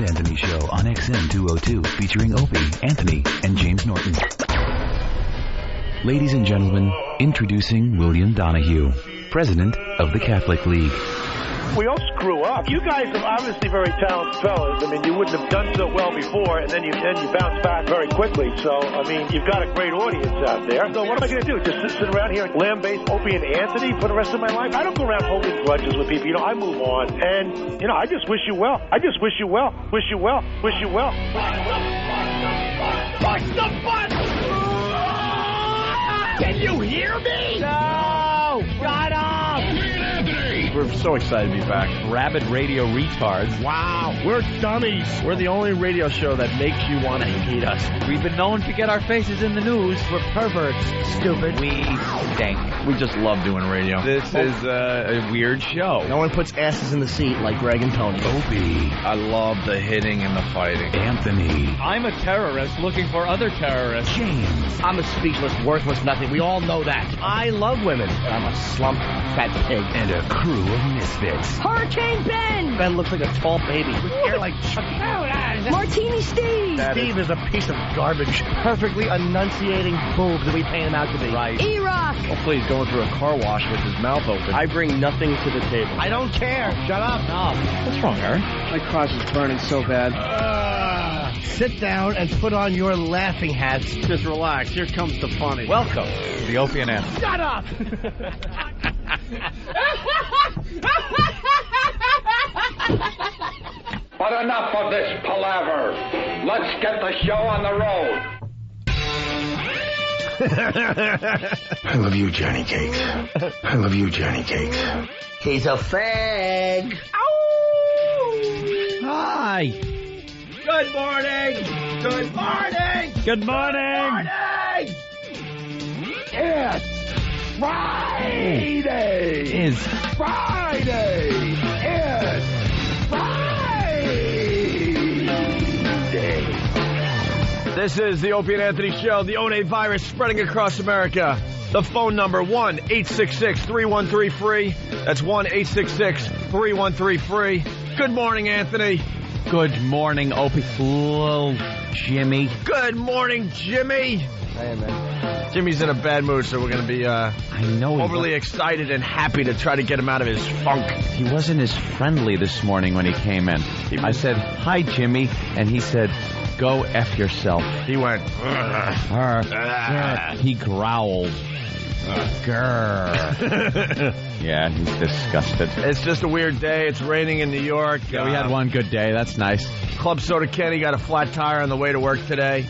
and Anthony Show on XM 202, featuring Opie, Anthony, and James Norton. Ladies and gentlemen, introducing William Donahue, President of the Catholic League. We all screw up. You guys are obviously very talented fellas. I mean, you wouldn't have done so well before, and then you bounce back very quickly. So, I mean, you've got a great audience out there. So what am I going to do? Just sit around here and lambaste Opie and Anthony for the rest of my life? I don't go around holding grudges with people. You know, I move on. And, you know, I just wish you well. I just wish you well. Wish you well. Wish you well. Push the button! Can you hear me? No! Shut up! We're so excited to be back. Rabid radio retards. Wow, we're dummies. We're the only radio show that makes you want to hate us. We've been known to get our faces in the news. We're perverts. Stupid. We stink. We just love doing radio. This is a weird show. No one puts asses in the seat like Greg and Tony. Opie. I love the hitting and the fighting. Anthony. I'm a terrorist looking for other terrorists. James. I'm a speechless, worthless nothing. We all know that. I love women. I'm a slump, fat pig. And a crew of misfits. Hurricane Ben! Ben looks like a tall baby with hair like Chuck. Martini Steve! Steve is a piece of garbage. Perfectly enunciating boob that we paint him out to be. Right. E-Rock! Oh, please, going through a car wash with his mouth open. I bring nothing to the table. I don't care. Shut up. No. What's wrong, Aaron? My crotch is burning so bad. Sit down and put on your laughing hats. Just relax. Here comes the funny. Welcome to the Opie and Anthony. Shut up! But enough of this palaver. Let's get the show on the road. I love you, Johnny Cakes. I love you, Johnny Cakes. He's a fag. Hi. Good morning. Good morning. Good morning. It's Friday. Is Friday. It's Friday. This is the Opie and Anthony Show. The One virus spreading across America. The phone number, 1-866-313-FREE. That's 1-866-313-FREE. Good morning, Anthony. good morning, Opie. Hello, Jimmy. Good morning, Jimmy. Hey, man. Jimmy's in a bad mood, so we're going to be overly excited and happy to try to get him out of his funk. He wasn't as friendly this morning when he came in. I said, hi, Jimmy, and he said, go F yourself. He went, he growled. Grrr. Yeah, he's disgusted. It's just a weird day. It's raining in New York. Yeah, we had one good day. That's nice. Club Soda Kenny got a flat tire on the way to work today.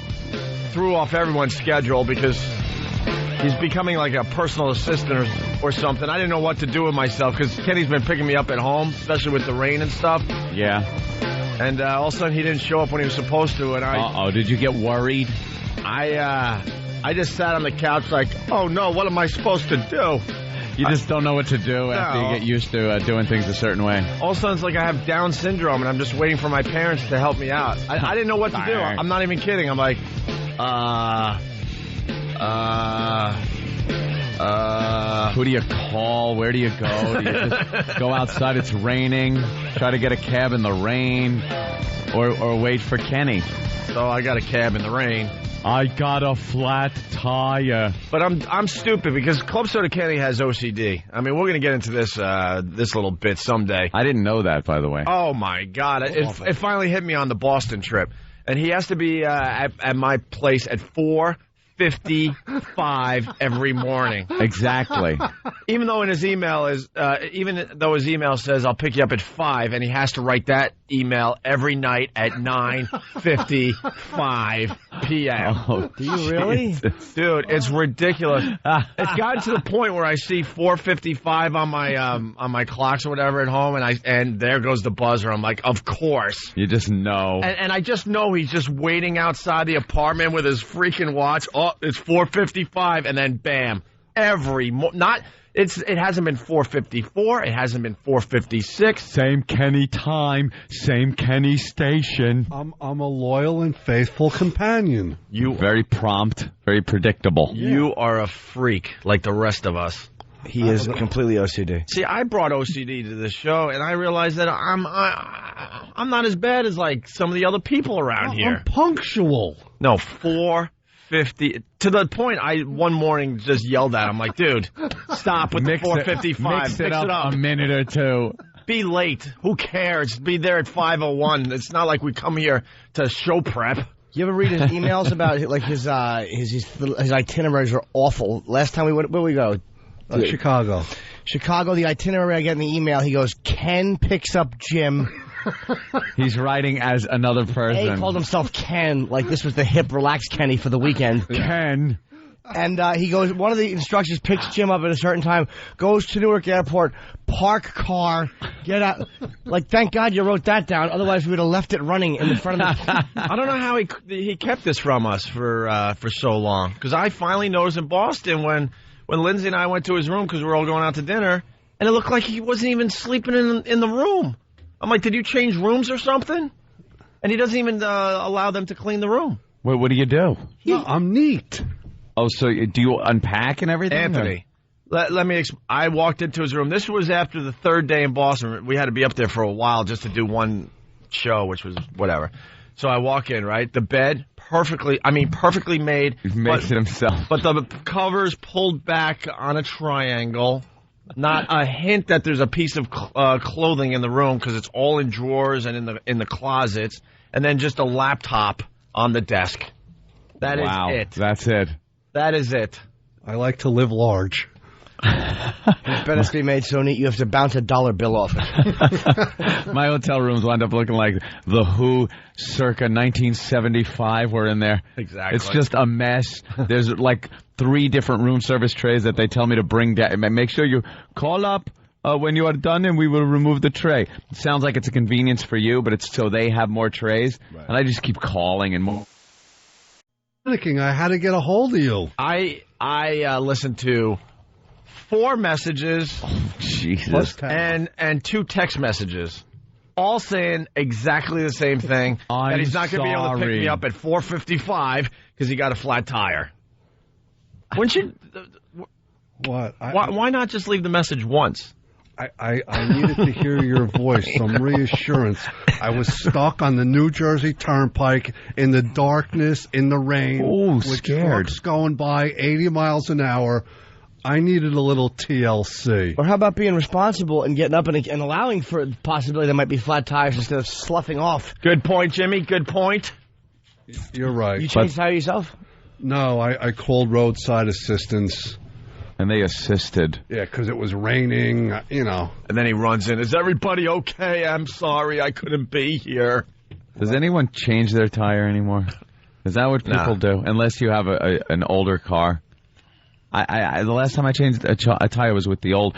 Threw off everyone's schedule because he's becoming like a personal assistant or something. I didn't know what to do with myself because Kenny's been picking me up at home, especially with the rain and stuff. Yeah. And all of a sudden he didn't show up when he was supposed to. And Uh-oh, did you get worried? I just sat on the couch like, oh no, what am I supposed to do? You just don't know what to do after you get used to doing things a certain way. All of a sudden it's like I have Down syndrome and I'm just waiting for my parents to help me out. I didn't know what to do. I'm not even kidding. I'm like, who do you call? Where do you go? Do you just go outside? It's raining. Try to get a cab in the rain, or wait for Kenny. So I got a cab in the rain. I got a flat tire. But I'm stupid because Club Soda Kenny has OCD. I mean, we're going to get into this little bit someday. I didn't know that, by the way. Oh my God! It finally hit me on the Boston trip, and he has to be at my place at 4:55 every morning. Exactly. Even though his email says I'll pick you up at 5, and he has to write that email every night at 9:55 p.m. Oh, do you really? Dude, it's ridiculous. It's gotten to the point where I see 4:55 on my clocks or whatever at home, and there goes the buzzer. I'm like, of course. You just know. And I just know he's just waiting outside the apartment with his freaking watch. Oh, it's 4:55, and then bam. It hasn't been 4:54. It hasn't been 4:56. Same Kenny time, same Kenny station. I'm a loyal and faithful companion. You very prompt, very predictable. You are a freak like the rest of us. He is completely OCD. See, I brought OCD to the show, and I realized that I'm I'm not as bad as like some of the other people around here. I'm punctual. No, 4:50 to the point. I one morning just yelled at him like, "Dude, stop with the 4:55. Mix it up a minute or two. Be late. Who cares? Be there at 5:01. It's not like we come here to show prep." You ever read his emails about like his itineraries are awful? Last time where we go? Chicago. Chicago, the itinerary I get in the email, he goes, Ken picks up Jim. He's writing as another person. He called himself Ken, like this was the hip, relaxed Kenny for the weekend. Ken. And he goes, one of the instructions picks Jim up at a certain time, goes to Newark Airport, park car, get out. Like, thank God you wrote that down. Otherwise, we would have left it running in the front of the... I don't know how he kept this from us for so long. Because I finally noticed in Boston when Lindsay and I went to his room because we were all going out to dinner, and it looked like he wasn't even sleeping in the room. I'm like, did you change rooms or something? And he doesn't even allow them to clean the room. Wait, what do you do? No, I'm neat. Oh, so do you unpack and everything? Anthony, let me I walked into his room. This was after the third day in Boston. We had to be up there for a while just to do one show, which was whatever. So I walk in, right? The bed, perfectly made. He makes it himself. But the covers pulled back on a triangle. Not a hint that there's a piece of clothing in the room because it's all in drawers and in the closets. And then just a laptop on the desk. That is it. That's it. That is it. I like to live large. It's better to be made so neat you have to bounce a dollar bill off it. My hotel rooms wind up looking like the Who circa 1975 were in there. Exactly. It's just a mess. There's like 3 different room service trays that they tell me to bring down. Make sure you call up when you are done and we will remove the tray. It sounds like it's a convenience for you, but it's so they have more trays. Right. And I just keep calling and more. Panicking, I had to get a hold of you. I listened to 4 messages Jesus. and 2 text messages, all saying exactly the same thing. That he's not going to be able to pick me up at 4:55 because he got a flat tire. Wouldn't you? What? Why not just leave the message once? I needed to hear your voice, some reassurance. I was stuck on the New Jersey Turnpike in the darkness, in the rain. Oh, with scared. Trucks going by 80 miles an hour. I needed a little TLC. Or how about being responsible and getting up and allowing for the possibility there might be flat tires instead of sloughing off? Good point, Jimmy. Good point. You're right. You changed the tire yourself? No, I called roadside assistance. And they assisted. Yeah, because it was raining, you know. And then he runs in. Is everybody okay? I'm sorry I couldn't be here. Does anyone change their tire anymore? Is that what people do? Unless you have an older car. The last time I changed a tire was with the old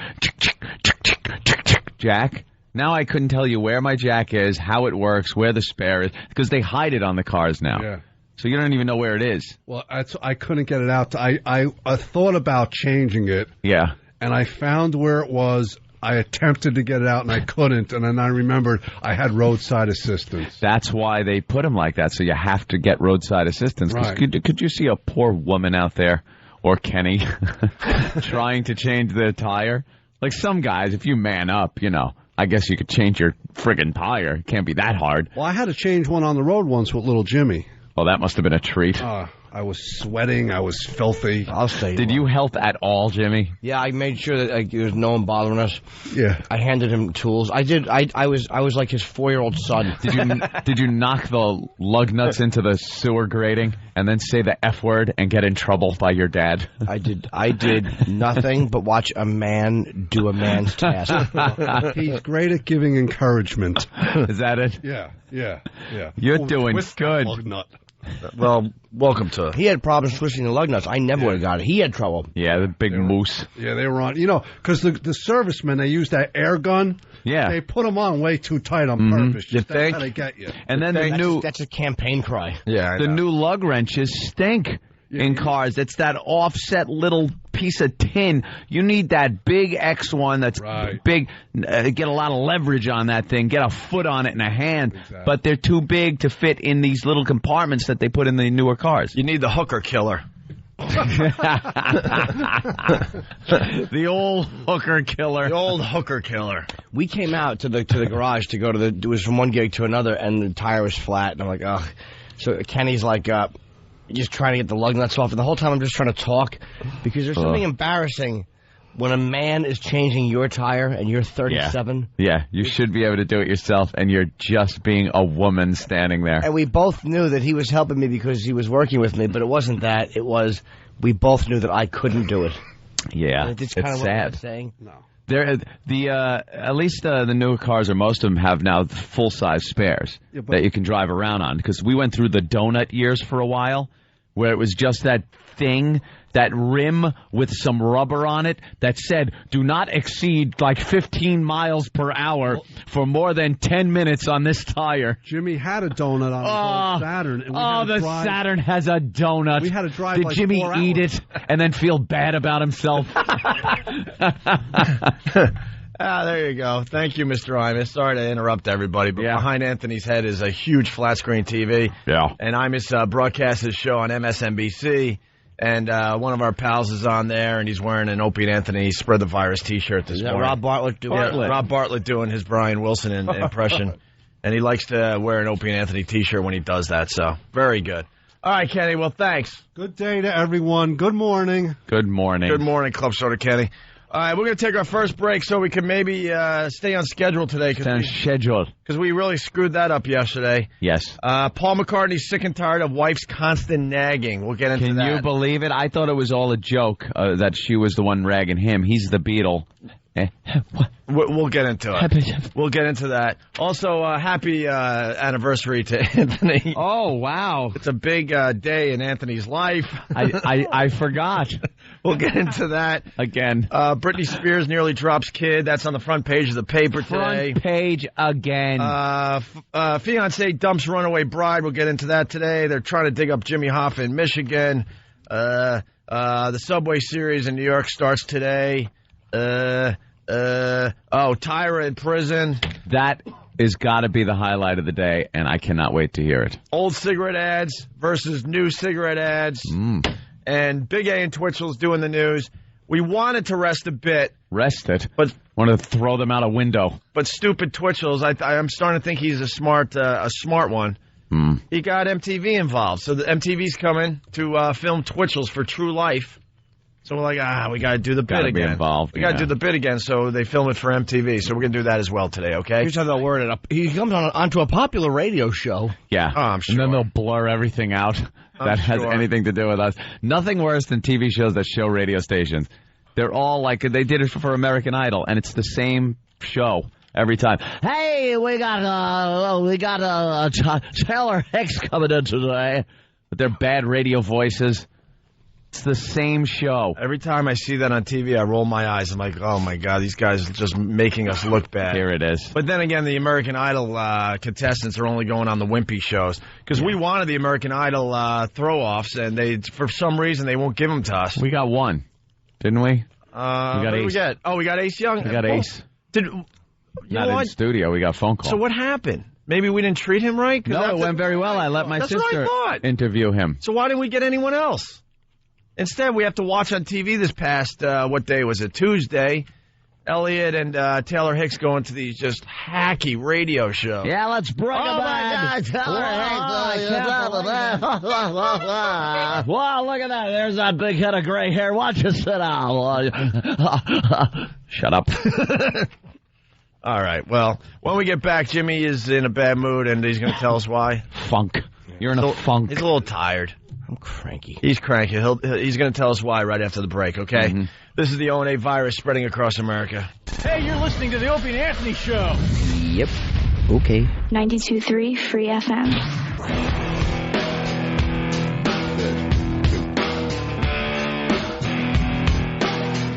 jack. Now I couldn't tell you where my jack is, how it works, where the spare is, because they hide it on the cars now. Yeah. So you don't even know where it is. Well, I couldn't get it out. I thought about changing it. Yeah. And I found where it was. I attempted to get it out, and I couldn't. And then I remembered I had roadside assistance. That's why they put them like that, so you have to get roadside assistance. Right. Could you see a poor woman out there, or Kenny, trying to change their tire? Like some guys, if you man up, you know, I guess you could change your friggin' tire. It can't be that hard. Well, I had to change one on the road once with little Jimmy. Oh, that must have been a treat. I was sweating. I was filthy. I'll say. Did you help at all, Jimmy? Yeah, I made sure that there was no one bothering us. Yeah. I handed him tools. I did. I was like his 4-year-old son. Did you knock the lug nuts into the sewer grating and then say the F word and get in trouble by your dad? I did nothing but watch a man do a man's task. He's great at giving encouragement. Is that it? Yeah. You're doing twist that good. lug nut. Well, welcome to. He had problems twisting the lug nuts. I never would have got it. He had trouble. Yeah, the big moose. Yeah, they were on. You know, because the servicemen, they use that air gun. Yeah. They put them on way too tight on purpose. You That's think? how they get you. And then That's a campaign cry. Yeah, the new lug wrenches stink in cars. It's that offset little piece of tin. You need that big X one that's big. Get a lot of leverage on that thing. Get a foot on it and a hand. Exactly. But they're too big to fit in these little compartments that they put in the newer cars. You need the hooker killer. The old hooker killer. The old hooker killer. We came out to the garage to go to it was from one gig to another, and the tire was flat, and I'm like, ugh. So Kenny's like, just trying to get the lug nuts off, and the whole time I'm just trying to talk, because there's something embarrassing when a man is changing your tire and you're 37. Yeah, you should be able to do it yourself, and you're just being a woman standing there. And we both knew that he was helping me because he was working with me, but it wasn't that. It was we both knew that I couldn't do it. Yeah, it's sad. What I'm saying. No. At least the newer cars, or most of them, have now full-size spares that you can drive around on. Because we went through the donut years for a while, where it was just that thing, that rim with some rubber on it that said, do not exceed like 15 miles per hour for more than 10 minutes on this tire. Jimmy had a donut on his old Saturn. And we had to drive. Saturn has a donut. We had to drive Did like Jimmy 4 eat hours. it and then feel bad about himself? There you go. Thank you, Mr. Imus. Sorry to interrupt everybody, but behind Anthony's head is a huge flat-screen TV. Yeah. And Imus broadcasts his show on MSNBC, and one of our pals is on there, and he's wearing an Opie and Anthony Spread the Virus T-shirt this morning. Rob Bartlett doing Rob Bartlett doing his Brian Wilson impression, and he likes to wear an Opie and Anthony T-shirt when he does that, so very good. All right, Kenny, well, thanks. Good day to everyone. Good morning. Good morning. Good morning, Club Soda Kenny. All right, we're going to take our first break so we can maybe stay on schedule today. Because we really screwed that up yesterday. Yes. Paul McCartney's sick and tired of wife's constant nagging. We'll get into that. Can you believe it? I thought it was all a joke that she was the one ragging him. He's the Beatle. We'll get into it. We'll get into that. Also, happy anniversary to Anthony. Oh, wow. It's a big day in Anthony's life. I forgot. We'll get into that. Again. Britney Spears nearly drops kid. That's on the front page of the paper today. Front page again. Fiance dumps runaway bride. We'll get into that today. They're trying to dig up Jimmy Hoffa in Michigan. The Subway Series in New York starts today. Tyra in prison. That is got to be the highlight of the day, and I cannot wait to hear it. Old cigarette ads versus new cigarette ads. And Big A and Twitchel's doing the news. We wanted to rest a bit. Rest it? But wanted to throw them out a window. But stupid Twitchel's, I'm starting to think he's a smart one. He got MTV involved. So the MTV's coming to film Twitchel's for True Life. So we're like, we got to do the bit again. Involved, we got to do the bit again, so they film it for MTV. So we're going to do that as well today, okay? Here's how they'll word it up. He comes onto a popular radio show. Yeah. Oh, I'm sure. And then they'll blur everything out that has anything to do with us. Nothing worse than TV shows that show radio stations. They're all like, they did it for American Idol, and it's the same show every time. Hey, we got Taylor Hicks coming in today with their bad radio voices. It's the same show. Every time I see that on TV, I roll my eyes. I'm like, oh, my God, these guys are just making us look bad. Here it is. But then again, the American Idol contestants are only going on the wimpy shows. Because we wanted the American Idol throw-offs, and for some reason, they won't give them to us. We got one, didn't we? We got Ace. We got Ace Young? We got Ace. Not in the studio. We got a phone call. So what happened? Maybe we didn't treat him right? No, it went very well. I let my sister interview him. So why didn't we get anyone else? Instead, we have to watch on TV this past, what day was it, Tuesday, Elliot and Taylor Hicks going to these just hacky radio shows. Yeah, let's bring him back. Wow, look at that. There's that big head of gray hair. Watch you sit down. Shut up. All right, well, when we get back, Jimmy is in a bad mood, and he's going to tell us why. Funk. You're in a funk. He's a little tired. I'm cranky. He's cranky. He's going to tell us why right after the break, okay? Mm-hmm. This is the O&A virus spreading across America. Hey, you're listening to the Opie and Anthony Show. Yep. Okay. 92.3 Free FM.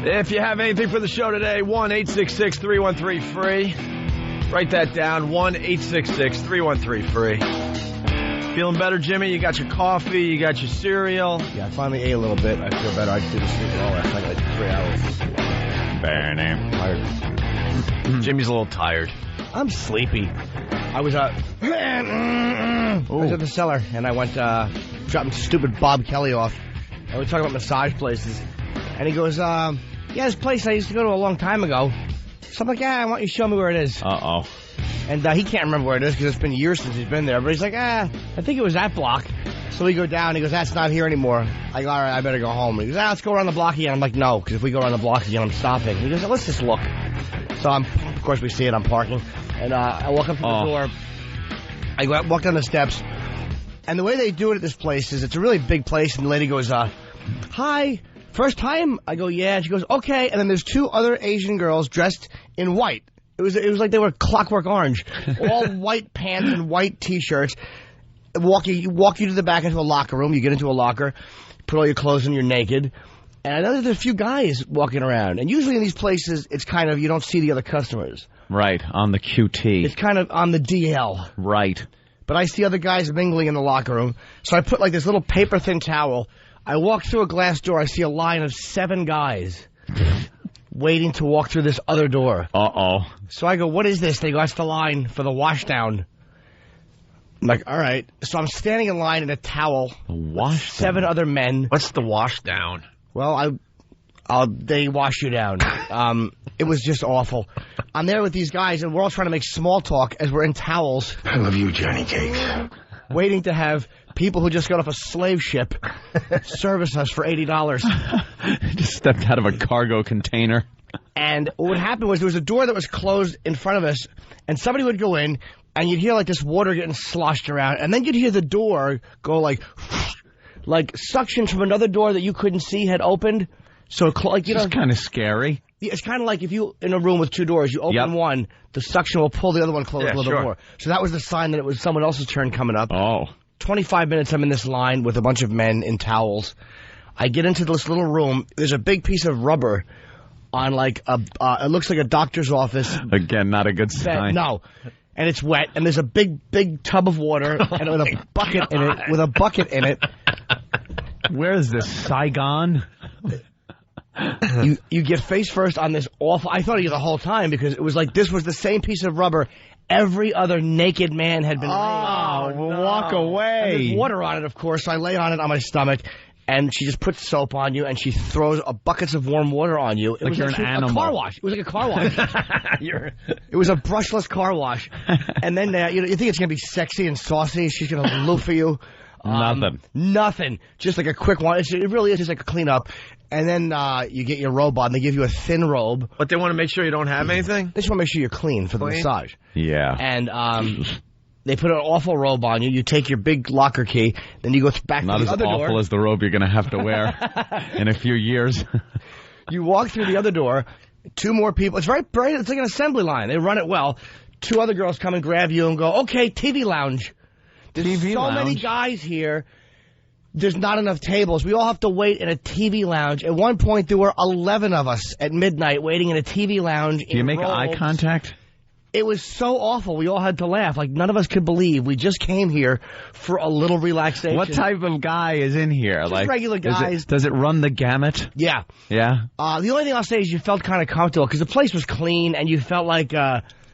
If you have anything for the show today, 1-866-313-FREE. Write that down, 1-866-313-FREE. Feeling better, Jimmy? You got your coffee, you got your cereal. Yeah, I finally ate a little bit. I feel better. I did the cereal all last night, like 3 hours. Tired. Jimmy's a little tired. I'm sleepy. I was I was at the cellar, and I went dropping stupid Bob Kelly off and we talk about massage places. And he goes, yeah, this place I used to go to a long time ago. So I'm like, yeah, why don't you show me where it is? Uh-oh. And he can't remember where it is because it's been years since he's been there. But he's like, I think it was that block. So we go down. He goes, that's not here anymore. I go, all right, I better go home. And he goes, let's go around the block again. I'm like, no, because if we go around the block again, I'm stopping. And he goes, let's just look. So of course, we see it. I'm parking. And I walk up to the door. I walk down the steps. And the way they do it at this place is it's a really big place. And the lady goes, hi, first time? I go, yeah. And she goes, okay. And then there's two other Asian girls dressed in white. It was like they were Clockwork Orange. All white pants and white T-shirts. Walk you to the back into a locker room. You get into a locker, put all your clothes in, you're naked. And I know there's a few guys walking around. And usually in these places, it's kind of, you don't see the other customers. Right, on the QT. It's kind of on the DL. Right. But I see other guys mingling in the locker room. So I put like this little paper-thin towel. I walk through a glass door. I see a line of 7 guys waiting to walk through this other door. Uh-oh. So I go, what is this? They go, that's the line for the washdown. I'm like, all right. So I'm standing in line in a towel. The washdown? 7 other men. What's the washdown? Well, they wash you down. It was just awful. I'm there with these guys, and we're all trying to make small talk as we're in towels. I love you, Johnny Cakes. Waiting to have people who just got off a slave ship service us for $80. Just stepped out of a cargo container. And what happened was there was a door that was closed in front of us, and somebody would go in, and you'd hear like this water getting sloshed around, and then you'd hear the door go like suction from another door that you couldn't see had opened. So like, you know, it's kind of scary. It's kind of like if you in a room with 2 doors, you open one, the suction will pull the other one closed a little bit more. So that was the sign that it was someone else's turn coming up. Oh. 25 minutes I'm in this line with a bunch of men in towels. I get into this little room. There's a big piece of rubber on like it looks like a doctor's office. Again, not a good sign. No. And it's wet, and there's a big tub of water and with a bucket in it. Where is this? Saigon? You get face first on this awful... I thought of you the whole time because it was like this was the same piece of rubber every other naked man had been laying on. No. Walk away. And there's water on it, of course, so I lay on it on my stomach, and she just puts soap on you, and she throws buckets of warm water on you. It like was you're like an animal. A car wash. It was like a car wash. It was a brushless car wash. And then you think it's going to be sexy and saucy. She's going to loofah you. Nothing. Just like a quick one. It really is just like a cleanup. And then you get your robe on. They give you a thin robe. But they want to make sure you don't have anything? They just want to make sure you're clean for the massage. Yeah. And they put an awful robe on you. You take your big locker key. Then you go back to the other door. Not as awful as the robe you're going to have to wear in a few years. You walk through the other door. 2 more people. It's very bright. It's like an assembly line. They run it well. 2 other girls come and grab you and go, okay, TV lounge. There's so many guys here. There's not enough tables. We all have to wait in a TV lounge. At one point, there were 11 of us at midnight waiting in a TV lounge. Do you make eye contact? It was so awful. We all had to laugh. Like, none of us could believe we just came here for a little relaxation. What type of guy is in here? Just like regular guys. Does it run the gamut? Yeah. Yeah? The only thing I'll say is you felt kind of comfortable because the place was clean and you felt like...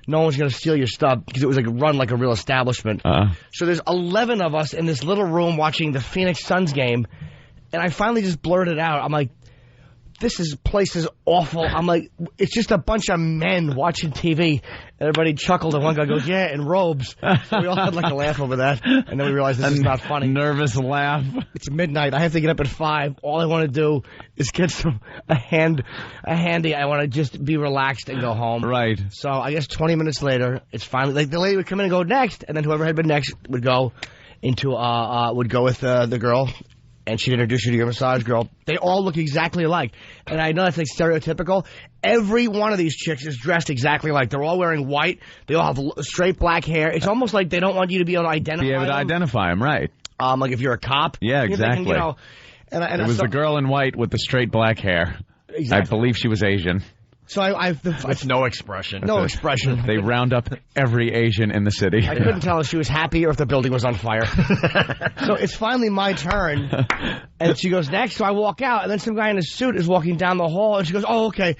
no one's going to steal your stuff because it was like run like a real establishment. So there's 11 of us in this little room watching the Phoenix Suns game, and I finally just blurted out. I'm like, this place is awful. I'm like, it's just a bunch of men watching TV. Everybody chuckled, and one guy goes, yeah, in robes. So we all had like a laugh over that, and then we realized this is not funny. Nervous laugh. It's midnight. I have to get up at 5. All I want to do is get a handy. I want to just be relaxed and go home. Right. So I guess 20 minutes later, it's finally like the lady would come in and go next, and then whoever had been next would go into would go with the girl. And she'd introduce you to your massage girl. They all look exactly alike. And I know that's like stereotypical. Every one of these chicks is dressed exactly alike. They're all wearing white. They all have straight black hair. It's almost like they don't want you to be able to identify them. Right. Like if you're a cop. Yeah, exactly. And it was the girl in white with the straight black hair. Exactly. I believe she was Asian. So With no expression. No expression. They round up every Asian in the city. I couldn't tell if she was happy or if the building was on fire. So it's finally my turn. And she goes next. So I walk out. And then some guy in a suit is walking down the hall. And she goes, oh, okay.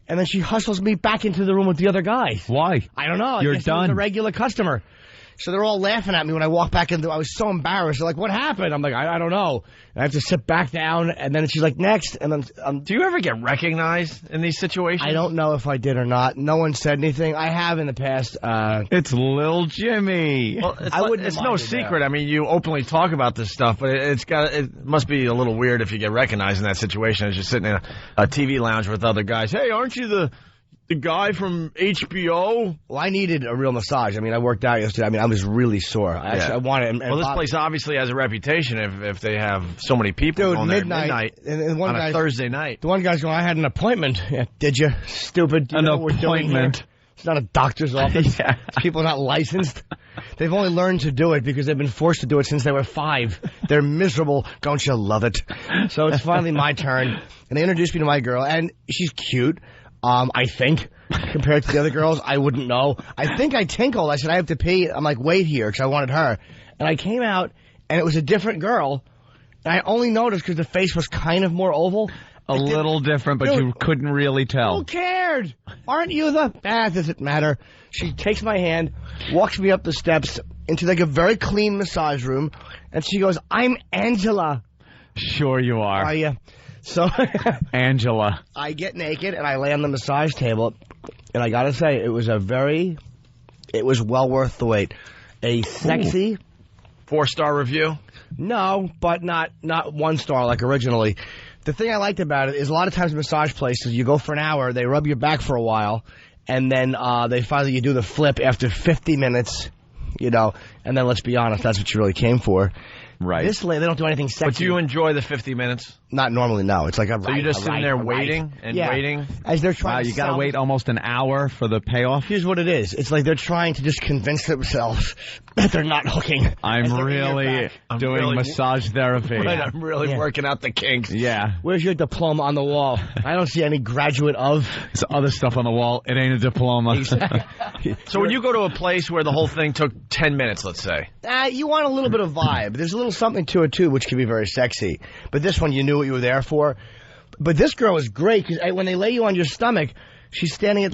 And then she hustles me back into the room with the other guys. Why? I don't know. You're I guess done. He was a regular customer. So they're all laughing at me when I walk back in. I was so embarrassed. They're like, what happened? I'm like, I don't know. And I have to sit back down, and then she's like, next. And then do you ever get recognized in these situations? I don't know if I did or not. No one said anything. I have in the past. It's Lil Jimmy. Well, it's no secret. I mean, you openly talk about this stuff, but it must be a little weird if you get recognized in that situation as you're sitting in a TV lounge with other guys. Hey, aren't you the guy from HBO? Well, I needed a real massage. I mean, I worked out yesterday. I mean, I was really sore. I wanted. And well, this place obviously has a reputation if they have so many people going there at midnight and one on a Thursday night. The one guy's going, I had an appointment. Yeah, did you? Stupid. Do you know what we're doing here? It's not a doctor's office. Yeah. People are not licensed. They've only learned to do it because they've been forced to do it since they were 5. They're miserable. Don't you love it? So it's finally my turn. And they introduced me to my girl, and she's cute. I think, compared to the other girls, I wouldn't know. I think I tinkled. I said, I have to pee. I'm like, wait here, because I wanted her. And I came out, and it was a different girl. And I only noticed because the face was kind of more oval. A little different, but you couldn't really tell. Who cared? Aren't you the... does it matter? She takes my hand, walks me up the steps into like a very clean massage room, and she goes, I'm Angela. Sure you are. Are you? So Angela. I get naked and I lay on the massage table, and I gotta say, it was well worth the wait. A sexy 4-star review? No, but not 1 star like originally. The thing I liked about it is a lot of times massage places, you go for an hour, they rub your back for a while, and then they finally you do the flip after 50 minutes, and then let's be honest, that's what you really came for. Right. This they don't do anything sexy. But do you enjoy the 50 minutes? Not normally, no. It's like a So you're just sitting there waiting and waiting? As they're trying you got to wait almost an hour for the payoff? Here's what it is. It's like they're trying to just convince themselves that they're not hooking. I'm really doing massage therapy. Right, I'm really working out the kinks. Yeah. Where's your diploma on the wall? I don't see any graduate of. There's other stuff on the wall. It ain't a diploma. Exactly. So when you go to a place where the whole thing took 10 minutes, let's say. You want a little bit of vibe. There's a little something to it, too, which can be very sexy. But this one, you knew what you were there for. But this girl is great, because when they lay you on your stomach, she's standing at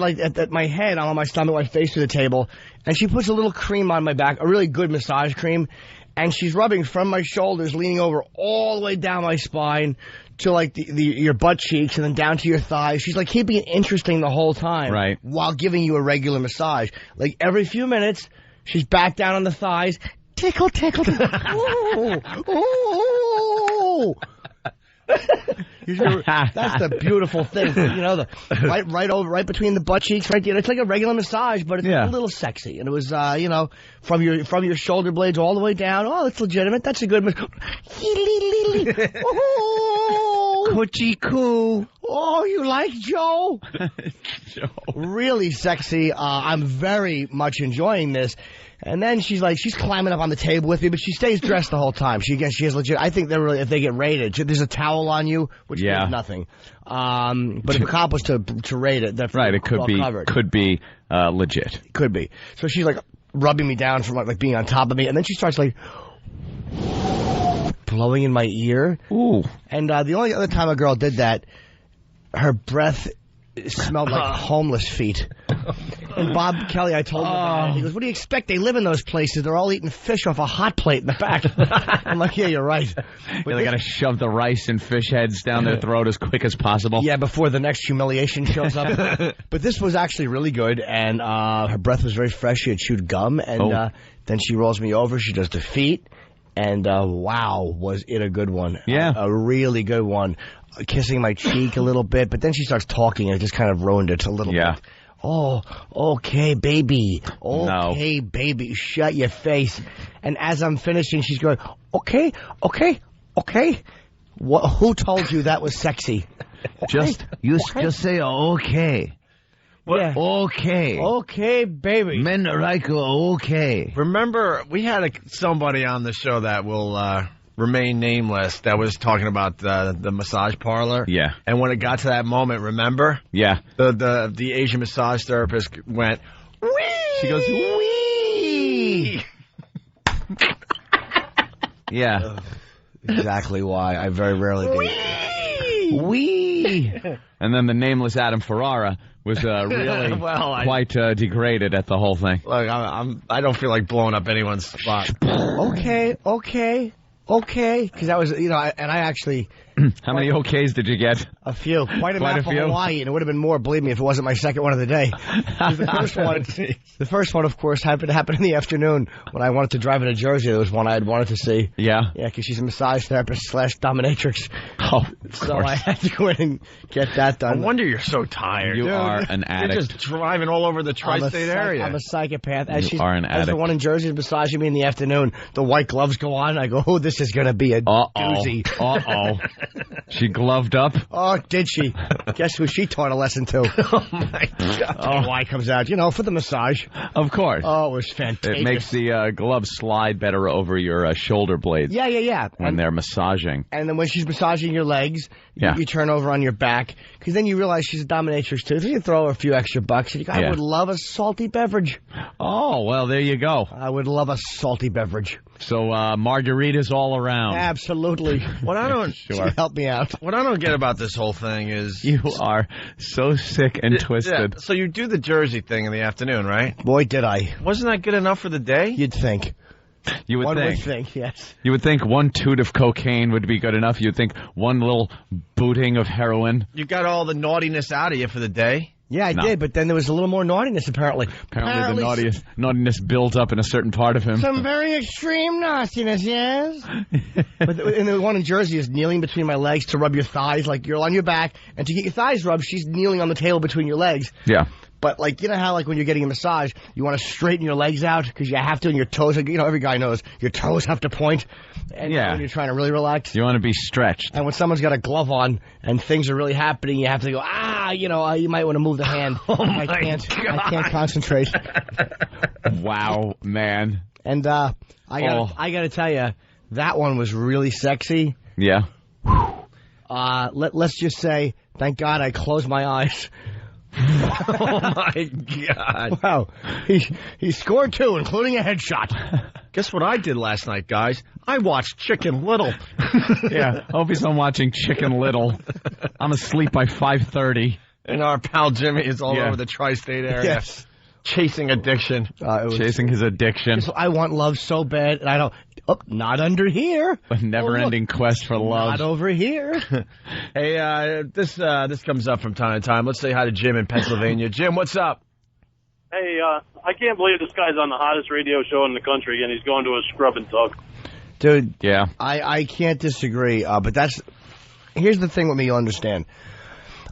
my head, I'm on my stomach, my face to the table, and she puts a little cream on my back, a really good massage cream, and she's rubbing from my shoulders, leaning over all the way down my spine to your butt cheeks and then down to your thighs. She's keeping it interesting the whole time, right? While giving you a regular massage. Every few minutes, she's back down on the thighs, tickle, tickle, tickle. Ooh, ooh. That's the beautiful thing, right between the butt cheeks, right there. It's like a regular massage, but it's a little sexy. And it was, from your shoulder blades all the way down. Oh, that's legitimate. That's a good massage. Coochie coo. Oh, you like Joe? Joe. Really sexy. I'm very much enjoying this. And then she's climbing up on the table with me, but she stays dressed the whole time. She has legit. I think if they get raided, there's a towel on you, which means nothing. But if a cop was to raid it, that's right. It could be legit. Could be. So she's rubbing me down from being on top of me, and then she starts blowing in my ear. Ooh. And the only other time a girl did that, her breath smelled like homeless feet. And Bob Kelly, I told him about it. He goes, what do you expect? They live in those places. They're all eating fish off a hot plate in the back. I'm like, yeah, you're right. They got to shove the rice and fish heads down their throat as quick as possible. Yeah, before the next humiliation shows up. But this was actually really good, and her breath was very fresh. She had chewed gum, and then she rolls me over. She does the feet, and wow, was it a good one. Yeah. A really good one. Kissing my cheek a little bit, but then she starts talking, and it just kind of ruined it a little bit. Oh, okay, baby. Okay, baby. Shut your face. And as I'm finishing, she's going, okay. Who told you that was sexy? Okay. Just say okay. Yeah. Okay. Okay, baby. Men like okay. Remember, we had somebody on the show that will remain nameless that was talking about the massage parlor. Yeah. And when it got to that moment, remember? Yeah. The Asian massage therapist went, wee! She goes, wee! Yeah. Exactly why. I very rarely do. Wee! Opie. And then the nameless Adam Ferrara was really quite degraded at the whole thing. Look, I don't feel like blowing up anyone's spot. Okay. Because that was, I actually... How many okays did you get? A few. Quite a few. Hawaii, and it would have been more, believe me, if it wasn't my second one of the day. The first one, of course, happened to happen in the afternoon when I wanted to drive into Jersey. There was one I had wanted to see. Yeah? Yeah, because she's a massage therapist / dominatrix. Oh, so I had to go in and get that done. No wonder you're so tired. You are an addict. You're just driving all over the tri-state area. I'm a psychopath. As you are an addict. As the one in Jersey is massaging me in the afternoon, the white gloves go on. I go, oh, this is going to be a doozy. She gloved up? Oh, did she? Guess who she taught a lesson to? Oh, my God. Oh, why comes out, for the massage. Of course. Oh, it was fantastic. It makes the gloves slide better over your shoulder blades. Yeah. When they're massaging. And then when she's massaging your legs, you turn over on your back, because then you realize she's a dominatrix, too. So you throw her a few extra bucks, and you go, I would love a salty beverage. Oh, well, there you go. I would love a salty beverage. So margaritas all around. Absolutely. What I don't help me out. What I don't get about this whole thing is you are so sick and twisted. Yeah. So you do the Jersey thing in the afternoon, right? Boy, did I. Wasn't that good enough for the day? You'd think. You would One think. would think, yes. You would think one toot of cocaine would be good enough. You'd think one little booting of heroin. You got all the naughtiness out of you for the day. Yeah, I did, but then there was a little more naughtiness, apparently. Apparently the naughtiness built up in a certain part of him. Some very extreme naughtiness, yes. And the one in Jersey is kneeling between my legs to rub your thighs, like you're on your back, and to get your thighs rubbed, she's kneeling on the table between your legs. Yeah. But, you know how, when you're getting a massage, you want to straighten your legs out because you have to, and your toes, every guy knows, your toes have to point. And when you're trying to really relax. You want to be stretched. And when someone's got a glove on and things are really happening, you have to go, you might want to move the hand. I can't concentrate. Wow, man. And I got to tell you, that one was really sexy. Yeah. Let's just say, thank God I closed my eyes. Oh, my God. Wow. He scored 2, including a headshot. Guess what I did last night, guys? I watched Chicken Little. Yeah, hope he's on watching Chicken Little. I'm asleep by 5:30. And our pal Jimmy is all over the tri-state area. Yes. Chasing addiction. Chasing his addiction. I want love so bad, and I don't... Oh, not under here. A never-ending quest for love. Not over here. Hey, this comes up from time to time. Let's say hi to Jim in Pennsylvania. Jim, what's up? Hey, I can't believe this guy's on the hottest radio show in the country, and he's going to a scrub and tug. Dude, yeah, I can't disagree, but here's the thing with me, you'll understand.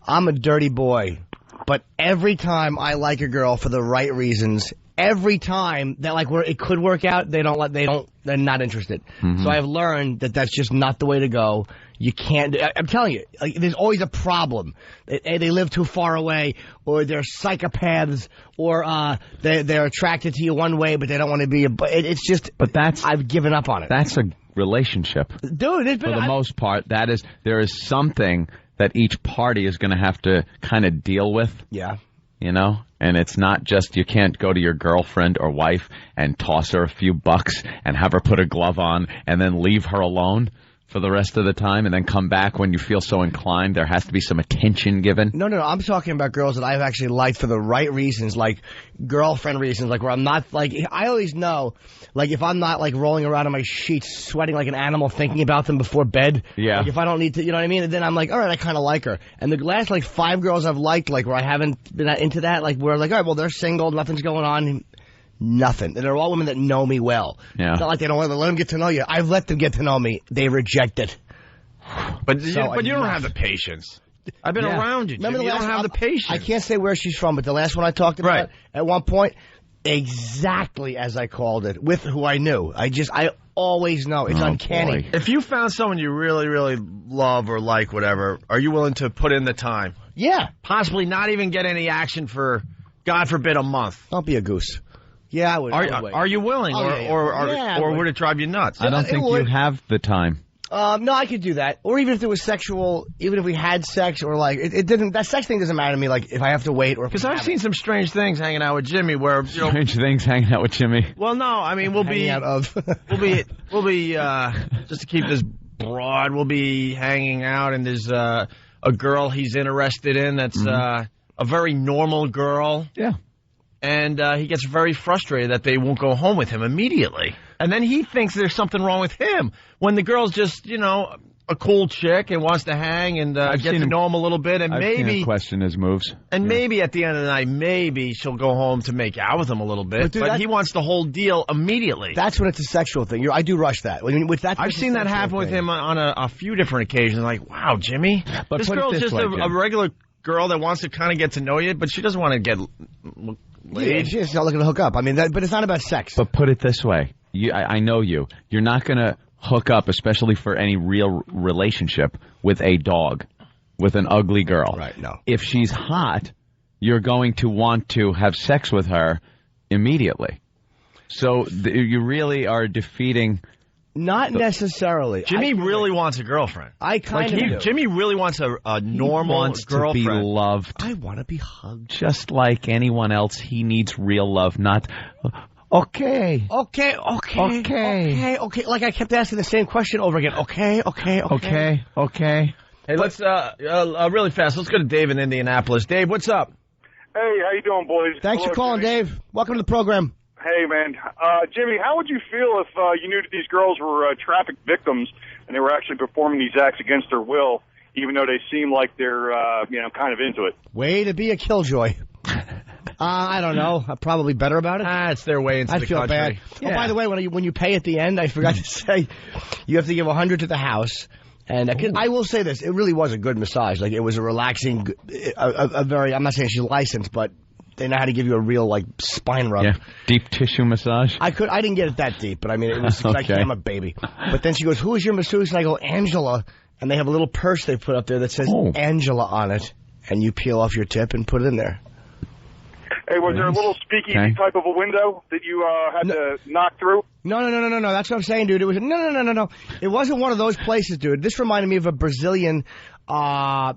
I'm a dirty boy, but every time I like a girl for the right reasons, every time that where it could work out, they're not interested. Mm-hmm. So I've learned that that's just not the way to go. You can't. I'm telling you, there's always a problem. They live too far away, or they're psychopaths, or they're attracted to you one way, but they don't want to be. It's just. But I've given up on it. That's a relationship, dude. For the most part, there is something that each party is going to have to kind of deal with. Yeah. And it's not just you can't go to your girlfriend or wife and toss her a few bucks and have her put a glove on and then leave her alone for the rest of the time and then come back when you feel so inclined. There has to be some attention given. No. I'm talking about girls that I've actually liked for the right reasons, like girlfriend reasons, where I'm not, I always know, if I'm not, rolling around in my sheets, sweating like an animal, thinking about them before bed. Yeah. If I don't need to, you know what I mean? And then I'm all right, I kind of like her. And the last, 5 girls I've liked, where I haven't been into that, where all right, well, they're single, nothing's going on. Nothing. And they're all women that know me well. Yeah. It's not like they don't want to let them get to know you. I've let them get to know me. They reject it. But you don't have the patience. I've been around you. Remember, you don't have the patience. I can't say where she's from, but the last one I talked about, at one point, exactly as I called it, with who I knew. I always know. It's uncanny. Boy. If you found someone you really, really love or like, whatever, are you willing to put in the time? Yeah. Possibly not even get any action for, God forbid, a month. Don't be a goose. Yeah, I would. Are you willing, or would it drive you nuts? I don't think you have the time. No, I could do that. Or even if it was sexual, even if we had sex, or it didn't. That sex thing doesn't matter to me. If I have to wait, or because I've seen some strange things hanging out with Jimmy. Where strange things hanging out with Jimmy. Well, no, I mean we'll be just to keep this broad. We'll be hanging out, and there's a a girl he's interested in that's a very normal girl. Yeah. And he gets very frustrated that they won't go home with him immediately. And then he thinks there's something wrong with him when the girl's just, a cool chick and wants to hang and get to know him a little bit. And maybe question his moves. And maybe at the end of the night, maybe she'll go home to make out with him a little bit. But he wants the whole deal immediately. That's when it's a sexual thing. I do rush that. I've seen that happen with him on a few different occasions. Like, wow, Jimmy, but this girl's just a regular girl that wants to kind of get to know you, but she doesn't want to get laid. Yeah, she's not looking to hook up. I mean, but it's not about sex. But put it this way. I know you. You're not going to hook up, especially for any real relationship, with a dog, with an ugly girl. Right, no. If she's hot, you're going to want to have sex with her immediately. So you really are defeating... Not necessarily. Jimmy really wants a girlfriend. I kind of do. Jimmy really wants a normal girlfriend. To be loved. I want to be hugged. Just like anyone else, he needs real love, not... Okay. Like I kept asking the same question over again. Okay. Hey, let's really fast. Let's go to Dave in Indianapolis. Dave, what's up? Hey, how you doing, boys? Thanks for calling, Jimmy. Dave. Welcome to the program. Hey, man. Jimmy, how would you feel if you knew that these girls were traffic victims and they were actually performing these acts against their will, even though they seem like they're kind of into it? Way to be a killjoy. I don't know. I'm probably better about it. It's their way into the country. I'd feel bad. Yeah. Oh, by the way, when you pay at the end, I forgot to say, you have to give $100 to the house. And I will say this: it really was a good massage. Like, it was a relaxing, a very. I'm not saying she's licensed, but they know how to give you a real spine rub. Yeah, deep tissue massage. I didn't get it that deep, but I mean, it was like I'm a baby. But then she goes, "Who is your masseuse?" And I go, "Angela." And they have a little purse they put up there that says Angela on it, and you peel off your tip and put it in there. Hey, was there a little speakeasy type of a window that you had to knock through? No. That's what I'm saying, dude. It was no. It wasn't one of those places, dude. This reminded me of a Brazilian a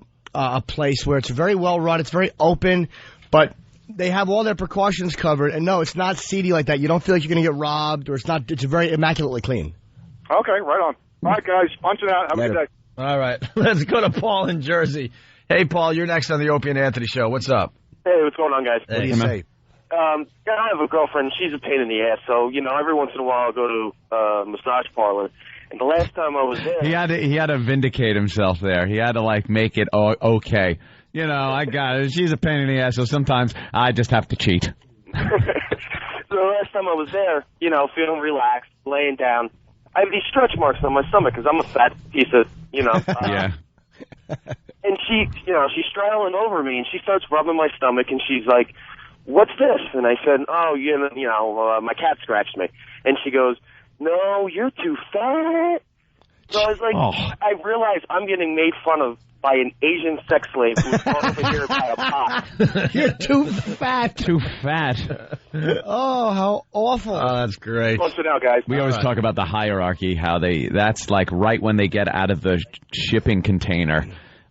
place where it's very well run. It's very open, but they have all their precautions covered. And no, it's not seedy like that. You don't feel like you're going to get robbed, or it's not. It's very immaculately clean. Okay, right on. All right, guys, punching out. Have a good day. All right, let's go to Paul in Jersey. Hey, Paul, you're next on the Opie and Anthony Show. What's up? Hey, what's going on, guys? What do you say? I have a girlfriend. She's a pain in the ass. So, every once in a while I'll go to a massage parlor. And the last time I was there... He had to vindicate himself there. He had to, make it okay. I got it. She's a pain in the ass, so sometimes I just have to cheat. So the last time I was there, feeling relaxed, laying down, I have these stretch marks on my stomach because I'm a fat piece of, yeah. And she's straddling over me, and she starts rubbing my stomach, and she's like, "What's this?" And I said, "Oh, my cat scratched me." And she goes, "No, you're too fat." So I was like, I realized I'm getting made fun of by an Asian sex slave who's brought over here by a pot. You're too fat. Too fat. Oh, how awful. Oh, that's great. Punch it out, guys. We always talk about the hierarchy, how that's like right when they get out of the shipping container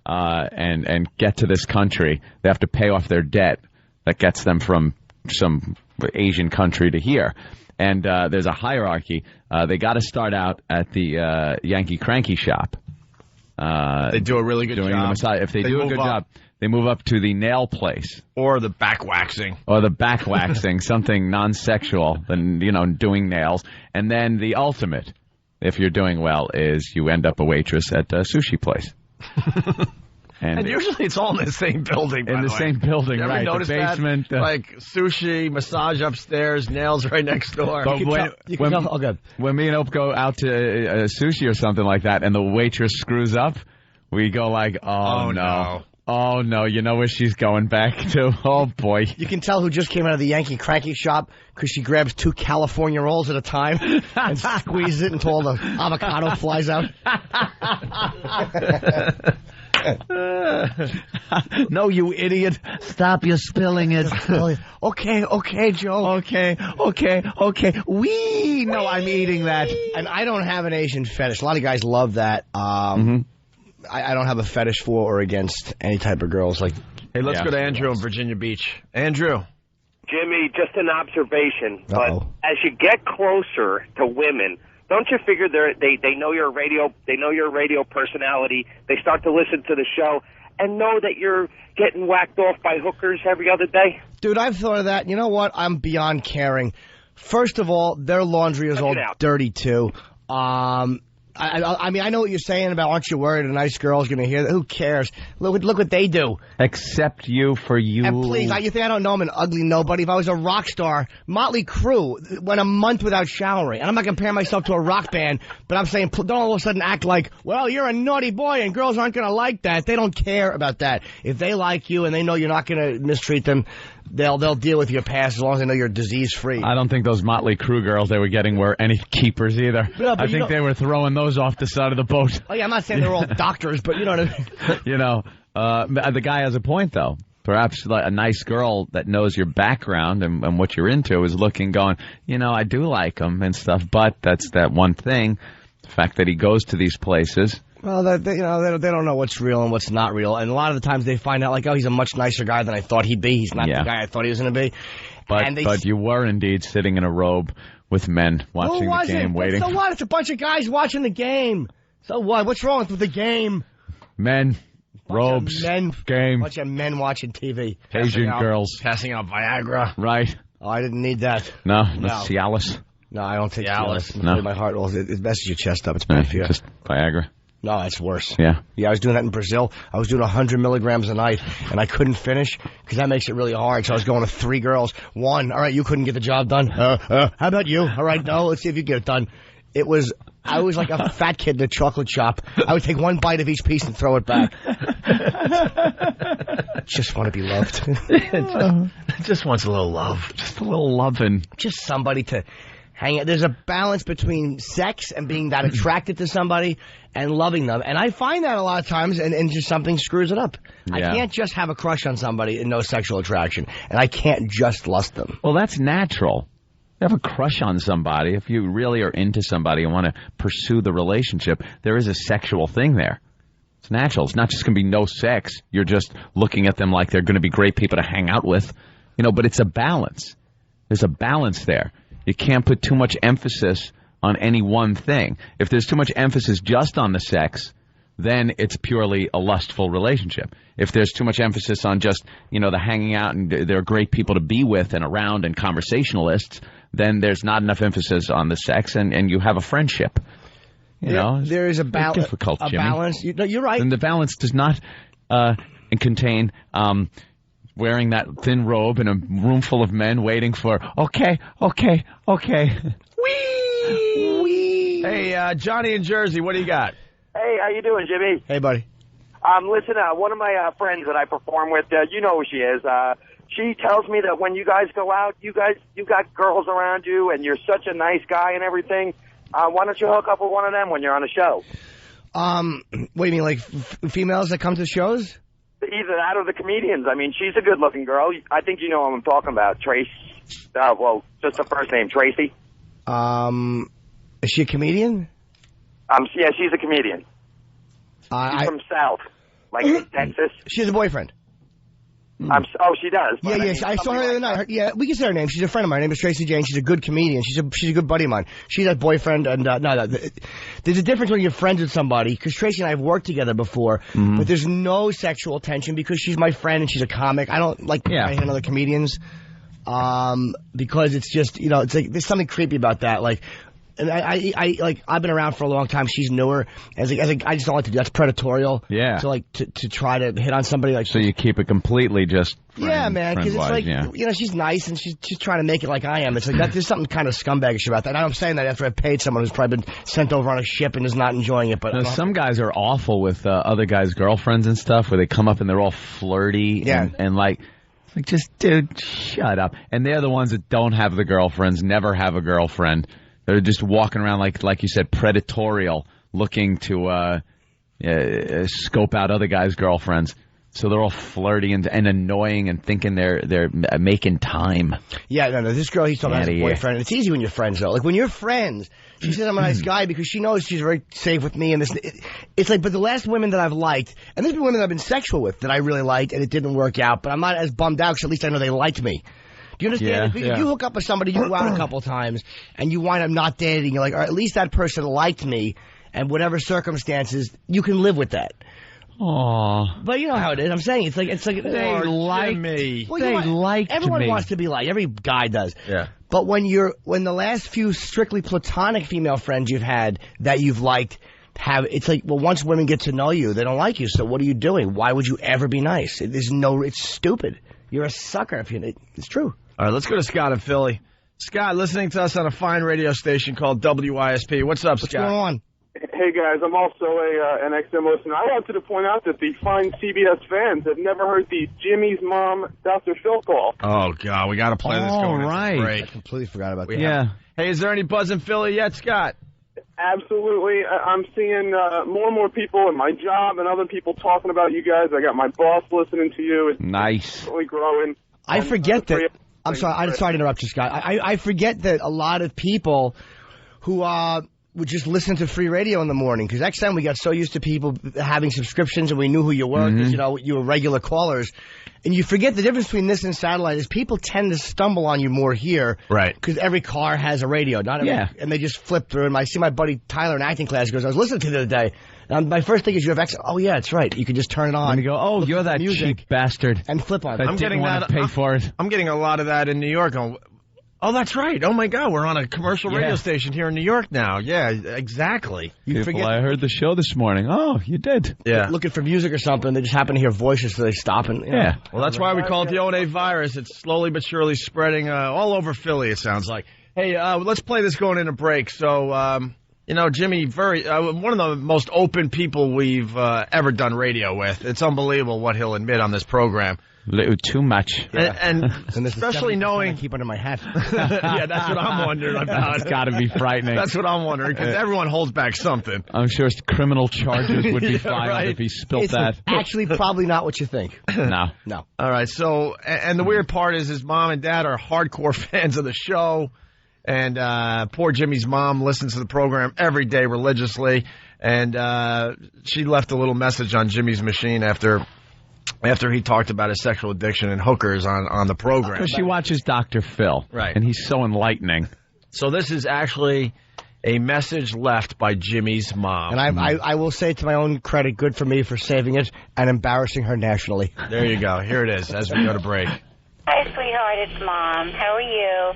and get to this country, they have to pay off their debt that gets them from some Asian country to here. And there's a hierarchy. They got to start out at the Yankee Cranky shop. They do a really good job. The massage. If they do a good job, they move up to the nail place. Or the back waxing. Something non-sexual than, doing nails. And then the ultimate, if you're doing well, is you end up a waitress at a sushi place. And usually it's all in the same building, In the same building, right. The basement. That? Like sushi, massage upstairs, nails right next door. But when me and Ope go out to sushi or something like that and the waitress screws up, we go like, oh no. Oh, no, you know where she's going back to? Oh, boy. You can tell who just came out of the Yankee Cranky shop because she grabs 2 California rolls at a time and squeezes it until all the avocado flies out. No, you idiot. Stop, you're spilling it. Okay, Joe. Okay. No, I'm eating that. And I don't have an Asian fetish. A lot of guys love that. I don't have a fetish for or against any type of girls. Hey, let's go to Andrew in Virginia Beach. Andrew. Jimmy, just an observation. But as you get closer to women, don't you figure they know your radio personality? They start to listen to the show, and know that you're getting whacked off by hookers every other day? Dude, I've thought of that. You know what? I'm beyond caring. First of all, their laundry is all dirty, too. I mean, I know what you're saying about aren't you worried a nice girl's going to hear that. Who cares? Look what they do. Accept you for you. And please, you think I don't know I'm an ugly nobody? If I was a rock star, Motley Crue went a month without showering. And I'm not comparing myself to a rock band, but I'm saying don't all of a sudden act like, well, you're a naughty boy and girls aren't going to like that. They don't care about that. If they like you and they know you're not going to mistreat them, they'll deal with your past as long as they know you're disease-free. I don't think those Motley Crue girls they were getting were any keepers either. No, I think they were throwing those off the side of the boat. Oh, yeah, I'm not saying they're all doctors, but you know what I mean. You know, the guy has a point, though. Perhaps like a nice girl that knows your background and what you're into is looking, going, you know, I do like him and stuff, but that's that one thing, the fact that he goes to these places. Well, they don't know what's real and what's not real, and a lot of the times they find out like, oh, he's a much nicer guy than I thought he'd be. He's not the guy I thought he was going to be. But you were indeed sitting in a robe with men watching the game, waiting. So what? It's a bunch of guys watching the game. So what? What's wrong with the game? Men, robes, game. Bunch of men watching TV. Asian girls passing out Viagra. Right. Oh, I didn't need that. No. Cialis. No, I don't take Cialis. No. My heart it messes your chest up. It's bad for you. Just Viagra. No, that's worse. Yeah. Yeah, I was doing that in Brazil. I was doing 100 milligrams a night, and I couldn't finish because that makes it really hard. So I was going to 3 girls. 1, all right, you couldn't get the job done. How about you? All right, no, let's see if you get it done. I was like a fat kid in a chocolate shop. I would take 1 bite of each piece and throw it back. Just want to be loved. Just wants a little love. Just a little loving. Just somebody to hang out. There's a balance between sex and being that attracted to somebody and loving them. And I find that a lot of times, and just something screws it up. Yeah. I can't just have a crush on somebody and no sexual attraction. And I can't just lust them. Well, that's natural. You have a crush on somebody. If you really are into somebody and want to pursue the relationship, there is a sexual thing there. It's natural. It's not just going to be no sex. You're just looking at them like they're going to be great people to hang out with. You know, but it's a balance. There's a balance there. You can't put too much emphasis on any one thing. If there's too much emphasis just on the sex, then it's purely a lustful relationship. If there's too much emphasis on just, you know, the hanging out and they're great people to be with and around and conversationalists, then there's not enough emphasis on the sex and you have a friendship. You know, there is a difficult, Jimmy. Balance. You're right. And the balance does not contain wearing that thin robe in a room full of men waiting for, okay. Wee! Hey, Johnny in Jersey, what do you got? Hey, how you doing, Jimmy? Hey, buddy. Listen, one of my friends that I perform with, you know who she is. She tells me that when you guys go out, you got girls around you, and you're such a nice guy and everything. Why don't you hook up with one of them when you're on a show? What do you mean, like females that come to shows? Either that or the comedians. I mean, she's a good-looking girl. I think you know what I'm talking about. Trace. Well, just the first name, Tracy. Is she a comedian? Yeah, she's a comedian. She's from South, like in Texas. She has a boyfriend. She does. Yeah, I saw her the other night. We can say her name. She's a friend of mine. Her name is Tracy Jane. She's a good comedian. She's a good buddy of mine. She's a boyfriend, and there's a difference when you're friends with somebody, because Tracy and I have worked together before, but there's no sexual tension because she's my friend and she's a comic. I don't like playing other comedians, because it's just, you know, it's like there's something creepy about that. Like, and I've been around for a long time. She's newer. I just don't like to do. That's predatorial. Yeah. So to try to hit on somebody like. So you keep it completely just. Yeah, man. Because it's like, you know, she's nice and she's trying to make it like I am. It's like there's something kind of scumbagish about that. And I'm saying that after I've paid someone who's probably been sent over on a ship and is not enjoying it. But some guys are awful with other guys' girlfriends and stuff, where they come up and they're all flirty and like. Like, just, dude, shut up. And they're the ones that don't have the girlfriends, never have a girlfriend. They're just walking around like you said, predatorial, looking to scope out other guys' girlfriends. So they're all flirty and annoying and thinking they're making time. Yeah, no, this girl he's talking about has a boyfriend. It's easy when you're friends, though. Like, when you're friends, she says I'm a nice guy because she knows she's very safe with me. And it's like, but the last women that I've liked, and there's been women that I've been sexual with that I really liked, and it didn't work out. But I'm not as bummed out because at least I know they liked me. Do you understand? Yeah, if you hook up with somebody, you go out a couple times, and you wind up not dating, you're like, all right, at least that person liked me, and whatever circumstances, you can live with that. Aw. But you know how it is. I'm saying it's like They like me. Well, They liked everyone me. wants to be liked. Every guy does. Yeah. But when the last few strictly platonic female friends you've had that you've liked it's like, well, once women get to know you, they don't like you. So what are you doing? Why would you ever be nice? It's stupid. You're a sucker. It's true. All right, let's go to Scott in Philly. Scott, listening to us on a fine radio station called WISP. What's up, Scott? What's going on? Hey, guys, I'm also an XM listener. I wanted to point out that the fine CBS fans have never heard the Jimmy's mom, Dr. Phil call. Oh, God, we got to play this going into break. I completely forgot about that. Yeah. Hey, is there any buzz in Philly yet, Scott? Absolutely. I'm seeing more and more people in my job and other people talking about you guys. I got my boss listening to you. It's nice. really growing. I forget that. I'm sorry to interrupt you, Scott. I forget that a lot of people who would just listen to free radio in the morning, because XM, we got so used to people having subscriptions and we knew who you were because, you were regular callers. And you forget the difference between this and satellite is people tend to stumble on you more here. Right. Because every car has a radio. And they just flip through. And I see my buddy Tyler in acting class goes, I was listening to it the other day. And my first thing is you have XM. Oh, yeah, that's right. You can just turn it on. And you go, oh, you're that cheap bastard. And flip on it. I'm getting that. Pay for it. I'm getting a lot of that in New York. Oh, that's right. Oh, my God. We're on a commercial radio station here in New York now. Yeah, exactly. I heard the show this morning. Oh, you did. Yeah. Looking for music or something. They just happen to hear voices, so they stop. And yeah. Well, that's why we call it the O&A virus. It's slowly but surely spreading all over Philly, it sounds like. Hey, let's play this going into break. So, Jimmy, one of the most open people we've ever done radio with. It's unbelievable what he'll admit on this program. Too much. Yeah. And especially knowing... I keep under my hat. Yeah, that's what I'm wondering about. It's got to be frightening. That's what I'm wondering, because everyone holds back something. I'm sure criminal charges would be filed right. if he spilt that. Actually, probably not what you think. No. All right, so, and the weird part is his mom and dad are hardcore fans of the show, and poor Jimmy's mom listens to the program every day religiously, and she left a little message on Jimmy's machine after he talked about his sexual addiction and hookers on the program. Because she watches Dr. Phil. Right. And he's so enlightening. So this is actually a message left by Jimmy's mom. And I will say to my own credit, good for me for saving it and embarrassing her nationally. There you go. Here it is as we go to break. Hi, sweetheart. It's Mom. How are you?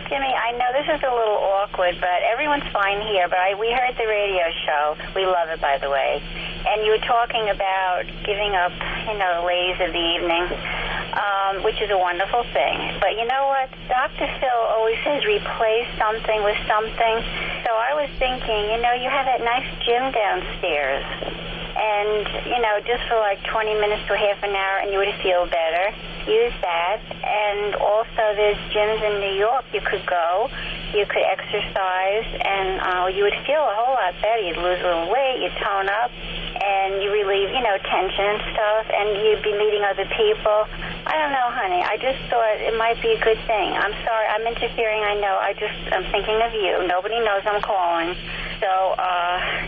Jimmy, I know this is a little awkward, but everyone's fine here. But we heard the radio show. We love it, by the way. And you were talking about giving up, the ladies of the evening, which is a wonderful thing. But you know what? Dr. Phil always says replace something with something. So I was thinking, you have that nice gym downstairs. And, just for like 20 minutes to half an hour, and you would feel better. Use that. And also there's gyms in New York you could go. You could exercise, and you would feel a whole lot better. You'd lose a little weight, you'd tone up, and you relieve, tension and stuff, and you'd be meeting other people. I don't know, honey. I just thought it might be a good thing. I'm sorry. I'm interfering, I know. I'm thinking of you. Nobody knows I'm calling. So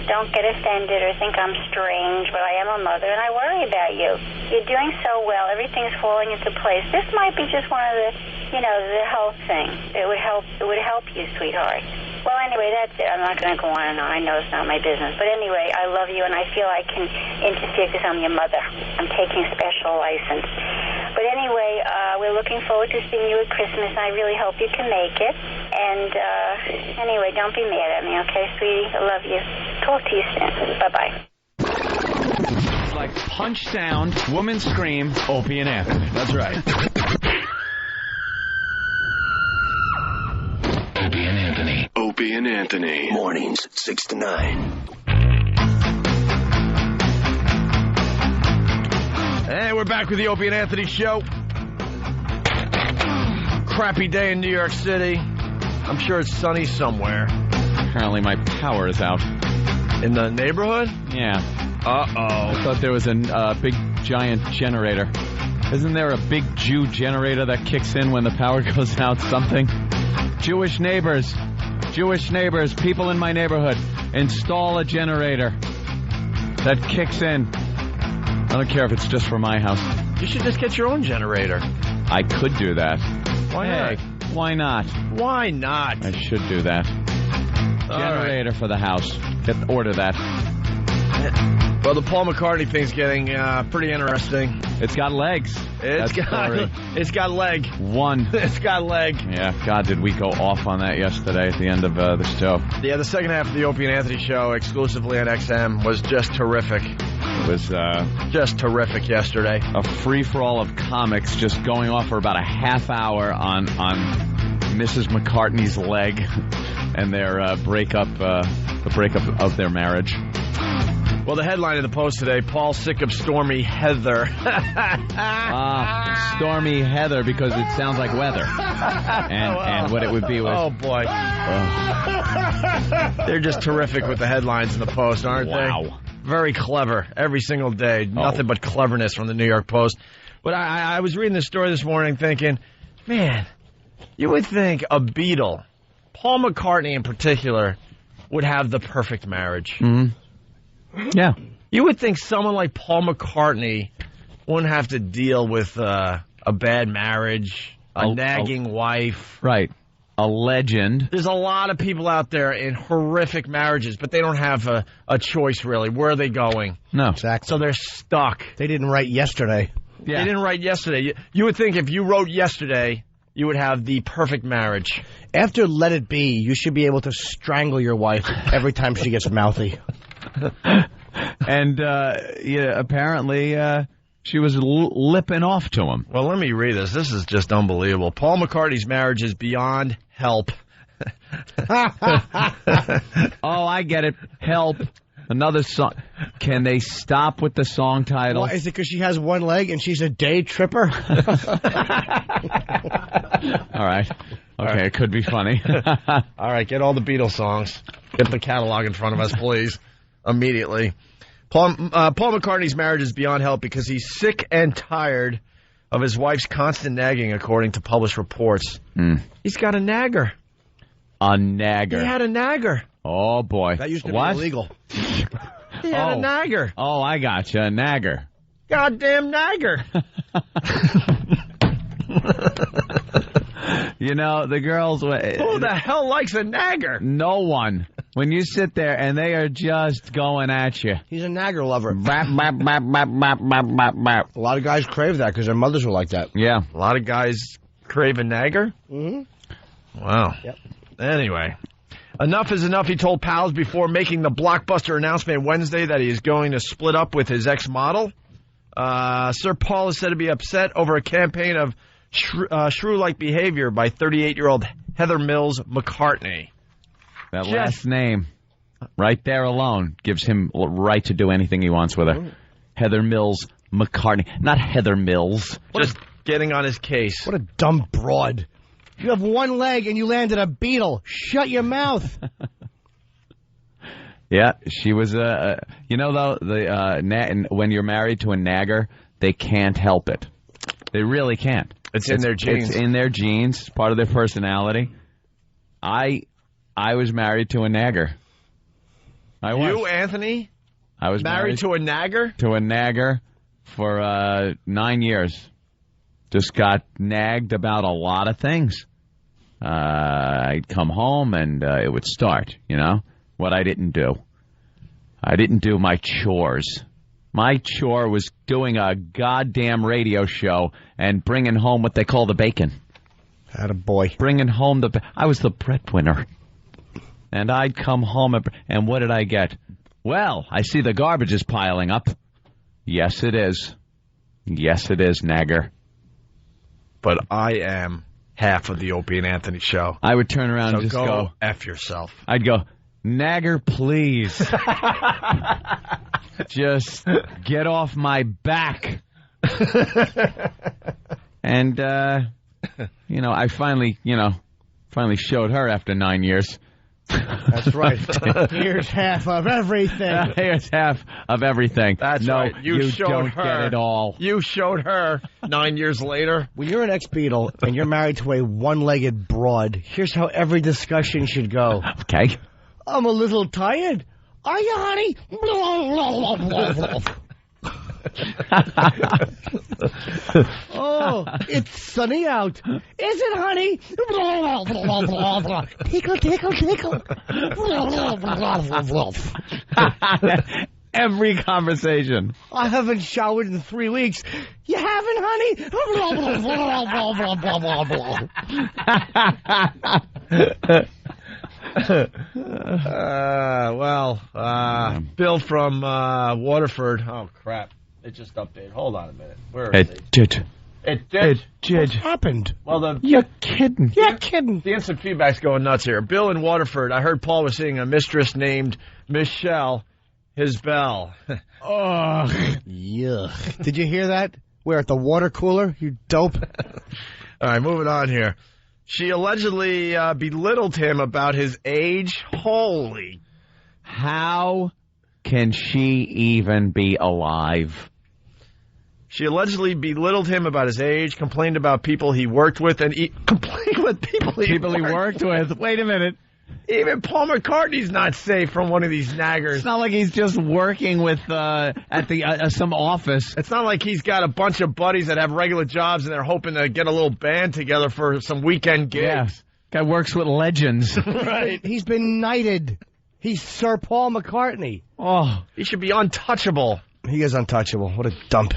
don't get offended or think I'm strange, but I am a mother, and I worry about you. You're doing so well. Everything's falling into place. This might be just one of the, the health thing. It would help you, sweetheart. Well, anyway, that's it. I'm not going to go on and on. I know it's not my business. But anyway, I love you, and I feel I can interfere because I'm your mother. I'm taking special license. But anyway, we're looking forward to seeing you at Christmas, and I really hope you can make it. And anyway, don't be mad at me, okay, sweetie? I love you. Talk to you soon. Bye-bye. It's like punch sound, woman scream, Opie and Anthony. That's right. Opie and Anthony. Opie and Anthony. Mornings, 6 to 9. Hey, we're back with the Opie and Anthony show. Crappy day in New York City. I'm sure it's sunny somewhere. Apparently my power is out. In the neighborhood? Yeah. Uh-oh. I thought there was a big, giant generator. Isn't there a big Jew generator that kicks in when the power goes out? Something? Jewish neighbors, people in my neighborhood, install a generator that kicks in. I don't care if it's just for my house. You should just get your own generator. I could do that. Why not? Why not? Why not? I should do that. Generator for the house. Order that. Well, the Paul McCartney thing's getting pretty interesting. It's got legs. It's got leg. One. It's got leg. Yeah, God, did we go off on that yesterday at the end of the show. Yeah, the second half of the Opie and Anthony show, exclusively on XM, was just terrific. It was just terrific yesterday. A free-for-all of comics just going off for about a half hour on Mrs. McCartney's leg and their breakup of their marriage. Well, the headline of the Post today, Paul sick of Stormy Heather. Stormy Heather, because it sounds like weather. And what it would be was... Oh, boy. They're just terrific with the headlines in the Post, aren't they? Wow. Very clever every single day. Nothing but cleverness from the New York Post. But I was reading this story this morning thinking, man, you would think a Beatle, Paul McCartney in particular, would have the perfect marriage. Mm-hmm. Yeah. You would think someone like Paul McCartney wouldn't have to deal with a bad marriage, a nagging wife. Right. A legend. There's a lot of people out there in horrific marriages, but they don't have a choice, really. Where are they going? No. Exactly. So they're stuck. They didn't write yesterday. Yeah. They didn't write yesterday. You would think if you wrote yesterday, you would have the perfect marriage. After Let It Be, you should be able to strangle your wife every time she gets mouthy. And apparently she was lipping off to him. Well, let me read this. This is just unbelievable. Paul McCartney's marriage is beyond help. Oh, I get it. Help. Another song. Can they stop with the song title? Well, is it because she has one leg and she's a day tripper? All right. Okay, it could be funny. All right, get all the Beatles songs. Get the catalog in front of us, please. Immediately. Paul McCartney's marriage is beyond help because he's sick and tired of his wife's constant nagging, according to published reports. He's got a nagger. A nagger. He had a nagger. Oh, boy. That used to be illegal. He had a nagger. Oh, I got you. A nagger. Goddamn nagger. You know, the girls... Who the hell likes a nagger? No one. When you sit there and they are just going at you. He's a nagger lover. Bap, bap, bap, bap, bap, bap, bap, bap. A lot of guys crave that because their mothers were like that. Yeah. A lot of guys crave a nagger? Mm-hmm. Wow. Yep. Anyway. Enough is enough, he told pals before making the blockbuster announcement Wednesday that he is going to split up with his ex-model. Sir Paul is said to be upset over a campaign of shrew-like behavior by 38-year-old Heather Mills McCartney. That last name, right there alone, gives him right to do anything he wants with her. Heather Mills McCartney. Not Heather Mills. Just getting on his case. What a dumb broad. You have one leg and you landed a beetle. Shut your mouth. Yeah, she was you know, though, when you're married to a nagger, they can't help it. They really can't. It's in their genes. It's in their genes. It's part of their personality. I was married to a nagger. I was. You, Anthony? I was married to a nagger? To a nagger for 9 years. Just got nagged about a lot of things. I'd come home and it would start, you know, what I didn't do. I didn't do my chores. My chore was doing a goddamn radio show and bringing home what they call the bacon. Attaboy. Bringing home I was the breadwinner. And I'd come home and what did I get? Well, I see the garbage is piling up. Yes, it is. Yes, it is, nagger. But I am half of the Opie and Anthony show. I would turn around and just go F yourself. I'd go, nagger, please. Just get off my back. And, you know, I finally showed her after 9 years. That's right. Here's half of everything. Here's half of everything. That's right. You showed don't her. Get it all. You showed her 9 years later. When you're an ex-Beatle and you're married to a one-legged broad, here's how every discussion should go. Okay. I'm a little tired. Are you, honey? Oh, it's sunny out. Is it, honey? Tickle, tickle, tickle. Every conversation. I haven't showered in 3 weeks. You haven't, honey? Blah, blah, blah, blah, blah, blah, blah. Bill from Waterford. Oh, crap. It just updated. Hold on a minute. Where is It did. It did. What happened? Well, You're kidding. You're kidding. The instant feedback's going nuts here. Bill in Waterford. I heard Paul was seeing a mistress named Michelle Hisbell. Oh, yuck. Did you hear that? We're at the water cooler, you dope. All right, moving on here. She allegedly belittled him about his age. Holy. How can she even be alive? She allegedly belittled him about his age, complained about people he worked with, and complained with people he worked with. Wait a minute. Even Paul McCartney's not safe from one of these naggers. It's not like he's just working with at the some office. It's not like he's got a bunch of buddies that have regular jobs and they're hoping to get a little band together for some weekend gigs. Yeah. Guy works with legends. Right. He's been knighted. He's Sir Paul McCartney. Oh, he should be untouchable. He is untouchable. What a dump.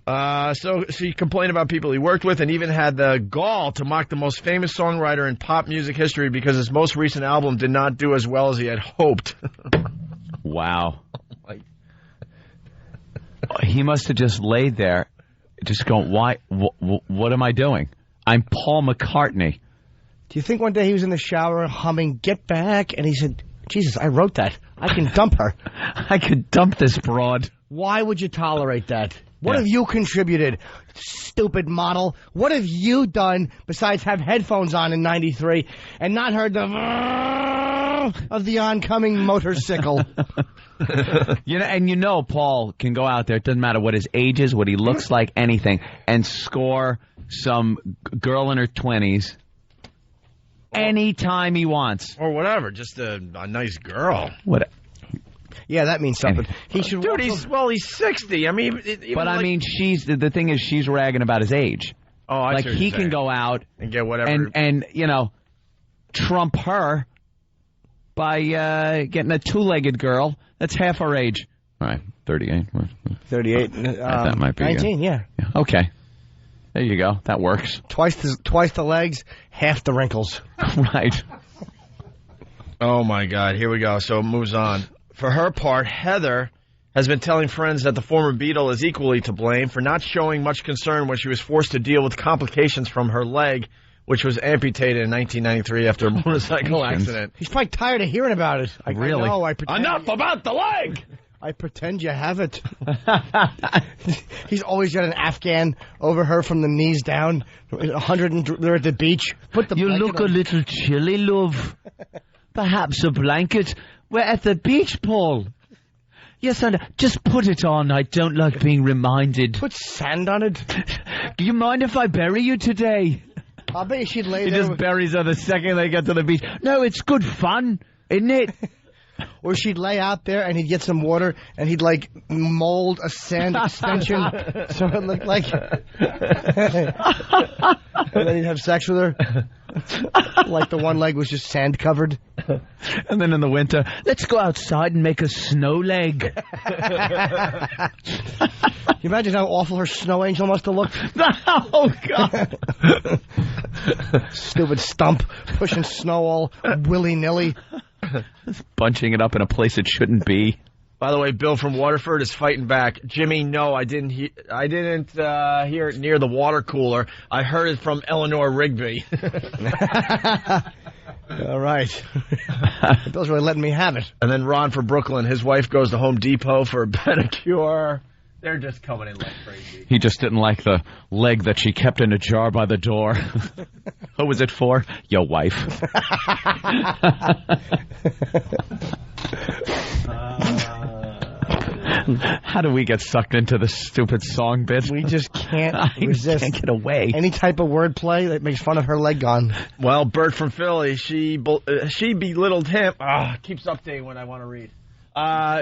So she complained about people he worked with and even had the gall to mock the most famous songwriter in pop music history because his most recent album did not do as well as he had hoped. Wow. He must have just laid there, just going, why? What am I doing? I'm Paul McCartney. Do you think one day he was in the shower humming Get Back and he said, Jesus, I wrote that. I can dump her. I could dump this broad. Why would you tolerate that? What have you contributed, stupid model? What have you done besides have headphones on in 93 and not heard the of the oncoming motorcycle? Paul can go out there. It doesn't matter what his age is, what he looks like, anything, and score some girl in her 20s anytime he wants. Or whatever, just a nice girl. What? Yeah, that means something. He should. Dude, he's 60. I mean, she's the thing is she's ragging about his age. Oh, I like he can go out and get whatever and trump her by getting a two-legged girl that's half her age. All right, 38. 38. That might be 19. Yeah. Okay. There you go. That works. Twice the legs, half the wrinkles. Right. Oh my God! Here we go. So it moves on. For her part, Heather has been telling friends that the former Beatle is equally to blame for not showing much concern when she was forced to deal with complications from her leg, which was amputated in 1993 after a motorcycle accident. He's probably tired of hearing about it. Really? I know, I pretend Enough about the leg! I pretend you have it. He's always got an Afghan over her from the knees down. 100 they're at the beach. Put the You blanket look on. a little chilly, love. Perhaps a blanket. We're at the beach, Paul. Yes, and just put it on. I don't like being reminded. Put sand on it. Do you mind if I bury you today? I bet you she'd lay He there. just buries her the second they get to the beach. No, it's good fun, isn't it? Or she'd lay out there and he'd get some water and he'd like mold a sand extension so it looked like. And then he'd have sex with her. Like the one leg was just sand covered. And then in the winter, let's go outside and make a snow leg. Can you imagine how awful her snow angel must have looked? Oh, God. Stupid stump pushing snow all willy-nilly. Bunching it up in a place it shouldn't be. By the way, Bill from Waterford is fighting back. Jimmy, no, I didn't hear it near the water cooler. I heard it from Eleanor Rigby. All right. Bill's really letting me have it. And then Ron from Brooklyn, his wife goes to Home Depot for a pedicure. They're just coming in like crazy. He just didn't like the leg that she kept in a jar by the door. Who was it for? Your wife. How do we get sucked into this stupid song bit? We just can't resist. Can't get away. Any type of wordplay that makes fun of her leg gone. Well, Bert from Philly, she belittled him. Keeps updating when I want to read.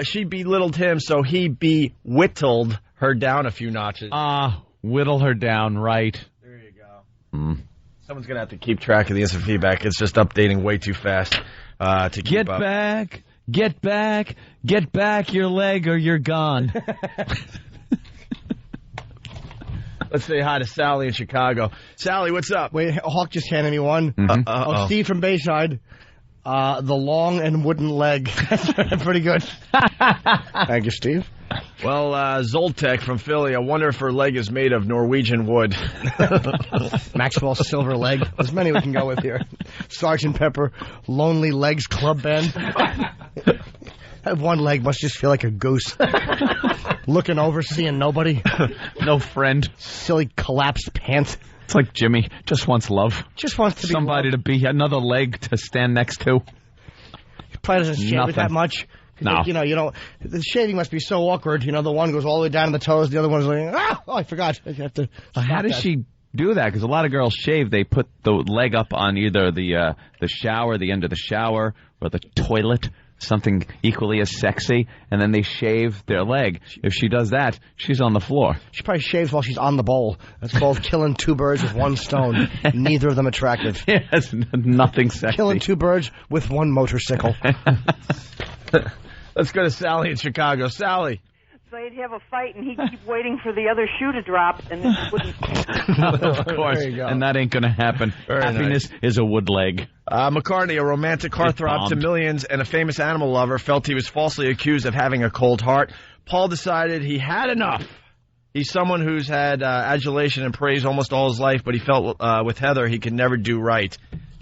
She belittled him, so he whittled her down a few notches. Whittle her down, right. There you go. Someone's going to have to keep track of the instant feedback. It's just updating way too fast to keep up. Get back your leg or you're gone. Let's say hi to Sally in Chicago. Sally, what's up? Wait, Hawk just handed me one. Mm-hmm. Steve from Bayside. The long and wooden leg. That's pretty good. Thank you, Steve. Well, Zoltek from Philly, I wonder if her leg is made of Norwegian wood. Maxwell Silver Leg. There's many we can go with here. Sergeant Pepper, Lonely Legs Club Band. That one leg must just feel like a goose. Looking over, seeing nobody. No friend. Silly collapsed pants. It's like Jimmy just wants love. Just wants to be somebody loved. to be another leg to stand next to. He probably doesn't shave it that much. No. The shaving must be so awkward. The one goes all the way down to the toes, the other one's like, I forgot. I have to. How does she do that? Because a lot of girls shave. They put the leg up on either the shower, the end of the shower, or the toilet. Something equally as sexy, and then they shave their leg. If she does that, she's on the floor. She probably shaves while she's on the bowl. That's called killing two birds with one stone. Neither of them attractive. Yes, nothing sexy. Killing two birds with one motorcycle. Let's go to Sally in Chicago. Sally. So they'd have a fight, and he'd keep waiting for the other shoe to drop, and then he wouldn't. Of course, and that ain't going to happen. Happiness is a wood leg. McCartney, a romantic heartthrob to millions and a famous animal lover, felt he was falsely accused of having a cold heart. Paul decided he had enough. He's someone who's had adulation and praise almost all his life, but he felt with Heather he could never do right.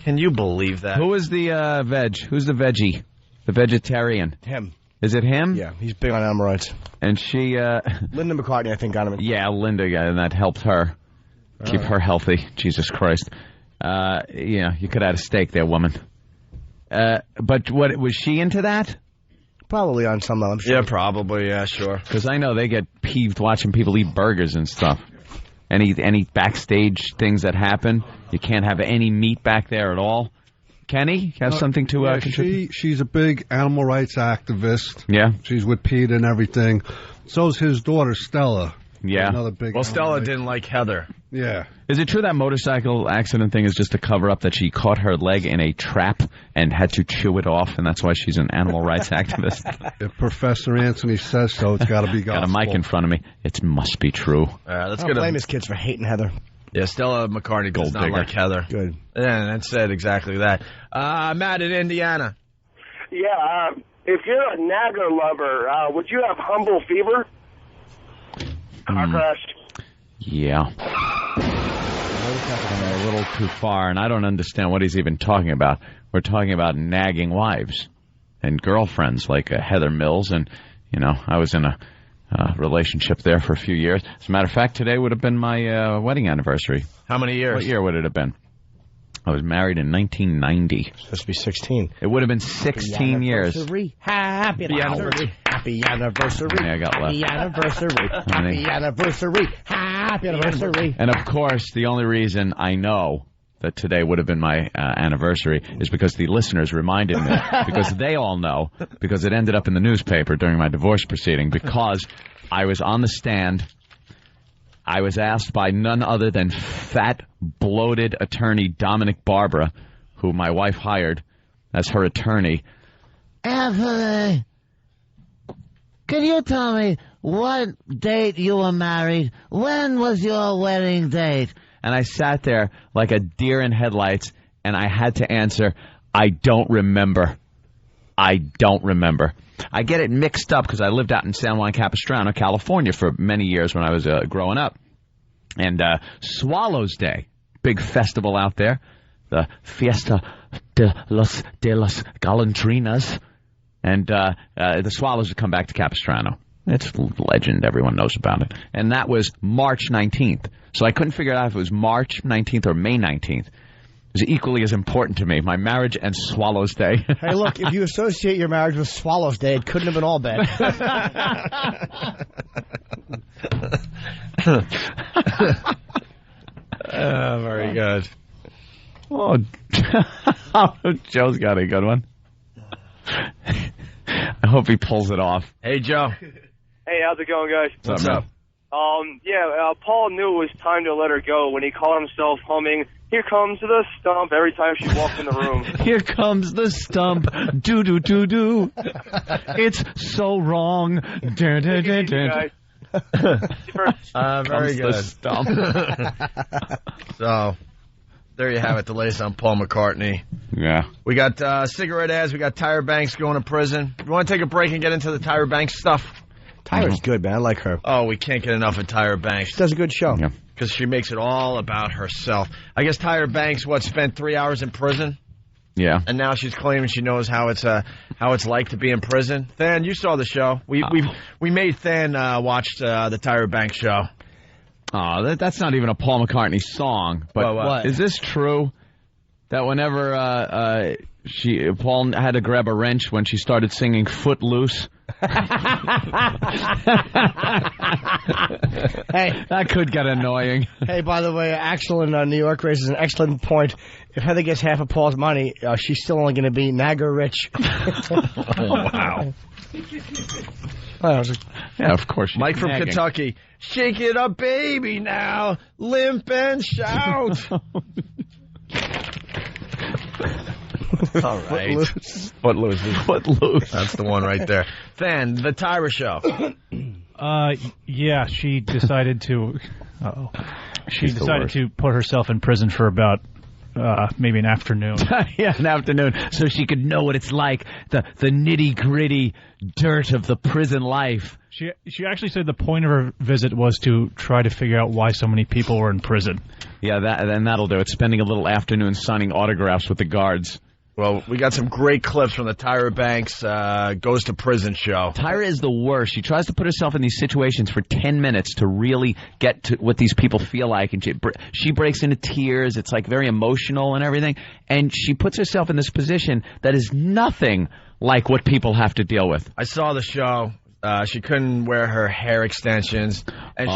Can you believe that? Who is the veg? Who's the veggie? The vegetarian? Him. Is it him? Yeah, he's big on animal rights. And she... Linda McCartney, I think, got him. Yeah, Linda, and that helped her keep her healthy. Jesus Christ. You could have had a steak there, woman. But what was she into that? Probably on some level, I'm sure. Yeah, probably, yeah, sure. Because I know they get peeved watching people eat burgers and stuff. Any backstage things that happen, you can't have any meat back there at all. Kenny, have something to contribute? She's a big animal rights activist. Yeah. She's with Pete and everything. So's his daughter, Stella. Yeah. Another big Well, Stella didn't like Heather. Yeah. Is it true that motorcycle accident thing is just a cover-up that she caught her leg in a trap and had to chew it off, and that's why she's an animal rights activist? If Professor Anthony says so, it's got to be gospel. Got a mic in front of me. It must be true. Let's I don't blame his kids for hating Heather. Yeah, Stella McCartney does not like Heather. Good. Yeah, that said exactly that. Matt in Indiana. Yeah, if you're a Nagger lover, would you have humble fever? Car crash. Yeah. A little too far, and I don't understand what he's even talking about. We're talking about nagging wives and girlfriends like Heather Mills, and, I was in a relationship there for a few years. As a matter of fact, today would have been my wedding anniversary. How many years? What year would it have been? I was married in 1990. Supposed to be 16. It would have been 16 years. Happy anniversary. Happy anniversary. Yeah, I got left. Happy anniversary. Happy anniversary. Happy anniversary. And of course, the only reason I know that today would have been my anniversary is because the listeners reminded me, because they all know, because it ended up in the newspaper during my divorce proceeding, because I was on the stand. I was asked by none other than fat, bloated attorney Dominic Barbara, who my wife hired as her attorney. Anthony, can you tell me what date you were married? When was your wedding date? And I sat there like a deer in headlights, and I had to answer, I don't remember. I don't remember. I get it mixed up because I lived out in San Juan Capistrano, California for many years when I was growing up. And Swallows Day, big festival out there, the Fiesta de las Golondrinas. And the Swallows would come back to Capistrano. It's legend. Everyone knows about it. And that was March 19th. So I couldn't figure out if it was March 19th or May 19th. It was equally as important to me, my marriage and Swallows Day. Hey, look, if you associate your marriage with Swallows Day, it couldn't have been all bad. Very good. Oh, Joe's got a good one. I hope he pulls it off. Hey, Joe. Hey, how's it going, guys? What's up? Paul knew it was time to let her go when he caught himself humming, Here comes the stump every time she walks in the room. Here comes the stump. Do do do do. It's so wrong. Dun, dun, dun, dun. Very good. Stump. So, there you have it. The latest on Paul McCartney. Yeah. We got cigarette ads. We got Tyra Banks going to prison. You want to take a break and get into the Tyra Banks stuff? Tyra's good, man. I like her. Oh, we can't get enough of Tyra Banks. She does a good show. Yeah. Because she makes it all about herself. I guess Tyra Banks, spent 3 hours in prison? Yeah. And now she's claiming she knows how it's like to be in prison. Than, you saw the show. We made Than watch the Tyra Banks show. Oh, that's not even a Paul McCartney song. But what? Is this true? That whenever Paul had to grab a wrench when she started singing "Footloose." Hey, that could get annoying. Hey, by the way, Axel in New York raises an excellent point. If Heather gets half of Paul's money, she's still only going to be Niagara rich. Wow. Yeah, of course. Mike from Kentucky. Shake it up, baby, now. Limp and shout. All right. Footloose. That's the one right there. Then, the Tyra show. Yeah, she decided to... She decided to put herself in prison for about... maybe an afternoon. Yeah, an afternoon, so she could know what it's like, the nitty-gritty dirt of the prison life. She actually said the point of her visit was to try to figure out why so many people were in prison. Yeah, that'll do it. Spending a little afternoon signing autographs with the guards. Well, we got some great clips from the Tyra Banks Goes to Prison show. Tyra is the worst. She tries to put herself in these situations for 10 minutes to really get to what these people feel like. And she breaks into tears. It's like very emotional and everything. And she puts herself in this position that is nothing like what people have to deal with. I saw the show. She couldn't wear her hair extensions. And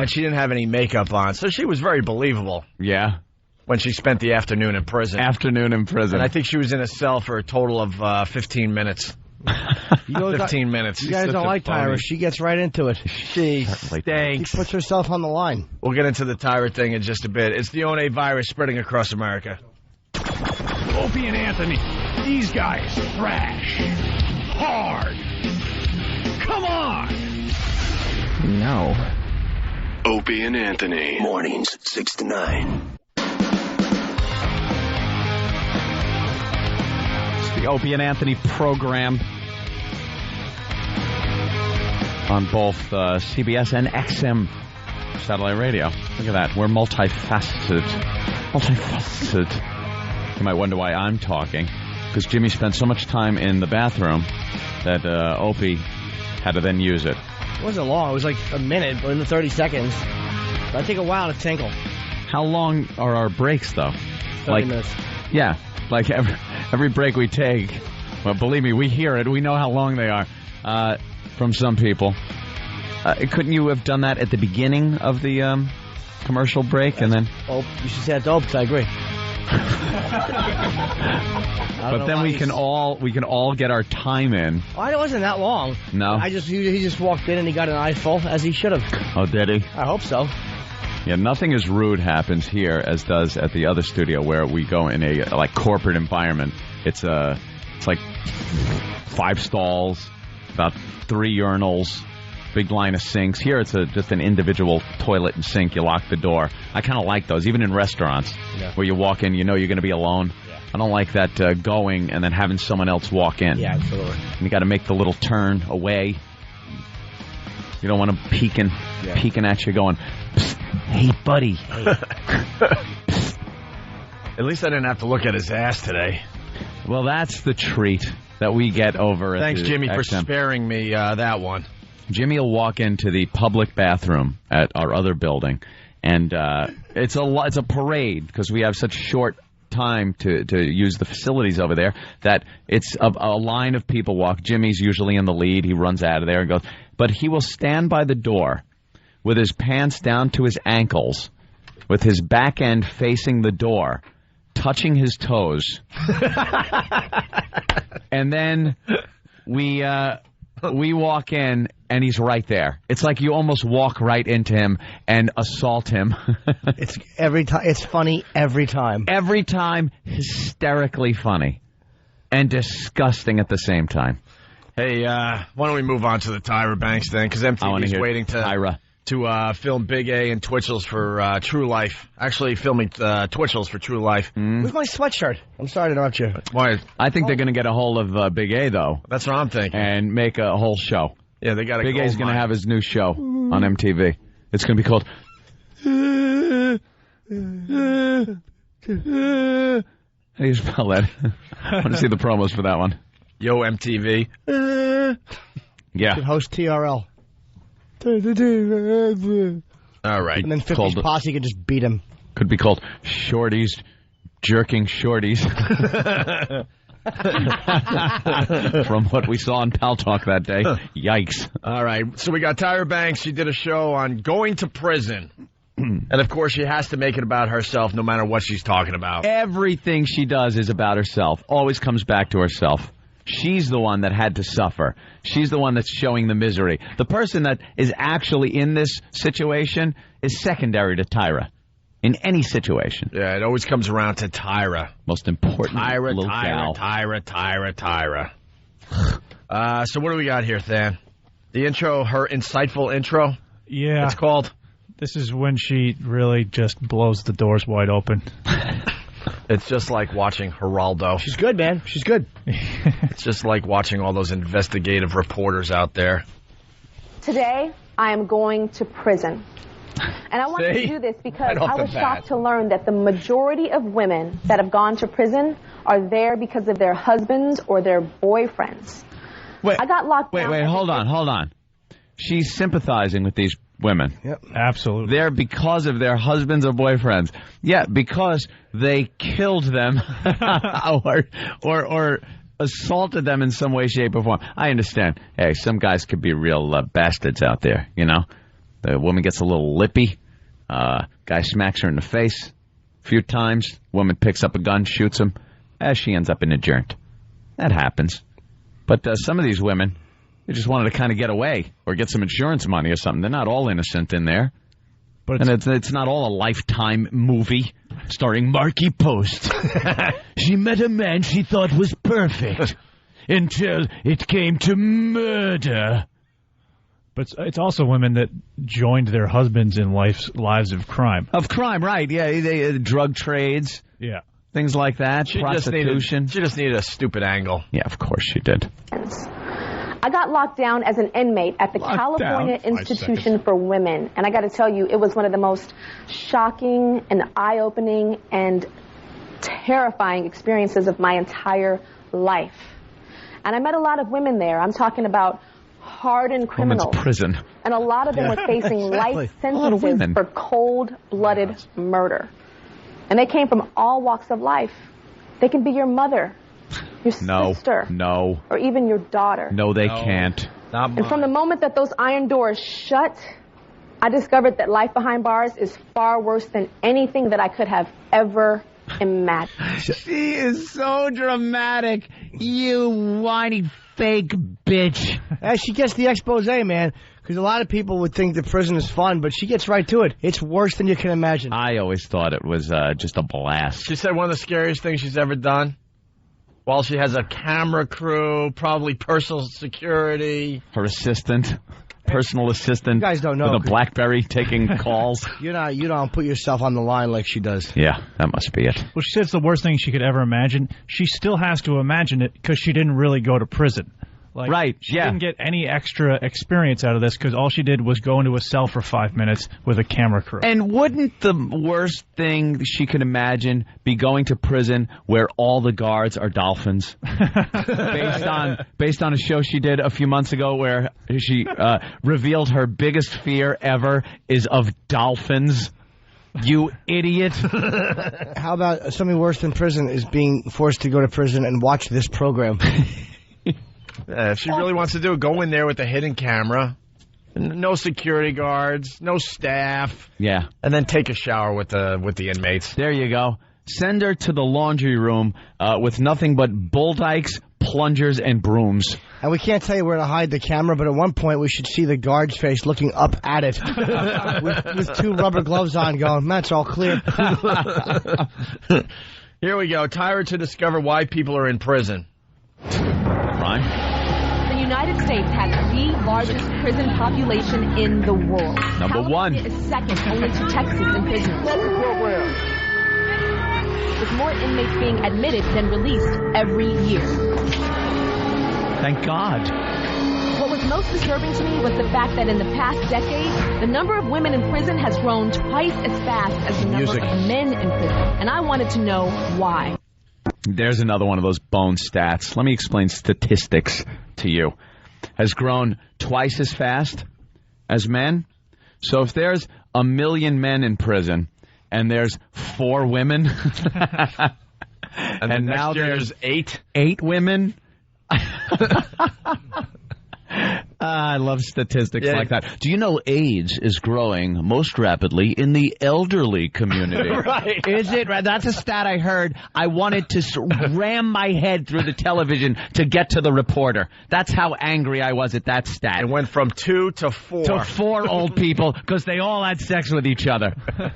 she didn't have any makeup on. So she was very believable. Yeah. When she spent the afternoon in prison. And I think she was in a cell for a total of 15 minutes. 15 minutes. You guys don't like Tyra. She gets right into it. She stinks. She puts herself on the line. We'll get into the Tyra thing in just a bit. It's the One virus spreading across America. Opie and Anthony, these guys thrash hard. Come on. No. Opie and Anthony. Mornings, 6 to 9. The Opie and Anthony program on both CBS and XM satellite radio. Look at that. We're multifaceted. You might wonder why I'm talking, because Jimmy spent so much time in the bathroom that Opie had to then use it. It wasn't long. It was like a minute, but in the 30 seconds. It'd take a while to tinkle. How long are our breaks, though? 30 minutes. Yeah. Like every break we take, well, believe me, we hear it. We know how long they are from some people. Couldn't you have done that at the beginning of the commercial break and then? Oh, you should say that to Opie. I agree. But then we can all get our time in. Oh, it wasn't that long. No. He just walked in and he got an eyeful as he should have. Oh, did he? I hope so. Yeah, nothing as rude happens here as does at the other studio where we go in a corporate environment. It's like 5 stalls, about 3 urinals, big line of sinks. Here it's just an individual toilet and sink. You lock the door. I kind of like those, even in restaurants where you walk in, you know you're going to be alone. Yeah. I don't like that going and then having someone else walk in. Yeah, absolutely. And you got to make the little turn away. You don't want them peeking at you going, hey, buddy. Hey. At least I didn't have to look at his ass today. Well, that's the treat that we get over at Thanks, Jimmy, for sparing me that one. Jimmy will walk into the public bathroom at our other building, and it's a parade because we have such short time to use the facilities over there that it's a line of people walk. Jimmy's usually in the lead. He runs out of there and goes. But he will stand by the door with his pants down to his ankles, with his back end facing the door, touching his toes. And then we we walk in, and he's right there. It's like you almost walk right into him and assault him. It's every time. It's funny every time. Every time, hysterically funny. And disgusting at the same time. Hey, why don't we move on to the Tyra Banks thing? Because MTV's waiting to film Big A and Twitchell's for True Life. Actually, filming Twitchell's for True Life. Where's my sweatshirt? I'm sorry to interrupt you. Why? I think they're going to get a hold of Big A, though. That's what I'm thinking. And make a whole show. Yeah, they got Big A's going to have his new show on MTV. It's going to be called... How do you spell that? I want to see the promos for that one. Yo, MTV. Yeah. Could host TRL. All right. And then 50's Posse could just beat him. Could be called Shorties Jerking Shorties. From what we saw on Pal Talk that day. Yikes. All right. So we got Tyra Banks. She did a show on going to prison. And, of course, she has to make it about herself no matter what she's talking about. Everything she does is about herself. Always comes back to herself. She's the one that had to suffer. She's the one that's showing the misery. The person that is actually in this situation is secondary to Tyra. In any situation. Yeah, it always comes around to Tyra. Most important Tyra. So what do we got here, Than? The intro, her insightful intro? Yeah. It's called? This is when she really just blows the doors wide open. It's just like watching Geraldo. She's good, man. She's good. It's just like watching all those investigative reporters out there. Today, I am going to prison. And I wanted to do this because I was shocked to learn that the majority of women that have gone to prison are there because of their husbands or their boyfriends. Wait, I got locked down. Wait, hold on. She's sympathizing with these women. Yep. Absolutely. They're because of their husbands or boyfriends. Yeah, because they killed them or assaulted them in some way, shape, or form. I understand. Hey, some guys could be real bastards out there, you know? The woman gets a little lippy. Guy smacks her in the face a few times. Woman picks up a gun, shoots him. She ends up in a joint. That happens. But some of these women... They just wanted to kind of get away or get some insurance money or something. They're not all innocent in there. But it's not all a Lifetime movie starring Marky Post. She met a man she thought was perfect until it came to murder. But it's also women that joined their husbands in lives of crime. Of crime, right. Yeah, they drug trades. Yeah. Things like that. Prostitution. She just needed a stupid angle. Yeah, of course she did. I got locked down as an inmate at the California Institution for Women. And I got to tell you, it was one of the most shocking and eye-opening and terrifying experiences of my entire life. And I met a lot of women there. I'm talking about hardened criminals. Women's prison. And a lot of them were facing life sentences for cold-blooded murder. And they came from all walks of life. They can be your mother, your sister, or even your daughter. No, they can't. And from the moment that those iron doors shut, I discovered that life behind bars is far worse than anything that I could have ever imagined. She is so dramatic, you whiny fake bitch. She gets the expose, man. Because a lot of people would think that prison is fun, but she gets right to it. It's worse than you can imagine. I always thought it was just a blast. She said one of the scariest things she's ever done. While she has a camera crew, probably personal security. Her assistant, personal assistant. You guys don't know. With a BlackBerry taking calls. You don't put yourself on the line like she does. Yeah, that must be it. Well, she said it's the worst thing she could ever imagine. She still has to imagine it because she didn't really go to prison. She didn't get any extra experience out of this because all she did was go into a cell for 5 minutes with a camera crew. And wouldn't the worst thing she could imagine be going to prison where all the guards are dolphins? based on a show she did a few months ago where she revealed her biggest fear ever is of dolphins. You idiot. How about something worse than prison is being forced to go to prison and watch this program? If she really wants to do it, go in there with a hidden camera. No security guards, no staff. Yeah. And then take a shower with the inmates. There you go. Send her to the laundry room with nothing but bull dykes, plungers and brooms. And we can't tell you where to hide the camera, but at one point we should see the guard's face looking up at it with 2 rubber gloves on going, that's all clear. Here we go. Tyra to discover why people are in prison. Ryan? The United States has the largest prison population in the world. Number 1. California is second only to Texas in prisons. With more inmates being admitted than released every year. Thank God. What was most disturbing to me was the fact that in the past decade, the number of women in prison has grown twice as fast as the number of men in prison. And I wanted to know why. There's another one of those bone stats. Let me explain statistics to you. Has grown twice as fast as men. So if there's 1 million men in prison and there's 4 women, and now there's 8 women. I love statistics like that. Do you know AIDS is growing most rapidly in the elderly community? Right. Is it? That's a stat I heard. I wanted to ram my head through the television to get to the reporter. That's how angry I was at that stat. It went from 2 to 4. To 4 old people because they all had sex with each other.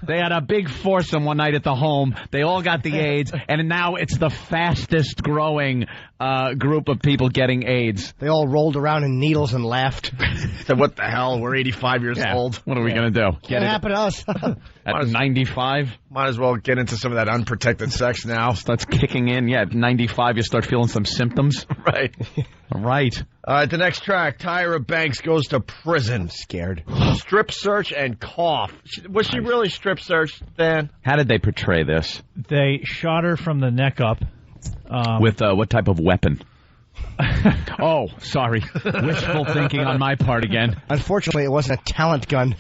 They had a big foursome one night at the home. They all got the AIDS, and now it's the fastest growing group of people getting AIDS. They all rolled around in needles and laughed. So what the hell? We're 85 years old. What are we going to do? Can't happen to us. At 95? Might as well get into some of that unprotected sex now. Starts kicking in. Yeah, at 95 you start feeling some symptoms. Right. Right. All right, the next track, Tyra Banks goes to prison. Scared. Strip search and cough. Was she really strip searched, Dan? How did they portray this? They shot her from the neck up. With what type of weapon? Oh, sorry. Wishful thinking on my part again. Unfortunately, it wasn't a talent gun.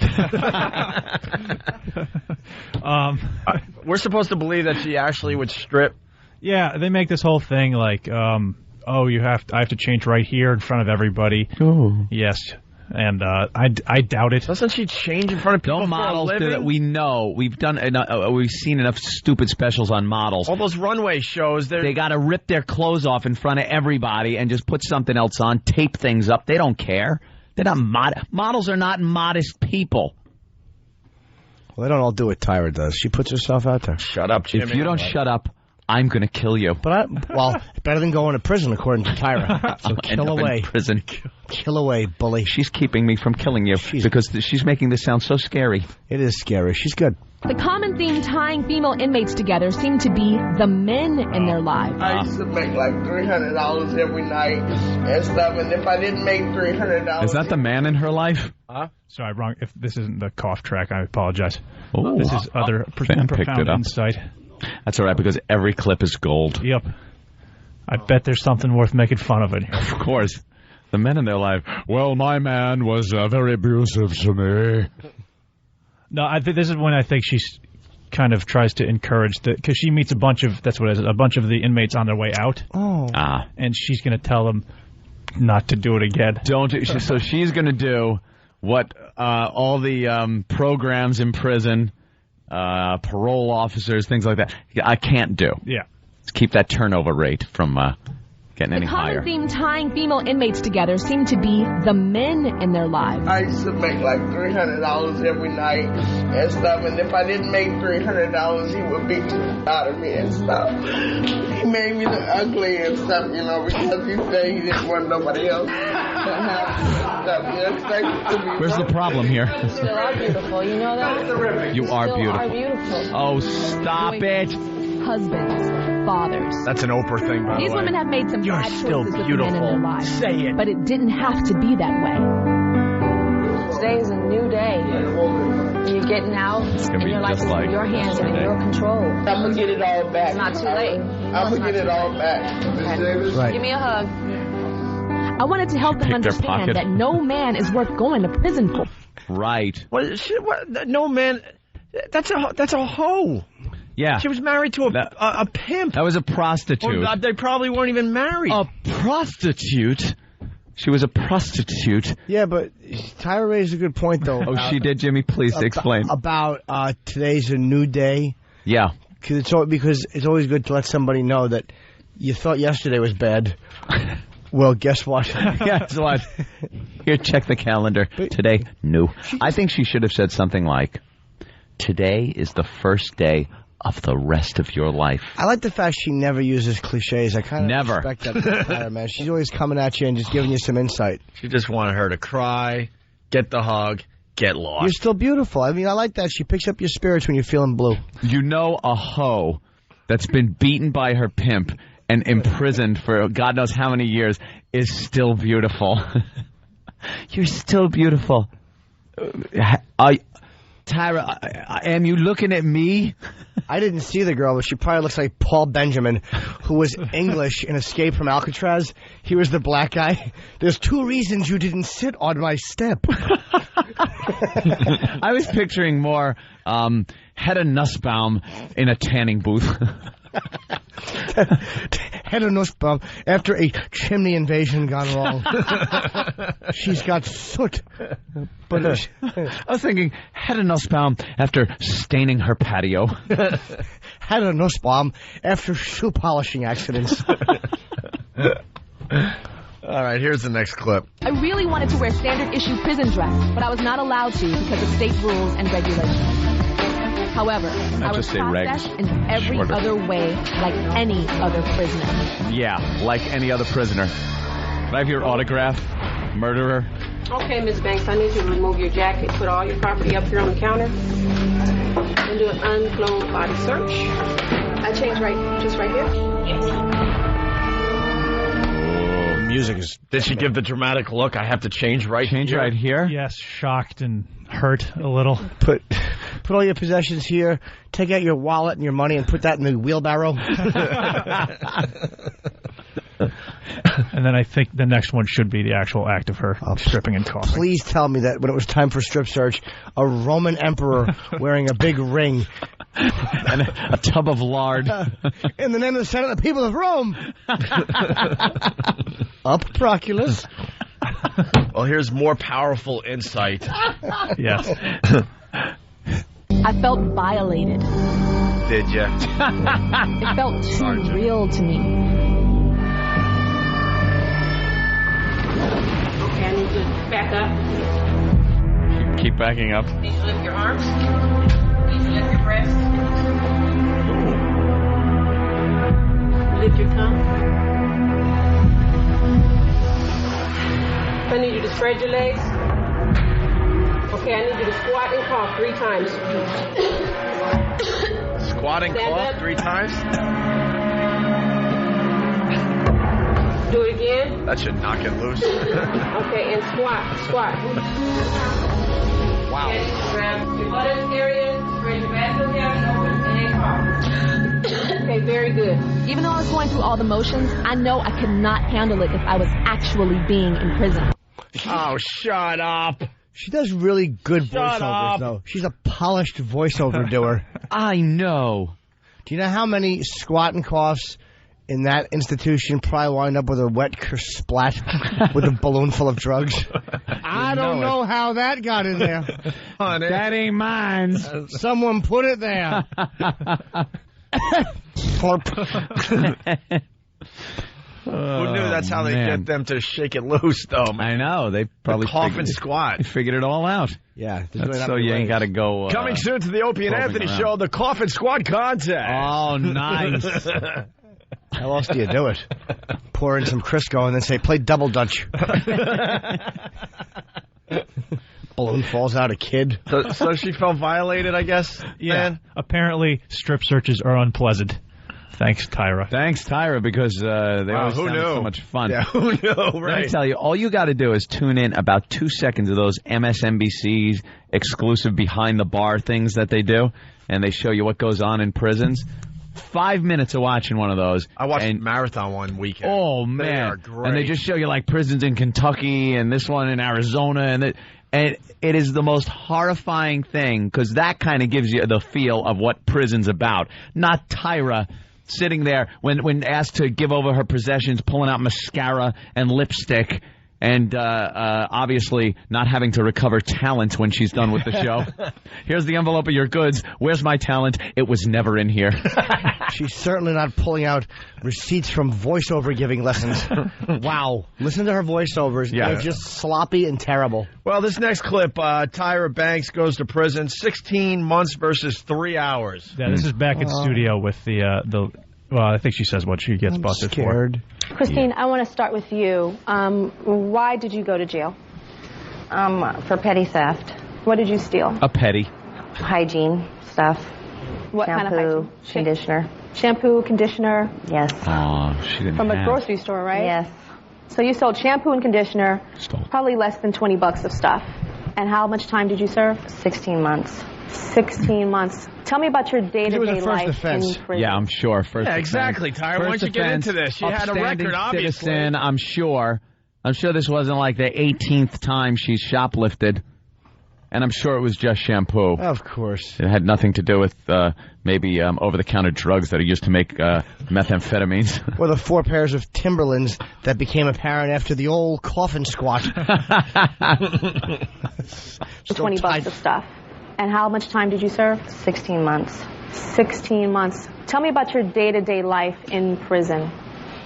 We're supposed to believe that she actually would strip. Yeah, they make this whole thing like, I have to change right here in front of everybody. Ooh. Yes. And I doubt it. Doesn't she change in front of people? No models do that. We know. We've seen enough stupid specials on models. All those runway shows. They got to rip their clothes off in front of everybody and just put something else on, tape things up. They don't care. They're not models are not modest people. Well, they don't all do what Tyra does. She puts herself out there. Shut up, Jimmy. If you don't shut up, I'm going to kill you. But better than going to prison, according to Tyra. So kill away. In prison. Kill away, bully. She's keeping me from killing you because she's making this sound so scary. It is scary. She's good. The common theme tying female inmates together seemed to be the men in their lives. I used to make like $300 every night and stuff, and if I didn't make $300... Is that the man in her life? Sorry, wrong. If this isn't the cough track, I apologize. Oh, this is other profound insight. That's all right, because every clip is gold. Yep. I bet there's something worth making fun of it here. Of course. The men in their life, well, my man was very abusive to me. No, I think this is when I think she kind of tries to encourage because she meets a bunch of the inmates on their way out. Oh. And she's going to tell them not to do it again. So she's going to do what all the programs in prison, parole officers, things like that, I can't do. Yeah. Let's keep that turnover rate from getting any higher. The common theme tying female inmates together seemed to be the men in their lives. I used to make like $300 every night and stuff, and if I didn't make $300, he would beat the out of me and stuff. He made me look ugly and stuff, because he said he didn't want nobody else to have stuff. Where's the problem here? You still are beautiful, you know that? You are beautiful. Beautiful. Oh, stop it. Husbands, fathers. That's an Oprah thing, by the way. These women have made some bad choices with men in their lives. Say it. But it didn't have to be that way. Today is a new day. You're getting out, and your life is in your hands and in your control. I'm going to get it all back. It's not too late. I'm going to get it all back. Okay. Right. Give me a hug. I wanted to help them understand that no man is worth going to prison for. Right. No man. That's a hoe. Yeah. She was married to a pimp. That was a prostitute. Or they probably weren't even married. A prostitute? She was a prostitute. Yeah, but Tyra raised a good point, though. Oh, she did, Jimmy? Please explain. About today's a new day. Yeah. Because it's always good to let somebody know that You thought yesterday was bad. Well, guess what? Guess what? Here, check the calendar. Today, no. I think she should have said something like, today is the first day of the rest of your life. I like the fact she never uses cliches. I kind of respect that about her, man. She's always coming at you and just giving you some insight. She just wanted her to cry, get the hug, get lost. You're still beautiful. I mean, I like that. She picks up your spirits when you're feeling blue. You know a hoe that's been beaten by her pimp and imprisoned for God knows how many years is still beautiful. You're still beautiful. Tyra, am you looking at me? I didn't see the girl, but she probably looks like Paul Benjamin, who was English in Escape from Alcatraz. He was the black guy. There's 2 reasons you didn't sit on my step. I was picturing more Hedda Nussbaum in a tanning booth. Hedda Nussbaum, after a chimney invasion gone wrong. She's got soot. But I was thinking Hedda Nussbaum after staining her patio. Hedda Nussbaum after shoe polishing accidents. All right, here's the next clip. I really wanted to wear standard issue prison dress, but I was not allowed to because of state rules and regulations. However, I was processed in every other way like any other prisoner. Yeah, like any other prisoner. Can I have your autograph, murderer? Okay, Ms. Banks, I need you to remove your jacket, put all your property up here on the counter, and do an unclothed body search. I change just right here? Yes. Music is. Did she give the dramatic look? I have to change right here? Yes, shocked and hurt a little. Put all your possessions here. Take out your wallet and your money and put that in the wheelbarrow. And then I think the next one should be the actual act of her stripping and coughing. Please tell me that when it was time for strip search, a Roman emperor wearing a big ring and a tub of lard. In the name of the Senate of the people of Rome. Up, Proculus. Well, here's more powerful insight. Yes. I felt violated. Did you? It felt too real to me. Okay, I need you to back up. Keep backing up. Need you to lift your arms. Need you to lift your breast. Lift your tongue. I need you to spread your legs. Okay, I need you to squat and cough 3 times. Squat and cough 3 times? Do it again. That should knock it loose. Okay, and squat. Wow. Okay, grab your buttocks area, spread your back foot down and open, and then cough. Okay, very good. Even though I was going through all the motions, I know I could not handle it if I was actually being in prison. Oh, shut up. She does really good voiceovers, though. She's a polished voiceover doer. I know. Do you know how many squat and coughs in that institution probably wind up with a wet splat with a balloon full of drugs? I don't know how that got in there. Honey. That ain't mine. Someone put it there. Who knew that's how they get them to shake it loose, though? I know. They probably cough and squat. They figured it all out. Yeah. That's so you ain't got to go. Coming soon to the Opie and Anthony show, the cough and squat contest. Oh, nice. How else do you do it? Pour in some Crisco and then say, play double dutch. Balloon falls out a kid. So she felt violated, I guess? Yeah. Man? Apparently, strip searches are unpleasant. Thanks, Tyra. Thanks, Tyra, because they always sound so much fun. Yeah, who knew, right? Let me tell you, all you got to do is tune in about 2 seconds of those MSNBC exclusive behind-the-bar things that they do, and they show you what goes on in prisons. 5 minutes of watching one of those. I watched Marathon one weekend. Oh, man. They are great. And they just show you, like, prisons in Kentucky and this one in Arizona, and it is the most horrifying thing, because that kind of gives you the feel of what prison's about. Not Tyra sitting there when asked to give over her possessions, pulling out mascara and lipstick and obviously not having to recover talent when she's done with the show. Here's the envelope of your goods. Where's my talent? It was never in here. She's certainly not pulling out receipts from voiceover giving lessons. Wow. Listen to her voiceovers. Yeah. They're just sloppy and terrible. Well, this next clip, Tyra Banks goes to prison, 16 months versus 3 hours. Yeah, this is back in studio with the. Well, I think she says what she gets busted for. Christine, I want to start with you. Why did you go to jail? For petty theft. What did you steal? A petty. Hygiene stuff. What kind of Shampoo, hygiene? conditioner. Shampoo, conditioner. Yes. Oh, she didn't From a have. grocery store, right? Yes. So you sold shampoo and conditioner, probably less than $20 of stuff. And how much time did you serve? 16 months. 16 months. Tell me about your day-to-day life in prison. Yeah, I'm sure. First Yeah, offense. exactly, Tyra. Why don't you get into this? You had a Upstanding record, obviously. citizen, I'm sure. I'm sure this wasn't like the 18th time she's shoplifted. And I'm sure it was just shampoo. Of course. It had nothing to do with maybe over-the-counter drugs that are used to make methamphetamines. Or the 4 pairs of Timberlands that became apparent after the old coffin squat. $20 of stuff. And how much time did you serve? 16 months. 16 months. Tell me about your day-to-day life in prison.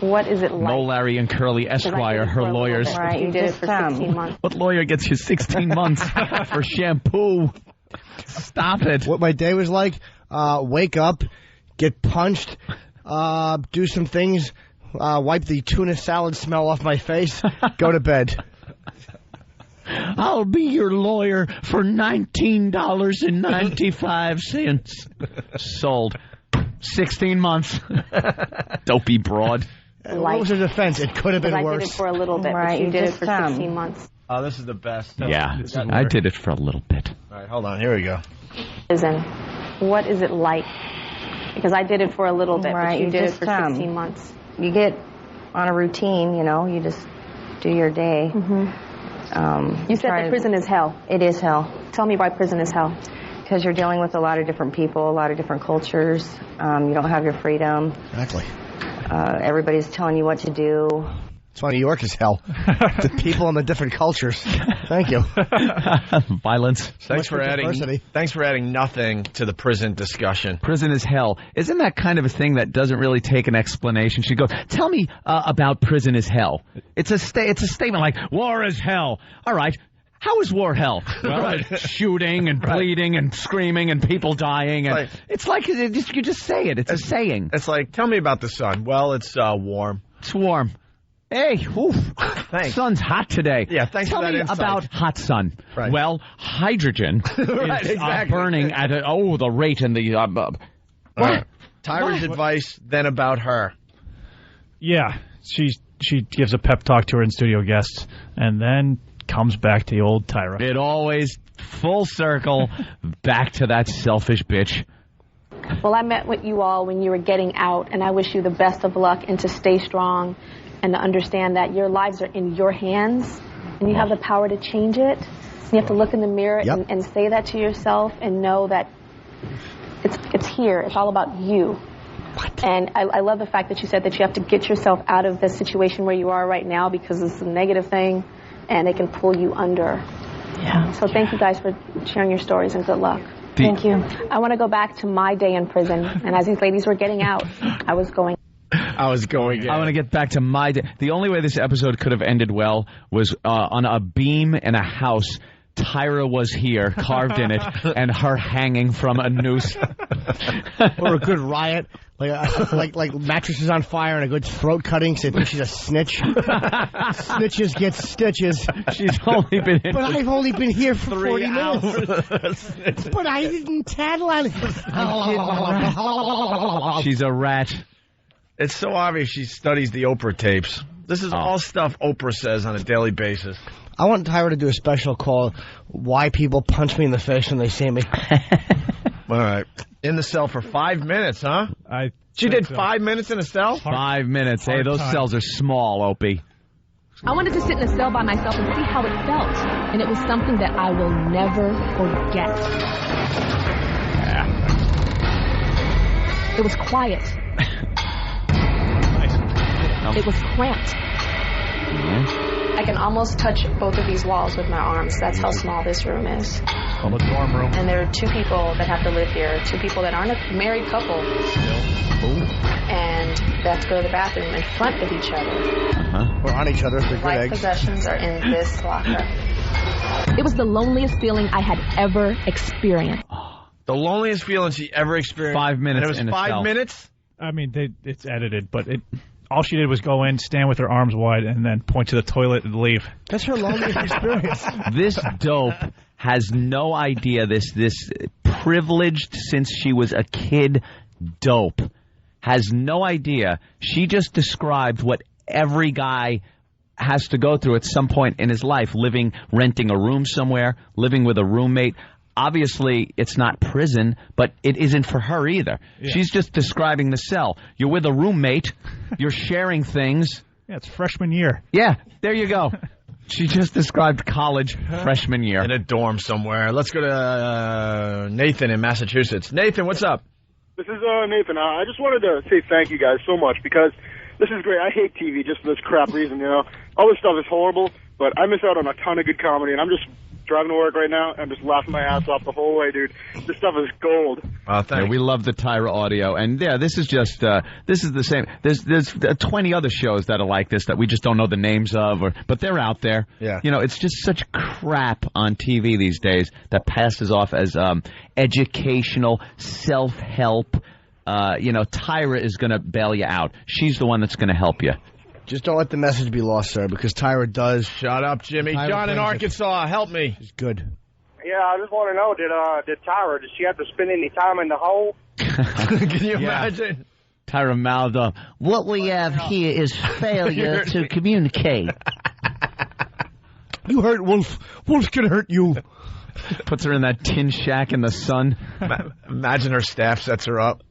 What is it like? No Larry and Curly Esquire, her lawyers. Right, you did it for 16 months. What lawyer gets you 16 months for shampoo? Stop it. What my day was like, wake up, get punched, do some things, wipe the tuna salad smell off my face, go to bed. I'll be your lawyer for $19.95. Sold. 16 months. Dopey broad. What was her defense? It could have been Because worse. I did it for a little bit, Right, but you you did it just for 16 months. Oh, this is the best. Yeah, I did it for a little bit. All right, hold on. Here we go. Prison. What is it like? Because I did it for a little bit, Right, but you you did it just, for 16 months. You get on a routine, you know, you just do your day. You said that prison is hell. It is hell. Tell me why prison is hell. Because you're dealing with a lot of different people, a lot of different cultures. You don't have your freedom. Exactly. Everybody's telling you what to do. That's why New York is hell. The people and the different cultures. Thank you. Violence. Thanks for adding nothing to the prison discussion. Prison is hell. Isn't that kind of a thing that doesn't really take an explanation? She goes, tell me about prison is hell. It's a statement like, war is hell. All right. How is war hell? Well, shooting and bleeding and screaming and people dying. And it's like you just say it. It's a saying. It's like, tell me about the sun. Well, it's warm. It's warm. Hey, oof. Thanks. Sun's hot today. Yeah, thanks Tell for that me insight. about hot sun. Right. Well, hydrogen is burning at the rate and the... what? Tyra's advice, then about her. Yeah, she gives a pep talk to her in-studio guests, and then comes back to the old Tyra. It always, full circle, back to that selfish bitch. Well, I met with you all when you were getting out, and I wish you the best of luck and to stay strong and to understand that your lives are in your hands and you have the power to change it. And you have to look in the mirror and say that to yourself and know that it's here. It's all about you. And I love the fact that you said that you have to get yourself out of the situation where you are right now because it's a negative thing and it can pull you under. Yeah. So thank you guys for sharing your stories and good luck. Thank you. I want to go back to my day in prison. And as these ladies were getting out, I was going. I want to get back to my day. The only way this episode could have ended well was on a beam in a house. Tyra was here, carved in it, and her hanging from a noose. Or a good riot, like mattresses on fire and a good throat cutting. So she's a snitch. Snitches get stitches. She's only been in. But I've only been here for 3 40 hours. minutes. But I didn't tattle on it. She's a rat. It's so obvious she studies the Oprah tapes. This is all stuff Oprah says on a daily basis. I want Tyra to do a special called Why People Punch Me in the Face When They See Me. All right. In the cell for 5 minutes, huh? She did 5 minutes in a cell? 5 minutes. Hey, those cells are small, Opie. I wanted to sit in a cell by myself and see how it felt. And it was something that I will never forget. It was quiet. It was cramped. I can almost touch both of these walls with my arms. That's how small this room is. It's called a dorm room. And there are 2 people that have to live here, 2 people that aren't a married couple. And they have to go to the bathroom in front of each other. Or on each other if they're good Life eggs. possessions are in this locker. It was the loneliest feeling I had ever experienced. The loneliest feeling she ever experienced. 5 minutes. And it was in a 5 cell. minutes? I mean, it's edited, but all she did was go in, stand with her arms wide, and then point to the toilet and leave. That's her loneliest experience. This dope has no idea. This privileged since she was a kid dope has no idea. She just described what every guy has to go through at some point in his life, renting a room somewhere, living with a roommate. Obviously, it's not prison, but it isn't for her either. Yeah. She's just describing the cell. You're with a roommate. You're sharing things. Yeah, it's freshman year. Yeah, there you go. She just described college freshman year. In a dorm somewhere. Let's go to Nathan in Massachusetts. Nathan, what's up? This is Nathan. I just wanted to say thank you guys so much because this is great. I hate TV just for this crap reason, you know. All this stuff is horrible, but I miss out on a ton of good comedy, and I'm just driving to work right now and just laughing my ass off the whole way, dude. This stuff is gold. Thanks. Yeah, we love the Tyra audio, and yeah, this is just this is the same. There's 20 other shows that are like this that we just don't know the names of, but they're out there. Yeah, you know, it's just such crap on TV these days that passes off as educational, self-help. You know, Tyra is going to bail you out. She's the one that's going to help you. Just don't let the message be lost, sir, because Tyra does. Shut up, Jimmy. John in Arkansas, help me. She's good. Yeah, I just want to know, did Tyra, did she have to spend any time in the hole? Can you imagine? Tyra mouthed off. What we have here is failure to communicate. You hurt Wolf. Wolf's gonna hurt you. Puts her in that tin shack in the sun. Imagine her staff sets her up.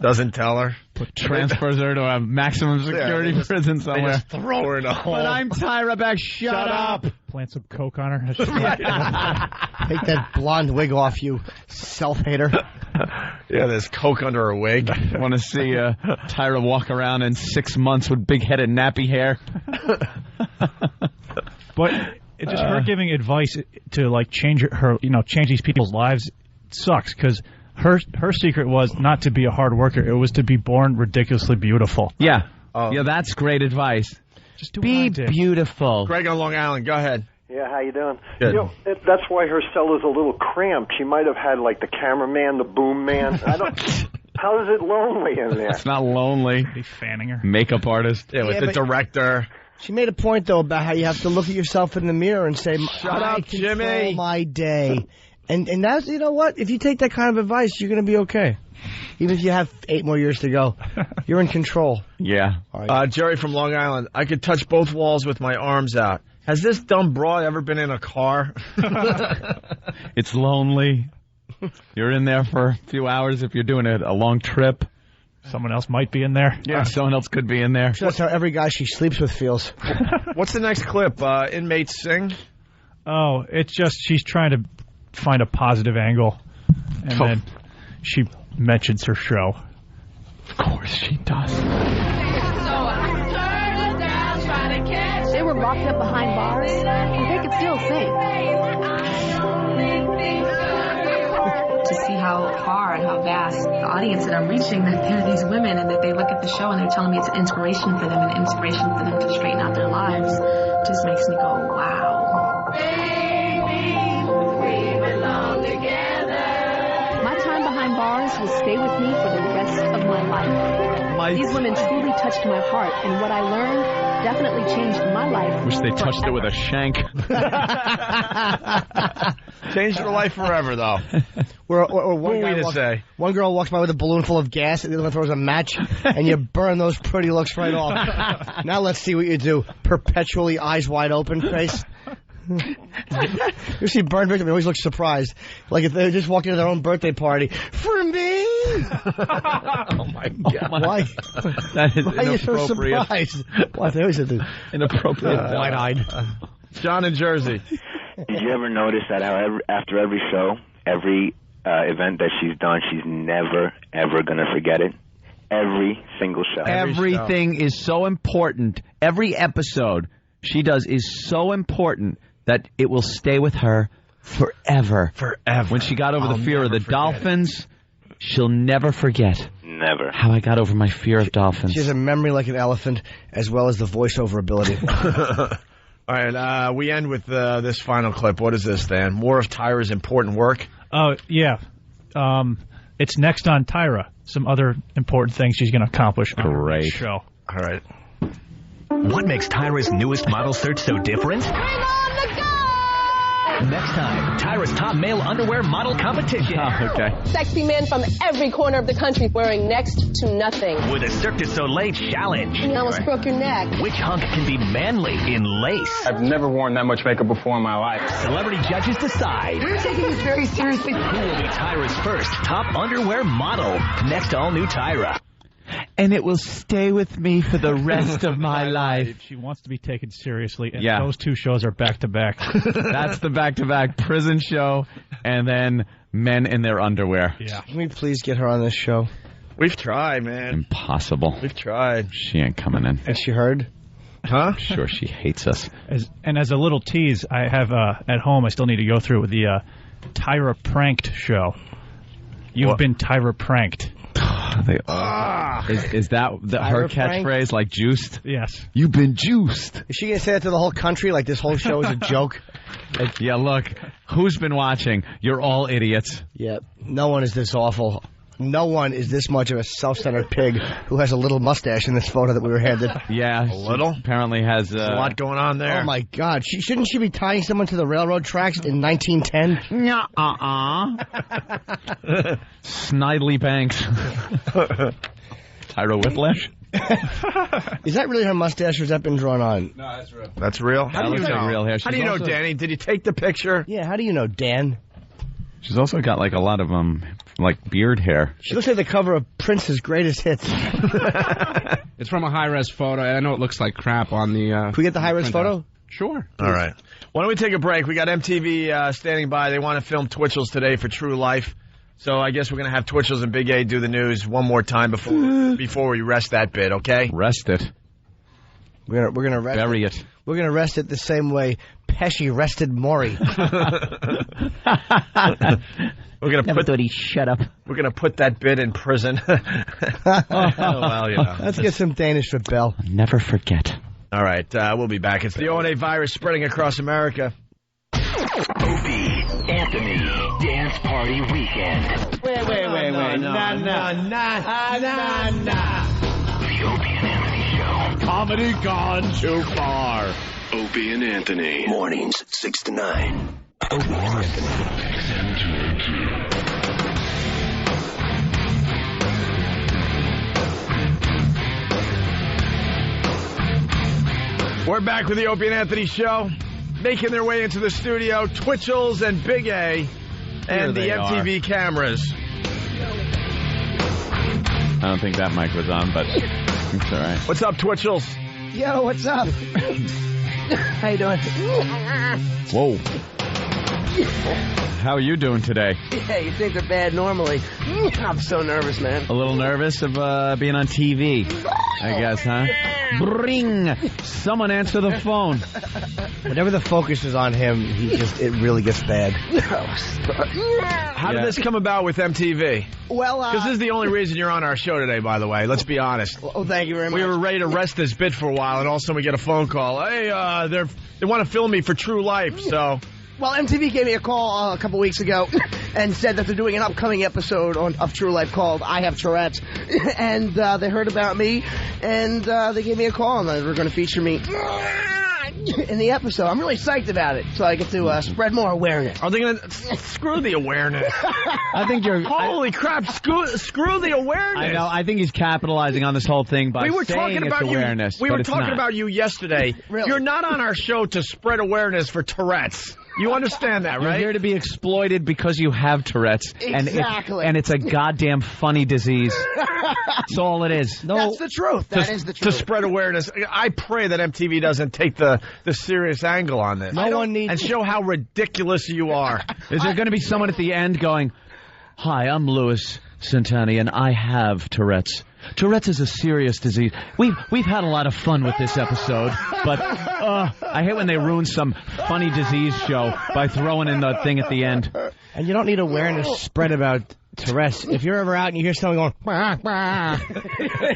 Doesn't tell her. Transfers her to a maximum security prison somewhere. They just throw her in a hole. But I'm Tyra back. Shut up. Plant some coke on her. Take that blonde wig off, you self-hater. Yeah, there's coke under her wig. Want to see Tyra walk around in 6 months with big-headed nappy hair? But it just her giving advice to like change these people's lives sucks because her secret was not to be a hard worker. It was to be born ridiculously beautiful. Yeah. Yeah, that's great advice. Just be beautiful. Greg on Long Island, go ahead. Yeah, how you doing? Good. You know, that's why her cell is a little cramped. She might have had like the cameraman, the boom man. How is it lonely in there? It's not lonely. Be fanning her. Makeup artist. Yeah, with the director. She made a point, though, about how you have to look at yourself in the mirror and say, Shut up, Jimmy. My day. And that's, you know what? If you take that kind of advice, you're going to be okay. Even if you have 8 more years to go. You're in control. Yeah. Jerry from Long Island. I could touch both walls with my arms out. Has this dumb broad ever been in a car? It's lonely. You're in there for a few hours if you're doing a long trip. Someone else might be in there. Yeah, someone else could be in there. That's how every guy she sleeps with feels. What's the next clip? Inmates sing? Oh, it's just she's trying to find a positive angle. And then she mentions her show. Of course she does. They were locked up behind bars, but they could still sing. To see how far and how vast the audience that I'm reaching, that there are these women and that they look at the show and they're telling me it's an inspiration for them and inspiration for them to straighten out their lives, just makes me go, wow. Baby, we belong together. My time behind bars will stay with me for the rest of my life. These women truly touched my heart, and what I learned definitely changed my life. Wish they touched it with a shank. Changed your life forever, though. Or one girl walks by with a balloon full of gas, and the other one throws a match, and you burn those pretty looks right off. Now let's see what you do. Perpetually eyes wide open face. You see burn victims, they always look surprised. Like if they just walk into their own birthday party. For me? Oh, my God. Why? That is Why are you so inappropriate. surprised? Why, they always do. Inappropriate. Wide-eyed. John in Jersey. Did you ever notice that after every show, every event that she's done, she's never, ever going to forget it? Every single show. Everything is so important. Every episode. she does is so important that it will stay with her forever. Forever. When she got over the fear of the dolphins, she'll never forget. Never. How I got over my fear of dolphins. She has a memory like an elephant, as well as the voiceover ability. All right, we end with this final clip. What is this, Dan? More of Tyra's important work? Oh, yeah. It's next on Tyra. Some other important things she's going to accomplish on the show. All right. What makes Tyra's newest model search so different? Next time, Tyra's top male underwear model competition. Oh, okay. Sexy men from every corner of the country wearing next to nothing. With a Cirque du Soleil challenge. You almost broke your neck. Which hunk can be manly in lace? I've never worn that much makeup before in my life. Celebrity judges decide. We're taking this very seriously. Who will be Tyra's first top underwear model? Next all new Tyra. And it will stay with me for the rest of my life. She wants to be taken seriously, and Yeah. those two shows are back-to-back. That's the back-to-back prison show, and then men in their underwear. Yeah. Can we please get her on this show? We've tried, man. Impossible. We've tried. She ain't coming in. Has she heard? Huh? I'm sure she hates us. As a little tease, I have at home, I still need to go through with the Tyra Pranked show. You've been Tyra Pranked. Is that her catchphrase, like juiced? Yes. You've been juiced. Is she going to say that to the whole country, like this whole show is a joke? Yeah, look, who's been watching? You're all idiots. Yeah, no one is this awful. No one is this much of a self-centered pig who has a little mustache in this photo that we were handed. Yeah, a little. Apparently has a lot going on there. Oh my God! Shouldn't she be tying someone to the railroad tracks in 1910? Snidely Banks. Tyra Whiplash. Is that really her mustache, or has that been drawn on? No, that's real. That's real. That looks like real hair. How do you know, Danny? Did you take the picture? Yeah. How do you know, Dan? She's also got like a lot of like beard hair. She looks like the cover of Prince's Greatest Hits. It's from a high-res photo. I know it looks like crap on the... Can we get the high-res photo? Sure. All right. Why don't we take a break? We got MTV standing by. They want to film Twitchell's today for True Life. So I guess we're going to have Twitchell's and Big A do the news one more time before we rest that bit, okay? Rest it. We're gonna rest Bury it. We're gonna rest it the same way Pesci rested Maury. We're gonna Never thought he'd shut up. We're gonna put that bit in prison. Well, you know. Let's get some Danish for Bell. Never forget. All right, we'll be back. It's the O&A virus spreading across America. Opie, Anthony, Dance Party Weekend. Wait. The Opie and Anthony Show. Comedy gone too far. Opie and Anthony. Mornings, 6 to 9. Opie and Anthony. We're back with the Opie and Anthony Show. Making their way into the studio, Twitchell's and Big A and the MTV cameras. I don't think that mic was on, but it's all right. What's up, Twitchell's? Yo, what's up? How you doing? Whoa. How are you doing today? Yeah, you think they're bad normally. I'm so nervous, man. A little nervous of being on TV, I guess, huh? Bring! Someone answer the phone. Whenever the focus is on him, it really gets bad. How did this come about with MTV? Well, because this is the only reason you're on our show today, by the way. Let's be honest. Oh, thank you very much. We were ready to rest this bit for a while, and all of a sudden we get a phone call. Hey, they want to film me for True Life, so... Well, MTV gave me a call a couple weeks ago and said that they're doing an upcoming episode of True Life called I Have Tourette's. And they heard about me, and they gave me a call, and they were going to feature me in the episode. I'm really psyched about it, so I get to spread more awareness. Are they going to... Screw the awareness. I think you're... Holy crap, screw the awareness. I know, I think he's capitalizing on this whole thing by saying it's awareness. We were talking about you yesterday. Really? You're not on our show to spread awareness for Tourette's. You understand that, right? You're here to be exploited because you have Tourette's. Exactly. And it's a goddamn funny disease. That's all it is. No, that's the truth. That is the truth. To spread awareness. I pray that MTV doesn't take the serious angle on this. No one needs... And show how ridiculous you are. Is there going to be someone at the end going, "Hi, I'm Louis Santani, and I have Tourette's. Tourette's is a serious disease. We've had a lot of fun with this episode, but I hate when they ruin some funny disease show by throwing in the thing at the end. And you don't need awareness spread about Tourette's. If you're ever out and you hear someone going, bah, bah,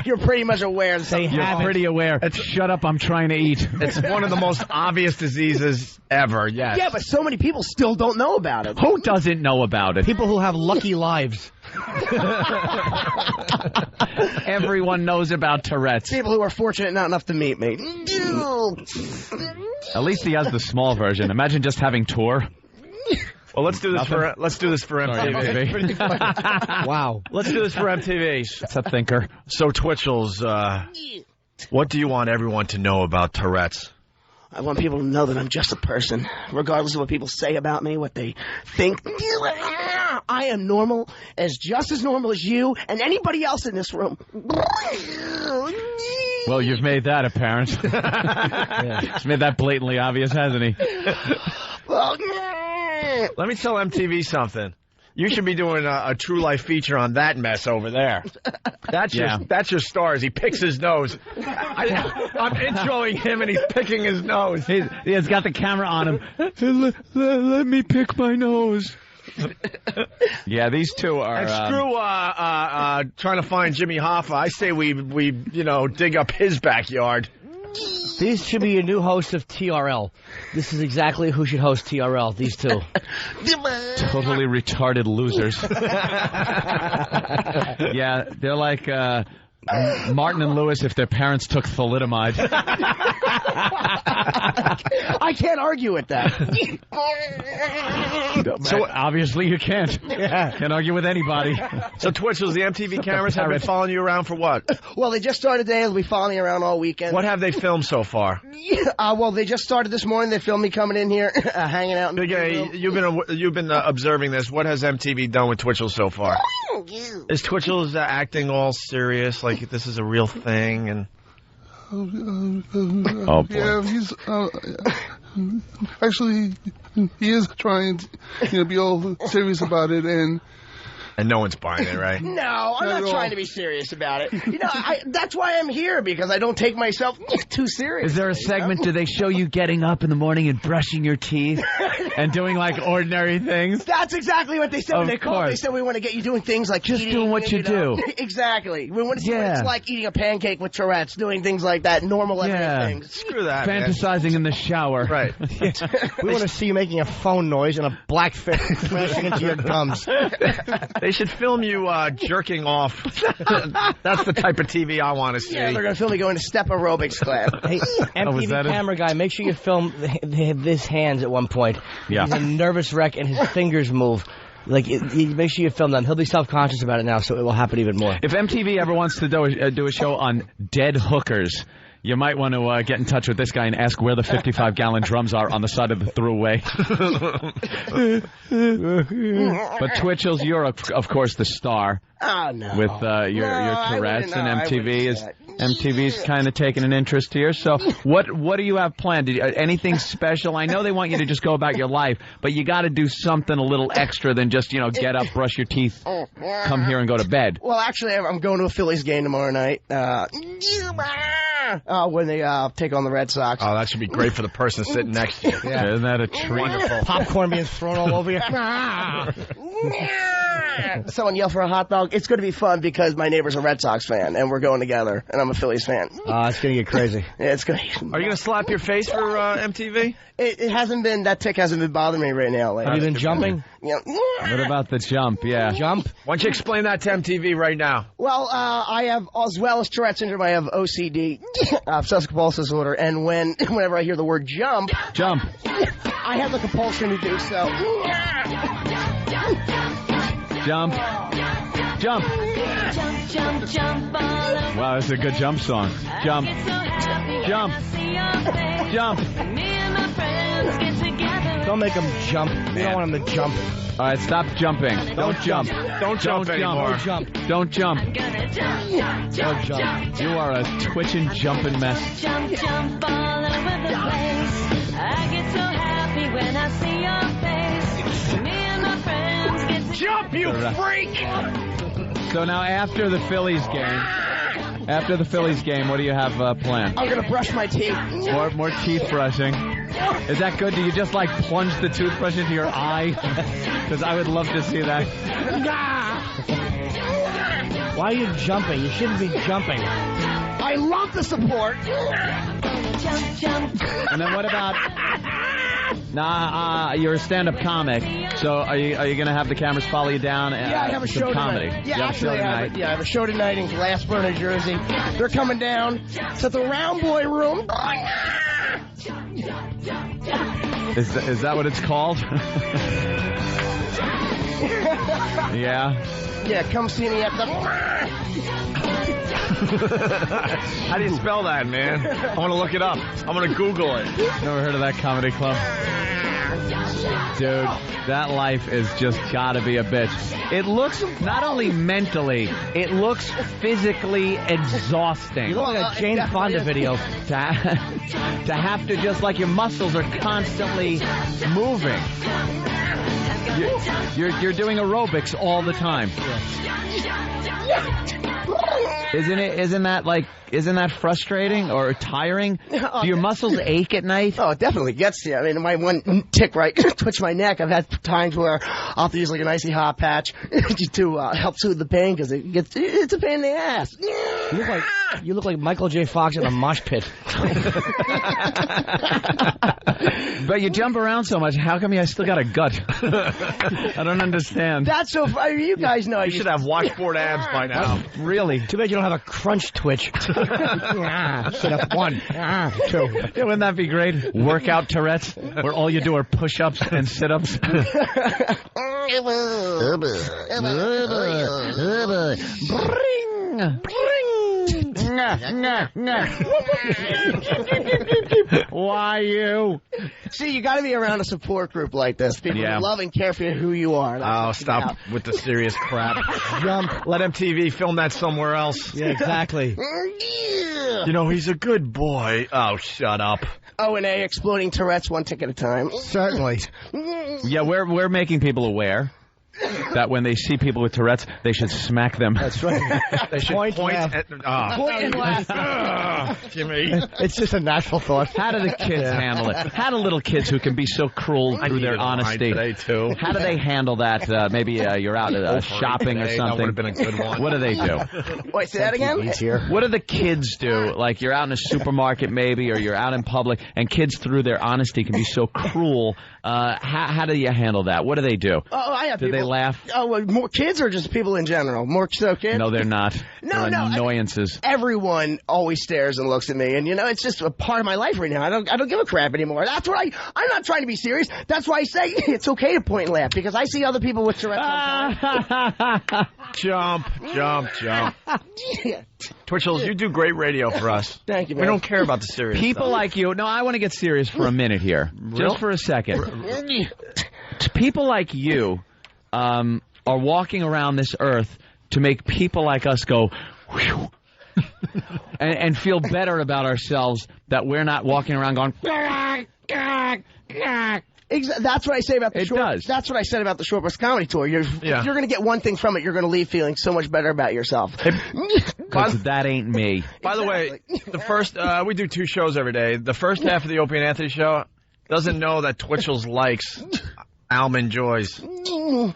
you're pretty much aware that they have it. Pretty aware. Shut up, I'm trying to eat. It's one of the most obvious diseses ever, yes. Yeah, but so many people still don't know about it. Who doesn't know about it? People who have lucky lives. Everyone knows about Tourette's. People who are fortunate not enough to meet me. At least he has the small version. Imagine just having tour. Well, let's do this for MTV. Wow. Let's do this for MTV. It's a thinker. So, Twitchell's, what do you want everyone to know about Tourette's? I want people to know that I'm just a person, regardless of what people say about me, what they think. I am normal, just as normal as you and anybody else in this room. Well, you've made that apparent. He's made that blatantly obvious, hasn't he? Let me tell MTV something. You should be doing a true life feature on that mess over there. That's your star as he picks his nose. I'm introing him and he's picking his nose. He's got the camera on him. Let me pick my nose. Yeah, these two are. And screw trying to find Jimmy Hoffa. I say we dig up his backyard. These should be a new host of TRL. This is exactly who should host TRL, these two. Totally retarded losers. Yeah, they're like Martin and Lewis if their parents took thalidomide. I can't argue with that. So obviously you can't. Yeah. Can't argue with anybody. So Twitchell's, the MTV cameras have been following you around for what? Well, they just started today. They'll be following me around all weekend. What have they filmed so far? Well, they just started this morning. They filmed me coming in here, hanging out. You've been observing this. What has MTV done with Twitchell so far? Is Twitchell's acting all serious, like this is a real thing? And oh boy. Yeah, he's actually he is trying to be all serious about it, and no one's buying it, right? No, I'm not trying to be serious about it. That's why I'm here, because I don't take myself too seriously. Is there a segment, do they show you getting up in the morning and brushing your teeth and doing like ordinary things? That's exactly what they said when they called. They said, we want to get you doing things like just eating, doing what you do. Exactly. We want to see what it's like eating a pancake with Tourette's, doing things like that, normal everyday things. Screw that, fantasizing in the shower. Right. We want to see you making a phone noise and a black fish smashing into your gums. They should film you jerking off. That's the type of TV I want to see. Yeah, they're going to film me going to step arobics class. Hey, MTV camera guy, make sure you film his hands at one point. Yeah. He's a nervous wreck and his fingers move. Make sure you film them. He'll be self-conscious about it now, so it will happen even more. If MTV ever wants to do a show on dead hookers, you might want to get in touch with this guy and ask where the 55-gallon drums are on the side of the throughway. But Twitchell's, you're, of course, the star. Oh, no. With your Tourette's, and MTV's kind of taking an interest here. So what do you have planned? Anything special? I know they want you to just go about your life, but you got to do something a little extra than just, get up, brush your teeth, come here and go to bed. Well, actually, I'm going to a Phillies game tomorrow night. When they take on the Red Sox. Oh, that should be great for the person sitting next to you. Yeah. Isn't that a treat? Wonderful. Popcorn being thrown all over you. Someone yell for a hot dog. It's going to be fun because my neighbor's a Red Sox fan, and we're going together, and I'm a Phillies fan. It's going to get crazy. Yeah, it's going to. Are you going to slap your face for MTV? It hasn't been, that tick hasn't been bothering me right now. Have you been jumping? Yeah. What about the jump? Yeah. Jump? Why don't you explain that to MTV right now? Well, I have, as well as Tourette syndrome, I have OCD, obsessive compulsive disorder, and whenever I hear the word jump, I have the compulsion to do so. Jump. Jump. Jump, jump, wow, that's a good jump song. Jump. Jump. Jump. Don't make them jump. We don't want them to jump. All right, stop jumping. Don't jump. Don't jump anymore. Don't jump. Don't jump. Don't jump. You are a twitching, jumping mess. Jump, jump all over the place. I get so happy when I see your face. Me and my friends get together. Jump, you freak! So now after the Phillies game, After the Phillies game, what do you have planned? I'm gonna brush my teeth. More teeth brushing. Is that good? Do you just like plunge the toothbrush into your eye? Because I would love to see that. Why are you jumping? You shouldn't be jumping. I love the support. And then what about? You're a stand-up comic, so are you going to have the cameras follow you down? Yeah, I have a show comedy. tonight. Yeah, actually, I have a show tonight in Glassboro, New Jersey. They're coming down. It's at the Round Boy Room. Is that what it's called? Yeah. Yeah, come see me at the... How do you spell that, man? I want to look it up. I'm going to Google it. Never heard of that comedy club? Dude, that life is just gotta be a bitch. It looks, not only mentally, it looks physically exhausting. You look like a Jane Fonda video. To have to just, like, your muscles are constantly moving. You're doing aerobics all the time. Isn't that frustrating or tiring? Do your muscles ache at night? Oh, it definitely gets to you. I mean, my one tick right twitch my neck. I've had times where I'll have to use like an icy hot patch to help soothe the pain because it's a pain in the ass. You look like Michael J. Fox in a mosh pit. But you jump around so much. How come you still got a gut? I don't understand. That's so funny. You guys know you should have washboard abs by now. Really? Too bad you don't have a crunch twitch. Sit up 1, 2. Yeah, wouldn't that be great? Workout Tourette's, where all you do are push-ups and sit-ups. Why you? See, you got to be around a support group like this. People who love and care for who you are. That's stop with the serious crap. Jump. Let MTV film that somewhere else. Yeah, exactly. You know, he's a good boy. Oh, shut up. O&A exploding Tourette's one tick at a time. Certainly. Yeah, we're making people aware that when they see people with Tourette's, they should smack them. That's right. They should point at... Point and laugh. Jimmy. It's just a natural thought. How do the kids handle it? How do little kids who can be so cruel through their honesty? Today, too. How do they handle that? Maybe you're out shopping or something. That would have been a good one. What do they do? Wait, say that again? What do the kids do? Like you're out in a supermarket maybe, or you're out in public, and kids through their honesty can be so cruel. How do you handle that? What do they do? Oh, I have Do they laugh? Oh, well, more kids or just people in general? More so kids? No, they're not. No, they're annoyances. Everyone always stares and looks at me, and you know it's just a part of my life right now. I don't give a crap anymore. That's what I'm not trying to be serious. That's why I say it's okay to point and laugh because I see other people with Tourette's. Jump. Twitchels, you do great radio for us. Thank you, man. We don't care about the serious People stuff. like you. No, I want to get serious for a minute here. Just for a second. People like you are walking around this earth to make people like us go whew, and feel better about ourselves that we're not walking around going That's what I say about the It short. does. That's what I said about the Short Bus Comedy Tour. You're going to get one thing from it. You're going to leave feeling so much better about yourself. Because that ain't me. By the way, the first we do 2 shows every day. The first half of the Opie and Anthony show doesn't know that Twitchels likes Almond Joys. He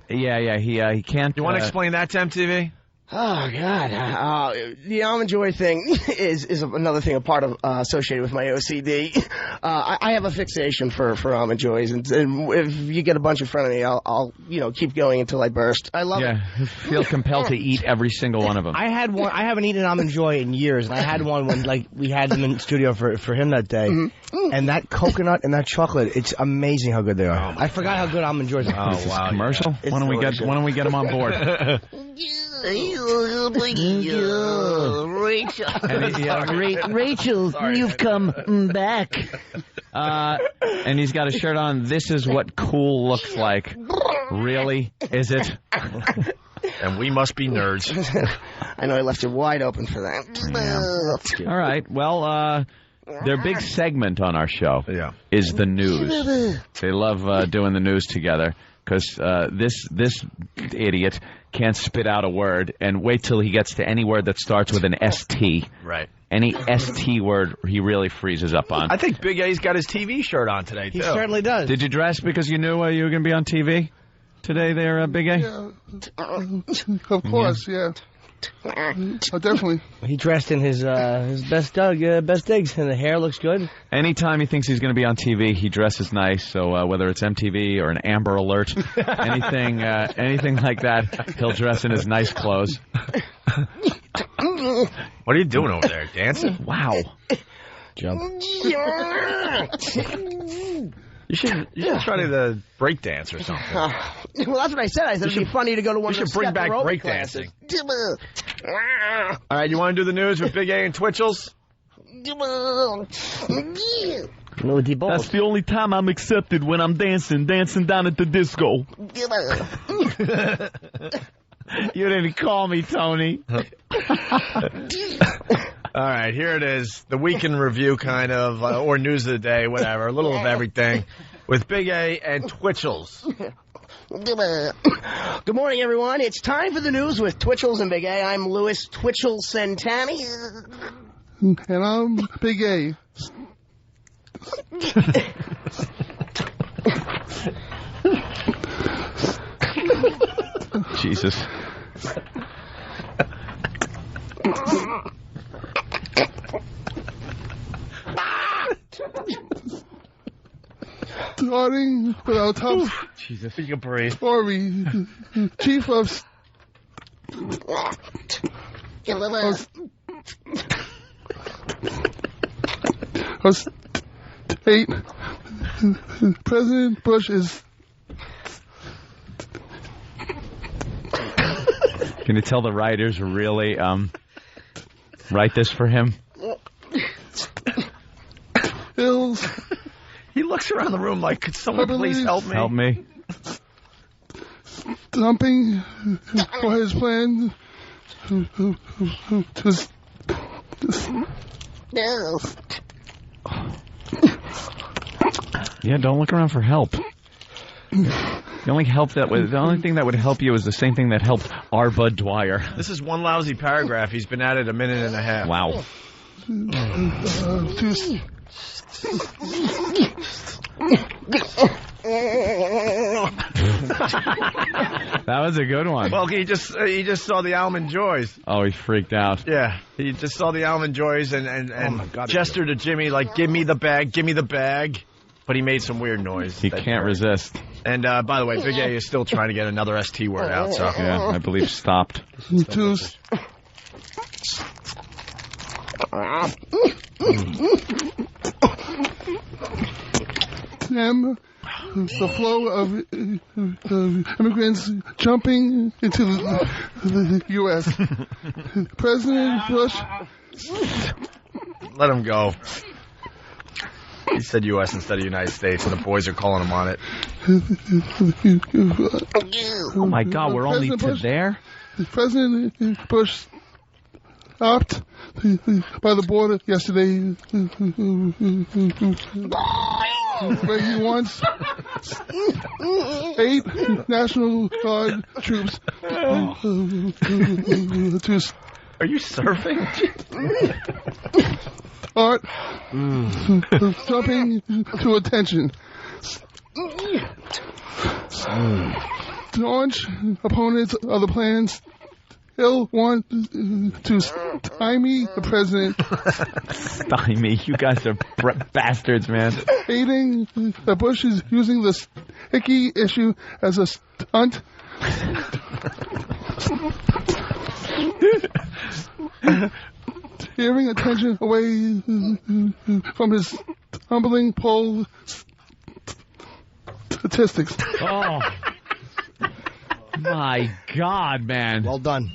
can't. You want to explain that to MTV? Oh, God. The Almond Joy thing is another thing, a part of associated with my OCD. I have a fixation for Almond Joys, and if you get a bunch in front of me, I'll keep going until I burst. I love it. Yeah, feel compelled to eat every single one of them. I had one. I haven't eaten an Almond Joy in years, and I had one when we had them in the studio for him that day. Mm-hmm. And that coconut and that chocolate, it's amazing how good they are. I forgot how good Almond Joys are. Is this a commercial? Yeah. Why don't we get them on board? Rachel, you've come back. And he's got a shirt on. This is what cool looks like. Really? Is it? And we must be nerds. I know I left you wide open for that. Yeah. All right. Well, their big segment on our show is the news. They love doing the news together because this idiot can't spit out a word, and wait till he gets to any word that starts with an ST. Right. Any ST word, he really freezes up on. I think Big A's got his TV shirt on today, too. He certainly does. Did you dress because you knew you were going to be on TV today there, Big A? Yeah, of course, yeah. Oh, definitely. He dressed in his best digs, and the hair looks good. Anytime he thinks he's going to be on TV, he dresses nice. So whether it's MTV or an Amber Alert, anything like that, he'll dress in his nice clothes. What are you doing over there? Dancing? Wow. Jump. You should try to break dance or something. Well, that's what I said. I said it'd be funny to go to one of We the should bring back break dancing. All right, you want to do the news with Big A and Twitchels? That's the only time I'm accepted, when I'm dancing down at the disco. You didn't call me, Tony. All right, here it is. The week in review, kind of, or news of the day, whatever. A little of everything with Big A and Twitchels. Good morning, everyone. It's time for the news with Twitchels and Big A. I'm Louis Twitchell Santani. And I'm Big A. Jesus. Starting with our top Jesus, you can breathe. story, Chief of State, President Bush is... Can you tell the writers really write this for him? Hills. He looks around the room like, could someone please help me? Help me. Dumping for his plan Yeah, don't look around for help. The only thing that would help you is the same thing that helped R. Bud Dwyer. This is one lousy paragraph. He's been at it a minute and a half. Wow. That was a good one. Well, he just saw the Almond Joys. Oh, he freaked out. Yeah, he just saw the Almond Joys and gestured to Jimmy like, give me the bag. But he made some weird noise. He can't resist. And by the way, Big A is still trying to get another ST word out. So yeah, I believe stopped. The flow of immigrants jumping into the U.S. President Bush... Let him go. He said U.S. instead of United States, and the boys are calling him on it. Oh, my God, we're only to there? President Bush stopped by the border yesterday where he wants 8 National Guard troops to... Are you surfing? Start jumping to attention. Launch opponents of the plans. He'll want to stymie the president. Stymie? You guys are bastards, man. Aiding that Bush is using this hickey issue as a stunt. Steering attention away from his humbling poll statistics. Oh, my God, man. Well done.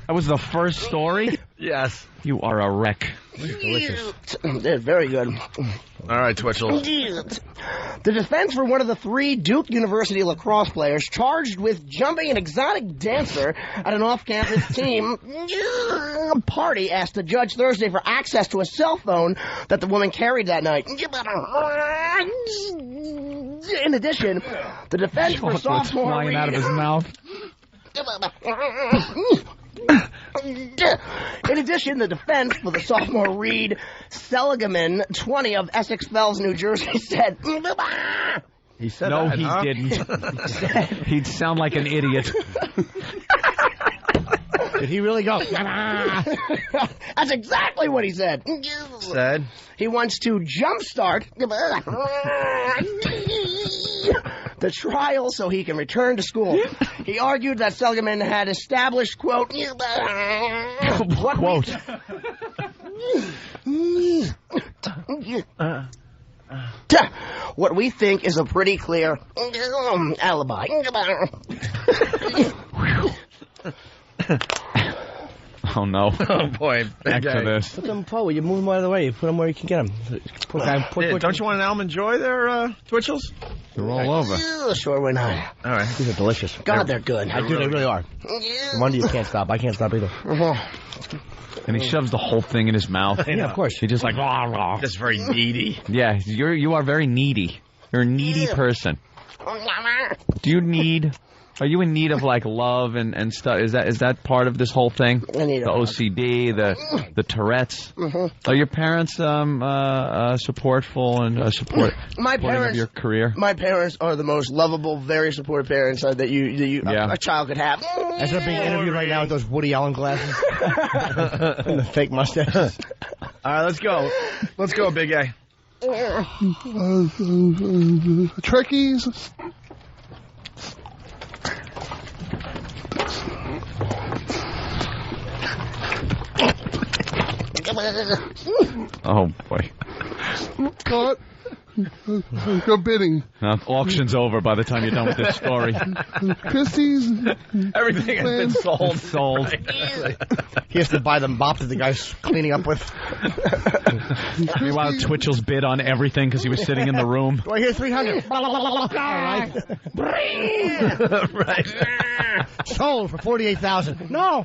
That was the first story? Yes. You are a wreck. Delicious. Very good. All right, Twitchell. The defense for one of the 3 Duke University lacrosse players charged with jumping an exotic dancer at an off-campus team party asked the judge Thursday for access to a cell phone that the woman carried that night. In addition, the defense for sophomore flying out of his mouth. In addition, the defense for the sophomore Reed Seligman, 20 of Essex Fells, New Jersey, said... He said no, that, he huh? didn't. He'd sound like an idiot. Did he really go? That's exactly what he said. Said? He wants to jumpstart the trial so he can return to school. He argued that Seligman had established, quote, quote. What we think is a pretty clear alibi. Oh, no. Oh, boy. Back to this. Put them forward. You move them out of the way. You put them where you can get them. Don't you want an almond joy there, Twitchels? They're all over. Sure, why not? All right. These are delicious. God, they're good. They really are. No wonder you can't stop. I can't stop either. And he shoves the whole thing in his mouth. Yeah, of course. He just like, rah, rah. Just very needy. Yeah, you are very needy. You're a needy person. Do you need... Are you in need of like love and stuff? Is that part of this whole thing? The OCD, the Tourette's. Are your parents supportful and supportive of your career? My parents are the most lovable, very supportive parents that a child could have. As they're being interviewed right now with those Woody Allen glasses and the fake mustaches. All right, let's go. Let's go, Big A. Trekkies. Oh, boy. Caught. Go bidding. Auction's over by the time you're done with this story. Christie's. Everything has been sold. Sold. Right. He has to buy the mop that the guy's cleaning up with. Meanwhile, Twitchell's bid on everything because he was sitting in the room. Do I hear 300? Right. Sold for $48,000. No.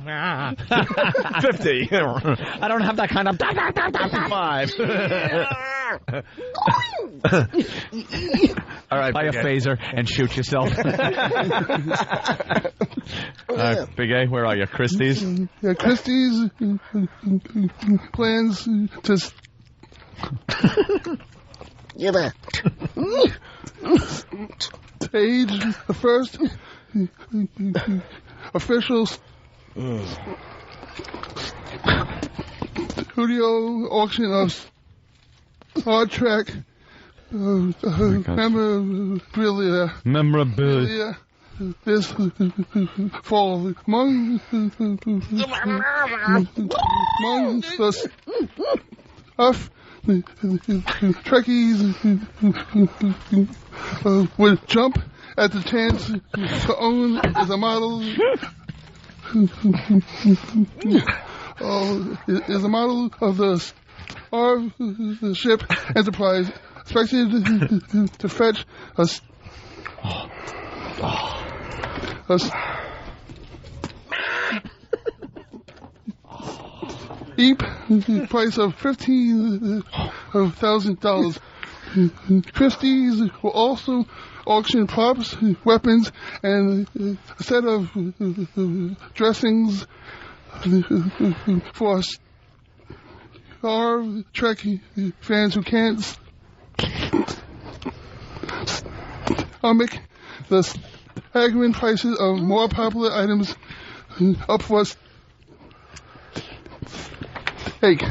50. I don't have that kind of... 5. All right, buy a phaser and shoot yourself. Big A, where are you? Christie's? Yeah, Christie's plans to stage the first official studio auction of Star Trek memorabilia this fall. Among the stuff Trekkies would jump at the chance to own as a model of the Starship Enterprise, expected to fetch a steep price of $15,000. Christie's will also auction props, weapons, and a set of dressings for Star Trek fans who can't stomach the staggering prices of more popular items up for stake.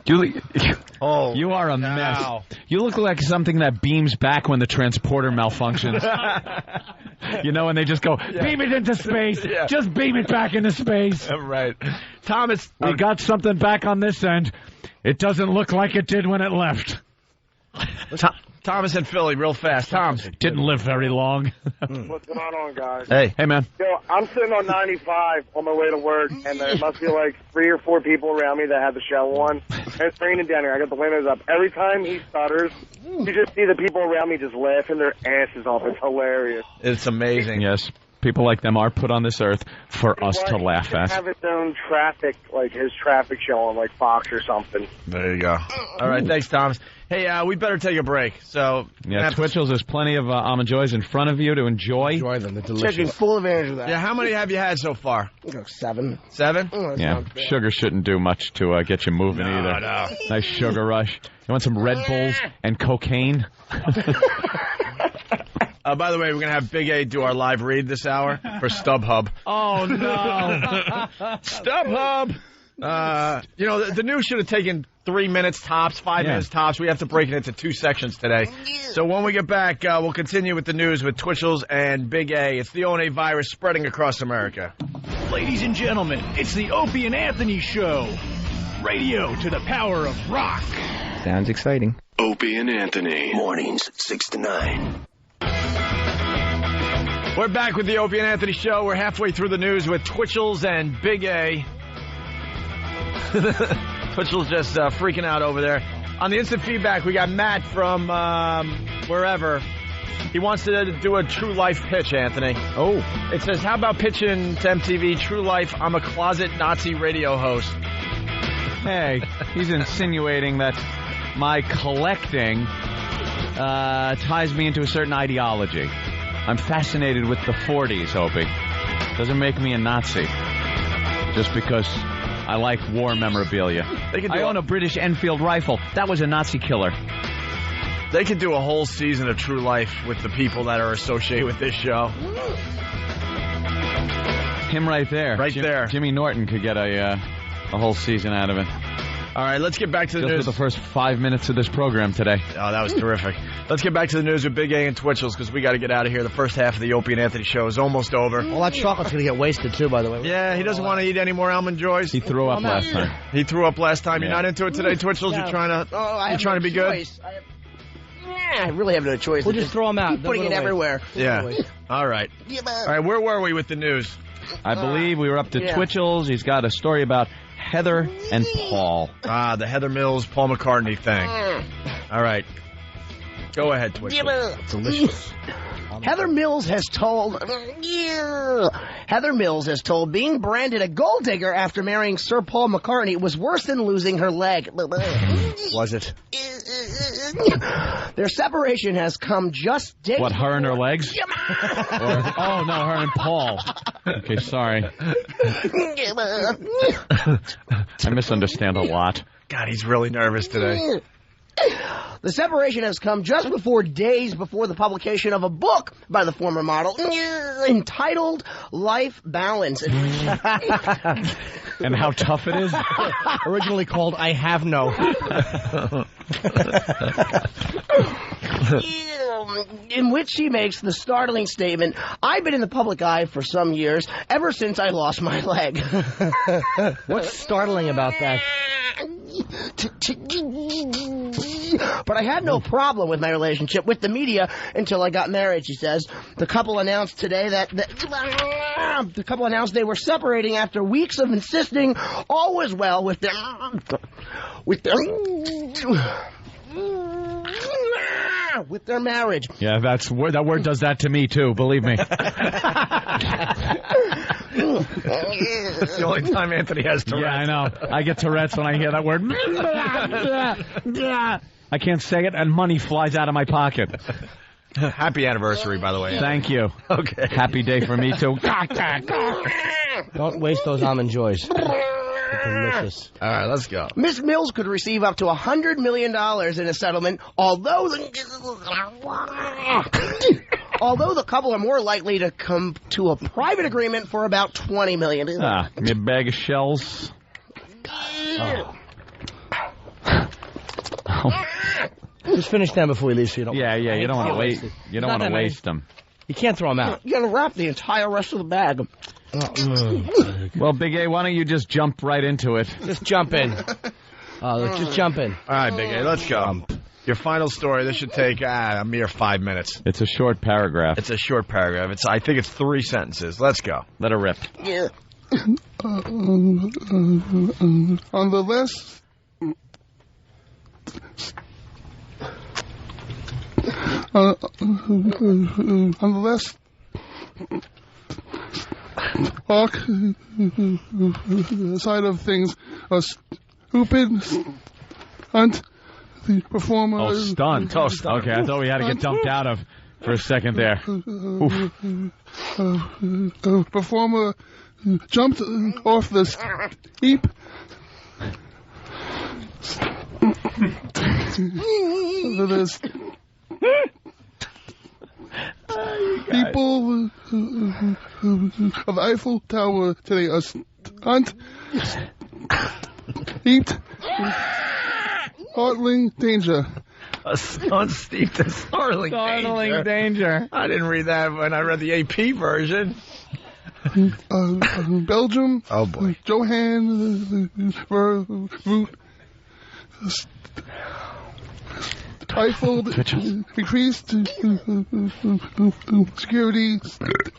You are a mess. You look like something that beams back when the transporter malfunctions. You know, and they just go, beam it into space. Yeah. Just beam it back into space. Right. Thomas, we got something back on this end. It doesn't look like it did when it left. Thomas in Philly, real fast. Tom. Didn't live very long. What's going on, guys? Hey, man. Yo, I'm sitting on 95 on my way to work, and there must be like 3 or 4 people around me that have the shell on. And it's raining down here. I got the windows up. Every time he stutters, you just see the people around me just laughing their asses off. It's hilarious. It's amazing. Yes. People like them are put on this earth for us to laugh at. Have its own traffic, like his traffic show on like Fox or something. There you go. All right, thanks, Thomas. Hey, we better take a break. So yeah, Twitchell's, there's plenty of almond joys in front of you to enjoy. Enjoy them. They're delicious. Taking full advantage of that. Yeah, how many have you had so far? 7. 7? Yeah, sugar shouldn't do much to get you moving either. No. Nice sugar rush. You want some Red Bulls and cocaine? By the way, we're going to have Big A do our live read this hour for StubHub. Oh, no. StubHub! The news should have taken 3 minutes tops, 5 minutes tops. We have to break it into 2 sections today. So when we get back, we'll continue with the news with Twitchell's and Big A. It's the ONA virus spreading across America. Ladies and gentlemen, it's the Opie and Anthony Show. Radio to the power of rock. Sounds exciting. Opie and Anthony. Mornings, 6 to 9. We're back with the Opie and Anthony Show. We're halfway through the news with Twitchell's and Big A. Twitchell's just freaking out over there. On the instant feedback, we got Matt from wherever. He wants to do a true life pitch, Anthony. Oh. It says, how about pitching to MTV True Life? I'm a closet Nazi radio host. Hey, he's insinuating that my collecting ties me into a certain ideology. I'm fascinated with the 40s, Opie. Doesn't make me a Nazi. Just because I like war memorabilia. I own a British Enfield rifle. That was a Nazi killer. They could do a whole season of True Life with the people that are associated with this show. Him right there. There. Jimmy Norton could get a whole season out of it. All right, let's get back to the news. Just for the first 5 minutes of this program today. Oh, that was terrific. Let's get back to the news with Big A and Twitchell's because we got to get out of here. The first half of the Opie and Anthony Show is almost over. Well, that chocolate's going to get wasted, too, by the way. Yeah, he doesn't want to eat any more Almond Joys. He threw up last time. He threw up last time. You're not into it today, Twitchell's? You're trying to be good? I really have no choice. We'll just throw them out. Keep putting it everywhere. Yeah. All right. All right, where were we with the news? I believe we were up to Twitchell's. He's got a story about Heather and Paul. The Heather Mills, Paul McCartney thing. All right. Go ahead, Twitchell. Delicious. Heather Mills has told being branded a gold digger after marrying Sir Paul McCartney was worse than losing her leg. Was it? Their separation has come just days. What, her and her legs? Oh, no, her and Paul. Okay, sorry. I misunderstand a lot. God, he's really nervous today. The separation has come just days before the publication of a book by the former model entitled Life Balance. And how tough it is? Originally called I Have No. In which she makes the startling statement, I've been in the public eye for some years, ever since I lost my leg. What's startling about that? But I had no problem with my relationship with the media until I got married, she says. The couple announced today that they were separating after weeks of insisting all was well with their marriage. Yeah, that word does that to me too, believe me. That's the only time Anthony has Tourette's. Yeah, I know. I get Tourette's when I hear that word. I can't say it, and money flies out of my pocket. Happy anniversary, by the way. Thank you. Okay. Happy day for me, too. Don't waste those Almond Joys. They're delicious. All right, let's go. Miss Mills could receive up to $100 million in a settlement, although the couple are more likely to come to a private agreement for about $20 million. A bag of shells. Just finish them before we leave, so you don't. Yeah. You don't want to waste. You don't want to waste them. You can't throw them out. You got to wrap the entire rest of the bag. Well, Big A, why don't you just jump right into it? Just jump in. Just jump in. All right, Big A, let's go. Your final story. This should take a mere 5 minutes. It's a short paragraph. It's a short paragraph. I think it's 3 sentences. Let's go. Let her rip. Yeah. On the last... on the last Park side of things. A stupid stunt. The performer. Oh, stunt. Oh, stunt. Okay, I thought we had to get dumped out of for a second there. Performer jumped off the steep. People of the Eiffel Tower today are stunt steeped startling danger. A stunt steeped in startling danger. I didn't read that when I read the AP version. Belgium. Oh boy. Johan route. Eiffel increased security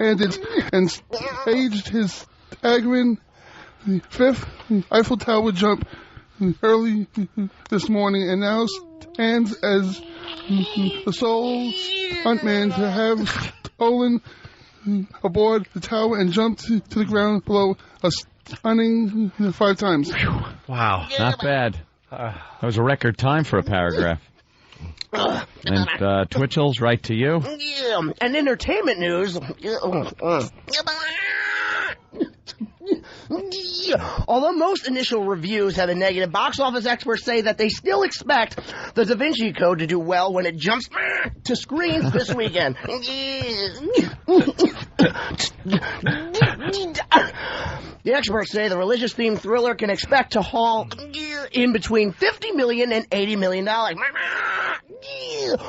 and staged his staggering fifth Eiffel Tower jump early this morning, and now stands as the sole stuntman to have stolen aboard the tower and jumped to the ground below a stunning 5 times. Wow. Not bad. That was a record time for a paragraph. And Twitchell's right to you. Yeah, and entertainment news. Although most initial reviews have been negative, box office experts say that they still expect the Da Vinci Code to do well when it jumps to screens this weekend. The experts say the religious-themed thriller can expect to haul in between $50 million and $80 million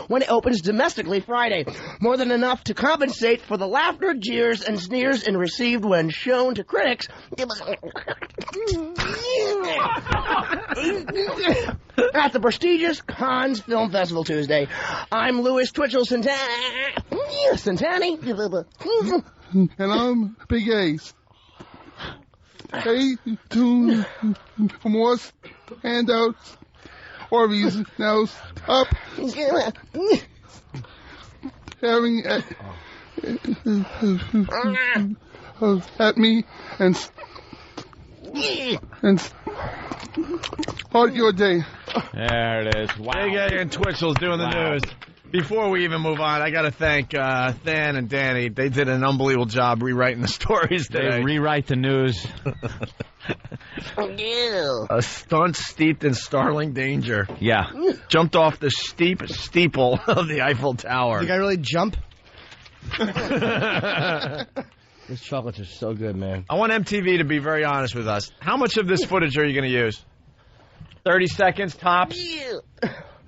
when it opens domestically Friday. More than enough to compensate for the laughter, jeers, and sneers it received when shown to critics at the prestigious Cannes Film Festival Tuesday. I'm Louis Twitchell Santani. And I'm Big Ace. Stay tuned for more handouts. Orbeez now stop staring at me and start your day. There it is. Wow. Big A and Twitchell's doing the news. Before we even move on, I got to thank Than and Danny. They did an unbelievable job rewriting the stories today. They rewrite the news. A stunt steeped in startling danger. Yeah. Jumped off the steep steeple of the Eiffel Tower. You guy really jump? These chocolates are so good, man. I want MTV to be very honest with us. How much of this footage are you going to use? 30 seconds tops?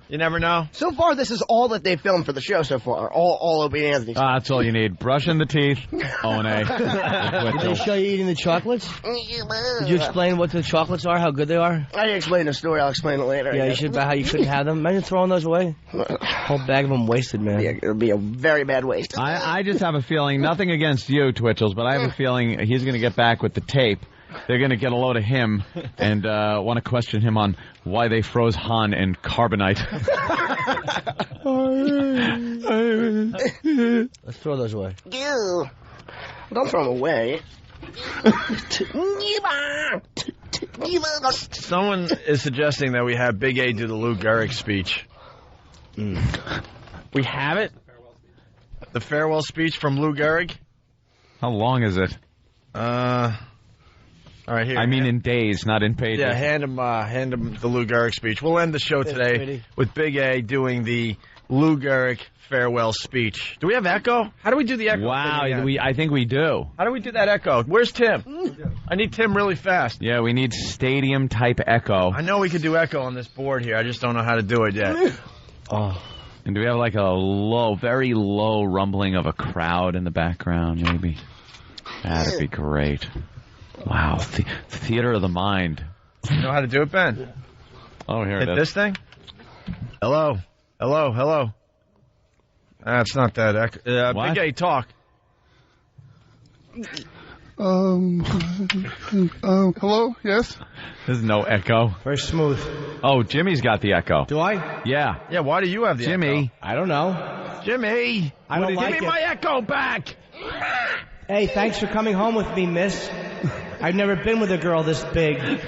You never know. So far, this is all that they filmed for the show so far. All Opie and Anthony. That's all you need. Brushing the teeth. O&A. Did they show you eating the chocolates? Did you explain what the chocolates are, how good they are? I didn't explain the story. I'll explain it later. Yeah, you should about how you couldn't have them. Imagine throwing those away. Whole bag of them wasted, man. Yeah, it would be a very bad waste. I just have a feeling, nothing against you, Twitchels, but I have a feeling he's going to get back with the tape. They're going to get a load of him and want to question him on why they froze Han in carbonite. Let's throw those away. Ew. Don't throw them away. Someone is suggesting that we have Big A do the Lou Gehrig speech. We have it? The farewell speech from Lou Gehrig? How long is it? All right, here. I mean in days, not in pages. Yeah, hand him the Lou Gehrig speech. We'll end the show today with Big A doing the Lou Gehrig farewell speech. Do we have echo? How do we do the echo? Wow, I think we do. How do we do that echo? Where's Tim? I need Tim really fast. Yeah, we need stadium-type echo. I know we could do echo on this board here. I just don't know how to do it yet. Oh. And do we have like a low, very low rumbling of a crowd in the background, maybe? That'd be great. Wow, theater of the mind. You know how to do it, Ben? Oh, here Hit it is. this thing? Hello. That's not that echo. Big A, talk. Hello? Yes? There's no echo. Very smooth. Oh, Jimmy's got the echo. Do I? Yeah. Yeah, why do you have the Jimmy. echo? I don't know. Jimmy! I don't like Give me it. my echo back! Hey, thanks for coming home with me, miss. I've never been with a girl this big. Jimmy,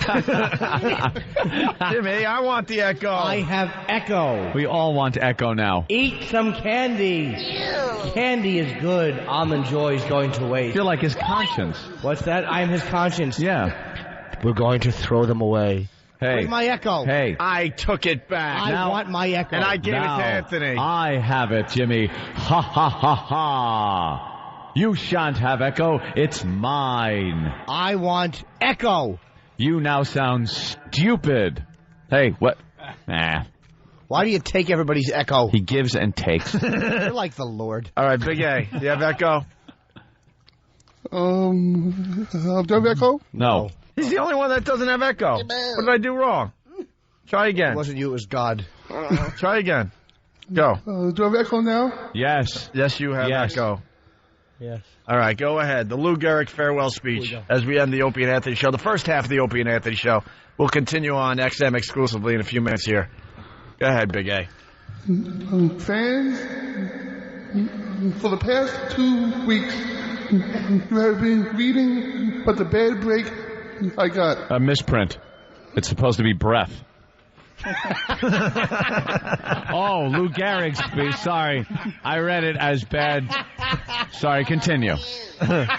I want the Echo. I have Echo. We all want Echo now. Eat some candy. Candy is good. Almond Joy is going to waste. You're like his conscience. What's that? I am his conscience. Yeah. We're going to throw them away. Hey. Where's my Echo? Hey. I took it back. I want my Echo. And I gave it to Now, Anthony. I have it, Jimmy. Ha ha ha ha. You shan't have Echo. It's mine. I want Echo. You now sound stupid. Hey, what? Nah. Why do you take everybody's Echo? He gives and takes. You're like the Lord. All right, Big A, do you have Echo? Do I have Echo? No. He's the only one that doesn't have Echo. What did I do wrong? Try again. It wasn't you, it was God. Try again. Go. Do I have Echo now? Yes. Yes, you have Echo. Yes. All right, go ahead. The Lou Gehrig farewell speech as we end the Opie and Anthony show. The first half of the Opie and Anthony show will continue on XM exclusively in a few minutes here. Go ahead, Big A. Fans, for the past 2 weeks, you have been reading but the bad break I got. A misprint. It's supposed to be breath. Oh, Lou Gehrig's speech. Sorry. I read it as bad. Sorry, continue. Yet,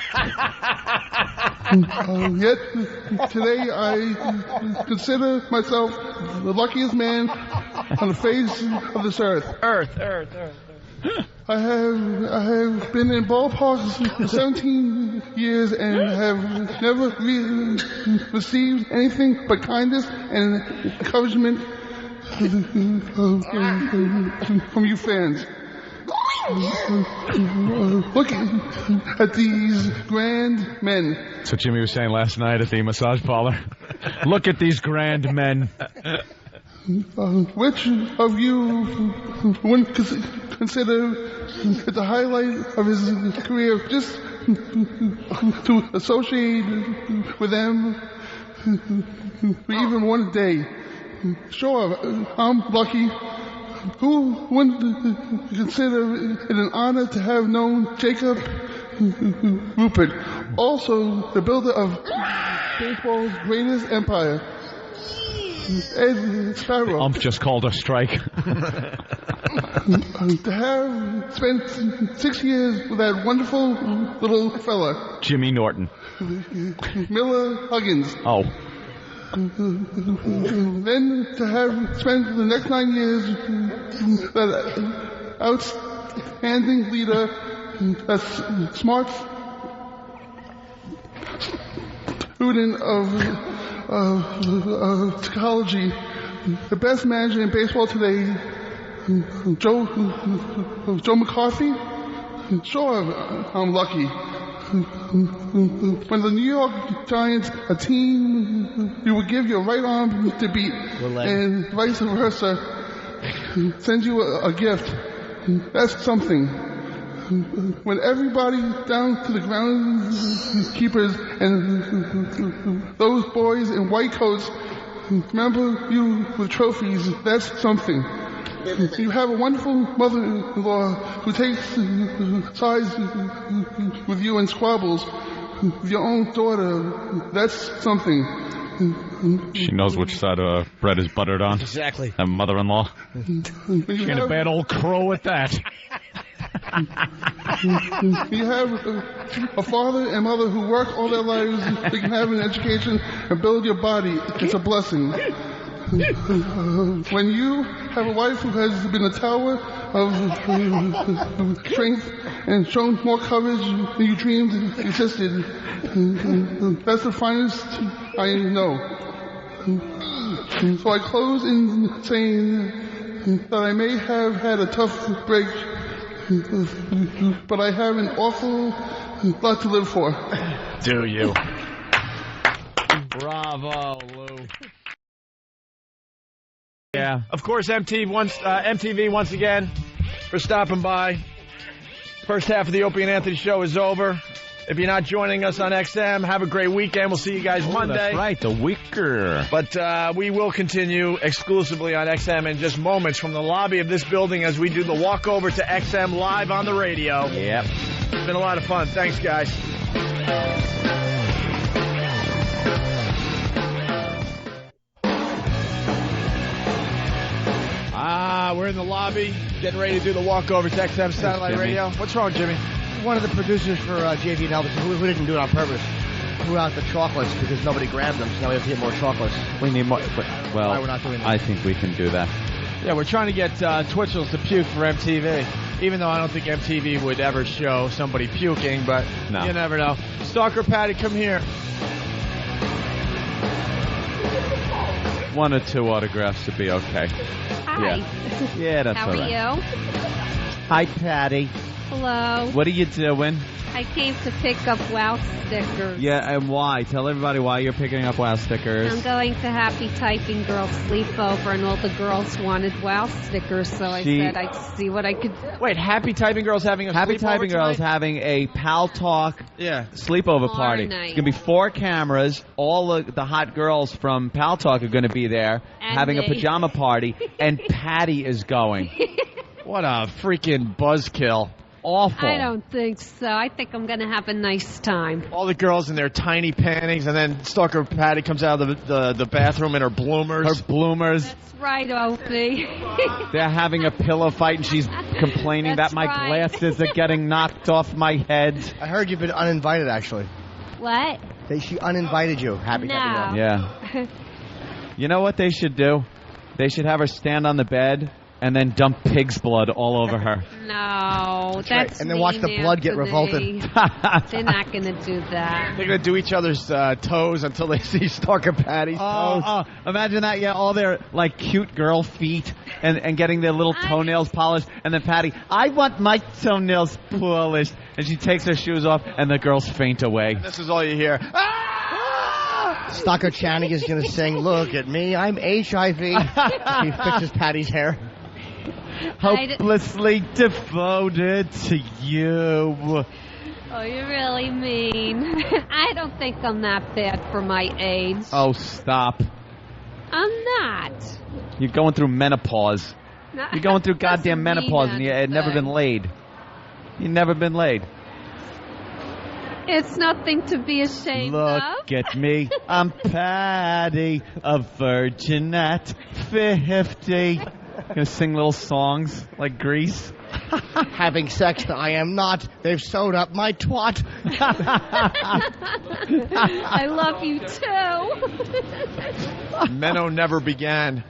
today I consider myself the luckiest man on the face of this earth. Earth. I have been in ballparks for 17 years and have never received anything but kindness and encouragement from you fans. Looking at these grand men. That's what Jimmy was saying last night at the massage parlor. Look at these grand men. Which of you wouldn't consider the highlight of his career just to associate with them for even one day? Sure, I'm lucky. Who wouldn't consider it an honor to have known Jacob Rupert, also the builder of baseball's greatest empire? Ed Sparrow. Ump just called a strike. To have spent 6 years with that wonderful little fella. Jimmy Norton. Miller Huggins. Oh. Then to have spent the next 9 years that outstanding leader, that smart student of psychology, the best manager in baseball today, Joe McCarthy. Sure, I'm lucky. When the New York Giants, a team you would give your right arm to beat, and vice versa, sends you a gift, that's something. When everybody down to the groundskeepers and those boys in white coats remember you with trophies, that's something. You have a wonderful mother-in-law who takes sides with you and squabbles with your own daughter. That's something. She knows which side of bread is buttered on. Exactly. That mother-in-law. She ain't a bad old crow at that. You have a father and mother who work all their lives. They can have an education and build your body. It's a blessing. When you have a wife who has been a tower of strength and shown more courage than you dreamed existed, that's the finest I know. So I close in saying that I may have had a tough break, but I have an awful lot to live for. Do you? Bravo, Lou. Yeah. Of course, MTV once again for stopping by. First half of the Opie and Anthony show is over. If you're not joining us on XM, have a great weekend. We'll see you guys Monday. That's right, the weeker. But we will continue exclusively on XM in just moments from the lobby of this building as we do the walkover to XM live on the radio. Yep. It's been a lot of fun. Thanks, guys. We're in the lobby, getting ready to do the walkover to XM Satellite Radio. What's wrong, Jimmy? One of the producers for JV and Elvis, who didn't do it on purpose, threw out the chocolates because nobody grabbed them, so now we have to get more chocolates. We need more. Well, why we're not doing that? I think we can do that. Yeah, we're trying to get Twitchell's to puke for MTV. Even though I don't think MTV would ever show somebody puking, but you never know. Stalker Patty, come here. 1 or 2 autographs would be okay. Hi. Yeah, that's How all right. are you? Hi, Patty. Hello. What are you doing? I came to pick up WOW stickers. Yeah, and why? Tell everybody why you're picking up WOW stickers. I'm going to Happy Typing Girls Sleepover, and all the girls wanted WOW stickers, so I said I'd see what I could do. Wait, Happy Typing Girls having a Happy sleepover Typing Girls tonight? having a Pal Talk sleepover party. Night. It's going to be 4 cameras. All the hot girls from Pal Talk are going to be there And having a me. pajama party, and Patty is going. What a freaking buzzkill. Awful. I don't think so. I think I'm going to have a nice time. All the girls in their tiny panties, and then Stalker Patty comes out of the bathroom in her bloomers. Her bloomers. That's right, Opie. They're having a pillow fight, and she's complaining That's that my right. glasses are getting knocked off my head. I heard you've been uninvited, actually. What? She uninvited you. Happy No. Typing Girls. Yeah. You know what they should do? They should have her stand on the bed and then dump pig's blood all over her. No, that's right. And then watch the blood get revolted. They're not going to do that. They're going to do each other's toes until they see Stalker Patty's toes. Imagine that, all their, like, cute girl feet and getting their little toenails polished. And then Patty, I want my toenails polished. And she takes her shoes off, and the girls faint away. This is all you hear. Stalker Channing is going to sing, "Look at me, I'm HIV." He fixes Patty's hair. Hopelessly devoted to you. Oh, you're really mean. I don't think I'm that bad for my age. Oh, stop. I'm not. You're going through menopause. No, You're going through doesn't goddamn mean menopause, and you had never been laid. You've never been laid. It's nothing to be ashamed of. Look at me. I'm Patty, a virgin at 50. Gonna sing little songs like Grease. Having sex, I am not. They've sewed up my twat. I love you too. Menno never began.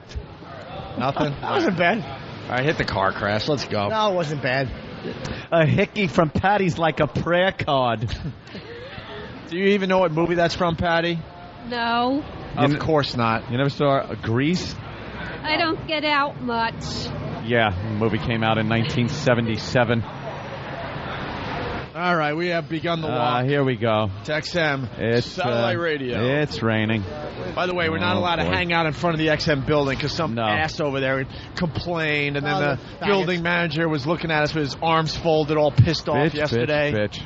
Nothing? That wasn't bad. All right, hit the car crash. Let's go. No, it wasn't bad. A hickey from Patty's like a prayer card. Do you even know what movie that's from, Patty? No, Of course not. You never saw Grease? I don't get out much. Yeah, the movie came out in 1977. All right, we have begun the walk. Here we go. To XM It's Satellite Radio. It's raining. By the way, we're not allowed to hang out in front of the XM building because some ass over there complained, and then the building manager was looking at us with his arms folded, all pissed off yesterday. Bitch.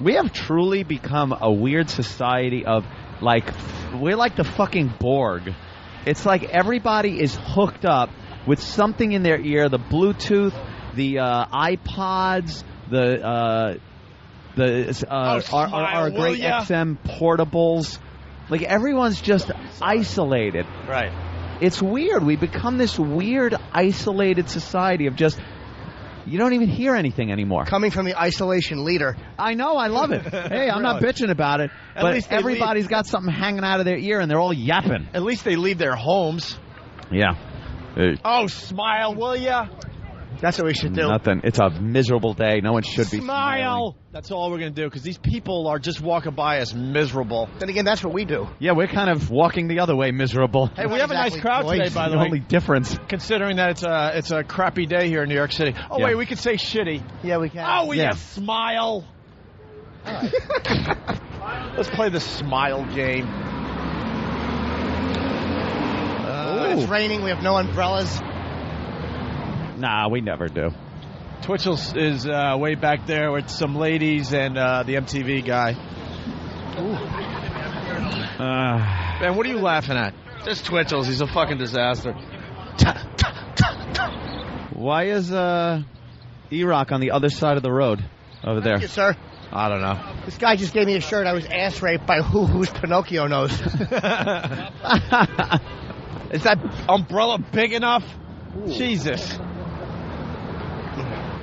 We have truly become a weird society of, like, we're like the fucking Borg. It's like everybody is hooked up with something in their ear, the Bluetooth, the iPods, our great XM portables. Like, everyone's just isolated. Right. It's weird. We've become this weird, isolated society of just, you don't even hear anything anymore. Coming from the isolation leader. I know, I love it. Hey, I'm not bitching about it. But everybody's got something hanging out of their ear, and they're all yapping. At least they leave their homes. Yeah. Oh, smile, will ya? That's what we should do. Nothing. It's a miserable day. No one should be Smile. smiling. That's all we're going to do because these people are just walking by us miserable. Then again, that's what we do. Yeah, we're kind of walking the other way miserable. Hey, we have a nice crowd today, by the way. only difference. Considering that it's a crappy day here in New York City. Oh, Yeah. wait, we could say shitty. Yeah, we can. Oh, Yeah. smile. All right. Let's play the smile game. It's raining. We have no umbrellas. Nah, we never do. Twitchell is way back there with some ladies and the MTV guy. Man, what are you laughing at? Just Twitchell's. He's a fucking disaster. Why is E-Rock on the other side of the road over there? Thank you, sir. I don't know. This guy just gave me a shirt. I was ass raped by who's Pinocchio nose. Is that umbrella big enough? Ooh. Jesus.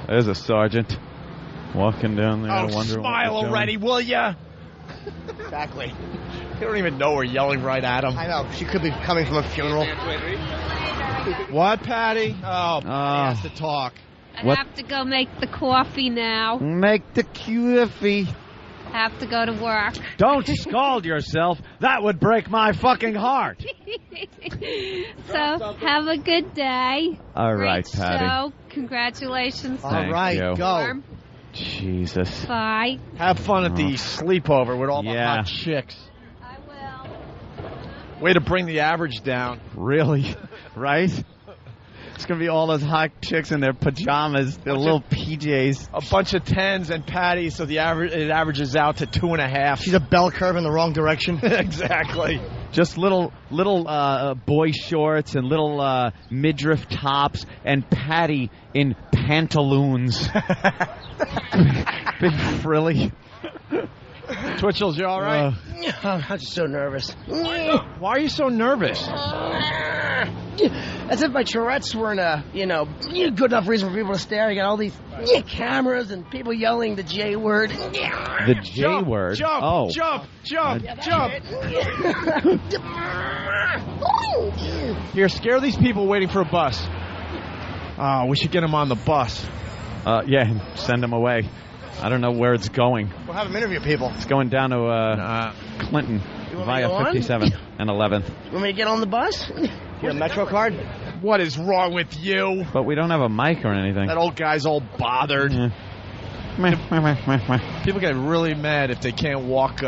There's a sergeant walking down there. Oh, smile already, will ya? Exactly. You don't even know we're yelling right at him. I know. She could be coming from a funeral. What, Patty? Oh, Patty has to talk. I have to go make the coffee now. Make the coffee. Have to go to work. Don't scald yourself. That would break my fucking heart. So, have a good day. All right, Great Patty. show. Congratulations. All right, go. Jesus. Bye. Have fun at the sleepover with all the hot chicks. I will. Way to bring the average down. Really? Right? It's going to be all those hot chicks in their pajamas, their little PJs. A bunch of 10s and Patty, so it averages out to 2.5. She's a bell curve in the wrong direction. Exactly. Just little boy shorts and little midriff tops, and Patty in pantaloons. Big frilly. Twitchell's, you all right? I'm just so nervous. Why are you so nervous? As if my Tourette's weren't a, good enough reason for people to stare. You got all these cameras and people yelling the J word. The J word? Jump, jump. Here, scare these people waiting for a bus. Oh, we should get them on the bus. Yeah, send them away. I don't know where it's going. We'll have them interview people. It's going down to Clinton via 57th and 11th. You want me to get on the bus? You have a Metro card? What is wrong with you? But we don't have a mic or anything. That old guy's all bothered. People get really mad if they can't walk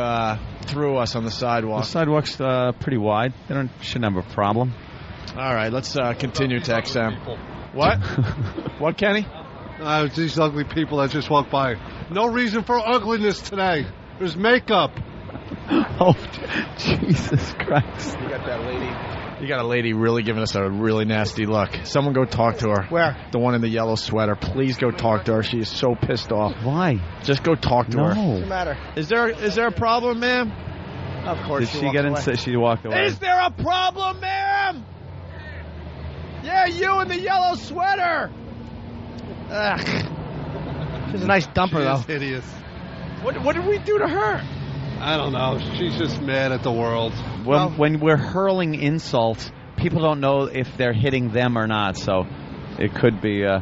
through us on the sidewalk. The sidewalk's pretty wide. They shouldn't have a problem. All right, let's continue to XM. What? What, Kenny? These ugly people that just walked by. No reason for ugliness today. There's makeup. Oh, Jesus Christ. You got that lady. You got a lady really giving us a really nasty look. Someone go talk to her. Where? The one in the yellow sweater. Please go talk to her. She is so pissed off. Why? Just go talk to her. What's the matter? Is there a problem, ma'am? Of course. Did she get in? She walked away. Is there a problem, ma'am? Yeah, you in the yellow sweater. Ugh. She's a nice dumper, though. She's hideous. What did we do to her? I don't know. She's just mad at the world. When we're hurling insults, people don't know if they're hitting them or not, so it could be... Oh,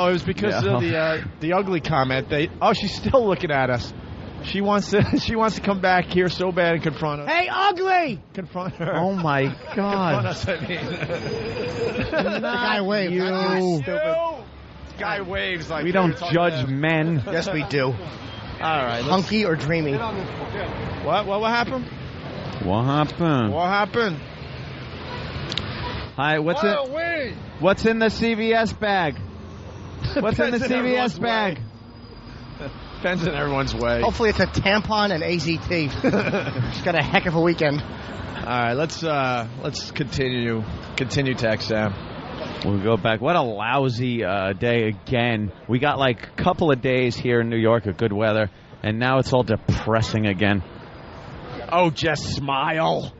it was because of the ugly comment. She's still looking at us. She wants to come back here so bad and confront us. Hey, ugly! Confront her. Oh, my God. Confront us, I mean. The guy waved. Stupid. Guy waves like we don't judge men. Yes, we do. All right. Hunky or dreamy? What happened? What happened? What happened? Hi, what's in the CVS bag? What's in the CVS bag? Depends on everyone's way. Hopefully it's a tampon and AZT. She's got a heck of a weekend. All right, let's continue to XM. We'll go back. What a lousy day again. We got like a couple of days here in New York of good weather, and now it's all depressing again. Oh, just smile.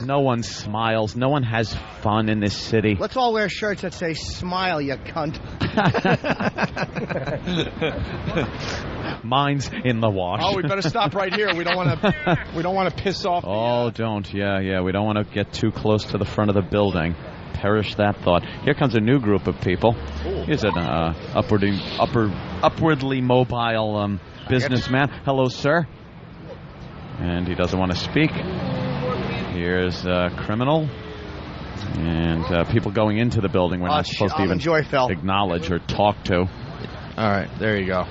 No one smiles. No one has fun in this city. Let's all wear shirts that say "Smile, you cunt." Mine's in the wash. Oh, we better stop right here. We don't want to piss off. Don't. Yeah. We don't want to get too close to the front of the building. Perish that thought. Here comes a new group of people. Here's an upwardly mobile businessman. Hello, sir. And he doesn't want to speak. Here's a criminal. And people going into the building we're not supposed to even acknowledge or talk to. All right, there you go. All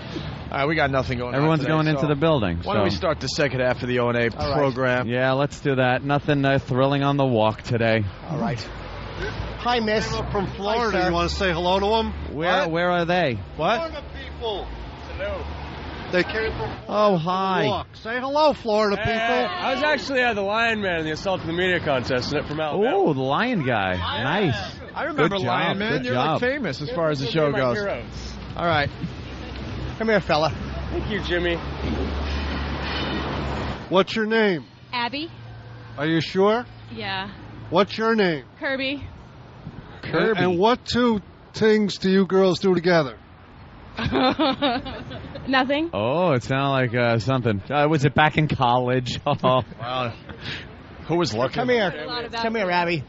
right, we got nothing going on. Everyone's going into the building. Why don't we start the second half of the O&A program? Right. Yeah, let's do that. Nothing thrilling on the walk today. All right. Hi, miss. From Florida. Hi, you want to say hello to them? Where are they? What? Florida people. Hello. They came from Oh, hi. walk. Say hello, Florida people. I was actually the Lion Man in the Assault to the Media contest from Alabama. Oh, the Lion guy. Nice. I remember Lion Man. Good You're job. like famous as far as the show goes. Heroes. All right. Come here, fella. Thank you, Jimmy. What's your name? Abby? Are you sure? Yeah. What's your name? Kirby? Kirby. And what two things do you girls do together? Nothing. Oh, it sounded like something. Was it back in college? Oh. Wow. Who was looking? Come here. Come here, Abby.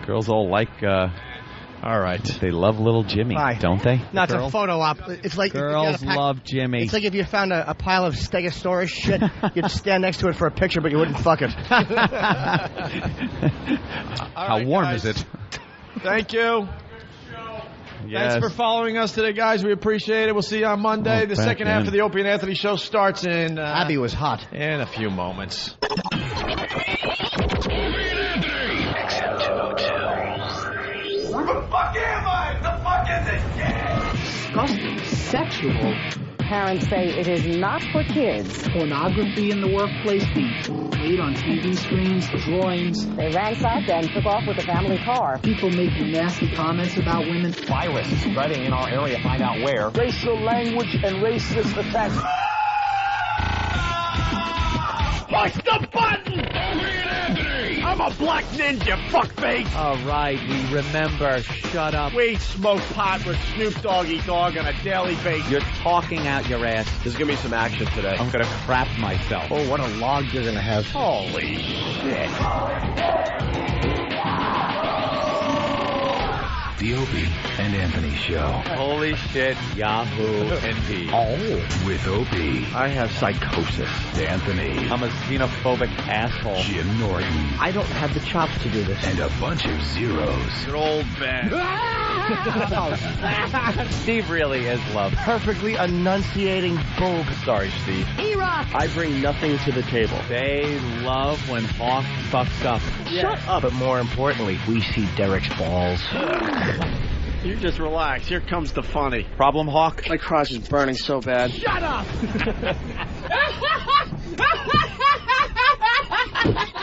Girls all like... all right. They love little Jimmy, don't they? No, it's a photo op. It's like girls love Jimmy. It's like if you found a pile of Stegosaurus shit, you'd stand next to it for a picture, but you wouldn't fuck it. How warm is it? Thank you. Yes. Thanks for following us today, guys. We appreciate it. We'll see you on Monday. The second half of the Opie and Anthony show starts in... Abby was hot. In a few moments. Where the fuck am I? The fuck is this Disgusting. Sexual. Parents say it is not for kids. Pornography in the workplace being played on TV screens, drawings. They ransacked and took off with the family car. People making nasty comments about women. Virus spreading in our area. Find out where. Racial language and racist attacks. Push the button! I'm a black ninja, fuckface! All right, we remember. Shut up. We smoke pot with Snoop Doggy Dogg on a daily basis. You're talking out your ass. There's going to be some action today. I'm going to crap myself. Oh, what a log you're going to have. Holy shit. The Opie and Anthony Show. Holy shit, Yahoo, indeed. Oh. With Opie. I have psychosis. Anthony. I'm a xenophobic asshole. Jim Norton. I don't have the chops to do this. And a bunch of zeros. Good old Ben. Steve really is love. Perfectly enunciating boob. Sorry, Steve. E-Rock! I bring nothing to the table. They love when Hawk fucks up. Shut up. But more importantly, we see Derek's balls. You just relax. Here comes the funny. Problem, Hawk? My crotch is burning so bad. Shut up!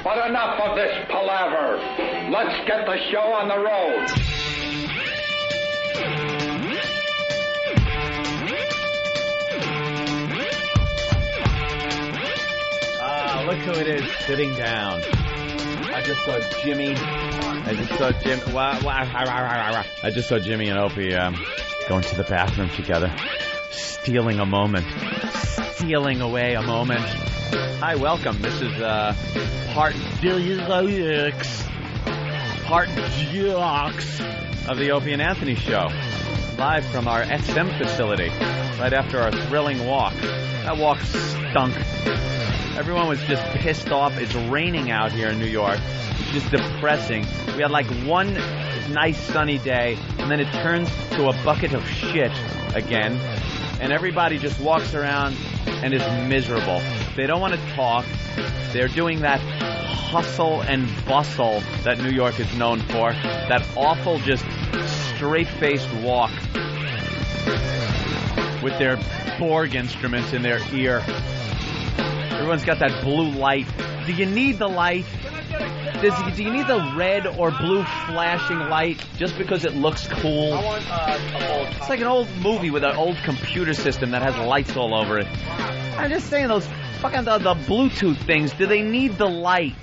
But enough of this palaver. Let's get the show on the road. Look who it is sitting down. I just saw Jimmy. I just saw Jimmy and Opie going to the bathroom together, stealing a moment, stealing away a moment. Hi, welcome. This is part deluxe of the Opie and Anthony Show, live from our XM facility, right after our thrilling walk. That walk stunk. Everyone was just pissed off. It's raining out here in New York. It's just depressing. We had like one nice sunny day, and then it turns to a bucket of shit again. And everybody just walks around and is miserable. They don't want to talk. They're doing that hustle and bustle that New York is known for. That awful, just straight-faced walk with their Borg instruments in their ear. Everyone's got that blue light. Do you need the light? Do you need the red or blue flashing light just because it looks cool? I want It's like an old movie with an old computer system that has lights all over it. I'm just saying, those fucking the Bluetooth things, do they need the light?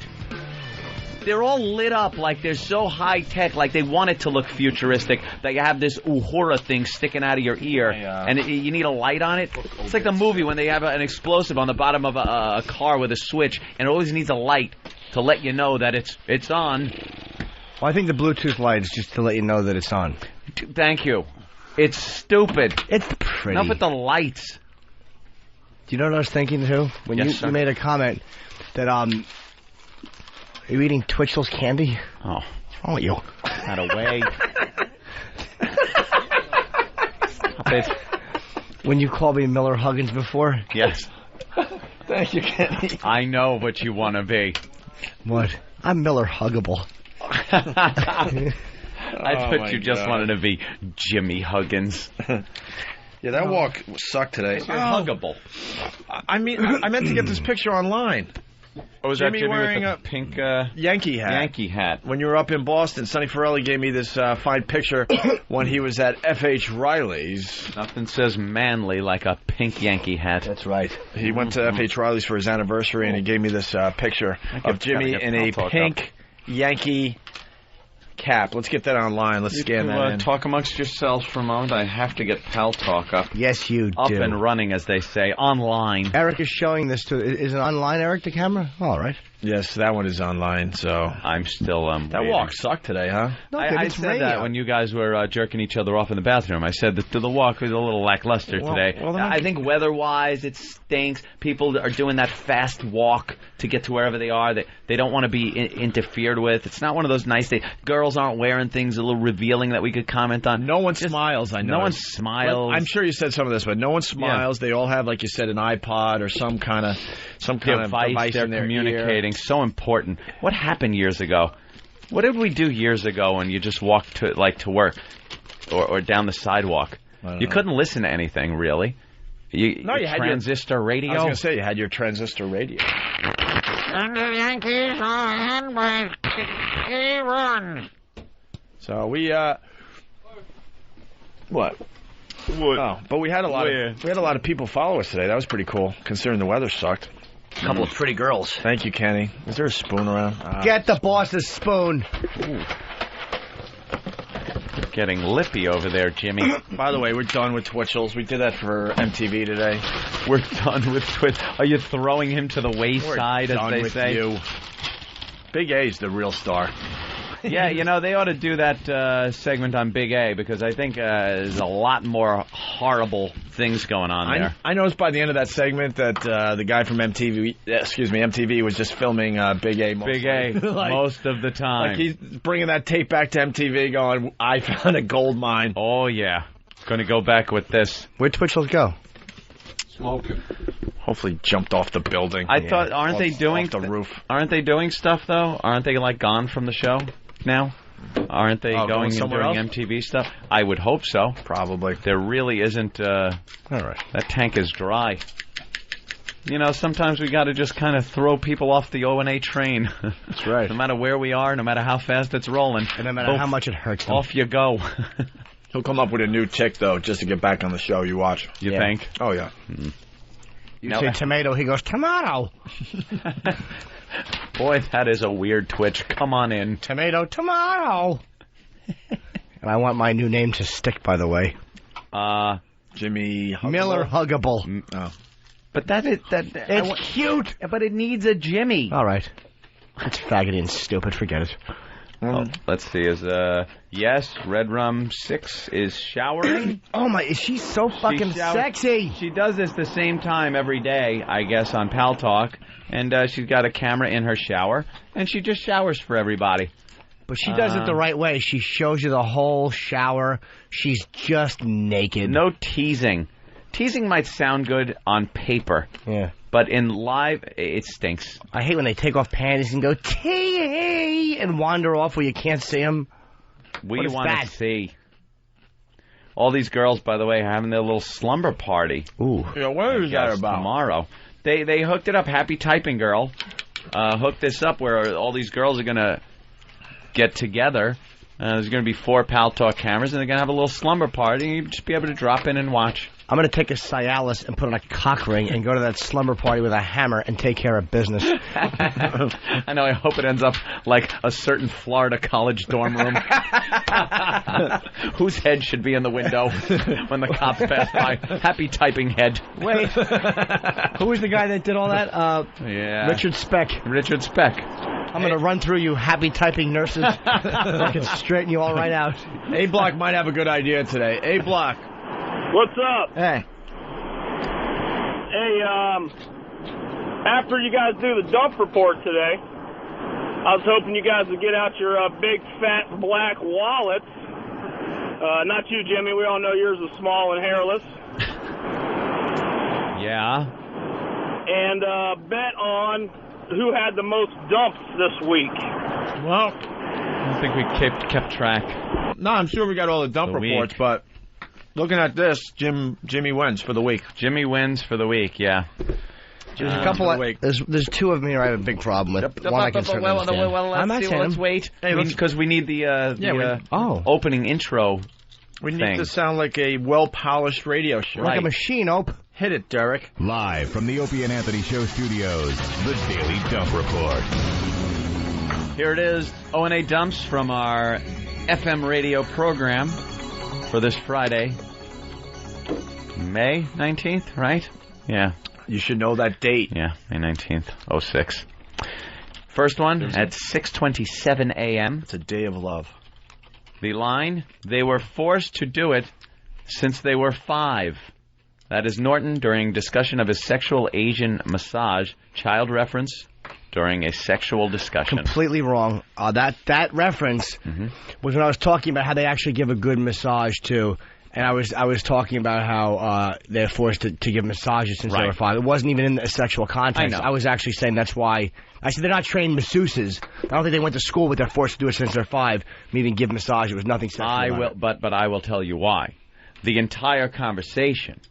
They're all lit up like they're so high-tech, like they want it to look futuristic, that you have this Uhura thing sticking out of your ear, and you need a light on it. It's like the movie when they have an explosive on the bottom of a car with a switch, and it always needs a light to let you know that it's on. Well, I think the Bluetooth light is just to let you know that it's on. Thank you. It's stupid. It's pretty. Enough with the lights. Do you know what I was thinking, too? When you made a comment that, are you eating Twitchell's candy? Oh. What's wrong with you? Not away. Stop it. When you called me Miller Huggins before? Yes. Thank you, Kenny. I know what you want to be. What? I'm Miller Huggable. I thought you just wanted to be Jimmy Huggins. Yeah, that walk sucked today. You're huggable. I mean, I meant to get this picture online. Or was Jimmy that Jimmy wearing with the pink Yankee hat? Yankee hat. When you were up in Boston, Sonny Ferrelli gave me this fine picture when he was at F.H. Riley's. Nothing says manly like a pink Yankee hat. That's right. He went to F.H. Riley's for his anniversary, and he gave me this picture of Jimmy in a pink Yankee cap. Let's get that online. Let's scan that in. Talk amongst yourselves for a moment. I have to get Pal Talk up. Yes, you do. Up and running, as they say, online. Eric is showing this to... Is it online, Eric, the camera? All right. Yes, that one is online, so... I'm still... that waiting. walk sucked today, huh? No, I said that when you guys were jerking each other off in the bathroom. I said that the walk was a little lackluster today. Well, I think weather-wise, it stinks. People are doing that fast walk to get to wherever they are. They don't want to be interfered with. It's not one of those nice days. Girls aren't wearing things a little revealing that we could comment on. No one smiles, I know. No one smiles. I'm sure you said some of this, but no one smiles. Yeah. They all have, like you said, an iPod or some kind of device they're in their communicating. Ear. So important. What happened years ago? What did we do years ago when you just walked to work or down the sidewalk? You couldn't listen to anything, really. You had transistor radio. I was going to say, you had your transistor radio. And the Yankees on handbrake. He run. So we what? Oh, but we had a lot of people follow us today. That was pretty cool, considering the weather sucked. A couple of pretty girls. Thank you, Kenny. Is there a spoon around? Get the boss's spoon. Ooh. Getting lippy over there, Jimmy. By the way, we're done with Twitchell's. We did that for MTV today. We're done with Twitch. Are you throwing him to the wayside, as they say? You. Big A's the real star. Yeah, they ought to do that segment on Big A, because I think there's a lot more horrible things going on there. I noticed by the end of that segment that the guy from MTV was just filming Big A. Most of the time. Like he's bringing that tape back to MTV going, I found a gold mine. Oh, yeah. Going to go back with this. Where'd Twitchell's go? Smoking. Hopefully jumped off the building. I thought, aren't they doing the roof? Aren't they doing stuff, though? Aren't they, gone from the show now? Aren't they going and doing MTV stuff? I would hope so. Probably. There really isn't... All right. That tank is dry. Sometimes we got to just kind of throw people off the O&A train. That's right. No matter where we are, no matter how fast it's rolling. And no matter how much it hurts them. Off you go. He'll come up with a new tick, though, just to get back on the show. You watch. You think? Oh, yeah. Mm-hmm. You say tomato, he goes, tomato. Boy, that is a weird twitch. Come on in. Tomato, tomato. And I want my new name to stick, by the way. Jimmy Miller Huggable. Oh. But it's cute. But it needs a Jimmy. All right. It's faggoty and stupid. Forget it. Let's see. Yes, Red Rum 6 is showering. Oh, my. She's so fucking sexy. She does this the same time every day, I guess, on Pal Talk. And she's got a camera in her shower. And she just showers for everybody. But she does it the right way. She shows you the whole shower. She's just naked. No teasing. Teasing might sound good on paper. Yeah. But in live, it stinks. I hate when they take off panties and go, tee and wander off where you can't see them. We want to see. All these girls, by the way, are having their little slumber party. Ooh. Yeah, what is that about? Tomorrow. They hooked it up. Happy Typing Girl hooked this up where all these girls are going to get together. There's going to be 4 Pal Talk cameras, and they're going to have a little slumber party, and you'll just be able to drop in and watch. I'm going to take a Cialis and put on a cock ring and go to that slumber party with a hammer and take care of business. I know. I hope it ends up like a certain Florida college dorm room. Whose head should be in the window when the cops pass by? Happy Typing Head. Wait. Who was the guy that did all that? Yeah. Richard Speck. Richard Speck. I'm going to run through you happy typing nurses. I can straighten you all right out. A-Block might have a good idea today. A-Block. What's up? Hey. Hey, after you guys do the dump report today, I was hoping you guys would get out your big, fat, black wallets. Not you, Jimmy. We all know yours is small and hairless. Yeah. And bet on who had the most dumps this week. Well, I don't think we kept track. No, I'm sure we got all the dump reports, but looking at this, Jimmy wins for the week. Jimmy wins for the week, yeah. There's a couple. There's two of them here I have a big problem with. One I can certainly understand. Let's wait. Because we need the opening intro. We need to sound like a well-polished radio show. Like a machine, Ope. Hit it, Derek. Live from the Opie and Anthony Show studios, the Daily Dump Report. Here it is, O&A Dumps from our FM radio program for this Friday, May 19th, right? Yeah. You should know that date. Yeah, May 19th, 06. First one at 6:27 a.m. It's a day of love. The line, they were forced to do it since they were 5. That is Norton during discussion of his sexual Asian massage, child reference during a sexual discussion. Completely wrong. That reference was when I was talking about how they actually give a good massage too, and I was talking about how they're forced to give massages since they were 5. It wasn't even in a sexual context. I know. I was actually saying that's why. I said they're not trained masseuses. I don't think they went to school, but they're forced to do it since they're 5. Meaning give massage. It was nothing sexual. But I will tell you why. The entire conversation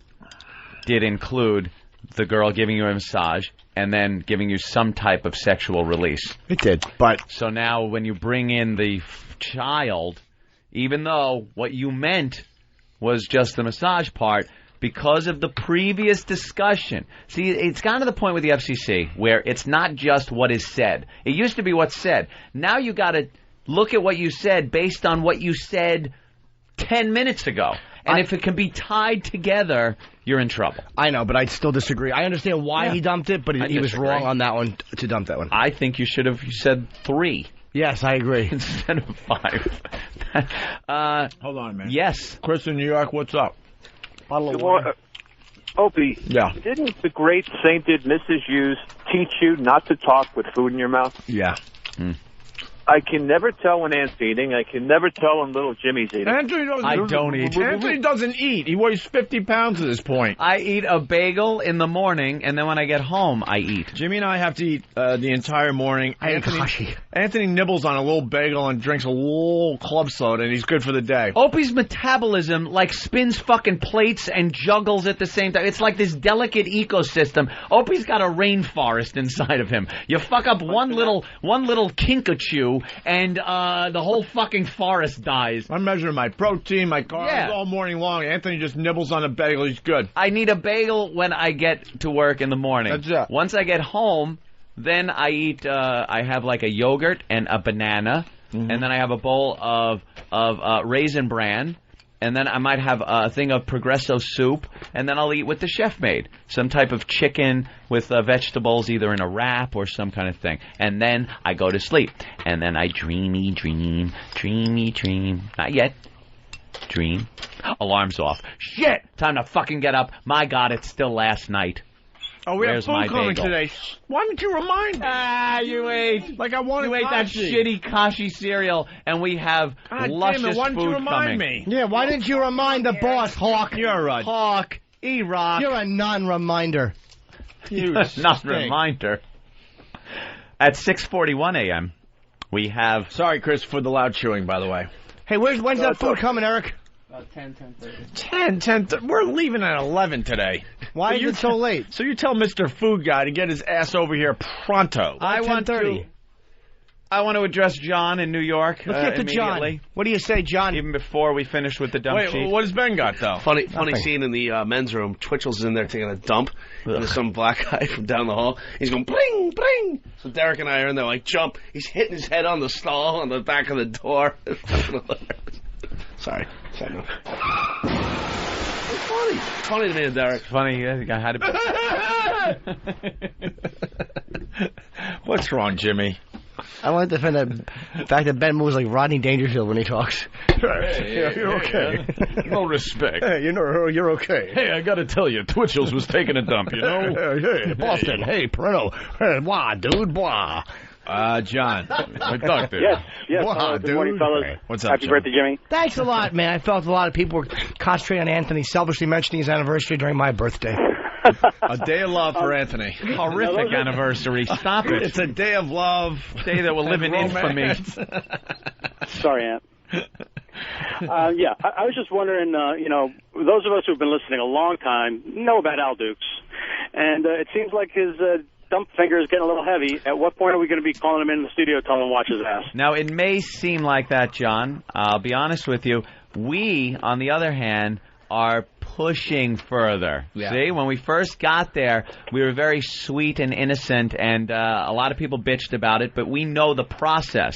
did include the girl giving you a massage and then giving you some type of sexual release. It did, but... So now when you bring in the child, even though what you meant was just the massage part, because of the previous discussion... See, it's gotten to the point with the FCC where it's not just what is said. It used to be what's said. Now you got to look at what you said based on what you said 10 minutes ago. And if it can be tied together, you're in trouble. I know, but I still disagree. I understand why he dumped it, but he was wrong on that one to dump that one. I think you should have said 3. Yes, I agree. Instead of 5. Hold on, man. Yes. Chris in New York, what's up? Opie, yeah. Didn't the great sainted Mrs. Hughes teach you not to talk with food in your mouth? Yeah. I can never tell when Aunt's eating. I can never tell when little Jimmy's eating. Anthony don't eat. Anthony doesn't eat. He weighs 50 pounds at this point. I eat a bagel in the morning, and then when I get home, I eat. Jimmy and I have to eat the entire morning. Anthony nibbles on a little bagel and drinks a little club soda, and he's good for the day. Opie's metabolism spins fucking plates and juggles at the same time. It's like this delicate ecosystem. Opie's got a rainforest inside of him. You fuck up one little kinkajou, and the whole fucking forest dies. I'm measuring my protein, my carbs all morning long. Anthony just nibbles on a bagel. He's good. I need a bagel when I get to work in the morning. That's it. Once I get home, then I eat. I have a yogurt and a banana, and then I have a bowl of Raisin Bran. And then I might have a thing of Progresso soup, and then I'll eat with the chef made. Some type of chicken with vegetables, either in a wrap or some kind of thing. And then I go to sleep. And then I dreamy dream. Not yet. Dream. Alarm's off. Shit! Time to fucking get up. My God, it's still last night. Oh, we have food coming today. Why didn't you remind me? You ate. Like I wanted You ate that shitty Kashi cereal, and we have luscious food coming. Why didn't you remind me? Yeah, why didn't you remind the boss, Hawk? You're a Hawk. E-Rock. You're a non-reminder. Non-reminder. At 6:41 a.m., we have... Sorry, Chris, for the loud chewing, by the way. Hey, when's that food coming, Eric? 10:30. We're leaving at 11 today. Why is it so late? So you tell Mr. Food Guy to get his ass over here pronto. I want to address John in New York. Let's get to John. What do you say, John? Even before we finish with the dump sheet. What has Ben got, though? Funny scene in the men's room. Twitchel's in there taking a dump. And there's some black guy from down the hall. He's going, bling, bling. So Derek and I are in there jump. He's hitting his head on the stall on the back of the door. Sorry. It's funny. It's funny to me, Derek. Funny, I had it. What's wrong, Jimmy? I want to defend the fact that Ben moves like Rodney Dangerfield when he talks. You're okay. No respect. Hey, you're okay. Hey, I got to tell you, Twitchell's was taking a dump, you know? Hey, Boston. Hey, Parental. Hey, blah, dude, blah. John. My doctor. Yes. Good morning, fellas. What's up, Happy birthday, Jimmy. Thanks a lot, man. I felt a lot of people were concentrating on Anthony selfishly mentioning his anniversary during my birthday. A day of love for Anthony. Horrific anniversary. Stop it. It's a day of love. Day that will live in infamy. Sorry, Aunt. I was just wondering, those of us who've been listening a long time know about Al Dukes. and it seems like his dump finger is getting a little heavy. At what point are we going to be calling him in the studio, telling him to watch his ass? Now, it may seem like that, John. I'll be honest with you. We, on the other hand, are pushing further. Yeah. See, when we first got there, we were very sweet and innocent, and a lot of people bitched about it, but we know the process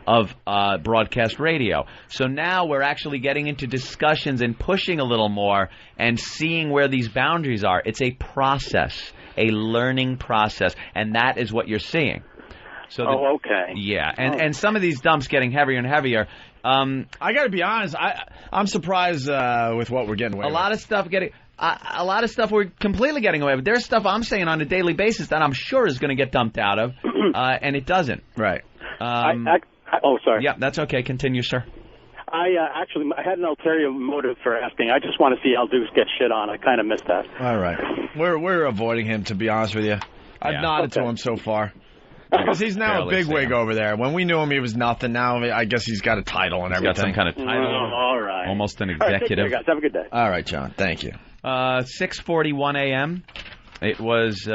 of broadcast radio. So now we're actually getting into discussions and pushing a little more and seeing where these boundaries are. It's a process, a learning process, and that is what you're seeing. So okay. Yeah, and some of these dumps getting heavier and heavier. I got to be honest. I'm surprised with what we're getting away with. A lot of stuff we're completely getting away with. There's stuff I'm saying on a daily basis that I'm sure is going to get dumped out of, and it doesn't. Right. Sorry. Yeah, that's okay. Continue, sir. I had an ulterior motive for asking. I just want to see Al Dukes get shit on. I kind of missed that. All right. We're avoiding him, to be honest with you. I've nodded to him so far. Because he's now a bigwig over there. When we knew him, he was nothing. Now I guess he's got a title and everything. He's got some kind of title. All right. Almost an All right, take executive. care, guys. Have a good day. All right, John. Thank you. 6:41 a.m. It was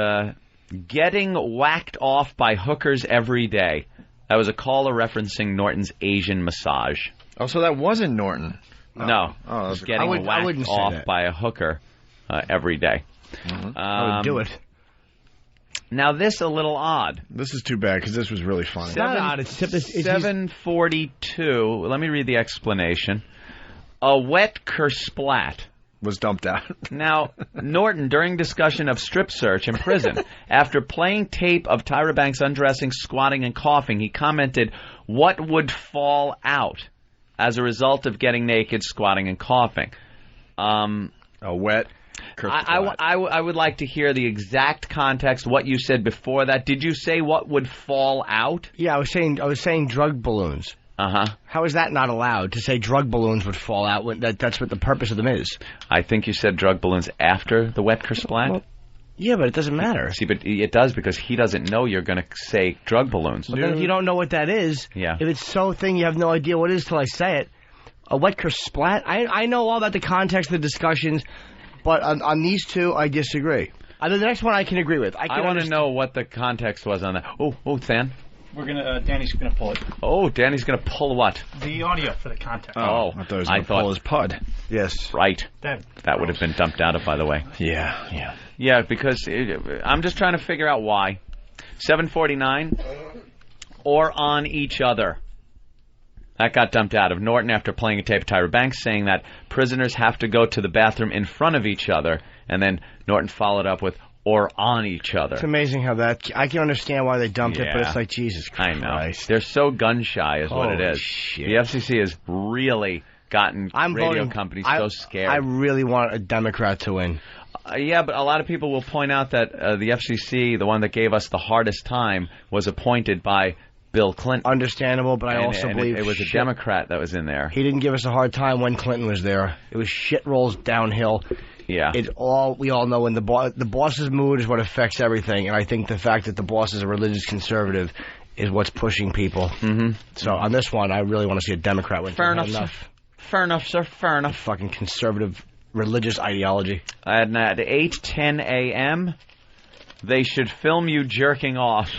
getting whacked off by hookers every day. That was a caller referencing Norton's Asian massage. Oh, so that wasn't Norton. No. Oh, it was getting whacked off by a hooker every day. Mm-hmm. I would do it. Now, this a little odd. This is too bad because this was really funny. It's not odd. It's 7:42. Let me read the explanation. A wet kersplat was dumped out. Now, Norton, during discussion of strip search in prison, after playing tape of Tyra Banks undressing, squatting, and coughing, he commented, "What would fall out as a result of getting naked, squatting, and coughing?" A wet. I would like to hear the exact context, what you said before that. Did you say what would fall out? Yeah, I was saying drug balloons. Uh-huh. How is that not allowed to say drug balloons would fall out? That's what the purpose of them is. I think you said drug balloons after the wet kersplat. Well, yeah, but it doesn't matter. See, but it does because he doesn't know you're going to say drug balloons. But then if you don't know what that is, yeah. If it's so thing you have no idea what it is till I say it, a wet kersplat, I know all about the context of the discussions, but on these two, I disagree. The next one I can agree with. I want to know what the context was on that. Oh, Than? We're gonna. Danny's gonna pull it. Oh, Danny's gonna pull what? The audio for the context. Oh, I thought he was gonna pull his pud. Yes. Right. That would have been dumped out of, by the way. Yeah. Yeah, because I'm just trying to figure out why. 7:49. Or on each other. That got dumped out of Norton after playing a tape of Tyra Banks saying that prisoners have to go to the bathroom in front of each other, and then Norton followed up with or on each other. It's amazing how I can understand why they dumped it, but it's like, Jesus Christ. I know. They're so gun-shy is what it is. Shit. The FCC has really gotten radio companies so scared. I really want a Democrat to win. Yeah, but a lot of people will point out that the FCC, the one that gave us the hardest time, was appointed by Bill Clinton. Understandable, but I also believe it was a Democrat that was in there. He didn't give us a hard time when Clinton was there. It was shit rolls downhill. Yeah. We all know when the boss's mood is what affects everything, and I think the fact that the boss is a religious conservative is what's pushing people. Mm-hmm. So on this one, I really want to see a Democrat win. Fair enough, sir. Fair enough, sir. Fair enough. Fucking conservative religious ideology. And at 8:10 a.m., they should film you jerking off.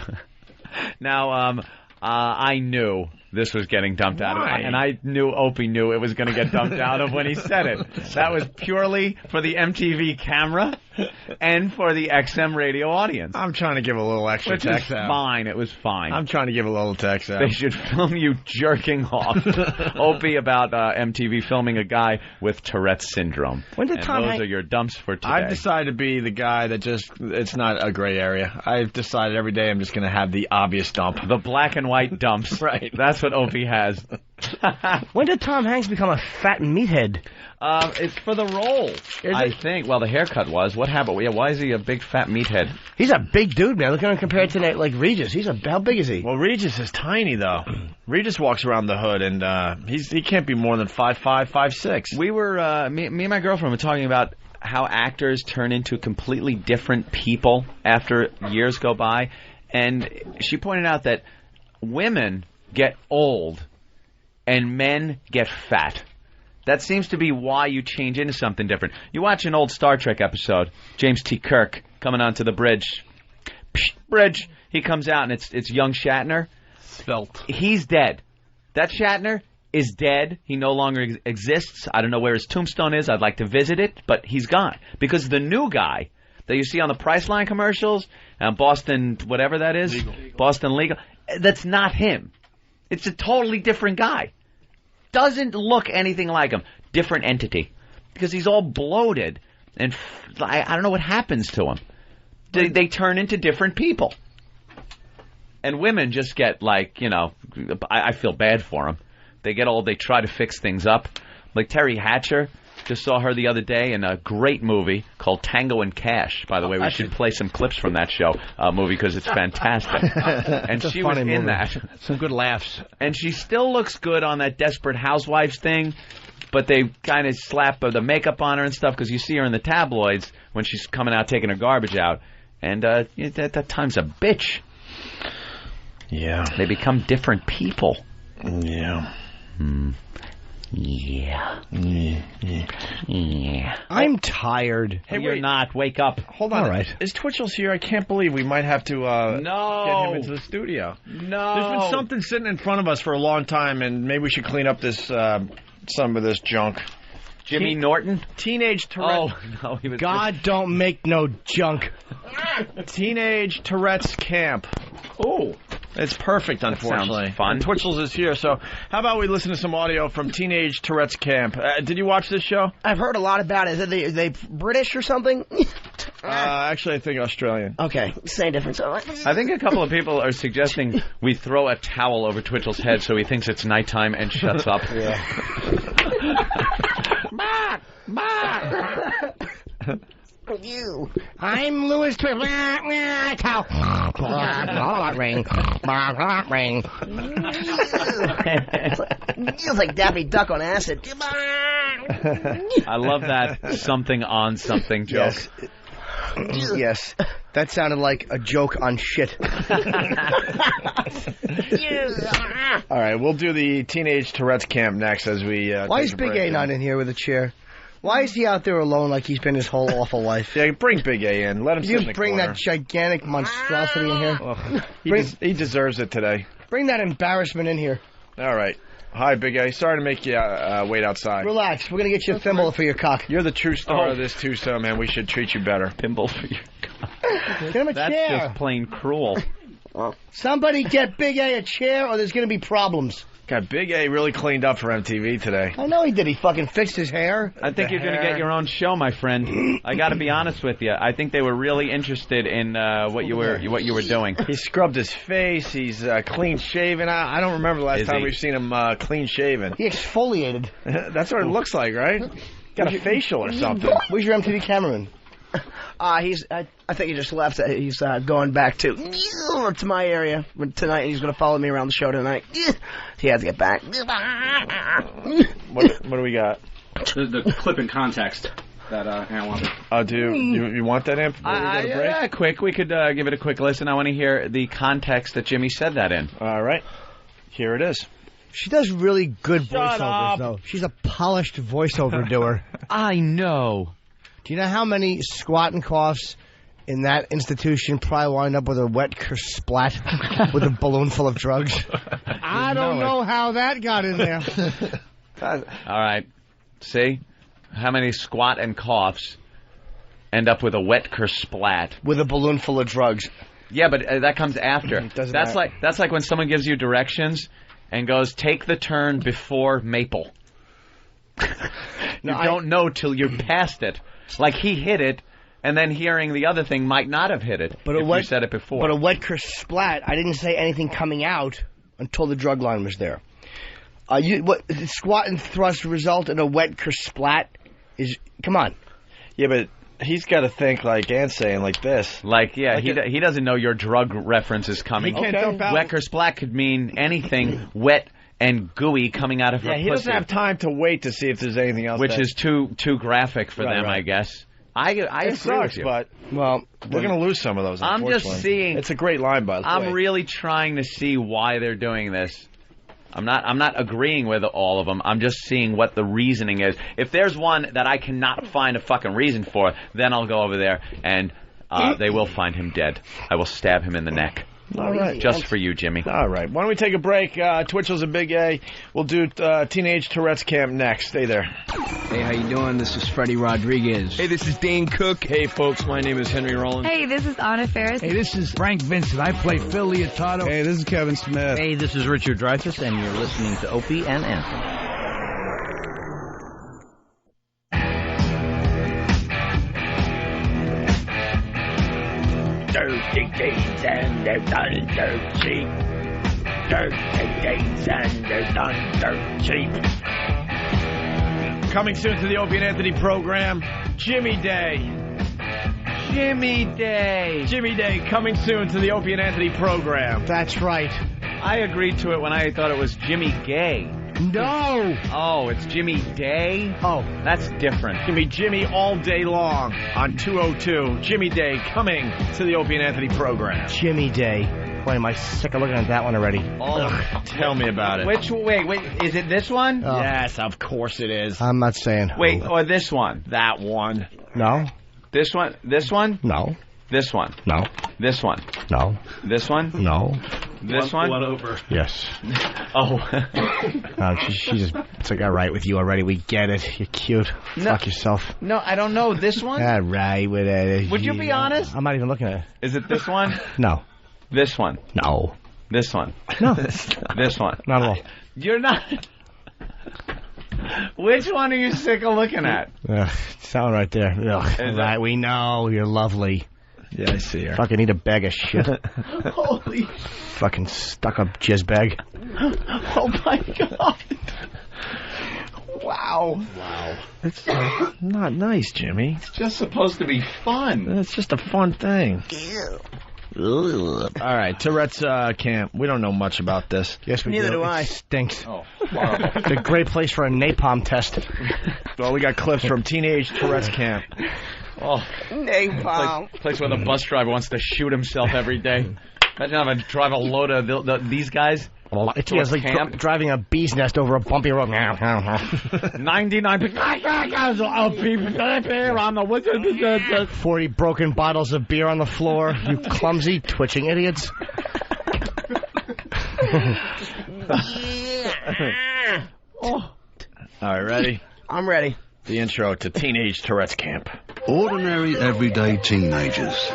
Now, I knew this was getting dumped out of, and I knew Opie knew it was going to get dumped out of when he said it. That was purely for the MTV camera and for the XM radio audience. I'm trying to give a little extra text out. Fine, it was fine. I'm trying to give a little text out. They should film you jerking off. Opie about MTV filming a guy with Tourette's syndrome. When did Tom those are your dumps for today. I've decided to be the guy that it's not a gray area. I've decided every day I'm just going to have the obvious dump. The black and white dumps. Right. That's what Opie has. When did Tom Hanks become a fat meathead? It's for the role, I think. Well, the haircut was. What happened? Yeah, why is he a big fat meathead? He's a big dude, man. Look at him compared to Regis. How big is he? Well, Regis is tiny, though. Regis walks around the hood, and he can't be more than 5'5", 5'6". We were, me and my girlfriend were talking about how actors turn into completely different people after years go by, and she pointed out that women get old and men get fat. That seems to be why you change into something different. You watch an old Star Trek episode, James T. Kirk coming onto the bridge. Psh, bridge. He comes out, and it's young Shatner. Svelte. He's dead. That Shatner is dead. He no longer exists. I don't know where his tombstone is. I'd like to visit it, but he's gone. Because the new guy that you see on the Priceline commercials, Boston, whatever that is, Boston Legal, that's not him. It's a totally different guy. Doesn't look anything like him. Different entity. Because he's all bloated, and I don't know what happens to him. They turn into different people. And women just get, like, you know, I feel bad for them. They get old, they try to fix things up. Like Terry Hatcher, just saw her the other day in a great movie called Tango and Cash. By the way, we should play some clips from that movie because it's fantastic. And she was in that. Some good laughs. And she still looks good on that Desperate Housewives thing, but they kind of slap the makeup on her and stuff because you see her in the tabloids when she's coming out taking her garbage out. And that time's a bitch. Yeah. They become different people. Yeah. Yeah. I'm tired. Hey, you're not. Wake up. Hold on. All right. Is Twitchell's here? I can't believe we might have to get him into the studio. No. There's been something sitting in front of us for a long time, and maybe we should clean up this some of this junk. Jimmy Norton? Teenage Tourette. Oh, no. He was God don't make no junk. Teenage Tourette's Camp. Oh. It's perfect, unfortunately. Sounds fun. And Twitchell's is here, so how about we listen to some audio from Teenage Tourette's Camp? Did you watch this show? I've heard a lot about it. Are they British or something? Actually, I think Australian. Okay, same difference. I think a couple of people are suggesting we throw a towel over Twitchell's head so he thinks it's nighttime and shuts up. Yeah. You. I'm Louis Ring. Ring. Feels like Daffy Duck on acid. I love that something on something joke. Yes. That sounded like a joke on shit. All right, we'll do the Teenage Tourette's Camp next as we Why is Big A not in here with a chair? Why is he out there alone like he's been his whole awful life? Yeah, bring Big A in. Let him sit in the bring corner. that gigantic monstrosity in here. He deserves it today. Bring that embarrassment in here. All right. Hi, Big A. Sorry to make you wait outside. Relax. We're going to get you a thimble for your cock. You're the true star of this, too, so, man, we should treat you better. Thimble for your cock. Get him a That's chair. just plain cruel. Somebody get Big A a chair or there's going to be problems. God, Big A really cleaned up for MTV today. I know he did. He fucking fixed his hair. I think you're going to get your own show, my friend. I got to be honest with you. I think they were really interested in what you were doing. He scrubbed his face. He's clean shaven. I don't remember the last time we've seen him clean shaven. He exfoliated. That's what it looks like, right? Got a facial or something. Where's your MTV cameraman? I think he just left. He's going back to my area tonight. He's going to follow me around the show tonight. He has to get back. What do we got? The clip in context that Aaron wanted. Do you want that amp? Yeah, quick. We could give it a quick listen. I want to hear the context that Jimmy said that in. All right. Here it is. She does really good voiceovers, though. She's a polished voiceover doer. I know. Do you know how many squat and coughs in that institution probably wind up with a wet splat with a balloon full of drugs? I don't know how that got in there. All right. See? How many squat and coughs end up with a wet splat? With a balloon full of drugs. Yeah, but that comes after. That's like when someone gives you directions and goes, take the turn before Maple. You don't know till you're past it. Like he hit it, and then hearing the other thing might not have hit it if you said it before. But a wet splat, I didn't say anything coming out until the drug line was there. Squat and thrust result in a wet splat is... Come on. Yeah, but he's got to think like Ant's saying, like this. He doesn't know your drug reference is coming. He can't dump out. Wet splat could mean anything wet and gooey coming out of her pussy. He doesn't have time to wait to see if there's anything else. Which is too graphic for them, I guess. I agree with you. But we're going to lose some of those, I'm just seeing... It's a great line, by the way. I'm really trying to see why they're doing this. I'm not agreeing with all of them. I'm just seeing what the reasoning is. If there's one that I cannot find a fucking reason for, then I'll go over there and they will find him dead. I will stab him in the neck. All right. Just for you, Jimmy. All right. Why don't we take a break? Twitchell's and Big A. We'll do Teenage Tourette's Camp next. Stay there. Hey, how you doing? This is Freddie Rodriguez. Hey, this is Dane Cook. Hey, folks. My name is Henry Rollins. Hey, this is Anna Ferris. Hey, this is Frank Vincent. I play Phil Leotardo. Hey, this is Kevin Smith. Hey, this is Richard Dreyfuss, and you're listening to Opie and Anthony. Dirty deeds and they're done dirt cheap. Dirty deeds and they're done dirt cheap. Coming soon to the Opie and Anthony program, Jimmy Day. Jimmy Day. Jimmy Day coming soon to the Opie and Anthony program. That's right. I agreed to it when I thought it was Jimmy Gay. No! Oh, it's Jimmy Day? Oh, that's different. It's going to be Jimmy all day long on 202. Jimmy Day coming to the Opie and Anthony program. Jimmy Day. Boy, am I sick of looking at that one already. Tell me about it. Wait, is it this one? Oh. Yes, of course it is. I'm not saying. Wait, or this one? That one. No. This one? This one? No. This one? No. This one? No. This one? No. This one? One over. Yes. Oh. She just, it's like, all right with you already. We get it. You're cute. No. Fuck yourself. No, I don't know. This one? All right with it. Would you be honest? I'm not even looking at it. Is it this one? No. This one? No. This one? No. This one? Not at all. You're not... Which one are you sick of looking at? Sound right there. Ugh. Right, we know. You're lovely. Yeah, I see her. Fucking need a bag of shit. Holy... Fucking stuck-up jizz bag. Oh, my God. Wow. It's not nice, Jimmy. It's just supposed to be fun. It's just a fun thing. All right, Tourette's camp. We don't know much about this. Yes, we Neither do I. It stinks. Oh, It's a great place for a napalm test. Well, we got clips from Teenage Tourette's Camp. Oh, napalm. place where the bus driver wants to shoot himself every day. Imagine having to drive a load of these guys. It's like driving a bee's nest over a bumpy road. 99 on the 40 broken bottles of beer on the floor. You clumsy, twitching idiots. All right, ready? I'm ready. The intro to Teenage Tourette's Camp. Ordinary, everyday teenagers.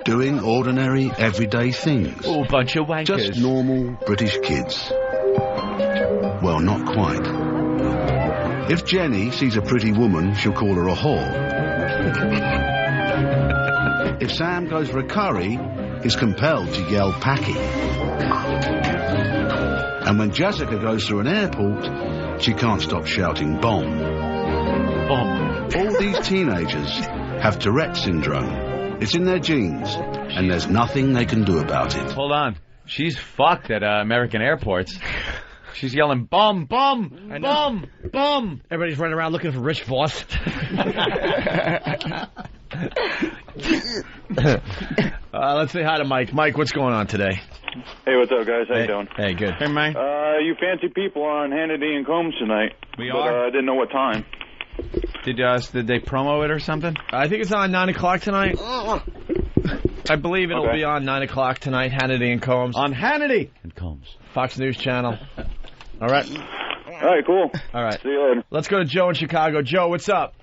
Doing ordinary, everyday things. Oh, bunch of wankers. Just normal British kids. Well, not quite. If Jenny sees a pretty woman, she'll call her a whore. If Sam goes for a curry, he's compelled to yell packy. And when Jessica goes through an airport, she can't stop shouting bomb. Bomb. All these teenagers have Tourette's syndrome. It's in their genes, and there's nothing they can do about it. Hold on. She's fucked at American airports. She's yelling, bum, bum, bum, bum. Everybody's running around looking for Rich Voss. Let's say hi to Mike. Mike, what's going on today? Hey, what's up, guys? How you doing? Hey, good. Hey, Mike. You fancy people are on Hannity and Combs tonight. We but, are? I didn't know what time. Did they promo it or something? I think it's on 9 o'clock tonight. I believe it'll be on 9 o'clock tonight, Hannity and Combs. On Hannity and Combs. Fox News Channel. All right. All right, cool. All right. See you later. Let's go to Joe in Chicago. Joe, what's up?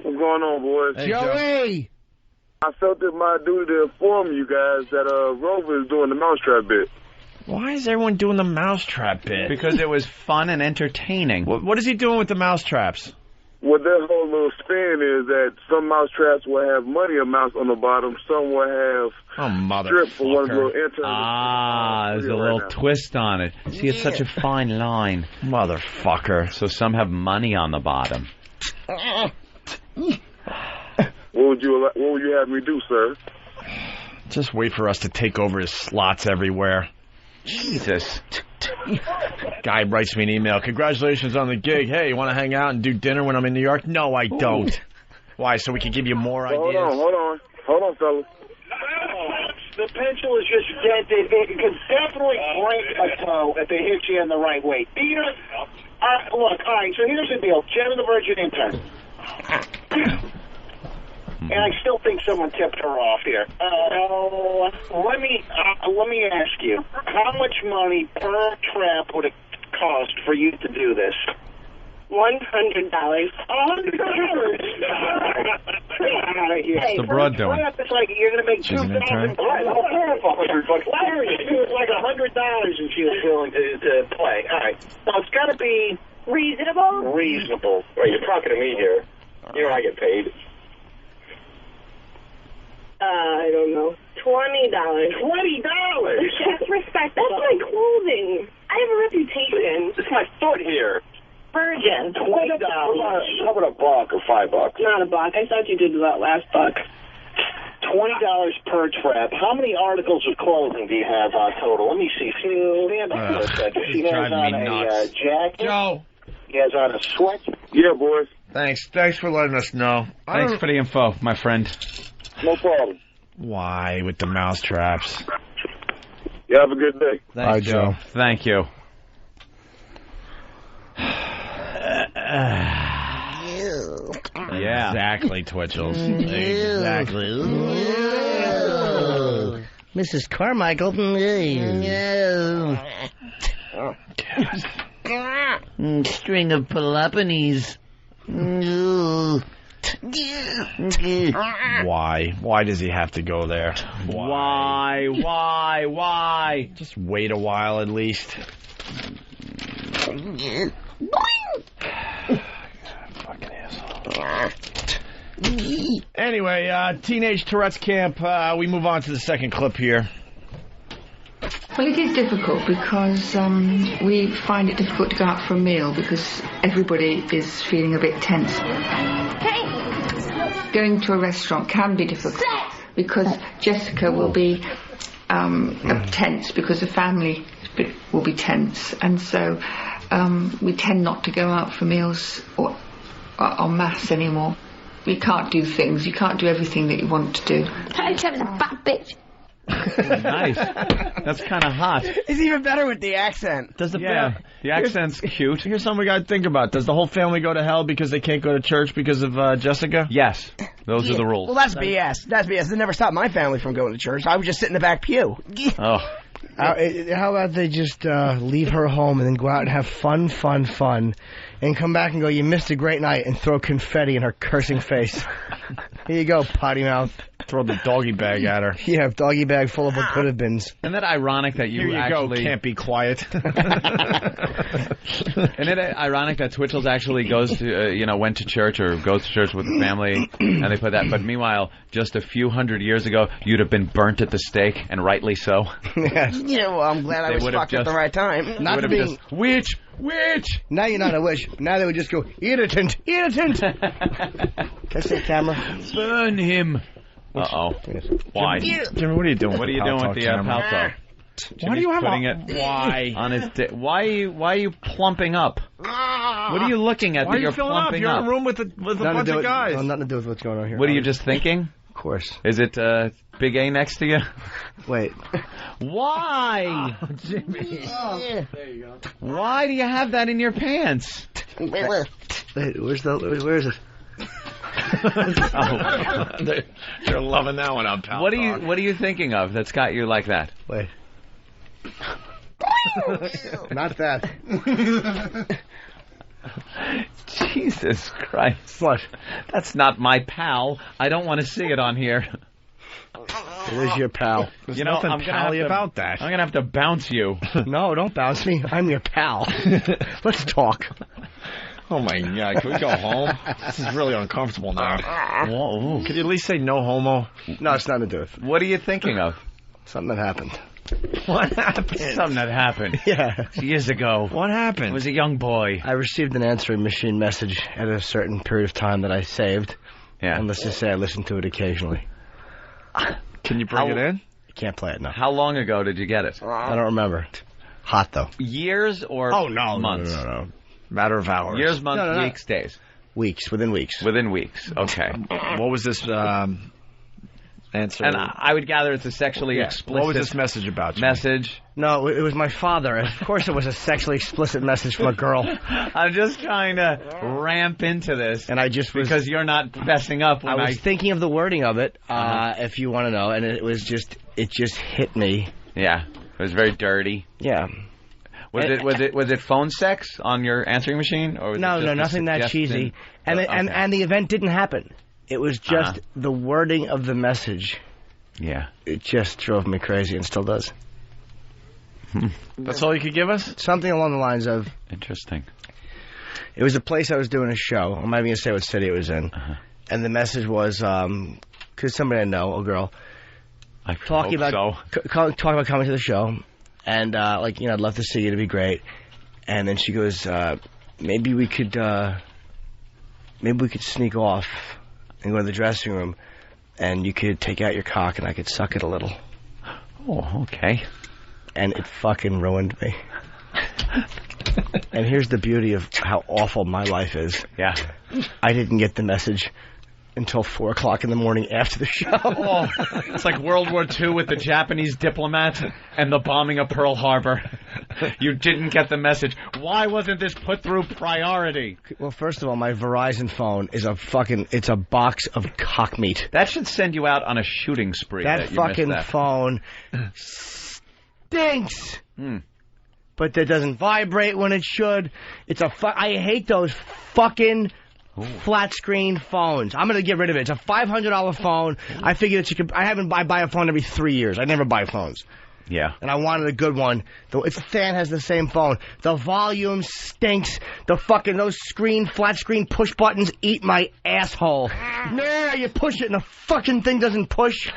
What's going on, boys? Hey, Joey! I felt it my duty to inform you guys that Rover is doing the mousetrap bit. Why is everyone doing the mousetrap bit? Because it was fun and entertaining. What is he doing with the mousetraps? What their whole little spin is that some mousetraps will have money amounts on the bottom, some will have strip for one of the little interns. There's a little twist on it. See, it's such a fine line. Motherfucker. So some have money on the bottom. What would you have me do, sir? Just wait for us to take over his slots everywhere. Jesus. Guy writes me an email. Congratulations on the gig. Hey, you want to hang out and do dinner when I'm in New York? No, I don't. Why, so we can give you more ideas? Hold on, fellas. The pencil is just dented. It could definitely break a toe if they hit you in the right way. Peter, look, all right, so here's the deal. Jen, the Virgin intern. And I still think someone tipped her off here. Let me ask you, how much money per trap would it cost for you to do this? $100. $100? What's the broad doing? It's like you're going to make She's an intern. $2,000. Larry, she was like $100 and she was willing to play. All right. Now, it's got to be... Reasonable? Reasonable. Well, you're talking to me here. You know I get paid. I don't know. $20. $20? That's respectable. That's my clothing. I have a reputation. It's my foot here. Virgin. $20. How about a buck or $5? Not a buck. I thought you did that last buck. $20 per trap. How many articles of clothing do you have total? Let me see. Stand up for a second. She has on a jacket. Joe. He has on a sweat. Yeah, boys. Thanks for letting us know. Thanks for the info, my friend. No problem. Why with the mouse traps? You have a good day. Bye, Joe. Thank you. Yeah. Exactly, Twitchels. Exactly. Mrs. Carmichael. String of Peloponnese. Why? Why does he have to go there? Why? Just wait a while at least. Anyway, Teenage Tourette's Camp, we move on to the second clip here. Well, it is difficult because we find it difficult to go out for a meal because everybody is feeling a bit tense. Going to a restaurant can be difficult because Jessica will be tense because the family will be tense, and so we tend not to go out for meals or en masse anymore. You can't do things. You can't do everything that you want to do. Trevor's a fat bitch. Nice. That's kind of hot. It's even better with the accent. Does the accent's cute. Here's something we got to think about. Does the whole family go to hell because they can't go to church because of Jessica? Yes. Those are the rules. Well, that's BS. That's BS. It never stopped my family from going to church. I would just sit in the back pew. Oh. How about they just leave her home and then go out and have fun, and come back and go, you missed a great night, and throw confetti in her cursing face. Here you go, potty mouth. Throw the doggy bag at her. Yeah, doggy bag full of what could have been. Isn't that ironic that Here you actually... go, can't be quiet. Isn't it ironic that Twitchell's actually goes to, went to church or goes to church with the family, and they put that, but meanwhile, just a few hundred years ago, you'd have been burnt at the stake, and rightly so. Yes. Yeah, well, I'm glad I was fucked at the right time. Not to be... Witch! Now you're not a witch. Now they would just go, irritant. Can I say camera? Burn him. Uh-oh. Why? Jimmy, what are you doing? What are you doing with the Palto? Why do you have why? On his why are you plumping up? What are you looking at Why that are you're you filling up? plumping You're up? in a room with a bunch of guys. Nothing to do with what's going on here. What are you just thinking? Of course. Is it Big A next to you? Wait. Why? Oh, Jimmy. There you go. Why do you have that in your pants? Wait, where's it? You're loving that one up, pal. What are you thinking of that's got you like that? Wait. Not that. Jesus Christ. What? That's not my pal. I don't want to see it on here. It is your pal. There's nothing pally about that. I'm going to have to bounce you. No, don't bounce me. I'm your pal. Let's talk. Oh, my God. Can we go home? This is really uncomfortable now. Whoa. Could you at least say no homo? No, it's nothing to do with it. What are you thinking of? Something that happened. What happened? Something that happened. Yeah. Years ago. What happened? I was a young boy. I received an answering machine message at a certain period of time that I saved. Yeah. And let's just say I listened to it occasionally. Can you bring it in? You can't play it now. How long ago did you get it? I don't remember. Hot, though. Years or months? No. Matter of hours. Years, months, weeks, days? Weeks. Within weeks. Within weeks. Okay. What was this? answer. And I would gather it's a sexually explicit. What was this message about? Message. No, it was my father. Of course, it was a sexually explicit message from a girl. I'm just trying to ramp into this, and I just was because you're not messing up. When I was thinking of the wording of it, if you want to know, and it just hit me. Yeah, it was very dirty. Yeah. Was it phone sex on your answering machine, or was no, it just nothing that cheesy. And okay. and the event didn't happen. It was just the wording of the message. Yeah. It just drove me crazy and still does. That's all you could give us? Something along the lines of... Interesting. It was a place I was doing a show. I'm not even going to say what city it was in. And the message was, because somebody I know, a girl, talking about coming to the show. And, I'd love to see you. It'd be great. And then she goes, maybe we could sneak off and go to the dressing room, and you could take out your cock and I could suck it a little. Oh, okay. And it fucking ruined me. And here's the beauty of how awful my life is. Yeah. I didn't get the message until 4 o'clock in the morning after the show. Oh, it's like World War II with the Japanese diplomat and the bombing of Pearl Harbor. You didn't get the message. Why wasn't this put through priority? Well, first of all, my Verizon phone is it's a box of cock meat. That should send you out on a shooting spree. That fucking phone stinks. But it doesn't vibrate when it should. I hate those fucking flat screen phones. I'm gonna get rid of it. It's a $500 phone. I figured that I buy a phone every 3 years. I never buy phones. Yeah. And I wanted a good one. Stan has the same phone. The volume stinks. Those flat screen push buttons eat my asshole. Nah, you push it and the fucking thing doesn't push.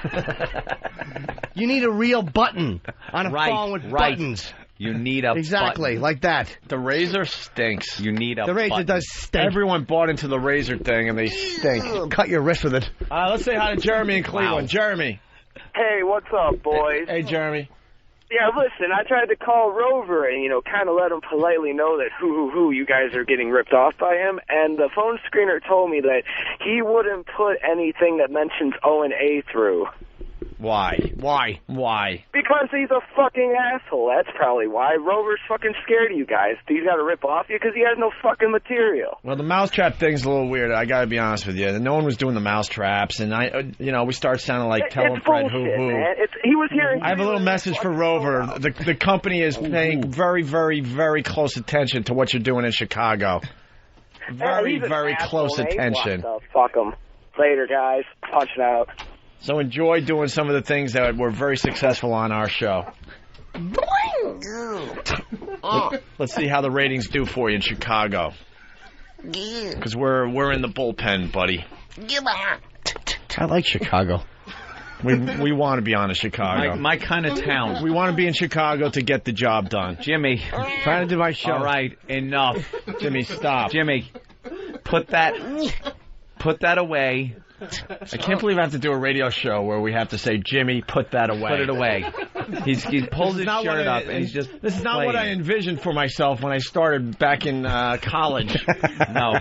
You need a real button on a phone with buttons. You need a button. Like that. The Razor stinks. You need a The Razor button. does stink. Everyone bought into the Razor thing, and they stink. Cut your wrist with it. Let's say hi to Jeremy in Cleveland. Wow. Jeremy. Hey, what's up, boys? Hey, Jeremy. Yeah, listen, I tried to call Rover and, kind of let him politely know that you guys are getting ripped off by him. And the phone screener told me that he wouldn't put anything that mentions O and A through. Why? Because he's a fucking asshole. That's probably why. Rover's fucking scared of you guys. He's got to rip off you because he has no fucking material. Well, the mousetrap thing's a little weird. I got to be honest with you. No one was doing the mousetraps, and we start sounding like telling Fred who. He was hearing. I have a little message for Rover. The company is paying very, very, very close attention to what you're doing in Chicago. Very, very close attention. What the fuck him. Later, guys. Punching out. So enjoy doing some of the things that were very successful on our show. Let's see how the ratings do for you in Chicago. Because we're in the bullpen, buddy. I like Chicago. We want to be on in Chicago. My kind of town. We want to be in Chicago to get the job done. Jimmy. Trying to do my show. All right, enough. Jimmy, stop. Jimmy, put that away. I can't believe I have to do a radio show where we have to say, Jimmy, put that away. Put it away. He's pulled his shirt up and he's just This is not what I envisioned for myself when I started back in college. No.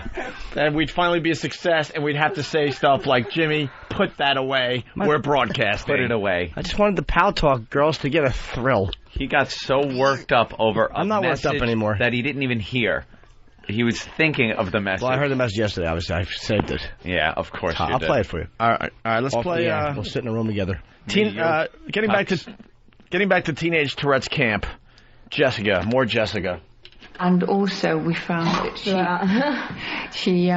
And we'd finally be a success and we'd have to say stuff like, Jimmy, put that away. We're broadcasting. Put it away. I just wanted the Pal Talk girls to get a thrill. He got so worked up over I'm not worked up anymore. That he didn't even hear. He was thinking of the message. Well, I heard the message yesterday. I saved it. Yeah, of course you I'll did. play it for you. All right, let's play. We'll sit in a room together. Getting back to Teenage Tourette's camp. Jessica, more Jessica. And also we found that she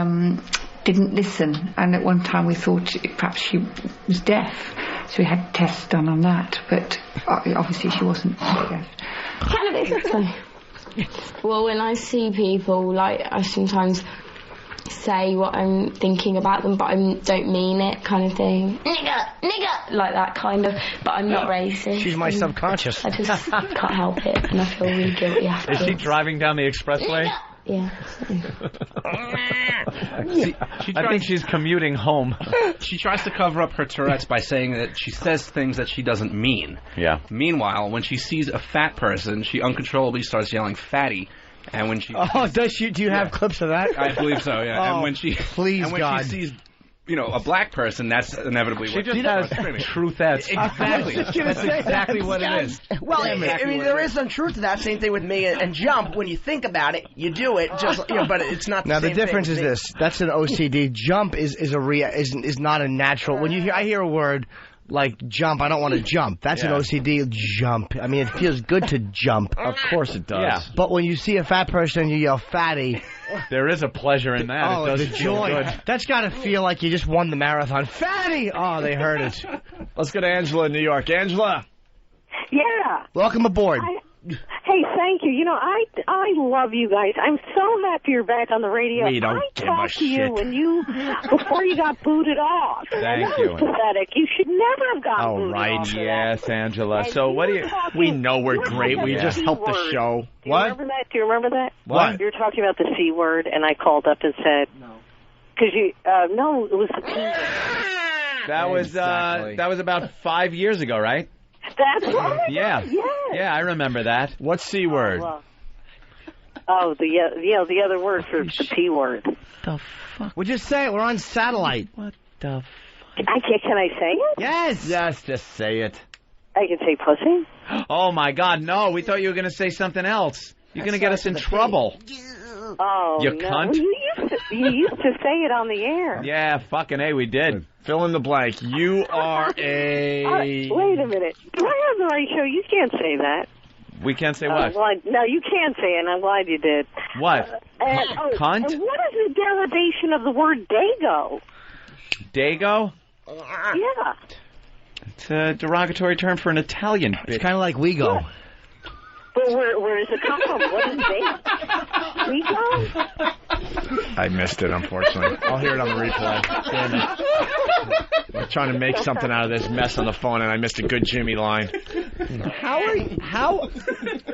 didn't listen, and at one time we thought perhaps she was deaf, so we had tests done on that, but obviously she wasn't deaf. Well, when I see people, I sometimes say what I'm thinking about them, but I don't mean it, kind of thing. Nigger, like that kind of, but I'm not racist. She's my subconscious. I just can't help it, and I feel really guilty afterwards. Is she driving down the expressway? Yeah. I think she's commuting home. She tries to cover up her Tourette's by saying that she says things that she doesn't mean. Yeah. Meanwhile, when she sees a fat person, she uncontrollably starts yelling "fatty." And when she does she? Do you have clips of that? I believe so. Yeah. Oh, and when she please and when God. she sees a black person, that's inevitably She what just has truthettes. Exactly. That's exactly what it is. Well, I mean, there is some truth to that. Same thing with me and Jump. When you think about it, you do it. Just but it's not. Now the same difference thing. is this: that's an OCD. Jump is not a natural. When I hear a word like jump, I don't want to jump. That's an OCD jump. I mean, it feels good to jump. Of course it does. Yeah. But when you see a fat person and you yell fatty, There is a pleasure in that. oh, it does the feel joy. good. That's got to feel like you just won the marathon. Fatty! Oh, they heard it. Let's go to Angela in New York. Angela. Yeah. Welcome aboard. Hey, thank you. I love you guys. I'm so happy you're back on the radio. We don't I give talked a to you shit. when before you got booted off. Thank that you. was pathetic. You should never have gotten booted off. Yes, Angela. And so you what do were you... talking- We know we're you were great. talking We about just the help the C-word. show. Do you remember that? Do you remember that? What? You were talking about the C word, and I called up and said... No. Because no, it was the P word. That was about 5 years ago, right? That's right. Yeah. Yes. Yeah, I remember that. What C word? The other word for the P word. The fuck? Well, just say it. We're on satellite. What the Can I say it? Yes. Yes, just say it. I can say pussy. Oh, my God, no. We thought you were going to say something else. You're going to get us in trouble. Oh, You no. cunt. You used to say it on the air. Yeah, fucking A, we did. Fill in the blank. You are a... Wait a minute. Do I have the right show? You can't say that. We can't say what? No, you can say it, and I'm glad you did. What? Cunt? And what is the derivation of the word dago? Dago? Yeah. It's a derogatory term for an Italian bitch. It's kind of like Wego. But where does it come from? What is dago? I missed it, unfortunately. I'll hear it on the replay. Damn it. I'm trying to make something out of this mess on the phone, and I missed a good Jimmy line.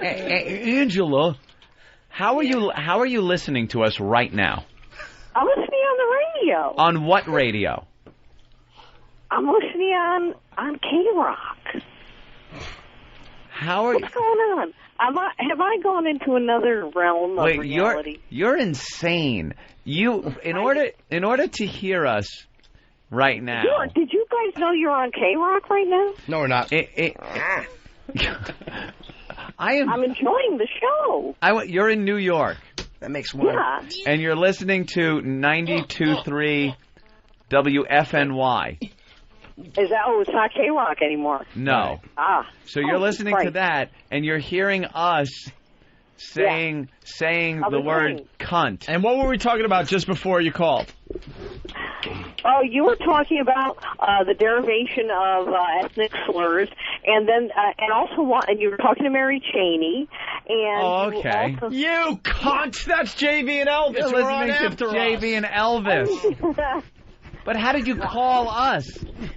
Angela, how are you listening to us right now? I'm listening on the radio. On what radio? I'm listening on K-Rock. What's going on? Have I gone into another realm of reality? You're insane. In order to hear us right now. Did you guys know you're on K-Rock right now? No, we're not. I'm enjoying the show. You're in New York. That makes one. Yeah. And you're listening to 92.3 WFNY. Is that? Oh, it's not K-Rock anymore. No. Ah. So you're listening to that, and you're hearing us saying the word cunt. And what were we talking about just before you called? Oh, you were talking about the derivation of ethnic slurs, and then and you were talking to Mary Cheney, and You cunt! That's JV and Elvis. You're We're on listening after to JV and Elvis. But how did you call us?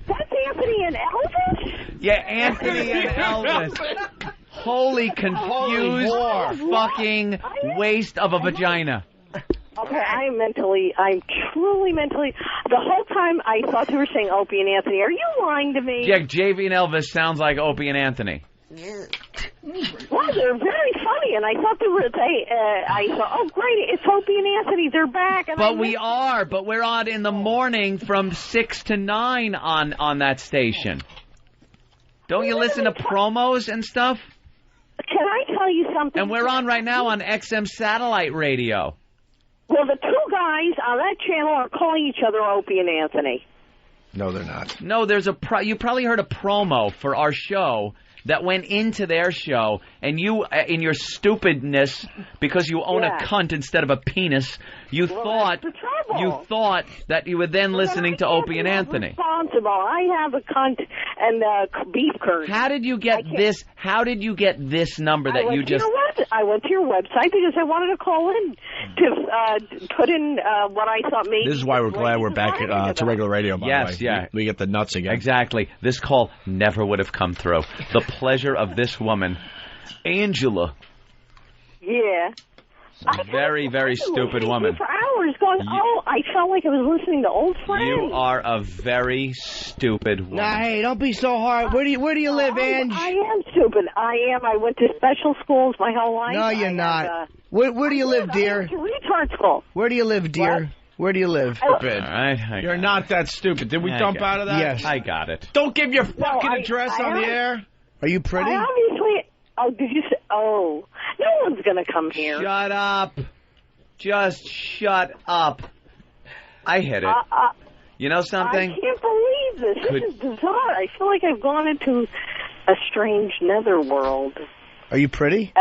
That's Anthony and Elvis? Yeah, Anthony and Elvis. Holy confused fucking waste of a vagina. Okay, I'm truly mentally, the whole time I thought they were saying Opie and Anthony. Are you lying to me? Yeah, JV and Elvis sounds like Opie and Anthony. Well, they're very funny, and I thought I thought, oh great, it's Opie and Anthony, they're back. And But we're on in the morning from 6 to 9 on that station. Don't you listen to promos and stuff? Can I tell you something? And we're on right now on XM satellite radio. Well, the two guys on that channel are calling each other Opie and Anthony. No, they're not. No, there's you probably heard a promo for our show that went into their show, and you, in your stupidness, because you own a cunt instead of a penis, you thought that you were then listening to Opie and Anthony. Responsible. I have a cunt and beef curry. How did you get this? How did you get this number that you just? You know what? I went to your website because I wanted to call in to put in what I thought maybe. This is why we're glad we're back to regular radio. By the way. Yeah. We get the nuts again. Exactly. This call never would have come through. The pleasure of this woman, Angela. Yeah. Very, very stupid woman. For hours going, I felt like I was listening to old friends. You are a very stupid woman. Nah, hey, don't be so hard. Where do you live, Ange? I am stupid. I am. I went to special schools my whole life. No, you're not. Where do you live, dear? I went to retard school. Where do you live, dear? What? Where do you live? Stupid. All right. You're not that stupid. Did we dump out of that? Yes. I got it. Don't give your fucking address on the air. Are you pretty? I obviously... Oh, did you say... Oh, no one's going to come here. Shut up. Just shut up. I hit it. You know something? I can't believe this. This is bizarre. I feel like I've gone into a strange netherworld. Are you pretty?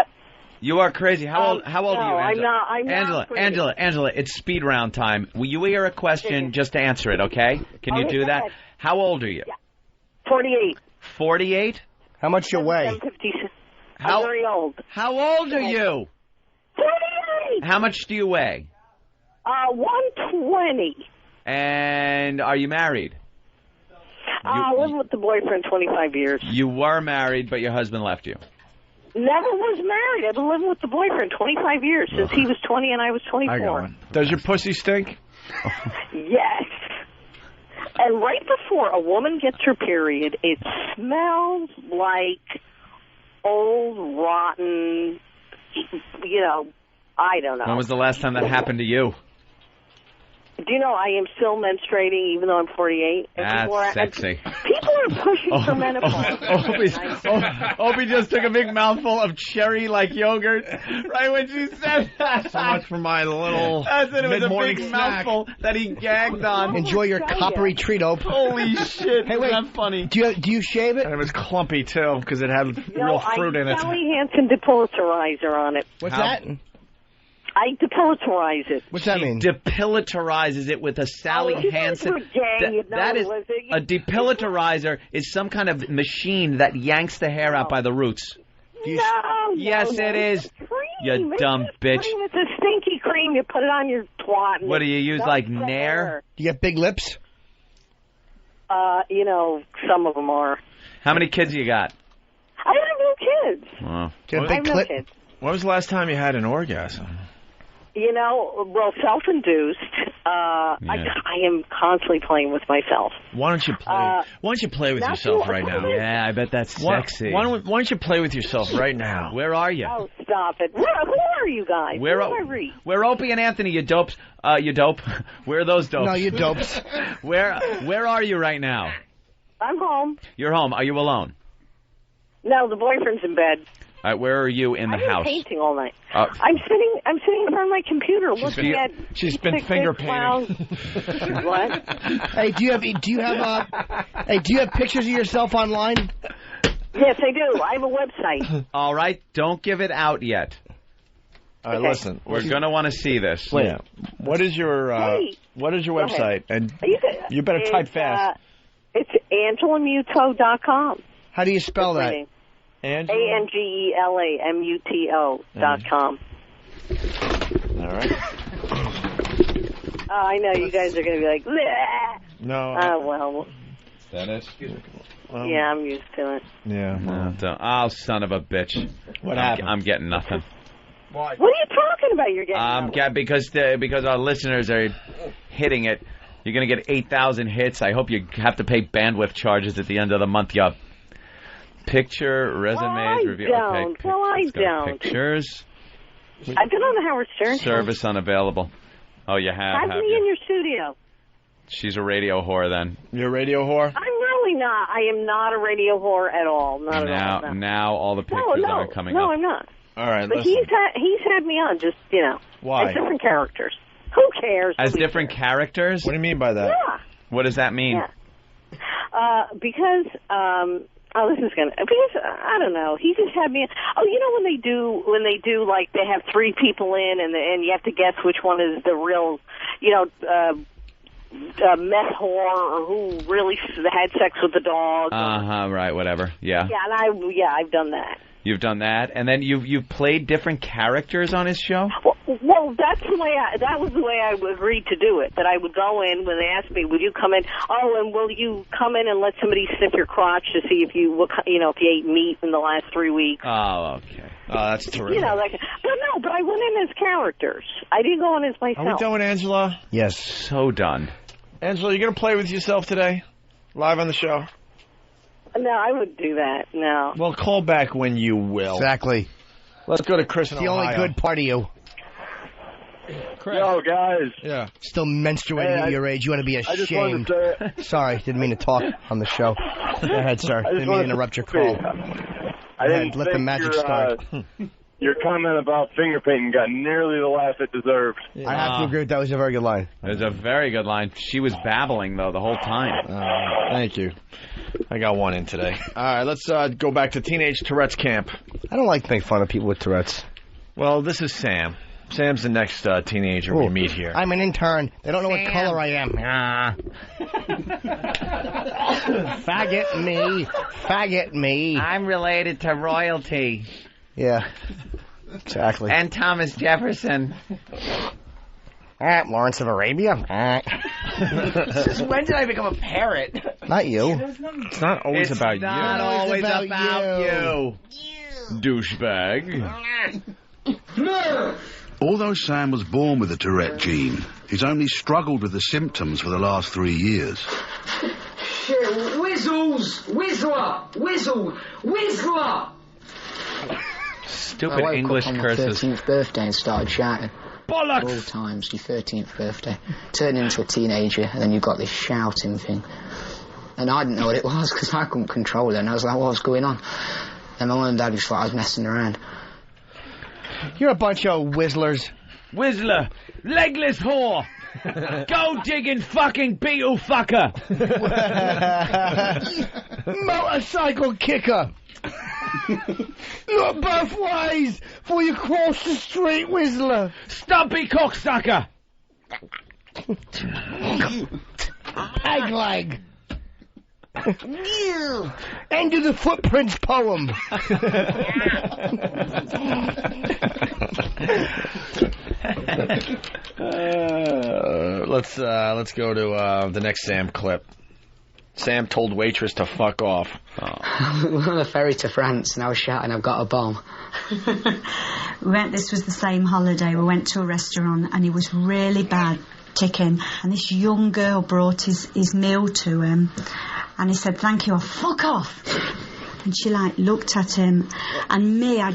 You are crazy. How old are you, Angela? I'm not pretty. Angela, it's speed round time. Will you hear a question just to answer it, okay? Can you do that? Ahead. How old are you? Yeah. 48. 48? How much you weigh? I'm very old. How old are you? 48. How much do you weigh? 120. And are you married? I lived with the boyfriend 25 years. You were married, but your husband left you. Never was married. I've been living with the boyfriend 25 years, since he was 20 and I was 24. I got one. Does your pussy stink? Yes. And right before a woman gets her period, it smells like old, rotten, I don't know. When was the last time that happened to you? Do you know I am still menstruating even though I'm 48? That's sexy. People are pushing for menopause. Opie just took a big mouthful of cherry-like yogurt right when she said that. So much for my little mid-morning snack. Mouthful that he gagged on. Enjoy your coppery treat, Ope. Holy shit. Hey, wait. That's funny. Do you shave it? And it was clumpy, too, because it had real fruit in it. Sally Hansen depilitarizer on it. What's that? I depilitarize it. What's that mean? Depilitarizes it with a Sally Hansen. That is a depilitarizer is some kind of machine that yanks the hair out by the roots. Yes, it is. You dumb bitch. It's a stinky cream. You put it on your twat. What do you use, like Nair? Do you have big lips? Some of them are. How many kids you got? I have no kids. Wow. Do you have I have big no clit? kids. When was the last time you had an orgasm? Self-induced. I am constantly playing with myself. Why don't you play? Why don't you play with yourself right now? Yeah, I bet that's sexy. Why don't you play with yourself right now? Where are you? Oh, stop it! Who are you guys? Where Opie and Anthony? You dopes. You dope. Where are those dopes? No, you dopes. Where are you right now? I'm home. You're home. Are you alone? No, the boyfriend's in bed. All right, where are you in the house? I'm painting all night. I'm sitting in front of my computer looking at. She's been finger painting. What? Hey, do you have pictures of yourself online? Yes, I do. I have a website. All right, don't give it out yet. All right, listen. We're going to want to see this. Wait, what is your website? And you better type fast. It's AngelaMuto.com. How do you spell that? AngelaMuto.com. All right. I know you guys are going to be like, bleh. No. Well. Is that it? Yeah, I'm used to it. Yeah. Oh, son of a bitch. What happened? I'm getting nothing. Why? What are you talking about? You're getting because our listeners are hitting it. You're going to get 8,000 hits. I hope you have to pay bandwidth charges at the end of the month. You picture, resumes, review. Don't. Okay, I don't. Pictures. I've been on the Howard Stern show. Service unavailable. Oh, you have. Have me in your studio. She's a radio whore then. You're a radio whore? I'm really not. I am not a radio whore at all. Not at all. No. Now all the pictures are coming up. No, I'm not. All right, but listen. he's had me on just, Why? as different characters. Who cares? As different characters? What do you mean by that? Yeah. What does that mean? Yeah. Because I don't know. He just had me. Oh, when they do like they have three people in and you have to guess which one is the real, meth whore or who really had sex with the dog. Right, whatever. Yeah. Yeah, and I've done that. You've done that, and then you've played different characters on his show. Well, that was the way I agreed to do it. That I would go in when they asked me, "Would you come in?" Oh, and will you come in and let somebody sniff your crotch to see if you ate meat in the last 3 weeks? Oh, okay. Oh, that's terrific. But I went in as characters. I didn't go in as myself. Are we done with Angela? Yes. So done. Angela, you going to play with yourself today? Live on the show? No, I wouldn't do that. No. Well, call back when you will. Exactly. Let's go to Chris in Ohio. The only good part of you. Yo, guys. Yeah. Still menstruating at your age. You want to be I just wanted ashamed. to say, Sorry, didn't mean to talk on the show. Go ahead, sir. Didn't mean to interrupt your call. I didn't Let the think magic start. Your comment about finger painting got nearly the laugh it deserved. I have to agree with that. Was a very good line. It was a very good line. She was babbling, though, the whole time. Thank you. I got one in today. All right, let's go back to Teenage Tourette's Camp. I don't like to make fun of people with Tourette's. Well, this is Sam. Sam's the next teenager we meet here. I'm an intern. They don't know what color I am. Faggot me. Faggot me. I'm related to royalty. Yeah, exactly. And Thomas Jefferson. Lawrence of Arabia. Since when did I become a parrot? Not you. It's not always about you. Not always about you. Douchebag. Although Sam was born with the Tourette gene, he's only struggled with the symptoms for the last 3 years. Shit, whistles! Whistler! Whistle! Whistler! Stupid English curses. I woke up on my 13th birthday and started shouting. Bollocks! All times, your 13th birthday. Turned into a teenager, and then you got this shouting thing. And I didn't know what it was, because I couldn't control it, and I was like, what's going on? And my mum and dad just thought I was messing around. You're a bunch of whisttlers. Whistler! Legless whore! Go digging fucking beetle fucker! Motorcycle kicker! Look both ways before you cross the street, Whistler. Stumpy cocksucker! Peg leg. End of the footprints poem. Let's go to the next Sam clip. Sam told waitress to fuck off. We were on a ferry to France, and I was shouting, I've got a bomb. This was the same holiday. We went to a restaurant, and it was really bad chicken. And this young girl brought his meal to him, and he said, "Thank you." I fuck off. And she looked at him, and I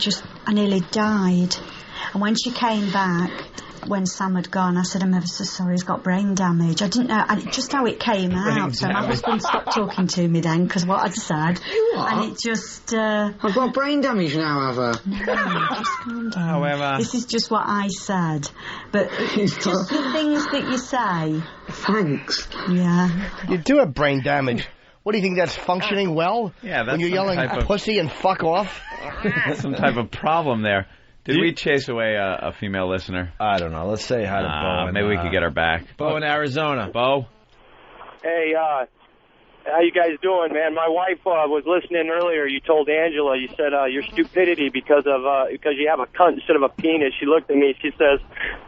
nearly died. And when she came back, when Sam had gone, I said, "I'm ever so sorry, he's got brain damage." I didn't know just how it came out. So my husband stopped talking to me then, because what I'd said. And it just... I've got brain damage now, have I? No, just calm down. However... This is just what I said. But it's just the things that you say. Thanks. Yeah. You do have brain damage. What do you think, that's functioning well? Yeah, that's when you're yelling pussy and fuck off? Some type of problem there. Did we chase away a female listener? I don't know. Let's say hi to Bo. Maybe we could get her back. Bo in Arizona. Bo? Hey, how you guys doing, man? My wife was listening earlier. You told Angela, you said your stupidity because you have a cunt instead of a penis. She looked at me. She says,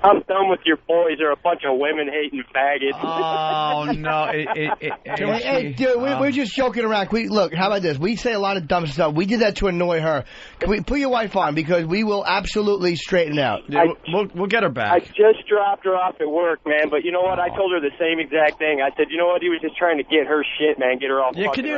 "I'm done with your boys. They're a bunch of women-hating faggots." Oh, no. Hey, dude, we're just joking around. Look, how about this? We say a lot of dumb stuff. We did that to annoy her. Can we put your wife on? Because we will absolutely straighten out. Yeah, we'll get her back. I just dropped her off at work, man. But you know what? I told her the same exact thing. I said, you know what? He was just trying to get her shit, man. Get her all can you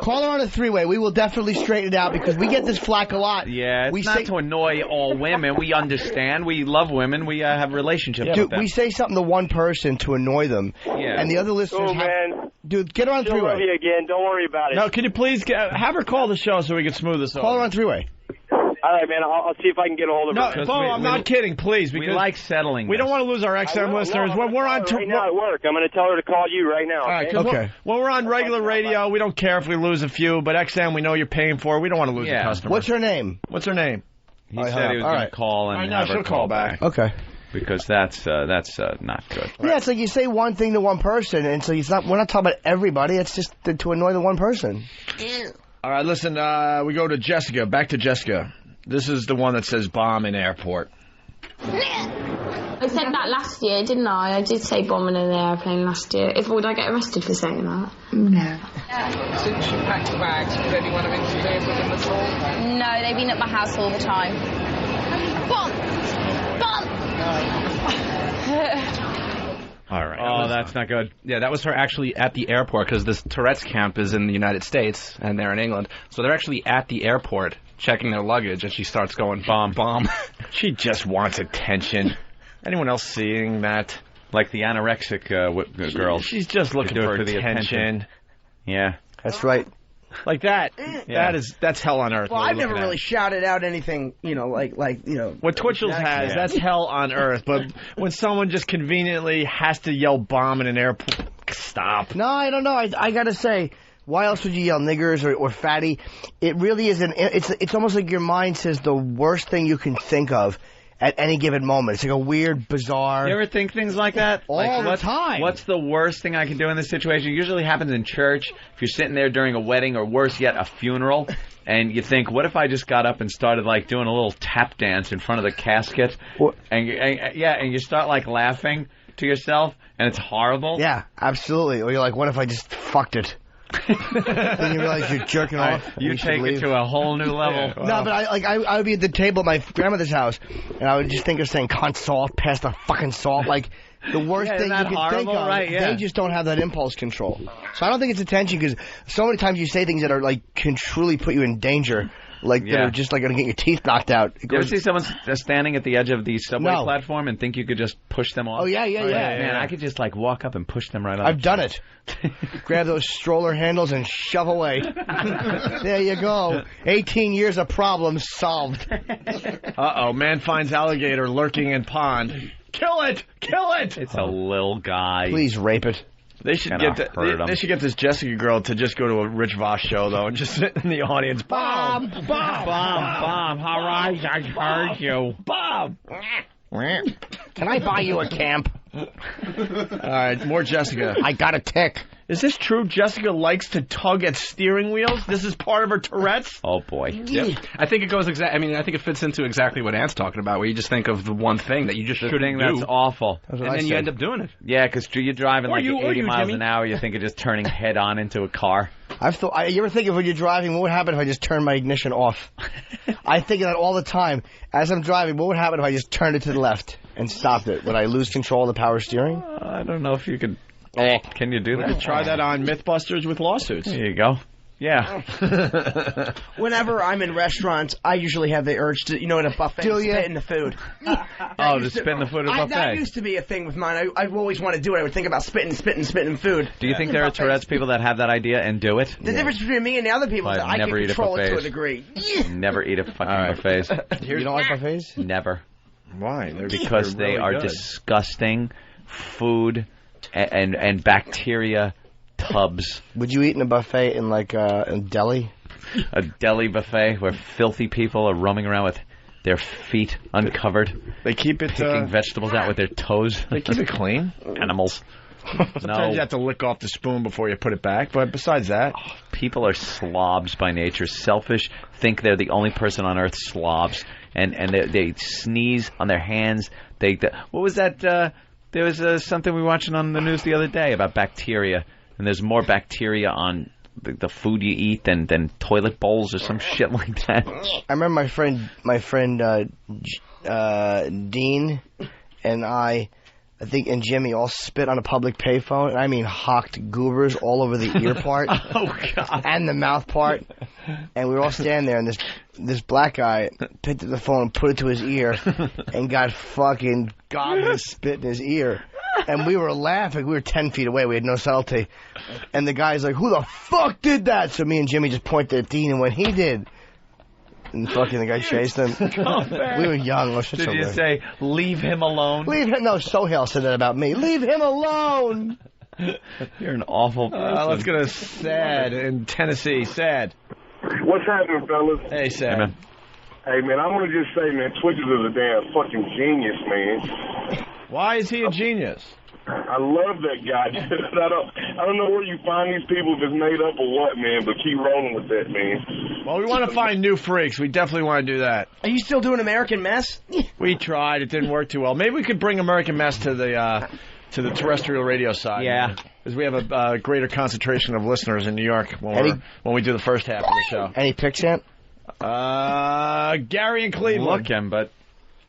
call her on a three-way? We will definitely straighten it out because we get this flack a lot. Yeah, it's not to annoy all women. We understand. We love women. We have relationships with them. We say something to one person to annoy them, and the other listeners man. Dude, get her on three-way. Love you again. Don't worry about it. No, can you please have her call the show so we can smooth this over? Call her on three-way. All right, man. I'll see if I can get a hold of her. No, Bo, I'm not kidding, please. Because we like settling. We don't want to lose our XM listeners. When we're on right now at work, I'm going to tell her to call you right now. All right, okay. When we're on regular radio, we don't care if we lose a few, but XM, we know you're paying for. We don't want to lose a customer. What's her name? What's her name? He said he was going to call and have her call back. Okay. Because that's not good. Yeah, it's like you say one thing to one person, and so we're not talking about everybody. It's just to annoy the one person. All right, listen, we go to Jessica. Back to Jessica. This is the one that says bomb in airport. I said that last year, didn't I? I did say bombing in the airplane last year. Would I get arrested for saying that? No. Since you packed your bags, did anyone have interfered with them at all? No, they've been at my house all the time. Bomb! All right. Oh, that's not good. Yeah, that was her actually at the airport because this Tourette's camp is in the United States and they're in England. So they're actually at the airport checking their luggage and she starts going bomb, bomb. She just wants attention. Anyone else seeing that? Like the anorexic girl. She's just looking for the attention. Yeah. That's right. Like that. Yeah. That's hell on earth. Well, I've never really shouted out anything, like what Twitchell's has, that's hell on earth. But when someone just conveniently has to yell bomb in an airport, stop. No, I don't know. I gotta say, why else would you yell niggers or fatty? It really is it's almost like your mind says the worst thing you can think of at any given moment. It's like a weird, bizarre... You ever think things like that? All the time. What's the worst thing I can do in this situation? It usually happens in church. If you're sitting there during a wedding, or worse yet, a funeral, and you think, what if I just got up and started, like, doing a little tap dance in front of the casket? And you start, like, laughing to yourself, and it's horrible? Yeah, absolutely. Or you're like, what if I just fucked it? Then you realize you're jerking off. You take it to a whole new level. No, but I would be at the table at my grandmother's house, and I would just think of saying cunt salt, pass the fucking salt, like the worst thing you can think of. Right, yeah. They just don't have that impulse control. So I don't think it's attention, because so many times you say things that are like can truly put you in danger. Like, that are just like going to get your teeth knocked out. You ever see someone standing at the edge of the subway platform and think you could just push them off? Oh, yeah. Man, I could just, like, walk up and push them right off. I've done it. Grab those stroller handles and shove away. There you go. 18 years of problems solved. Uh-oh, man finds alligator lurking in pond. Kill it! Kill it! It's a little guy. Please rape it. They should get this Jessica girl to just go to a Rich Voss show, though, and just sit in the audience. Bob! All right, I heard you. Bob! Can I buy you a camp? All right, more Jessica. I got a tick. Is this true? Jessica likes to tug at steering wheels? This is part of her Tourette's? Oh, boy. Yep. I think it goes I think it fits into exactly what Ant's talking about, where you just think of the one thing that you just shouldn't do. That's awful. And then you end up doing it. Yeah, because you're driving like 80 miles an hour, you think of just turning head on into a car. You ever think of when you're driving, what would happen if I just turned my ignition off? I think of that all the time. As I'm driving, what would happen if I just turned it to the left and stopped it? Would I lose control of the power steering? I don't know if you could... Can you do that? We could try that on Mythbusters with lawsuits. There you go. Yeah. Whenever I'm in restaurants, I usually have the urge to, in a buffet, spit in the food. To spit in the food at a buffet. That used to be a thing with mine. I've always wanted to do it. I would think about spitting in food. Do you think there are Tourette's people that have that idea and do it? The difference between me and the other people is I can control it to a degree. Never eat a fucking buffets. You don't like buffets? Never. Why? Because they are disgusting food and bacteria tubs. Would you eat in a buffet in like a deli? A deli buffet where filthy people are roaming around with their feet uncovered. They keep it picking vegetables out with their toes. They keep it clean. Animals. Sometimes you have to lick off the spoon before you put it back, but besides that... people are slobs by nature. Selfish, think they're the only person on earth slobs. And they sneeze on their hands. What was that? There was something we were watching on the news the other day about bacteria. And there's more bacteria on the food you eat than toilet bowls or some shit like that. I remember my friend Dean and I think, and Jimmy all spit on a public payphone. And I mean, hocked goobers all over the ear part. Oh, God. And the mouth part. And we were all standing there, and this black guy picked up the phone and put it to his ear and got fucking goblin spit in his ear. And we were laughing. We were 10 feet away. We had no subtlety. And the guy's like, who the fuck did that? So me and Jimmy just pointed at Dean and went, he did. And fucking the guy chased him. We were young. Did you say, leave him alone? Leave him. No, Sohail said that about me. Leave him alone. You're an awful person. Let's go to Sad in Tennessee. Sad. What's happening, fellas? Hey, Sad. Hey, man, I want to just say, man, Twitchell is a damn fucking genius, man. Why is he a genius? I love that guy. I don't know where you find these people, if it's made up or what, man, but keep rolling with that, man. Well, we want to find new freaks. We definitely want to do that. Are you still doing American Mess? We tried. It didn't work too well. Maybe we could bring American Mess to the terrestrial radio side. Yeah. Because we have a greater concentration of listeners in New York when we do the first half of the show. Any picks yet? Gary in Cleveland. Looking, but...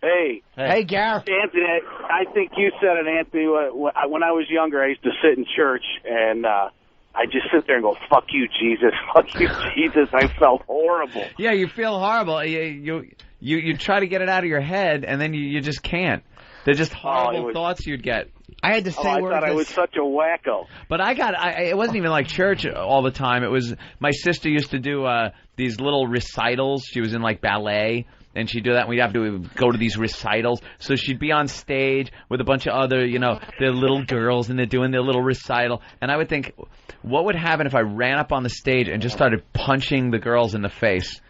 Hey, Gar. Anthony, I think you said it, Anthony. When I was younger, I used to sit in church, and I just sit there and go, fuck you, Jesus. Fuck you, Jesus. I felt horrible. Yeah, you feel horrible. You try to get it out of your head, and then you just can't. They're just horrible thoughts you'd get. I had to say I thought I was such a wacko. But it wasn't even like church all the time. It was, my sister used to do these little recitals. She was in like ballet, and she'd do that, and we'd have to go to these recitals. So she'd be on stage with a bunch of other, their little girls, and they're doing their little recital. And I would think, what would happen if I ran up on the stage and just started punching the girls in the face?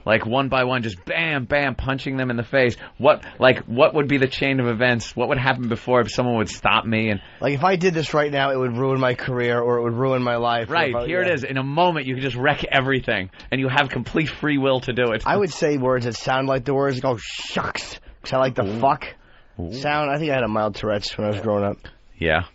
Like one by one, just bam, bam, punching them in the face. What would be the chain of events? What would happen before if someone would stop me? And like if I did this right now, it would ruin my career or it would ruin my life. Right, here it is. In a moment, you can just wreck everything, and you have complete free will to do it. I would say words that sound like the words. Go shucks. Because I like the fuck sound. I think I had a mild Tourette's when I was growing up. Yeah.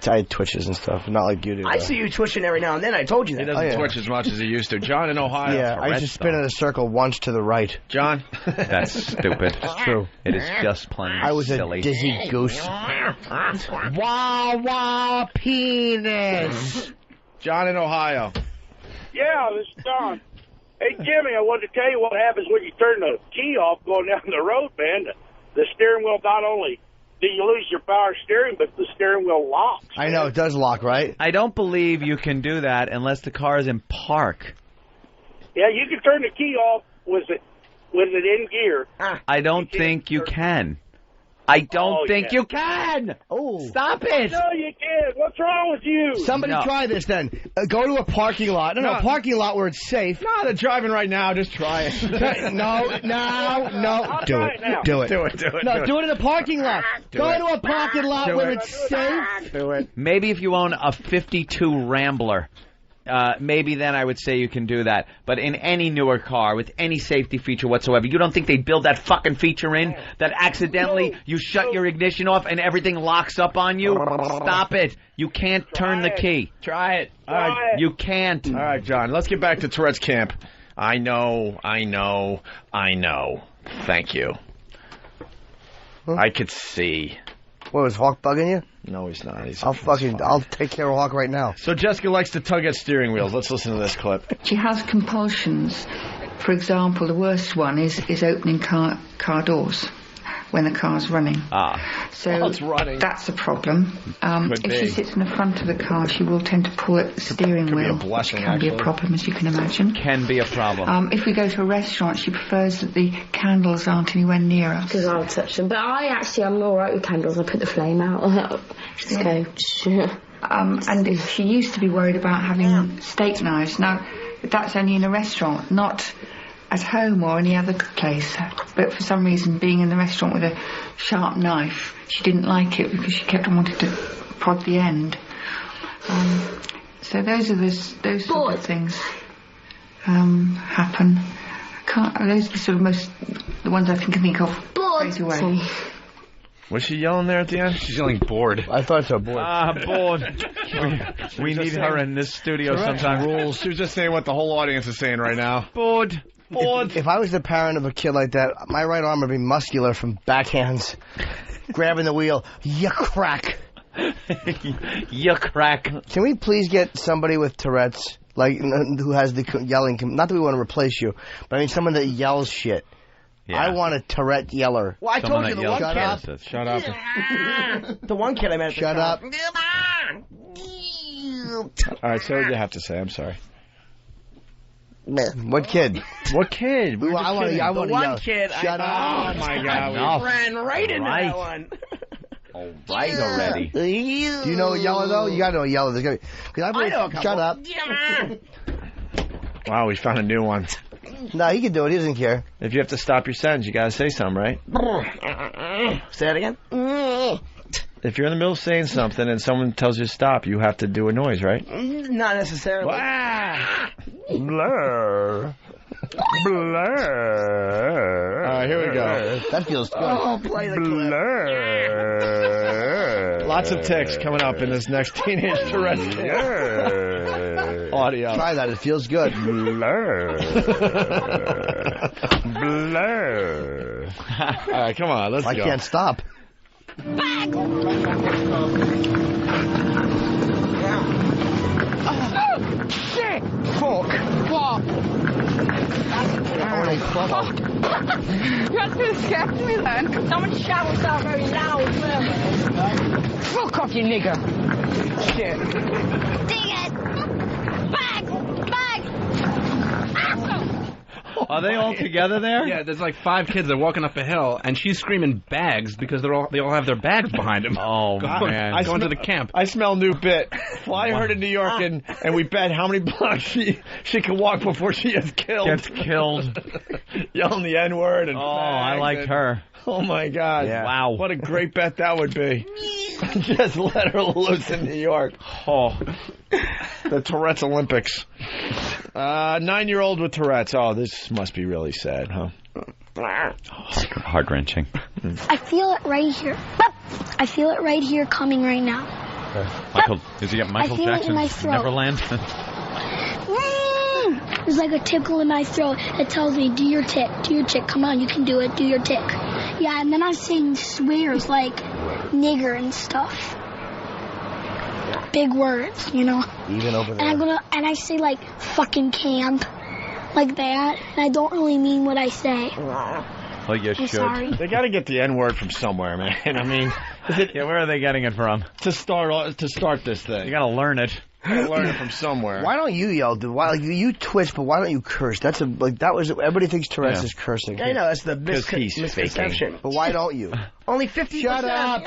I had twitches and stuff, not like you do. I see you twitching every now and then. I told you that. He doesn't twitch as much as he used to. John in Ohio. Yeah, I used to spin in a circle once to the right. John? That's stupid. It's true. It is just plain I was silly. a dizzy goose. Wah, wah, penis. John in Ohio. Yeah, this is Don. Hey, Jimmy, I wanted to tell you what happens when you turn the key off going down the road, man. The steering wheel, not only do you lose your power steering, but the steering wheel locks. I know, it does lock, right? I don't believe you can do that unless the car is in park. Yeah, you can turn the key off with it in gear. I don't think you can. I don't think you can. Oh, stop it! No, you can't. What's wrong with you? Somebody try this then. Go to a parking lot. No, parking lot where it's safe. No, they're driving right now. Just try it. No. Do it. Do it. No, do it in a parking lot. Go to a parking lot where it's safe. Do it. Maybe if you own a 52 Rambler. Maybe then I would say you can do that. But in any newer car with any safety feature whatsoever, you don't think they'd build that fucking feature in that accidentally you shut your ignition off and everything locks up on you? Stop it. You can't turn the key. Try it. All right. You can't. All right, John. Let's get back to Tourette's camp. I know. Thank you. Huh? I could see. What, was Hawk bugging you? No, he's not. I'll take care of Hawk right now. So Jessica likes to tug at steering wheels. Let's listen to this clip. She has compulsions. For example, the worst one is opening car doors when the car's running. So it's running. That's a problem. If she sits in the front of the car, she will tend to pull at the steering wheel. Be a blessing, which can be a problem, as you can imagine. Can be a problem. If we go to a restaurant, she prefers that the candles aren't anywhere near us. Because I'll touch them. But I'm all right with candles. I put the flame out. Just go. And she used to be worried about having steak knives. Now, that's only in a restaurant, not at home or any other place. But for some reason, being in the restaurant with a sharp knife, she didn't like it because she kept on wanting to prod the end. So those sort of things happen. Those are sort of the ones I can think of straight away. Was she yelling there at the end? She's yelling bored. I thought so, bored. Bored. we need her in this studio sometime. Rules. She was just saying what the whole audience is saying right now. Bored. If I was the parent of a kid like that, my right arm would be muscular from backhands, grabbing the wheel. You crack. You crack. Can we please get somebody with Tourette's, like who has the yelling? Not that we want to replace you, but I mean someone that yells shit. Yeah. I want a Tourette yeller. Well, I told you the one kid. Shut up. The one kid I met at the Shut up. All right, so what do you have to say? I'm sorry. What kid? What kid? I want to yell. One kid. Shut up. Oh, my God. We ran right into that one. All right already. Do you know a yeller, though? You got to know a yeller. There's gonna be, I know a couple. Shut up. Wow, we found a new one. No, he can do it. He doesn't care. If you have to stop your sentence, you got to say something, right? Say that again? If you're in the middle of saying something and someone tells you to stop, you have to do a noise, right? Not necessarily. Blur. Blur. All right, here we go. That feels good. Oh, play the Blur. Lots of ticks coming up in this next Teenage Tourette's audio. Try that. It feels good. Blur. Blur. All right, come on. Let's go. I can't stop. Shit! Fork! What? I want to Hey, fuck. That's what scared me then. Someone shouts out very loud. Fuck off, you nigger. Shit. Dig it! Bag! Are they all together there? Yeah, there's like 5 kids. They're walking up a hill, and she's screaming bags because they all have their bags behind them. Oh, man. Going to the camp. I smell a new bit. Fly her to New York, and we bet how many blocks she can walk before she gets killed. Gets killed. Yelling the N-word. And I liked her. Oh, my God. Yeah. Wow. What a great bet that would be. Just let her loose in New York. Oh, the Tourette's Olympics. 9-year-old with Tourette's. Oh, this must be really sad, huh? Heart-wrenching. I feel it right here. I feel it right here coming right now. Michael, is he at Michael I feel it in my Jackson's throat. Neverland? There's like a tickle in my throat that tells me, do your tick, come on, you can do it, do your tick. Yeah, and then I'm saying swears like nigger and stuff. Big words, you know. Even over there. And I say like fucking camp, like that, and I don't really mean what I say. Well, you I'm should. sorry. They got to get the N-word from somewhere, man. I mean, where are they getting it from? To start this thing. You got to learn it. Learn it from somewhere. Why don't you yell, dude? Why, like, you twitch, but why don't you curse? Everybody thinks Tourette's is cursing. I know, that's the he's misconception. But why don't you? Only 50%. Shut up.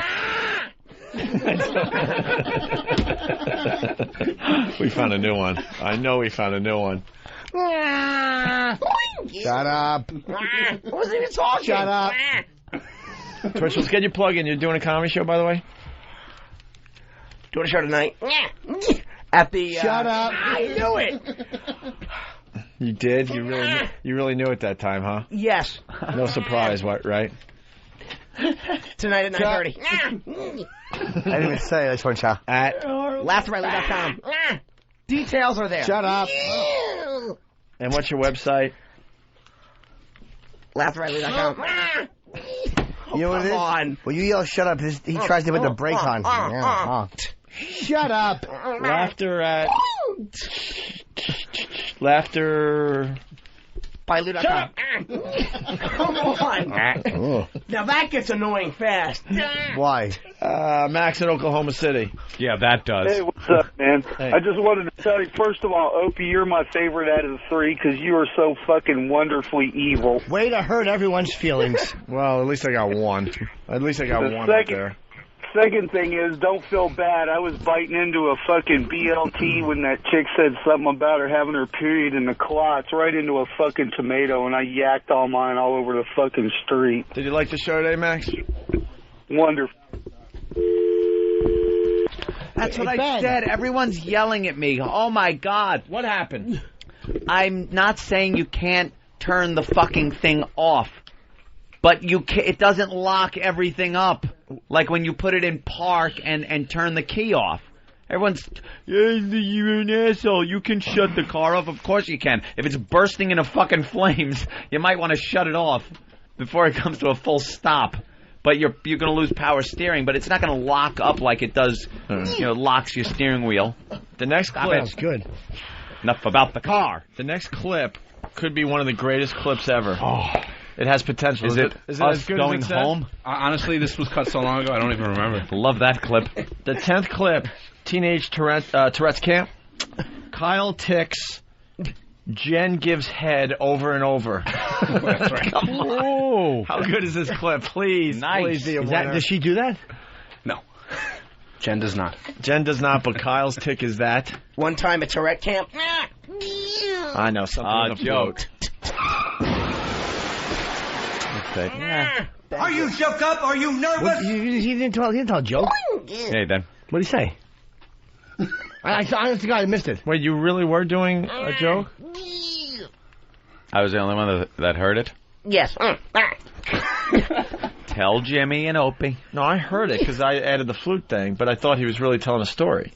We found a new one. I know we found a new one. Shut up. I wasn't even talking. Shut up. Twitch, let's get you plugged in. You're doing a comedy show, by the way? Doing a show tonight. At the. Shut up. I knew it. You did? You really knew it that time, huh? Yes. No surprise, right? Tonight at 9:30. I didn't even say this one, Chow. At LaughterRiley.com. Details are there. Shut up. And what's your website? LaughterRiley.com. You know what it is? On. When you yell "shut up," he tries to put the brake on. Shut up. Laughter. Bailu.com. Come on. Now that gets annoying fast. Why? Max in Oklahoma City. Yeah, that does. Hey, what's up, man? Hey. I just wanted to tell you, first of all, Opie, you're my favorite out of the 3 because you are so fucking wonderfully evil. Way to hurt everyone's feelings. Well, at least I got one. At least I got The one out there. Second thing is, don't feel bad. I was biting into a fucking BLT when that chick said something about her having her period in the clots, right into a fucking tomato, and I yacked all mine all over the fucking street. Did you like the show today, Max? Wonderful. That's what I said. Everyone's yelling at me. Oh, my God. What happened? I'm not saying you can't turn the fucking thing off, but it doesn't lock everything up. Like when you put it in park and turn the key off. Everyone's, you're an asshole. You can shut the car off. Of course you can. If it's bursting into fucking flames, you might want to shut it off before it comes to a full stop. But you're going to lose power steering, but it's not going to lock up like it does, locks your steering wheel. The next clip. That's good. Enough about the car. The next clip could be one of the greatest clips ever. Oh. It has potential. Is it us as good going as it home? Honestly, this was cut so long ago, I don't even remember. Love that clip. The 10th clip, teenage Tourette's camp. Kyle ticks. Jen gives head over and over. That's right. Come on. How good is this clip? Please. Nice. Please be a winner. Does she do that? No. Jen does not. Jen does not, but Kyle's tick is that. One time at Tourette camp. I know, something in the joke. float. Are you shook up? Are you nervous? What, he didn't tell a joke? Hey, then. What did he say? I honest to God, I missed it. Wait, you really were doing a joke? I was the only one that heard it? Yes. Tell Jimmy and Opie. No, I heard it because I added the flute thing, but I thought he was really telling a story.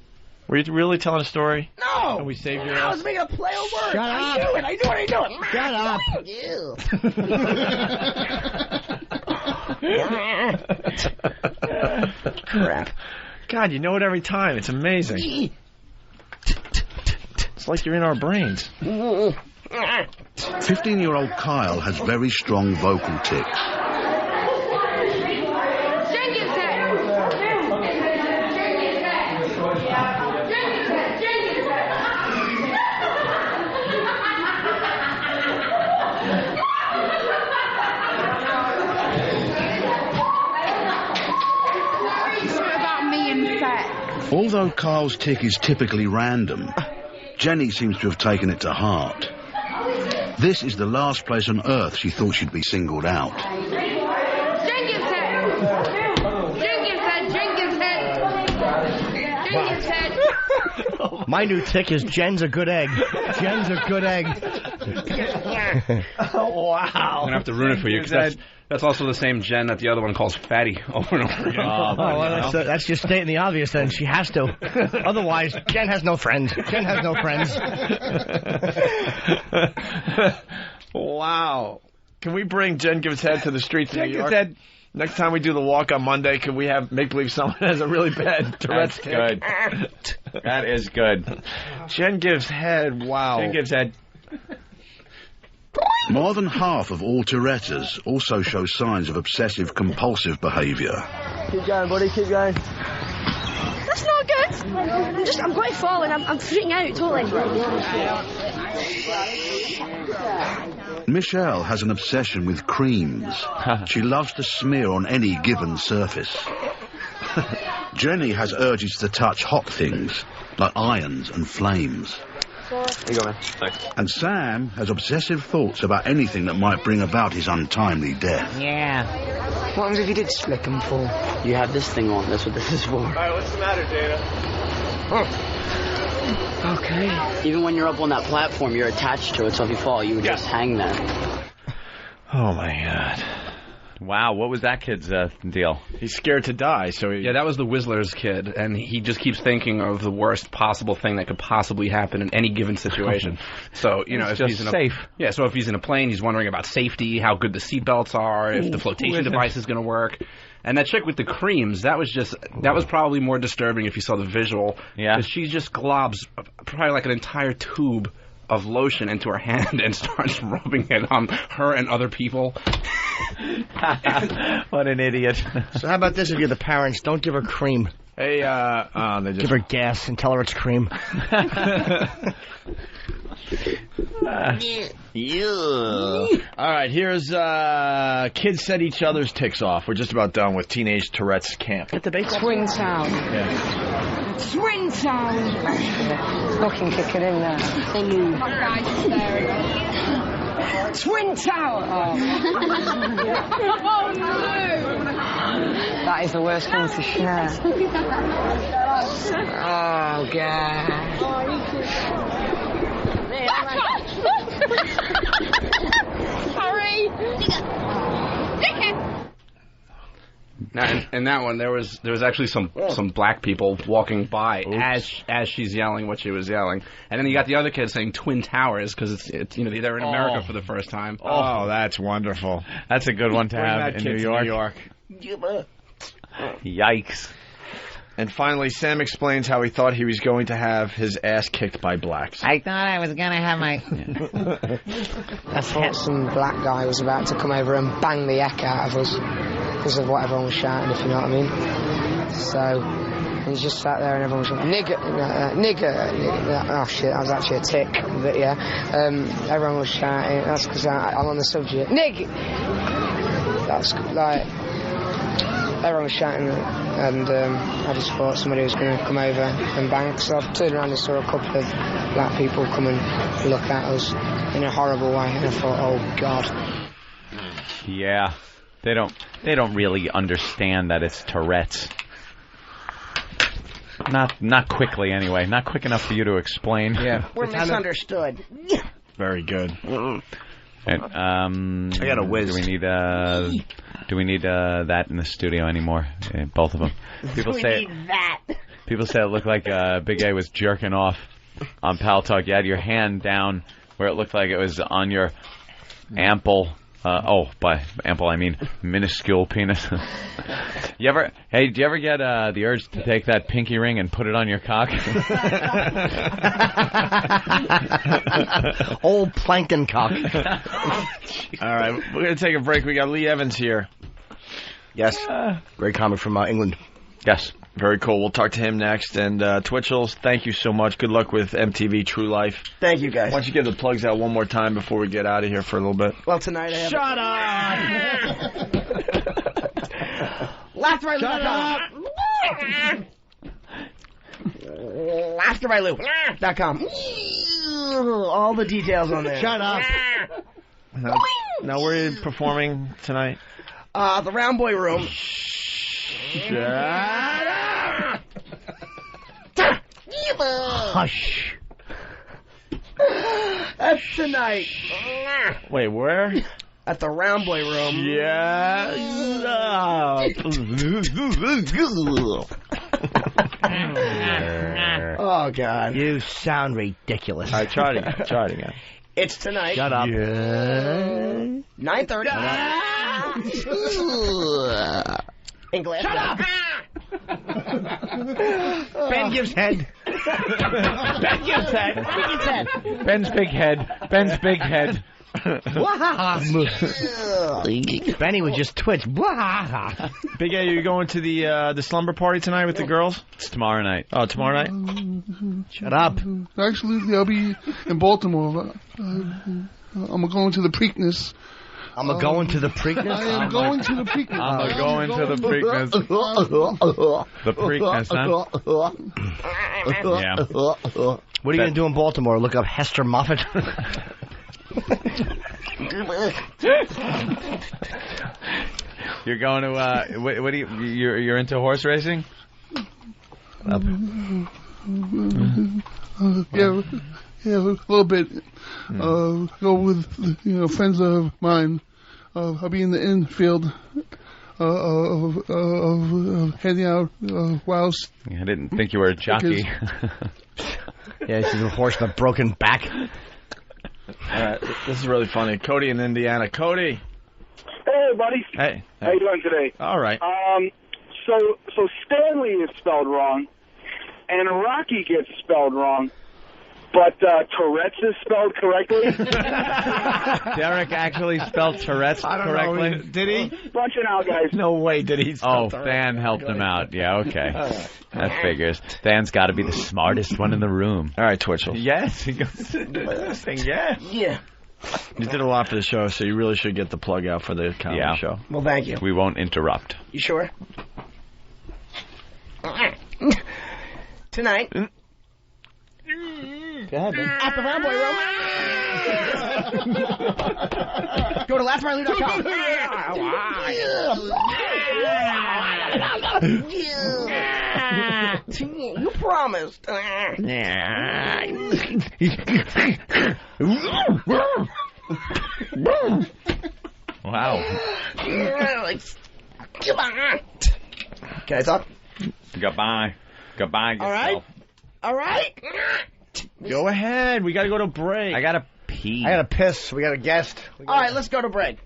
Were you really telling a story? No. And we saved your I ass? was making a play on words. Shut I up. knew it. Shut up. Crap. God, you know it every time. It's amazing. It's like you're in our brains. 15-year-old Kyle has very strong vocal tics. Although Kyle's tic is typically random, Jenny seems to have taken it to heart. This is the last place on earth she thought she'd be singled out. My new tick is Jen's a good egg. Jen's a good egg. Wow. I'm going to have to ruin it for you, because that's also the same Jen that the other one calls Fatty over and over again. Well, that's just stating the obvious, then. She has to. Otherwise, Jen has no friends. Jen has no friends. Wow. Can we bring Jen Gives Head to the streets of New York? Head. Next time we do the walk on Monday, can we have make-believe someone has a really bad Tourette's tick? Good. That is good. Jen Gives Head, wow. Jen Gives Head. More than half of all Tourettes also show signs of obsessive-compulsive behaviour. Keep going, buddy, keep going. That's not good. I'm going to fall and I'm freaking out totally. Michelle has an obsession with creams. She loves to smear on any given surface. Jenny has urges to touch hot things, like irons and flames. Here you go, man. Thanks. And Sam has obsessive thoughts about anything that might bring about his untimely death. Yeah. What happens if you did split and fall? You have this thing on. That's what this is for. All right, what's the matter, Dana? Oh. Okay. Even when you're up on that platform, you're attached to it, so if you fall, you would just hang there. Oh, my God. Wow, what was that kid's deal? He's scared to die, so Yeah, that was the Whistler's kid, and he just keeps thinking of the worst possible thing that could possibly happen in any given situation. So, you know, if he's in a safe. Yeah, so if he's in a plane, he's wondering about safety, how good the seatbelts are, if the flotation device is going to work. And that chick with the creams, that was probably more disturbing if you saw the visual. Yeah. Because she just globs probably like an entire tube of lotion into her hand and starts rubbing it on her and other people. What an idiot. So how about this if you're the parents? Don't give her cream. Hey, they just... Give her gas and tell her it's cream. All right, here's kids set each other's ticks off. We're just about done with Teenage Tourette's Camp. At the base? Twin Town. Yeah. Twin Town. Fucking kick it in there. Twin Tower. Oh. Oh, no. That is the worst thing to share. Oh, God. Sorry. Now, in that one, there was actually some black people walking by as she's yelling what she was yelling, and then you got the other kid saying Twin Towers because it's you know they're in America for the first time. Oh, that's wonderful. That's a good one to have in New York. Yikes. And finally, Sam explains how he thought he was going to have his ass kicked by blacks. I thought I was going to have my... I thought some black guy was about to come over and bang the heck out of us because of what everyone was shouting, if you know what I mean. So, and he just sat there and everyone was like, nigger, nigger. Oh, shit, I was actually a tick. But, yeah, everyone was shouting. That's because I'm on the subject. Nigger! That's like... Everyone was shouting, and I just thought somebody was going to come over and bang. So I turned around and saw a couple of black people come and look at us in a horrible way, and I thought, oh God. Yeah, they don't really understand that it's Tourette's. Not quickly anyway. Not quick enough for you to explain. Yeah, we're misunderstood. Very good. And, I got a whiz. Do we need that in the studio anymore? Both of them. People say it looked like Big A was jerking off on Pal Talk. You had your hand down where it looked like it was on your ample By ample I mean minuscule penis. Do you ever get the urge to take that pinky ring and put it on your cock? Old planking cock. All right, we're going to take a break. We got Lee Evans here. Yes. Great comic from England. Yes. Very cool. We'll talk to him next. And Twitchels, thank you so much. Good luck with MTV True Life. Thank you, guys. Why don't you give the plugs out one more time before we get out of here for a little bit? Well, tonight I have... Shut up! LaughterByLou.com. LaughterByLou.com. All the details on there. Shut up. Now, where are you performing tonight? The Round Boy Room. Shut up! Hush. That's tonight. Wait, where? At the Round Boy Room. Yeah. Oh, God. You sound ridiculous. All right, try it again. It's tonight. Shut up. Yeah. 9:30. In Glass. Shut up! Ben gives head. Ben gives head. Ben's big head. Ben's big head. Benny would just twitch. Big A, you going to the slumber party tonight with the girls? It's tomorrow night. Oh, tomorrow night? Shut up. Actually, I'll be in Baltimore. I'm going to the Preakness. I'm going to the Preakness? I am going to the Preakness. I'm going to the Preakness. The Preakness, huh? Yeah. What are you going to do in Baltimore? Look up Hester Moffat? You're going to, what do you're into horse racing? Yeah, a little bit. Go with friends of mine. I'll be in the infield handing out wows. I didn't think you were a jockey. Yeah, she's a horse with a broken back. All right, this is really funny. Cody in Indiana. Cody. Hey, buddy. Hey. How you doing today? All right. So Stanley is spelled wrong, and Rocky gets spelled wrong, but Tourette's is spelled correctly. Derek actually spelled Tourette's correctly. Know. Did he? Bunching out, guys. No way did he spell Tourette's. Than helped him out. Yeah, okay. That figures. Than's got to be the smartest one in the room. All right, Twitchell. Yes. He goes to do this thing. Yeah. Yeah. You did a lot for the show, so you really should get the plug out for the comedy show. Well, thank you. We won't interrupt. You sure? Tonight. Go ahead, man. At the Round Boy Room. Go to LaughterByLou.com. You promised. Wow. Can I talk? Goodbye. Goodbye. All right. Go ahead. We got to go to break. I got to pee. I got to piss. We got a guest. All right, let's go to break.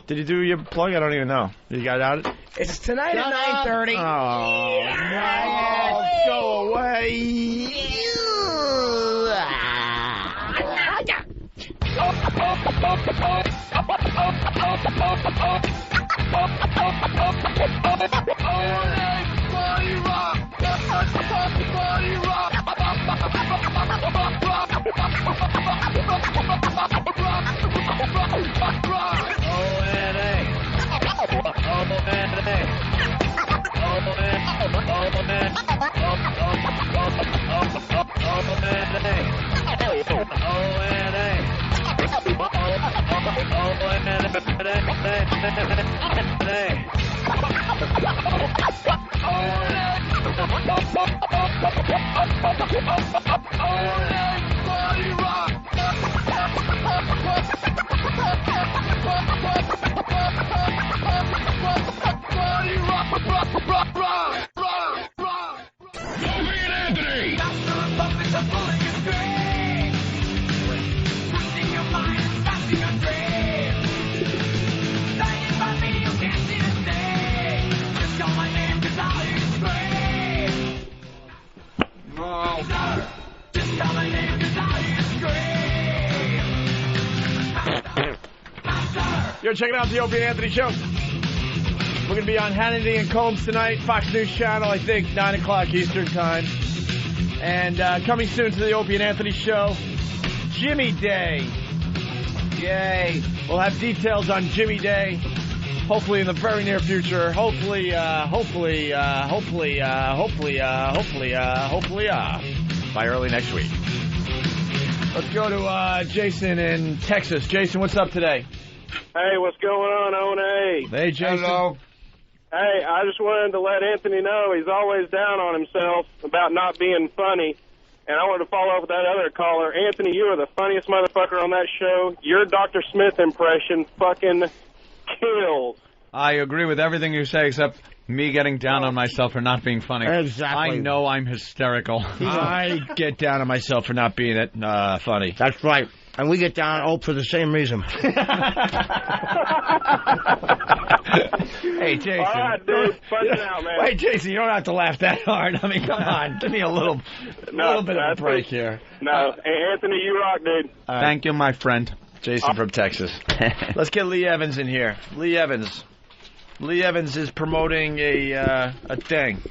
Did you do your plug? I don't even know. You got out it? It's tonight at 9:30. Oh, no. Go away. You're checking out the Opie and Anthony Show. We're going to be on Hannity and Combs tonight, Fox News Channel, I think, 9 o'clock Eastern Time. And coming soon to the Opie and Anthony Show, Jimmy Day. Yay. We'll have details on Jimmy Day, hopefully in the very near future. Hopefully, by early next week. Let's go to Jason in Texas. Jason, what's up today? Hey, what's going on, Owen? Hey, Jason. Hello. Hey, I just wanted to let Anthony know he's always down on himself about not being funny. And I wanted to follow up with that other caller. Anthony, you are the funniest motherfucker on that show. Your Dr. Smith impression fucking kills. I agree with everything you say except me getting down on myself for not being funny. Exactly. I know I'm hysterical. I get down on myself for not being funny. That's right. And we get down on Ope for the same reason. Hey, Jason. All right, dude. Fun it out, man. Wait, Jason, you don't have to laugh that hard. I mean, come on. Give me a little bit of a break here. No, Anthony, you rock, dude. Thank you, my friend. Jason from Texas. Let's get Lee Evans in here. Lee Evans. Lee Evans is promoting a thing.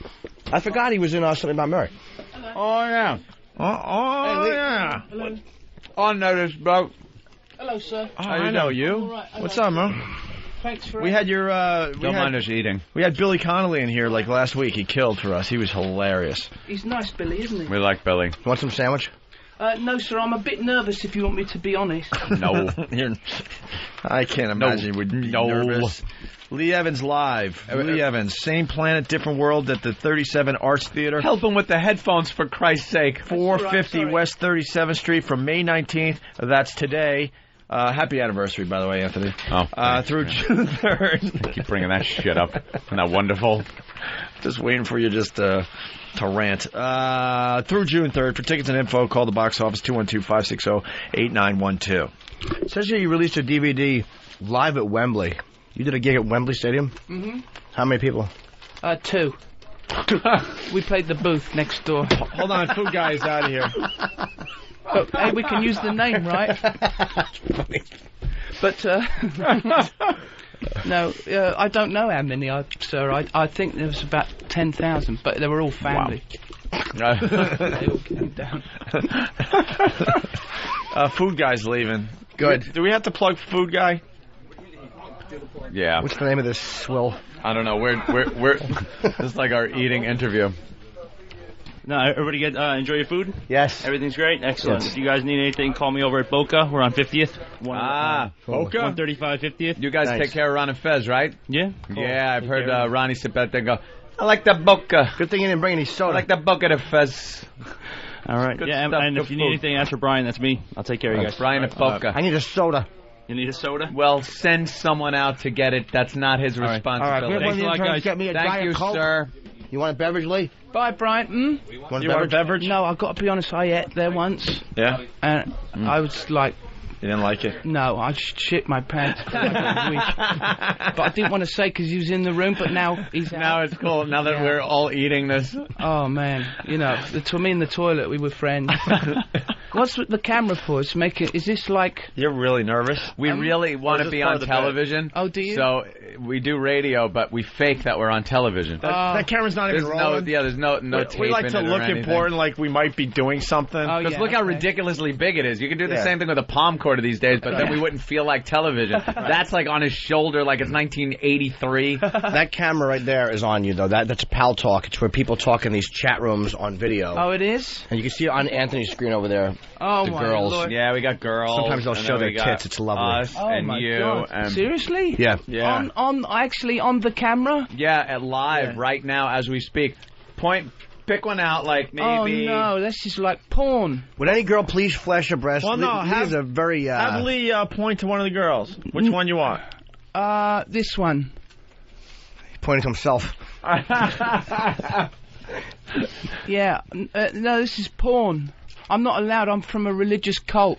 I forgot he was in something about Murray. Oh, yeah. Hey, yeah. Hello. Unnoticed, bro. Hello, sir. I know you. All right, What's up, man? Thanks for We had your... Don't mind us eating. We had Billy Connolly in here like last week. He killed for us. He was hilarious. He's nice, Billy, isn't he? We like Billy. Want some sandwich? No, sir, I'm a bit nervous if you want me to be honest. No. I can't imagine you would be nervous. Lee Evans live. Lee Evans, same planet, different world at the 37 Arts Theater. Help him with the headphones, for Christ's sake. 450 West 37th Street from May 19th. That's today. Happy anniversary, by the way, Anthony. Oh, through June 3rd. Keep bringing that shit up. Isn't that wonderful? Just waiting for you just to rant. Through June 3rd. For tickets and info, call the box office 212-560-8912. It says here you released a DVD live at Wembley. You did a gig at Wembley Stadium? Mm-hmm. How many people? 2. We played the booth next door. Hold on, food guy is out of here. Oh, hey, we can use the name, right? But, no, I don't know how many, sir. I think there was about 10,000, but they were all family. Wow. They all came down. Food guy's leaving. Good. Do we have to plug food guy? Yeah. What's the name of this swill? I don't know. We're this is like our eating interview. No, everybody enjoy your food? Yes. Everything's great? Excellent. Yes. If you guys need anything, call me over at Boca. We're on 50th. Boca? 135 50th. You guys take care of Ron and Fez, right? Yeah. Cool. Yeah, I've heard Ronnie sit back there and go, I like the Boca. Good thing you didn't bring any soda. I like the Boca de Fez. All right. Good yeah, stuff, and if good you need food. anything, ask for Brian. That's me. I'll take care of you guys. Brian at Boca. I need a soda. You need a soda? Well, send someone out to get it. That's not his responsibility. All right. Thanks a lot, guys. Get me a Thank Diet you, Coke. sir. You want a beverage, Lee? Bye, Brian. You want a beverage? No, I've got to be honest, I ate there once. Yeah? And I was like... You didn't like it? No, I shit my pants for like a week. But I didn't want to say because he was in the room, but now he's out. Now it's cool. Now that we're all eating this. Oh, man. You know, me in the toilet, we were friends. What's with the camera for? Is this like... You're really nervous? We really want to be on television. Oh, do you? So we do radio, but we fake that we're on television. That camera's not even rolling? There's no tape We like in to it look or anything. important, like we might be doing something. Because look how ridiculously big it is. You can do the same thing with a palm quarter these days, but then we wouldn't feel like television. That's like on his shoulder like it's 1983. That camera right there is on you, though. That's Pal Talk. It's where people talk in these chat rooms on video. Oh, it is? And you can see it on Anthony's screen over there. Oh, the my girls. Lord. Yeah, we got girls. Sometimes they'll and show then their we got tits. It's lovely. Us Oh, and my you. God. And Seriously? Yeah. Yeah. Actually on the camera? Yeah, at live right now as we speak. Pick one out, like maybe. Oh, no, this is like porn. Would any girl please flash a breast? Well, no, Lee is a very... have Lee point to one of the girls. Which one you want? This one. He's pointing to himself. Yeah. No, this is porn. I'm not allowed. I'm from a religious cult.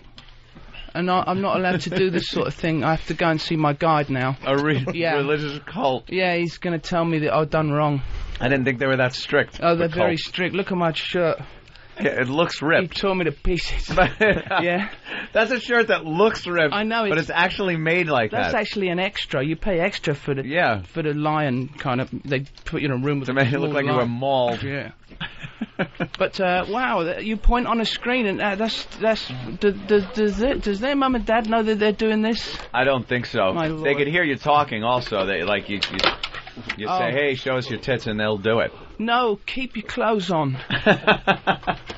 And I'm not allowed to do this sort of thing. I have to go and see my guide now. A religious cult? Yeah, he's going to tell me that I've done wrong. I didn't think they were that strict. Oh, they're very strict. Look at my shirt. Yeah, it looks ripped. He tore me to pieces. Yeah. That's a shirt that looks ripped. I know, but it's actually made like that's that. actually an extra. You pay extra for the for the lion kind of. They put you in a room with to make it look like you were mauled. Yeah. But wow, you point on a screen and does their mum and dad know that they're doing this? I don't think so. My They Lord. could hear you talking. Also, they like you say, "Hey, show us your tits," and they'll do it. No, keep your clothes on.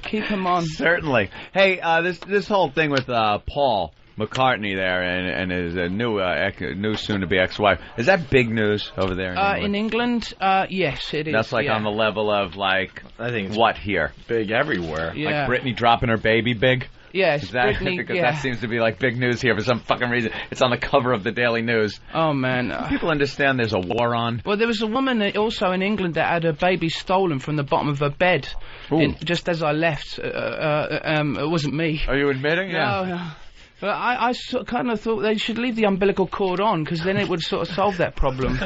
Keep them on. Certainly. Hey, this whole thing with Paul McCartney there and his new soon-to-be ex-wife, is that big news over there in England? Yes, it is. That's like on the level of like, I think it's what here? Big everywhere. Yeah. Like Britney dropping her baby big? Yes, Is that, Britney, because yeah. that seems to be like big news here for some fucking reason. It's on the cover of the Daily News. Oh, man. People understand there's a war on. Well, there was a woman also in England that had her baby stolen from the bottom of her bed just as I left. It wasn't me. Are you admitting? No. But I kind of thought they should leave the umbilical cord on, because then it would sort of solve that problem.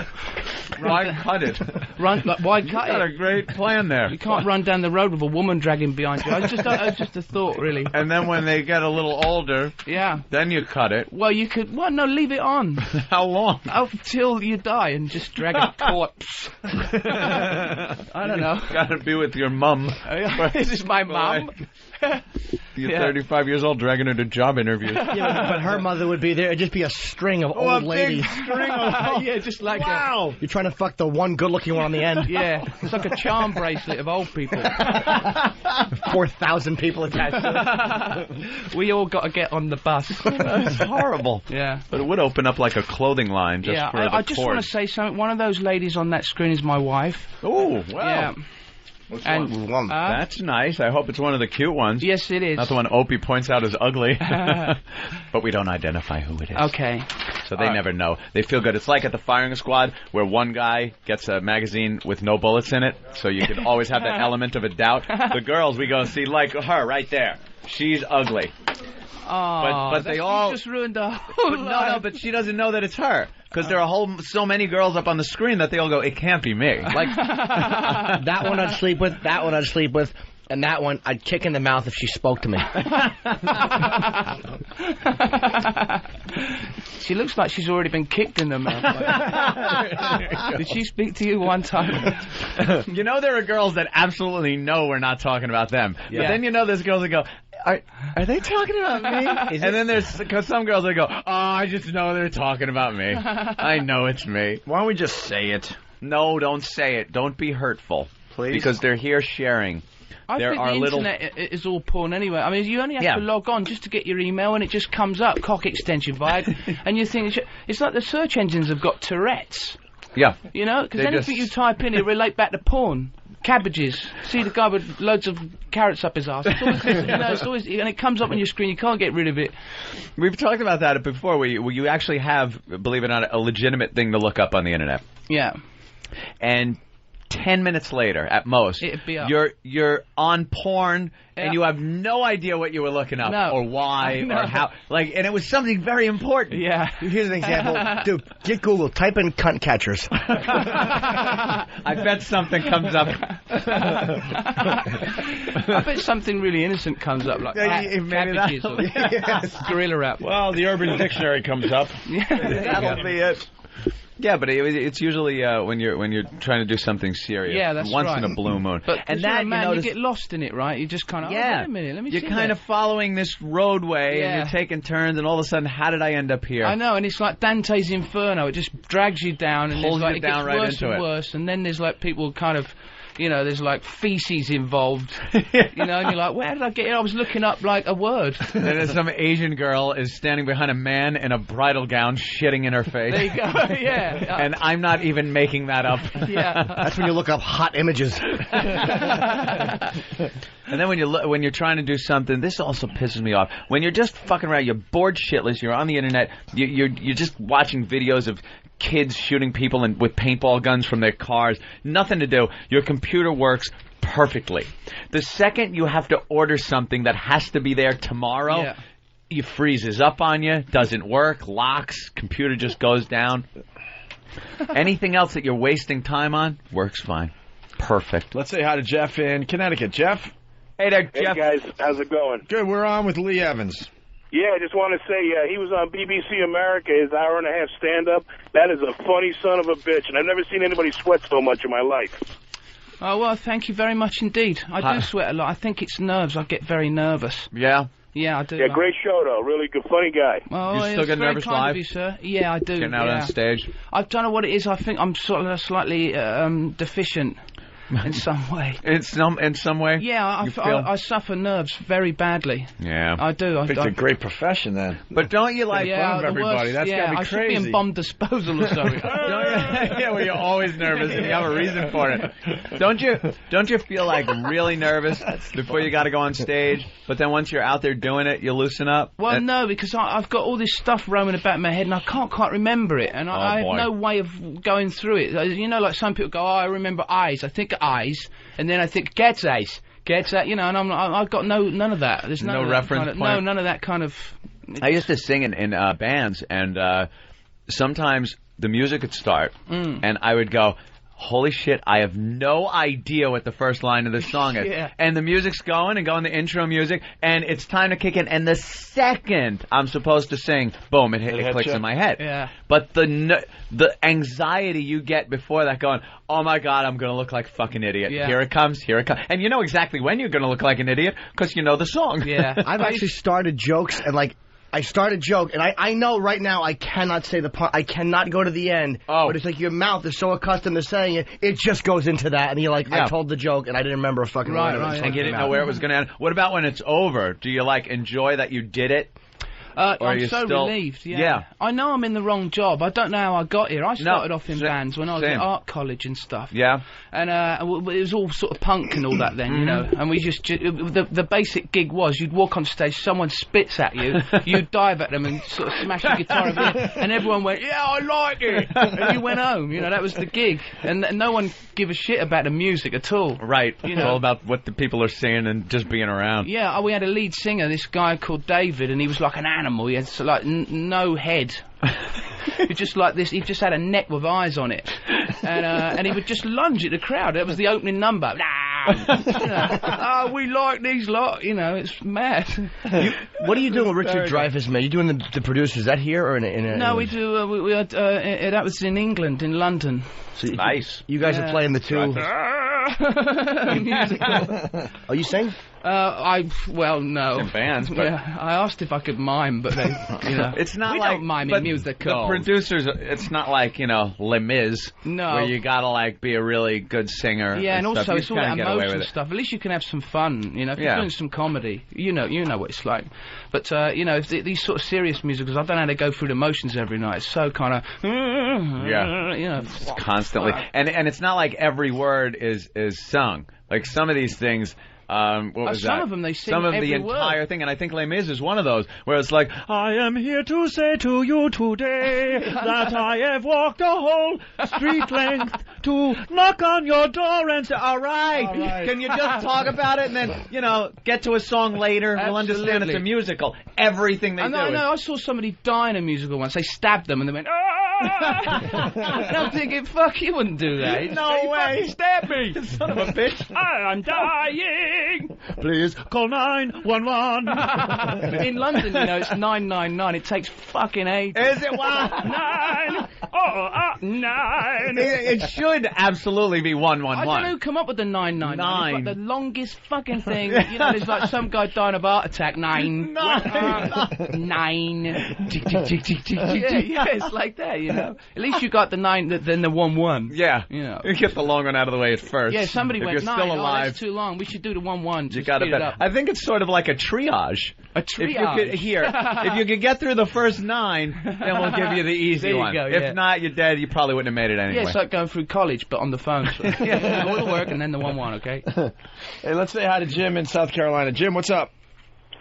Why cut it? Why cut You got a great plan there. You can't run down the road with a woman dragging behind you. It's just a thought, really. And then when they get a little older, then you cut it. Well, you could. Well, no, leave it on. How long? Until you die and just drag a corpse. I don't know. Gotta be with your mum. This is my mum. You're 35 years old, dragging her to job interviews. Yeah, but her mother would be there. It'd just be a string of old ladies. String of yeah, just like wow. You're trying to fuck the one good-looking one on the end. Yeah, it's like a charm bracelet of old people. 4,000 people attached to it. We all got to get on the bus. That's horrible. Yeah. But it would open up like a clothing line just for the I just want to say something. One of those ladies on that screen is my wife. Oh, wow. Yeah. Which And, one? That's nice. I hope it's one of the cute ones. Yes, it is. Not the one Opie points out as ugly. But we don't identify who it is. Okay. So they never know. They feel good. It's like at the firing squad where one guy gets a magazine with no bullets in it, so you can always have that element of a doubt. The girls, we go see, like her right there. She's ugly. Oh, but they all just ruined the whole life. No, but she doesn't know that it's her. Because there are so many girls up on the screen that they all go, it can't be me. Like that one I'd sleep with, that one I'd sleep with, and that one I'd kick in the mouth if she spoke to me. She looks like she's already been kicked in the mouth. Did she speak to you one time? You know there are girls that absolutely know we're not talking about them. Yeah. But then you know there's girls that go, are they talking about me? And then there's some girls that go, oh, I just know they're talking about me. I know it's me. Why don't we just say it? No, don't say it. Don't be hurtful. Please. Because they're here sharing. I think the internet is all porn anyway. I mean, you only have to log on just to get your email, and it just comes up, cock extension vibe, and you think it's like the search engines have got Tourette's. Yeah. You know, because anything you type in, it relate back to porn. Cabbages. See the guy with loads of carrots up his ass. It's always, it's always, and it comes up on your screen. You can't get rid of it. We've talked about that before, where you actually have, believe it or not, a legitimate thing to look up on the internet. Yeah. And 10 minutes later, at most, it'd be up. You're on porn, and you have no idea what you were looking up, or why, or how. Like, and it was something very important. Yeah. Here's an example. Dude, get Google. Type in cunt catchers. I bet something comes up. I bet something really innocent comes up, like cabbages or gorilla wrap. Well, the Urban Dictionary comes up. That'll be it. Yeah, but it's usually when you're trying to do something serious. Yeah, that's once right. in a blue moon. But and that you get lost in it, right? You just kind of wait a minute, let me see. You're kind of following this roadway, and you're taking turns, and all of a sudden, how did I end up here? I know, and it's like Dante's Inferno. It just drags you down, and Pulls it you gets down right worse into and it. worse. And then there's like people kind of. You know, there's like feces involved. You know, and you're like, where did I get it? I was looking up like a word. And then some Asian girl is standing behind a man in a bridal gown, shitting in her face. There you go. Yeah. And I'm not even making that up. Yeah. That's when you look up hot images. And then when you're trying to do something, this also pisses me off. When you're just fucking around, you're bored shitless. You're on the internet. You're just watching videos of kids shooting people with paintball guns from their cars. Nothing to do. Your computer works perfectly. The second you have to order something that has to be there tomorrow, it freezes up on you, doesn't work, locks, computer just goes down. Anything else that you're wasting time on works fine. Perfect. Let's say hi to Jeff in Connecticut. Jeff? Hey there, Hey Jeff. guys, how's it going? Good. We're on with Lee Evans. Yeah, I just want to say he was on BBC America, his hour-and-a-half stand-up. That is a funny son of a bitch, and I've never seen anybody sweat so much in my life. Oh, well, thank you very much indeed. I do sweat a lot. I think it's nerves. I get very nervous. Yeah? Yeah, I do. Yeah, great show, though. Really good, funny guy. Oh, You still get nervous live? Of you, sir. Yeah, I do. Getting out on stage? I don't know what it is. I think I'm sort of slightly deficient. In some way. In some way? Yeah, I suffer nerves very badly. Yeah. I do. It's a great profession, then. But don't you like fun of everybody? That's gotta be I crazy. should be in bomb disposal or something. Yeah, well, you're always nervous and you have a reason for it. Don't you feel like really nervous before you got to go on stage? But then once you're out there doing it, you loosen up? Well, no, because I've got all this stuff roaming about in my head and I can't quite remember it. And I have no way of going through it. You know, like some people go, I remember eyes. I think eyes, and then I think gets eyes, you know, and I've got none of that. There's no reference point. No, none of that kind of. I used to sing in bands, and sometimes the music would start, and I would go, holy shit, I have no idea what the first line of the song is. Yeah. And the music's going the intro music, and it's time to kick in. And the second I'm supposed to sing, boom, it clicks in my head. Yeah. But the anxiety you get before that going, oh my God, I'm going to look like a fucking idiot. Yeah. Here it comes. And you know exactly when you're going to look like an idiot because you know the song. Yeah. I've actually started jokes and I start a joke, and I know right now I cannot say the pun. I cannot go to the end. Oh. But it's like your mouth is so accustomed to saying it, it just goes into that, and you're like, I told the joke, and I didn't remember a fucking word of it. And you didn't know where it was going to end. What about when it's over? Do you, enjoy that you did it? I'm so relieved, yeah. I know I'm in the wrong job. I don't know how I got here. I started off in bands when I was at art college and stuff. Yeah. And it was all sort of punk and all that then, you know. And we the basic gig was you'd walk on stage, someone spits at you, you'd dive at them and sort of smash the guitar over there, and everyone went, yeah, I like it. And you went home, you know, that was the gig. And no one gave a shit about the music at all. Right. It's all about what the people are saying and just being around. Yeah, we had a lead singer, this guy called David, and he was like an animal. He had no head. He just like this. He just had a neck with eyes on it, and he would just lunge at the crowd. That was the opening number. We like these lot. You know, it's mad. What are you doing with Richard Dreyfuss, man? You doing the producers? Is that here or in a? No, we do. We had that was in England, in London. So nice. You guys are playing the two. Oh, you sing? Well, no. In bands, but I asked if I could mime, but they, you know, it's not we like don't mime but in musical. The producers, it's not like Les Mis, where you gotta be a really good singer. Yeah, and also it's all that emotional stuff. At least you can have some fun, you know. If you're doing some comedy, you know what it's like. But you know, if these sort of serious musicals, I don't know how to go through the motions every night. It's so kind of you know, it's constantly, and it's not like every word is sung. Like some of these things. What was some that? of them they sing some of every the entire word. thing, and I think Les Mis is one of those where it's like, I am here to say to you today that I have walked a whole street length to knock on your door and say, all right. Can you just talk about it and then get to a song later? We'll understand it's a musical. Everything they do. I saw somebody die in a musical once. They stabbed them and they went, and I'm thinking, fuck, you wouldn't do that. No way. Stab me. Son of a bitch. I'm dying. Please call 911. In London, it's 999. It takes fucking ages. Is it? Wow. 9. It should absolutely be 111. I don't know who come up with the 999. It's like the longest fucking thing. There's like some guy dying of a heart attack. 9. 9. Yeah, it's like that, At least you got the 9, then the 11. Yeah. You get the long one out of the way at first. Yeah, somebody went, you're 9, still alive. That's too long. We should do the 11. You got it. I think it's sort of like a triage. A triage. If you could get through the first 9, then we'll give you the easy one. Go, if not, you're dead. You probably wouldn't have made it anyway. Yeah, it's like going through college, but on the phone. So. Go to work and then the 11, okay? Hey, let's say hi to Jim in South Carolina. Jim, what's up?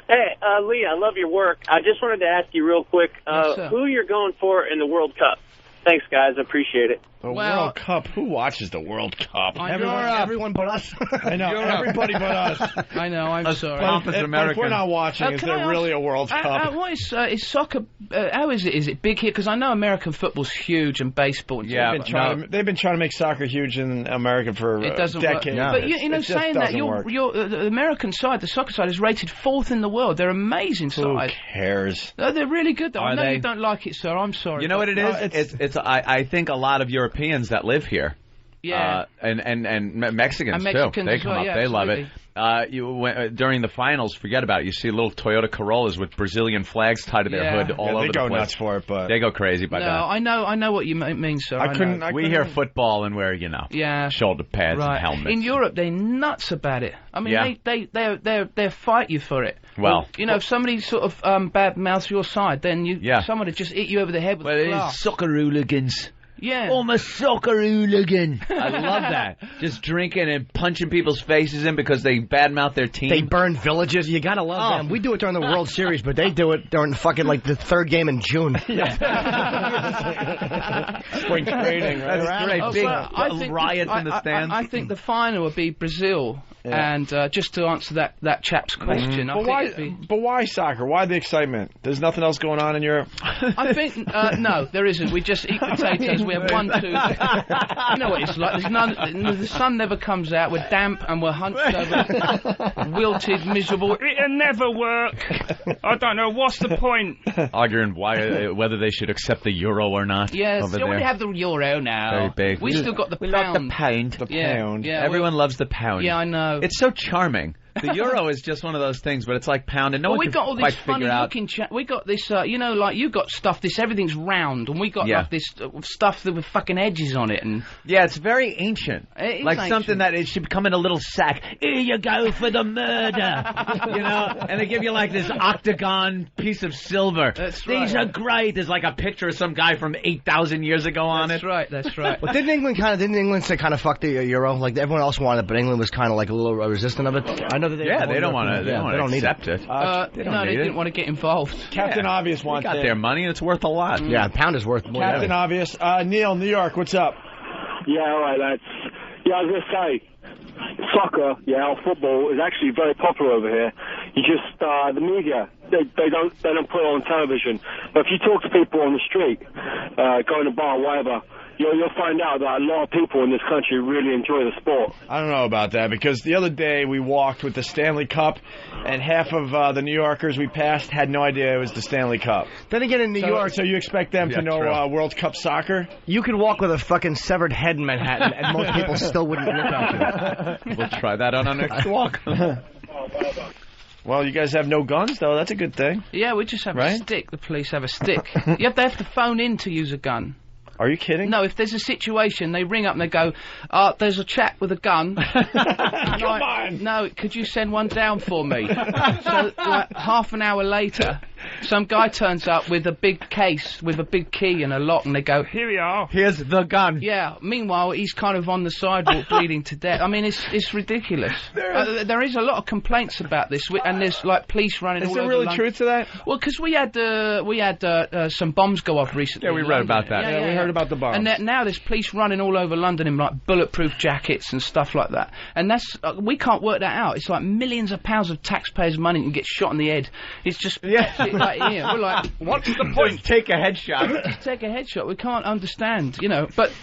Hey, Lee, I love your work. I just wanted to ask you real quick Yes, who you're going for in the World Cup. Thanks, guys. I appreciate it. The World Cup. Who watches the World Cup? Everyone but us. I know. Everybody but us. I know. I'm sorry. But if we're not watching, is there really a World Cup? What is soccer? How is it? Is it big here? Because I know American football's huge and baseball. And they've been trying to make soccer huge in America for decades. Work. But you know, saying that, the American side, the soccer side, is rated 4th in the world. They're amazing side. Who cares? No, they're really good. Though. I know you don't like it, sir. I'm sorry. You know what it is? I think a lot of Europeans that live here. Yeah. And Mexicans too. They come up. They love it. During the finals, forget about it. You see little Toyota Corollas with Brazilian flags tied to their hood all over the place. They go nuts for it, but they go crazy by that. I know what you mean, sir. We hear football and wear shoulder pads and helmets. In Europe, they're nuts about it. I mean, they fight you for it. Well, if somebody sort of bad mouths your side, then someone would just hit you over the head with a glass. Soccer hooligans. Yeah. I'm a soccer hooligan. I love that. Just drinking and punching people's faces in because they badmouth their team. They burn villages. You gotta love them. We do it during the World Series, but they do it during fucking the third game in June. Spring training, right? That's great. Big riots in the stands. I think the final would be Brazil. Yeah. And just to answer that chap's question, but why soccer? Why the excitement? There's nothing else going on in Europe? I think no, there isn't. We just eat potatoes. We have 1, 2. You know what it's like. The sun never comes out. We're damp and we're hunched over, wilted, miserable. It'll never work. I don't know what's the point. Arguing whether they should accept the euro or not. Yes, we have the euro now. Very big. We still got the pound. We like the pound. The pound. Yeah, everyone loves the pound. Yeah, I know. It's so charming. The euro is just one of those things, but it's like pound, and no one can quite figure out. We got this, like you got stuff. Everything's round, and we got like this stuff with fucking edges on it, and it's very ancient. It is like ancient. Something that it should come in a little sack. Here you go for the murder, and they give you like this octagon piece of silver. These are great. There's like a picture of some guy from 8,000 years ago on it. That's right. But didn't England say kind of fuck the euro? Like everyone else wanted it, but England was kind of like a little resistant of it. I know that they don't want to. They don't accept it. They didn't want to get involved. Captain Obvious wants it. They got their money, and it's worth a lot. Yeah, a pound is worth more. Captain Obvious. Neil, New York, what's up? Yeah, all right, lads. Yeah, I was going to say, soccer, or football is actually very popular over here. You just, the media, they don't put it on television. But if you talk to people on the street, go in a bar, whatever, you'll find out that a lot of people in this country really enjoy the sport. I don't know about that, because the other day we walked with the Stanley Cup, and half of the New Yorkers we passed had no idea it was the Stanley Cup. Then again, in New York... So you expect them to know World Cup soccer? You could walk with a fucking severed head in Manhattan, and most people still wouldn't look at you. We'll try that on our next walk. Well, you guys have no guns, though. That's a good thing. Yeah, we just have a stick. The police have a stick. They have to phone in to use a gun. Are you kidding? No, if there's a situation, they ring up and they go, there's a chap with a gun. Come on! No, could you send one down for me? So, like, half an hour later, some guy turns up with a big case, with a big key and a lock, and they go, here we are. Here's the gun. Yeah, meanwhile, he's kind of on the sidewalk bleeding to death. I mean, it's ridiculous. There is a lot of complaints about this, and there's, like, police running all over Is there really London. truth to that? Well, because we had some bombs go off recently. Yeah, we read about that. Yeah, we heard about the bombs. And now there's police running all over London in like bulletproof jackets and stuff like that. And that's we can't work that out. It's like millions of pounds of taxpayers' money and get shot in the head. It's just like here. We're like, what's the point? Just take a headshot. Just take a headshot. We can't understand, But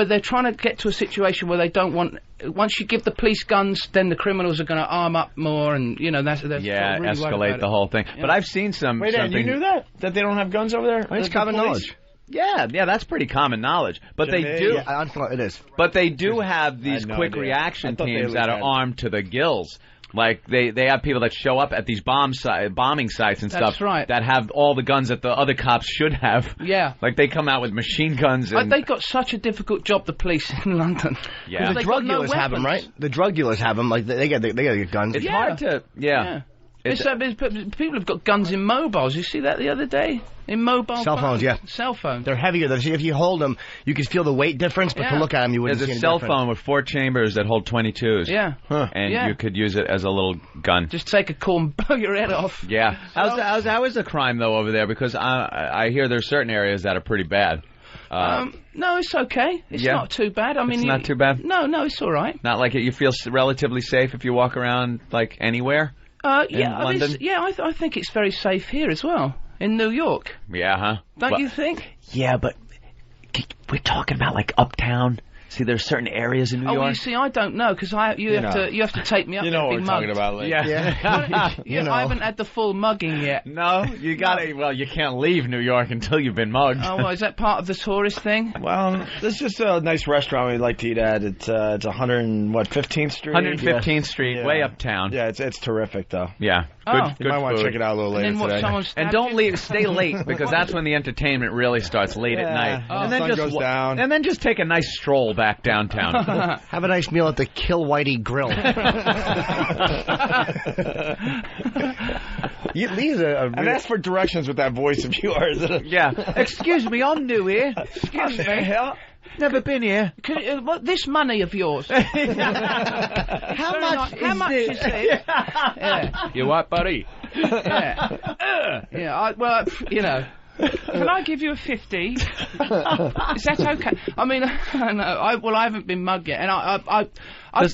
they're trying to get to a situation where they don't want. Once you give the police guns, then the criminals are going to arm up more, and that's really escalate the whole thing. Yeah. But I've seen some. Wait, you knew that they don't have guns over there? It's common knowledge. Yeah, that's pretty common knowledge. But they do. Yeah, it is. But they do have these quick reaction teams that are armed to the gills. Like they have people that show up at these bombing sites and stuff. That have all the guns that the other cops should have. Yeah. Like they come out with machine guns. And they got such a difficult job, the police in London. Yeah. The drug dealers have them, right? The drug dealers have them. Like they got to get guns. It's hard to. Yeah. People have got guns in mobiles. You see that the other day? In mobile cell phones, Cell phones. They're heavier. If you hold them, you can feel the weight difference, but to look at them, you wouldn't see any difference. There's a cell phone with 4 chambers that hold 22s. Yeah. And you could use it as a little gun. Just take a call and blow your head off. Yeah. How is the crime, though, over there? Because I hear there's certain areas that are pretty bad. No, it's okay. It's not too bad. I mean, it's not too bad? No, it's all right. Not like it. You feel relatively safe if you walk around, like, anywhere? In London? I think it's very safe here as well, in New York. Yeah, huh? Don't you think? Yeah, but we're talking about, like, uptown. See, there's certain areas in New York. Oh, you see, I don't know, because you have to take me up. You know what we're talking about, Lee. Yeah. I haven't had the full mugging yet. No, you gotta. Well, you can't leave New York until you've been mugged. Oh, well, is that part of the tourist thing? Well, this is just a nice restaurant we like to eat at. It's 15th Street. 115th Street, way uptown. Yeah, it's terrific though. Yeah. Good you might want to food. check it out a little later today. And don't leave. Stay late because that's when the entertainment really starts late at night. And then sun goes down. And then just take a nice stroll back downtown. Have a nice meal at the Kill Whitey Grill. And ask for directions with that voice of yours. Yeah. Excuse me, I'm new here. Excuse me. Never been here. This money of yours. How much is it? Yeah. You what, buddy? Yeah. Can I give you a 50? Is that okay? I mean, no, I haven't been mugged yet, and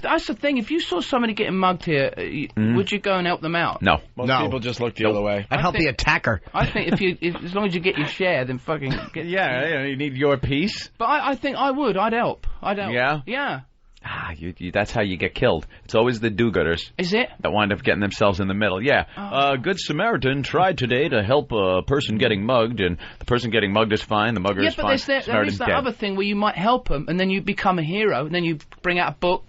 that's the thing. If you saw somebody getting mugged here, would you go and help them out? No. Most people just look the other way. I'd help the attacker. I think as long as you get your share, then fucking get. Yeah, you need your piece. But I think I would. I'd help. Yeah. Yeah. That's how you get killed. It's always the do-gooders. Is it? That wind up getting themselves in the middle. Yeah. Good Samaritan tried today to help a person getting mugged, and the person getting mugged is fine, the mugger is fine. Yeah, but there is that other thing where you might help them, and then you become a hero, and then you bring out a book.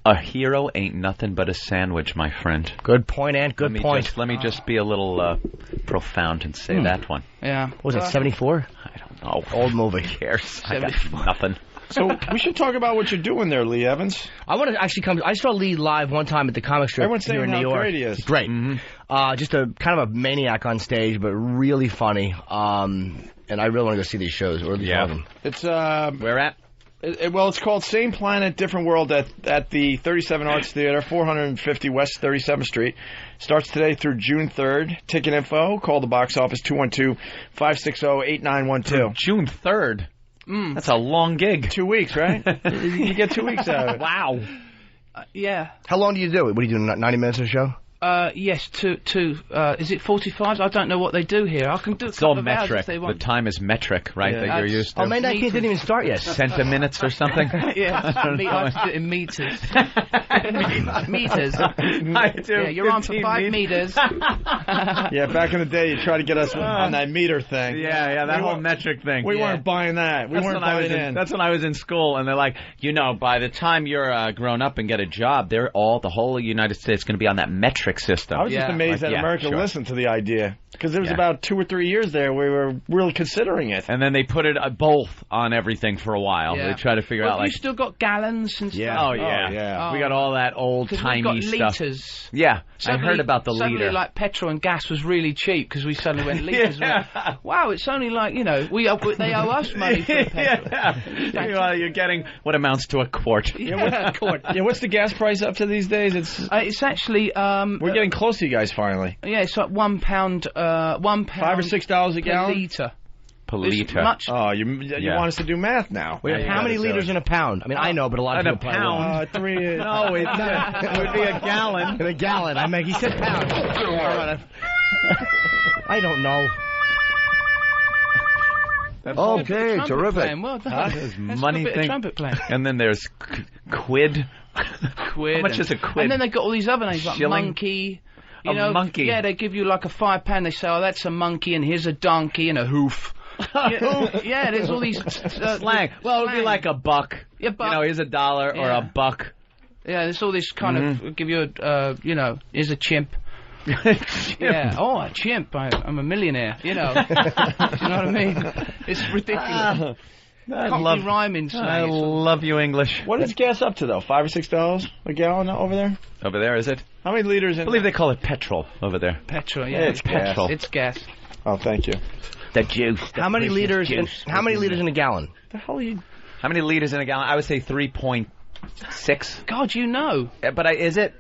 A hero ain't nothing but a sandwich, my friend. Good point, Ant. Good point. Let me just be a little profound and say that one. Yeah. What was it, 74? I don't know. Old movie. Who cares? I got nothing. So we should talk about what you're doing there, Lee Evans. I want to actually come. I saw Lee live one time at the comic strip Everyone's here saying in New how York. great he is. Great. Mm-hmm. Just a kind of a maniac on stage, but really funny. And I really want to go see these shows, or at least one of them. It's where at? It's called Same Planet, Different World at the 37 Arts Theater, 450 West 37th Street. Starts today through June 3rd. Ticket info, call the box office, 212-560-8912. June 3rd? That's a long gig. 2 weeks, right? You get 2 weeks out of it. Wow. Yeah. How long do you do it? What do you do, 90 minutes of a show? Yes, is it 45s? I don't know what they do here. I can do it's all of hours metric. If they want. The time is metric, right, that you're used to. Oh, May 19th didn't even start yet. Centiminutes or something? Yeah, I have to do it in meters. Meters. I do. Yeah, you're on for 5 meters. Yeah, back in the day, you tried to get us on that meter thing. Yeah, that whole metric thing. We weren't buying that. We weren't buying in. That's when I was in school, and they're like, by the time you're grown up and get a job, the whole United States is going to be on that metric system. I was just amazed that America listened to the idea. Because there was about 2 or 3 years there we were really considering it. And then they put it both on everything for a while. Yeah. They try to figure out, you still got gallons and stuff? Yeah. Oh, yeah. We got all that old-timey stuff. Liters. Yeah, suddenly, I heard about the suddenly, liter. like, petrol and gas was really cheap because we suddenly went liters. Wow, it's only like, they owe us money for the petrol. Well, you're getting what amounts to a quart. What's the gas price up to these days? It's actually... we're getting close to you guys finally. Yeah, it's like £1, £1 $5 or $6 a gallon? Litre. Per litre. You want us to do math now. Wait, how many liters in a pound? I mean, I know, but a lot of people probably won't. No, it would be a gallon. In a gallon. He said pound. I don't know. Okay, terrific. Well done. There's money thing. Trumpet playing. And then there's quid. Quid. How much is a quid? And then they got all these other names like Shilling? monkey. Monkey. Yeah, they give you like a £5. They say, that's a monkey, and here's a donkey and a hoof. Yeah, there's all these slang. Well, it would be like a buck. Yeah, here's $1 or a buck. Yeah, there's all this kind of give you here's a chimp. Yeah. Oh, a chimp. I'm a millionaire. Do you know what I mean? It's ridiculous. I love you, English. What is gas up to, though? $5 or $6 a gallon over there? Over there, is it? How many liters? I believe they call it petrol over there. Petrol, yeah. It's petrol. It's gas. Oh, thank you. The juice. How many liters? How many liters in a gallon? The hell are you? How many liters in a gallon? I would say 3.6. God, you know. But is it?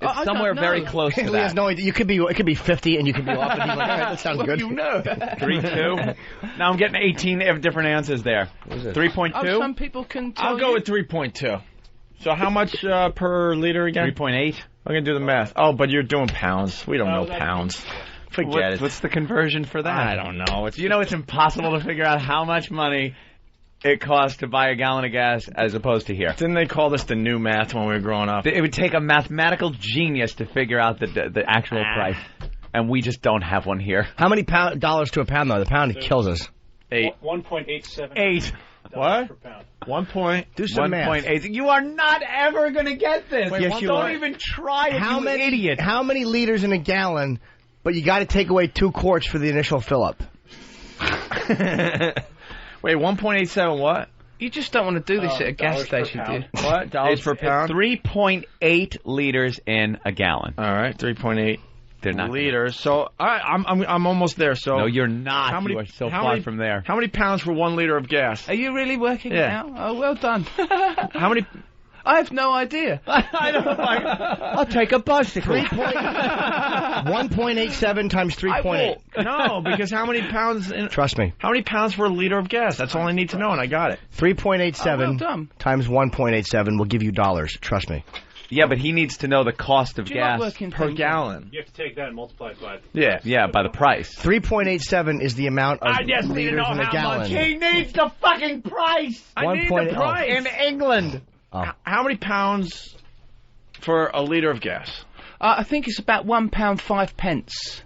It's somewhere very close to He that. has no idea. It could be 50, and you could be off. And he's like, all right, that sounds Well, good. you know. 3.2. Now I'm getting 18 different answers there. 3.2. Oh, some people can tell I'll go with 3.2. So how much per liter again? 3.8. I'm going to do the math. Oh, but you're doing pounds. We don't know pounds. Forget it. What's the conversion for that? I don't know. It's impossible to figure out how much money it costs to buy a gallon of gas as opposed to here. Didn't they call this the new math when we were growing up? It would take a mathematical genius to figure out the actual price, and we just don't have one here. How many dollars to a pound, though? The pound kills us. 8. 1.87. 8. What? Per pound. 1 point. Do some math. 1.8. You are not ever going to get this. Yes, you don't are. even try it, How you many, idiot. How many liters in a gallon, but you got to take away 2 quarts for the initial fill-up? Wait, 1.87 what? You just don't want to do this at a gas station, do you? What? Dollars per pound? 3.8 liters in a gallon. All right, 3.8 They're not liters. So I'm almost there. So no, you're not. How many, you are so how far many, from there. How many pounds for 1 liter of gas? Are you really working it out? Oh, well done. How many? I have no idea. I don't like. I'll take a bicycle. 1.87 times 3.8. No, because how many pounds? Trust me. How many pounds for a liter of gas? That's all I need to know, and I got it. 3.87 times 1.87 will give you dollars. Trust me. Yeah, but he needs to know the cost of gas per gallon. You have to take that and multiply it by. Yeah, by the price. 3.87 is the amount of liters in a gallon. He needs the fucking price. I need the price in England. How many pounds for a liter of gas? I think it's about £1.05.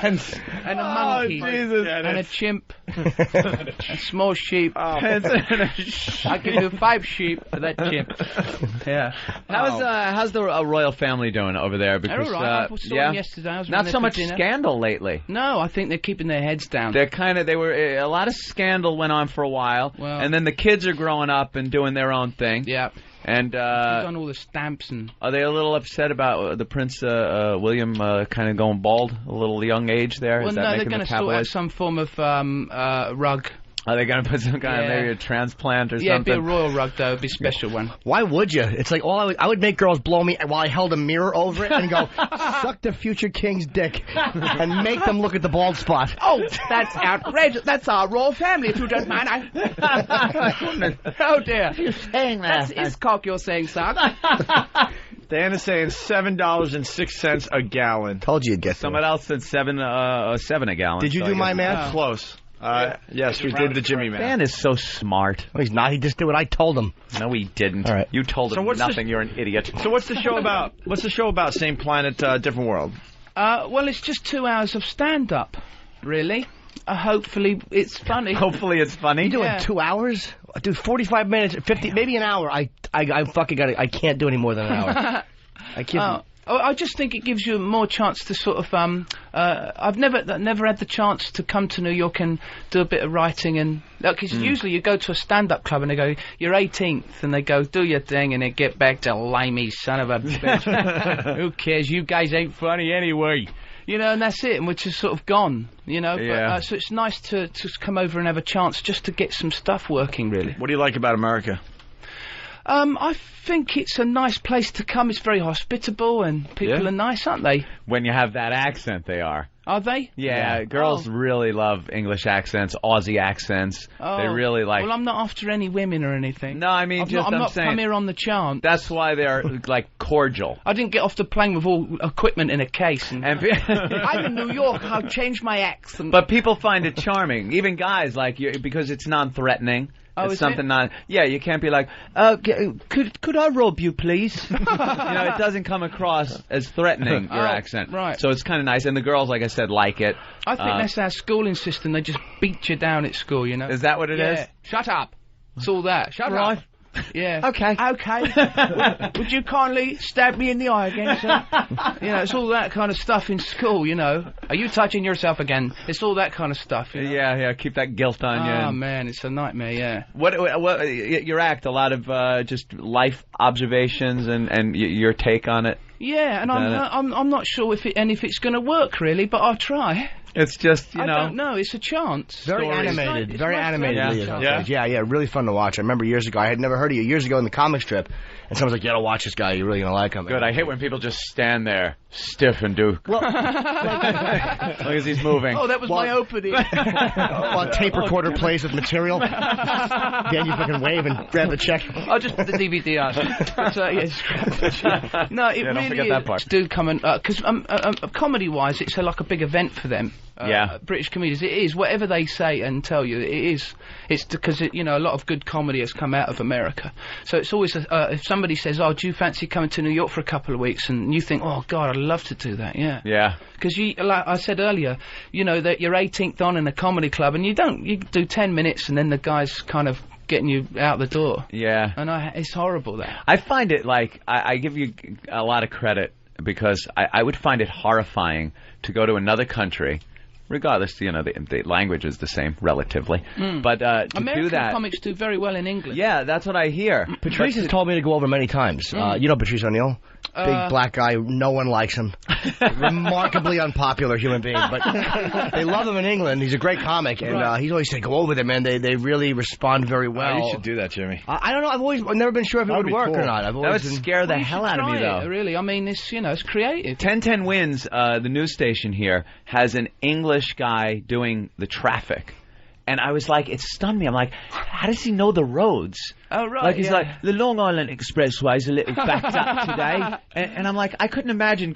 And a monkey, and a chimp, a small sheep. I give you 5 sheep for that chimp. Yeah. How's the royal family doing over there? Because they're all right. I saw them yesterday. I was not so much dinner. Scandal lately. No, I think they're keeping their heads down. They were a lot of scandal went on for a while, and then the kids are growing up and doing their own thing. Yeah. And he's done all the stamps and. Are they a little upset about the Prince William kind of going bald a little young age there? Well, Is that no, they're making going the to sort out tabloids? some form of rug. Are they going to put some kind of maybe a transplant or Yeah, it'd something? be a royal rug though. It'd be a special one. Why would you? It's like I would make girls blow me while I held a mirror over it and go, suck the future king's dick, and make them look at the bald spot. Oh, that's outrageous. That's our royal family, if you don't mind. Oh dear. You're saying that. That's his cock you're saying, son. Diana's saying $7.06 a gallon. Told you you'd get Someone else said seven a gallon. Did you so do I my guess- math? Close. Yes, we did the Jimmy math. Dan is so smart. No, he's not. He just did what I told him. No, he didn't. All right. You told So him what's nothing. You're an idiot. So what's the show about? What's the show about? Same planet, different world. Well, it's just 2 hours of stand-up, really. Hopefully it's funny. Hopefully it's funny. You doing 2 hours? Dude, 45 minutes, 50, maybe an hour. I fucking got it. I can't do any more than an hour. I can't. I just think it gives you more chance to sort of. I've never had the chance to come to New York and do a bit of writing and. Because usually you go to a stand-up club and they go, "You're 18th," and they go, "Do your thing," and they get back to limey son of a bitch. Who cares? You guys ain't funny anyway. You know, and that's it, and we're just sort of gone, you know. Yeah. But, so it's nice to come over and have a chance just to get some stuff working, really. What do you like about America? I think it's a nice place to come. It's very hospitable, and people are nice, aren't they? When you have that accent, they are. Are they? Yeah, girls really love English accents, Aussie accents. They really like. Well, I'm not after any women or anything. No, I mean, I'm not saying. come here on the chant. That's why they're like cordial. I didn't get off the plane with all equipment in a case. And I'm in New York. I'll change my accent. But people find it charming. Even guys like you, because it's non-threatening. Oh, it's is something it? non. Yeah, you can't be like, could I rob you, please? You know, it doesn't come across as threatening your accent. Right. So it's kind of nice, and the girls, like I said, like it. I think that's our schooling system. They just beat you down at school. You know. Is that what it is? Shut up. It's all that. Shut Right. up. Yeah. Okay. Would you kindly stab me in the eye again, sir? You know, it's all that kind of stuff in school, you know. Are you touching yourself again? It's all that kind of stuff, you know? Yeah, keep that guilt on you. Oh, man, it's a nightmare, yeah. What your act, a lot of just life observations and your take on it? Yeah, and I'm not sure if it's going to work really, but I'll try. It's just, I don't know. It's a chance. Very animated. It's Very nice animated. to Yeah, really fun to watch. I remember years ago, I had never heard of you. Years ago in the comic strip, and someone's like, "You gotta watch this guy. You're really gonna like him." Good. I hate when people just stand there stiff and do. Well, as long as he's moving. Oh, that was my opening. While tape recorder plays with material, then you fucking wave and grab the check. I'll just put the DVD on. But, no, it don't really forget is. that part. Do come and because comedy-wise, it's like a big event for them. British comedians. It is whatever they say and tell you. It is. It's because a lot of good comedy has come out of America. So it's always if somebody says, "Oh, do you fancy coming to New York for a couple of weeks?" and you think, "Oh God, I'd love to do that." Yeah. Yeah. Because like I said earlier, that you're 18th on in a comedy club and you do 10 minutes and then the guy's kind of getting you out the door. Yeah. And it's horrible that. I find it like I give you a lot of credit because I would find it horrifying to go to another country. Regardless, the language is the same relatively, but to American do that, comics do very well in England. Yeah, that's what I hear. Patrice has told me to go over many times. You know Patrice O'Neill? Big black guy, no one likes him. Remarkably unpopular human being, but they love him in England. He's a great comic, and he's always said, "Go over there, man. They really respond very well." You should do that, Jimmy. I don't know. I've never been sure if it would work or not. That would scare the hell out of me, though. Really, I mean, it's creative. 1010 Wins, the news station here, has an English guy doing the traffic. And I was like, it stunned me. I'm like, how does he know the roads? Oh, right. Like, he's like, the Long Island Expressway's a little backed up today. And I'm like, I couldn't imagine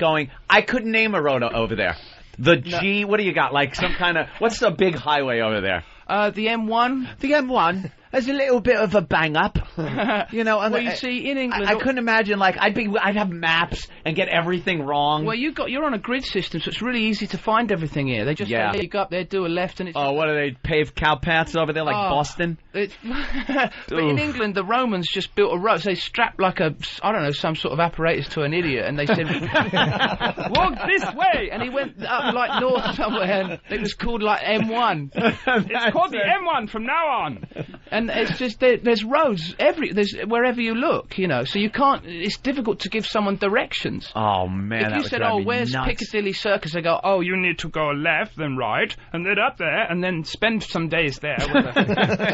I couldn't name a road over there. The G, what do you got? Like some kind of, what's the big highway over there? The M1. The M1. There's a little bit of a bang up, And well, you see, in England, I couldn't imagine. Like, I'd have maps and get everything wrong. Well, you're on a grid system, so it's really easy to find everything here. They just say, you go up there, do a left, and it's. Oh, what are they paved cow paths over there, like Boston? But in England, the Romans just built a road. So they strapped like some sort of apparatus to an idiot, and they said, "Walk this way," and he went up like north somewhere, and it was called like M1. It's called the M1 from now on. And it's just there's roads wherever you look, so you can't. It's difficult to give someone directions. Oh man! If you said, "Oh, where's Piccadilly Circus?" they go, "Oh, you need to go left, then right, and then up there, and then spend some days there with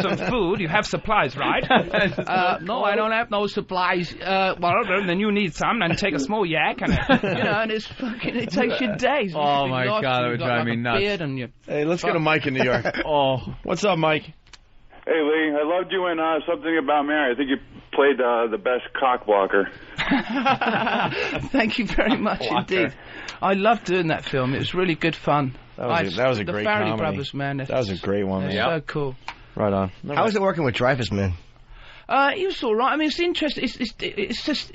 some food. You have supplies, right?" No, I don't have no supplies. Well, then you need some, and take a small yak, and and it takes you days. Oh my God, that would drive me nuts. Hey, let's get a Mike in New York. What's up, Mike? Hey, Lee, I loved you in Something About Mary. I think you played the best cock blocker. Thank you very much indeed. I loved doing that film. It was really good fun. That was a great comedy. The Farrelly comedy. Brothers, man. That was a great one. They're so cool. Right on. How was it working with Dreyfuss, man? He was all right. I mean, it's interesting. It's just.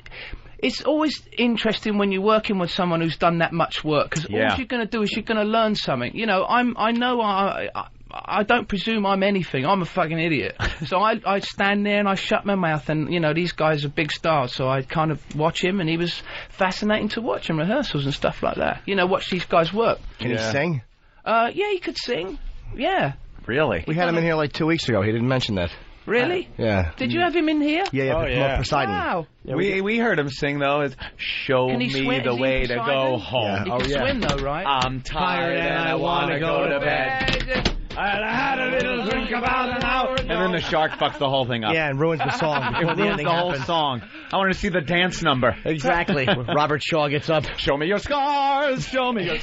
It's always interesting when you're working with someone who's done that much work, because all you're going to do is you're going to learn something. I don't presume I'm anything. I'm a fucking idiot. So I stand there and I shut my mouth, and these guys are big stars, so I kind of watch him, and he was fascinating to watch in rehearsals and stuff like that. Watch these guys work. Can he sing? Yeah, he could sing. Yeah. Really? We had him in here like 2 weeks ago. He didn't mention that. Really? Yeah. Did you have him in here? Yeah. Poseidon. Wow. Yeah, we heard him sing though. It's "Show me the way to go home." He can swim though, right? I'm tired and I want to go to bed. I had a little drink about an hour ago. And then the shark fucks the whole thing up. Yeah, and ruins the song. It ruins the whole song. I want to see the dance number. Exactly. Robert Shaw gets up. Show me your scars. Show me your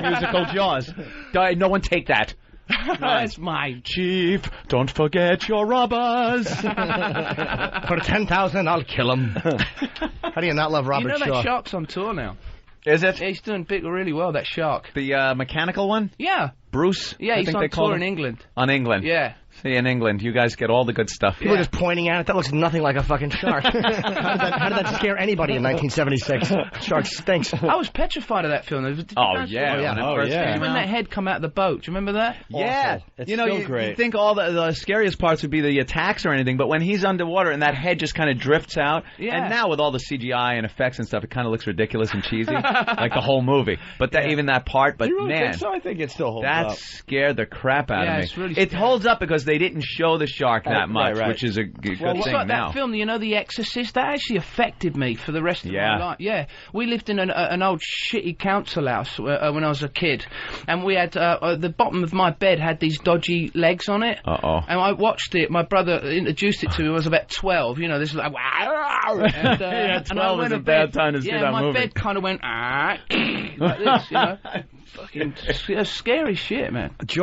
musical Jaws. No one take that. That's mine. Chief, don't forget your robbers. For 10,000, I'll kill him. How do you not love Robert Shaw? That shark's on tour now. Is it? Yeah, he's doing really well, that shark. The mechanical one? Yeah. Bruce? Yeah, he's on tour in England. On England? Yeah. See, in England, you guys get all the good stuff. People are just pointing at it. That looks nothing like a fucking shark. How did that scare anybody in 1976? Shark stinks. I was petrified of that film. When that head come out of the boat. Do you remember that? Yeah. It's you great. think all the scariest parts would be the attacks or anything, but when he's underwater and that head just kind of drifts out, and now with all the CGI and effects and stuff, it kind of looks ridiculous and cheesy, like the whole movie. But even that part, but you really man, think so? I think it still holds that up. scared the crap out of me. It's really it holds up because they didn't show the shark that much, which is a good thing it's like now. that film, you know, The Exorcist. That actually affected me for the rest of my life. Yeah, we lived in an old shitty council house when I was a kid, and we had the bottom of my bed had these dodgy legs on it. And I watched it. My brother introduced it to me when I was about 12. You know, this is like and 12 is a bad time to see that movie. my bed kind of went like this, you know. Fucking scary shit, man. This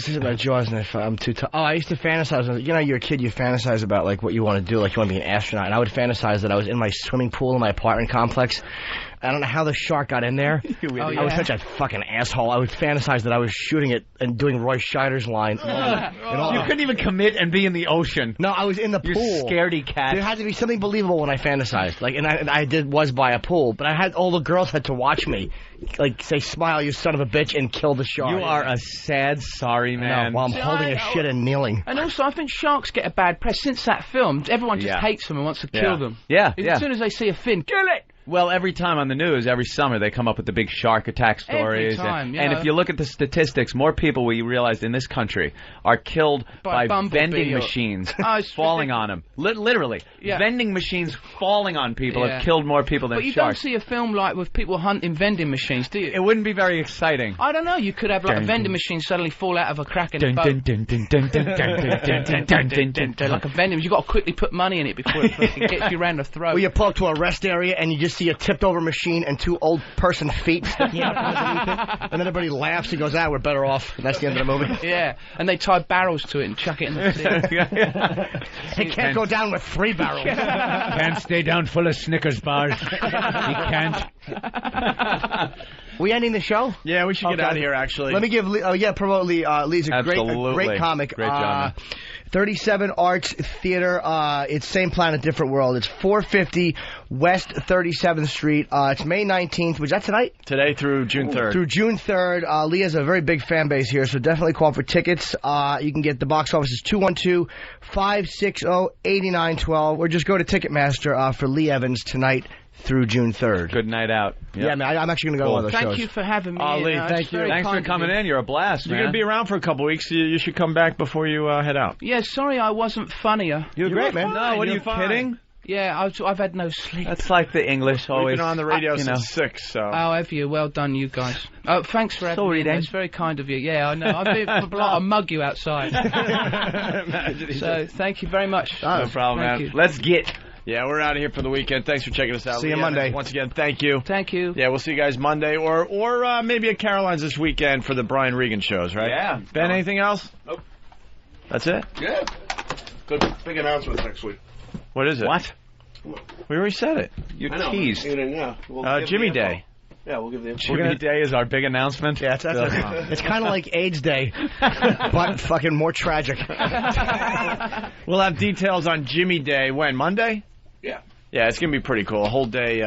is about Jaws, and I'm too tough. I used to fantasize. You know, you're a kid, you fantasize about, like, what you want to do. Like, you want to be an astronaut. And I would fantasize that I was in my swimming pool in my apartment complex. I don't know how the shark got in there. I was such a fucking asshole. I would fantasize that I was shooting it and doing Roy Scheider's line. You couldn't even commit and be in the ocean. No, I was in the pool. You scaredy cat. There had to be something believable when I fantasized. Like, and I was by a pool, but all the girls had to watch me, like, say, "Smile, you son of a bitch," and kill the shark. You are a sad, sorry man. No, while I'm holding a shit and kneeling. And also, I think sharks get a bad press. Since that film, everyone just hates them and wants to kill them. As soon as they see a fin, kill it! Well, every time on the news, every summer, they come up with the big shark attack stories. Every time, and if you look at the statistics, more people, we realized, in this country are killed by vending machines falling on them. Literally. Vending machines falling on people have killed more people than sharks. But you don't see a film like with people hunting vending machines, do you? It wouldn't be very exciting. I don't know. You could have like a vending machine suddenly fall out of a crack in a boat. Like a vending machine. You've got to quickly put money in it before it gets you around the throat. Well, you pull up to a rest area and you just see a tipped-over machine and two old person feet sticking out underneath it, and then everybody laughs and goes, we're better off. And that's the end of the movie. Yeah, and they tie barrels to it and chuck it in the sea. It can't go down with 3 barrels. Can't stay down full of Snickers bars. He can't. We ending the show? Yeah, we should get out of here, actually. Let me give Lee, promote Lee. Lee's a great comic. Great job, man. 37 Arts Theater. It's same planet, different world. It's 450 West 37th Street. It's May 19th. Was that tonight? Today through June 3rd. Through June 3rd. Lee has a very big fan base here, so definitely call for tickets. You can get the box office is 212-560-8912, or just go to Ticketmaster for Lee Evans tonight through June 3rd. Good night out. Yep. Yeah, man, I'm actually going to go to one of those shows. Thank you for having me. Lee, thank you. Thanks for coming in. You're a blast, man. You're going to be around for a couple weeks. You should come back before you head out. Yeah, sorry I wasn't funnier. You're great, man. No, what are you kidding? Yeah, I've had no sleep. That's like the English always. We've been on the radio since 6, so. Oh, have you? Well done, you guys. Oh, thanks for having me. It's very kind of you. Yeah, I know. I'll mug you outside. So, thank you very much. No problem, man. Let's get. Yeah, we're out of here for the weekend. Thanks for checking us out. See you Monday. Once again, thank you. Thank you. Yeah, we'll see you guys Monday or maybe at Caroline's this weekend for the Brian Regan shows, right? Yeah. Ben, anything else? Nope. That's it? Yeah. Good big announcement next week. What is it? What? We already said it. You teased. Yeah. We'll Jimmy Day. Yeah, we'll give the info. Jimmy Day is our big announcement. Yeah, it's kind of like AIDS Day, but fucking more tragic. We'll have details on Jimmy Day when? Monday? Yeah. Yeah, it's going to be pretty cool. A whole day.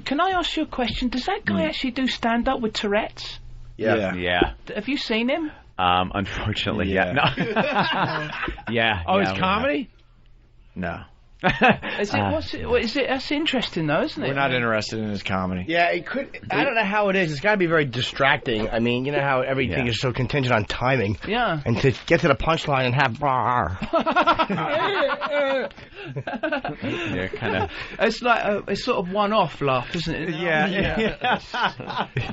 Can I ask you a question? Does that guy actually do stand-up with Tourette's? Yeah. Have you seen him? Unfortunately, yeah. No. Yeah. Oh, it's comedy? No. Is it? That's interesting, though, isn't it? We're not interested in his comedy. Yeah, it could. I don't know how it is. It's got to be very distracting. I mean, you know how everything is so contingent on timing. Yeah. And to get to the punchline and have They're kind of. It's like it's sort of one-off laugh, isn't it? Yeah.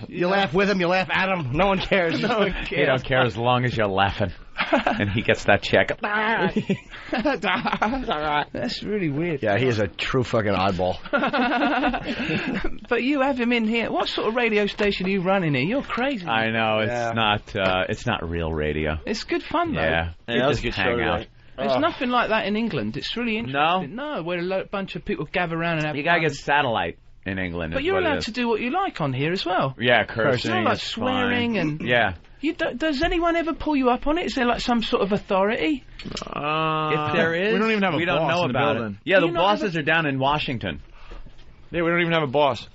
You laugh with him, you laugh at him. No one cares. No one cares. He don't care as long as you're laughing. And he gets that check. That's really weird. Yeah, he is a true fucking oddball. But you have him in here. What sort of radio station are you running here? You're crazy. I know, it's not real radio. It's good fun, though. Yeah, that was a good hang show out. today. There's nothing like that in England. It's really interesting. No, where a bunch of people gather around and have You gotta fun. get satellite in England. But you're allowed to do what you like on here as well. Yeah, cursing. It's not like swearing and... Yeah. Does anyone ever pull you up on it? Is there like some sort of authority? If there is, we don't even have a we boss don't know in the about building. it. Yeah, the bosses are down in Washington. Yeah, we don't even have a boss.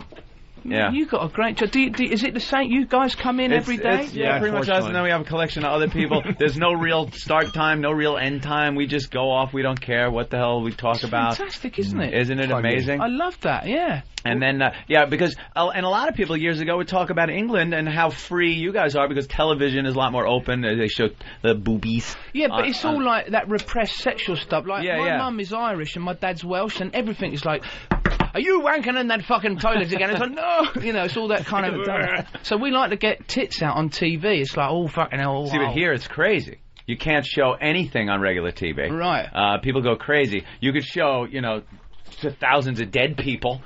Yeah. You got a great job. Is it the same? You guys come in every day? Yeah, pretty much us, and then we have a collection of other people. There's no real start time, no real end time. We just go off. We don't care what the hell we talk about. Fantastic, isn't it? Isn't it amazing? I love that, yeah. And then, because, and a lot of people years ago would talk about England and how free you guys are because television is a lot more open. They show the boobies. Yeah, but it's all like that repressed sexual stuff. Like, my mum is Irish and my dad's Welsh, and everything is like, are you wanking in that fucking toilet again? It's like, no! You know, it's all that kind of... So we like to get tits out on TV. It's like, oh, fucking hell. See, but here it's crazy. You can't show anything on regular TV. Right. People go crazy. You could show, to thousands of dead people.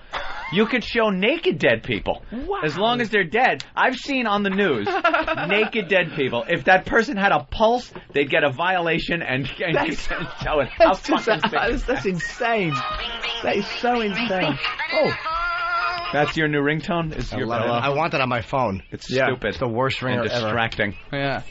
You could show naked dead people. Wow. As long as they're dead. I've seen on the news naked dead people. If that person had a pulse, they'd get a violation and show it. That's insane. That is so insane. Oh. That's your new ringtone? I want that on my phone. It's stupid. It's the worst ringer and distracting. Yeah.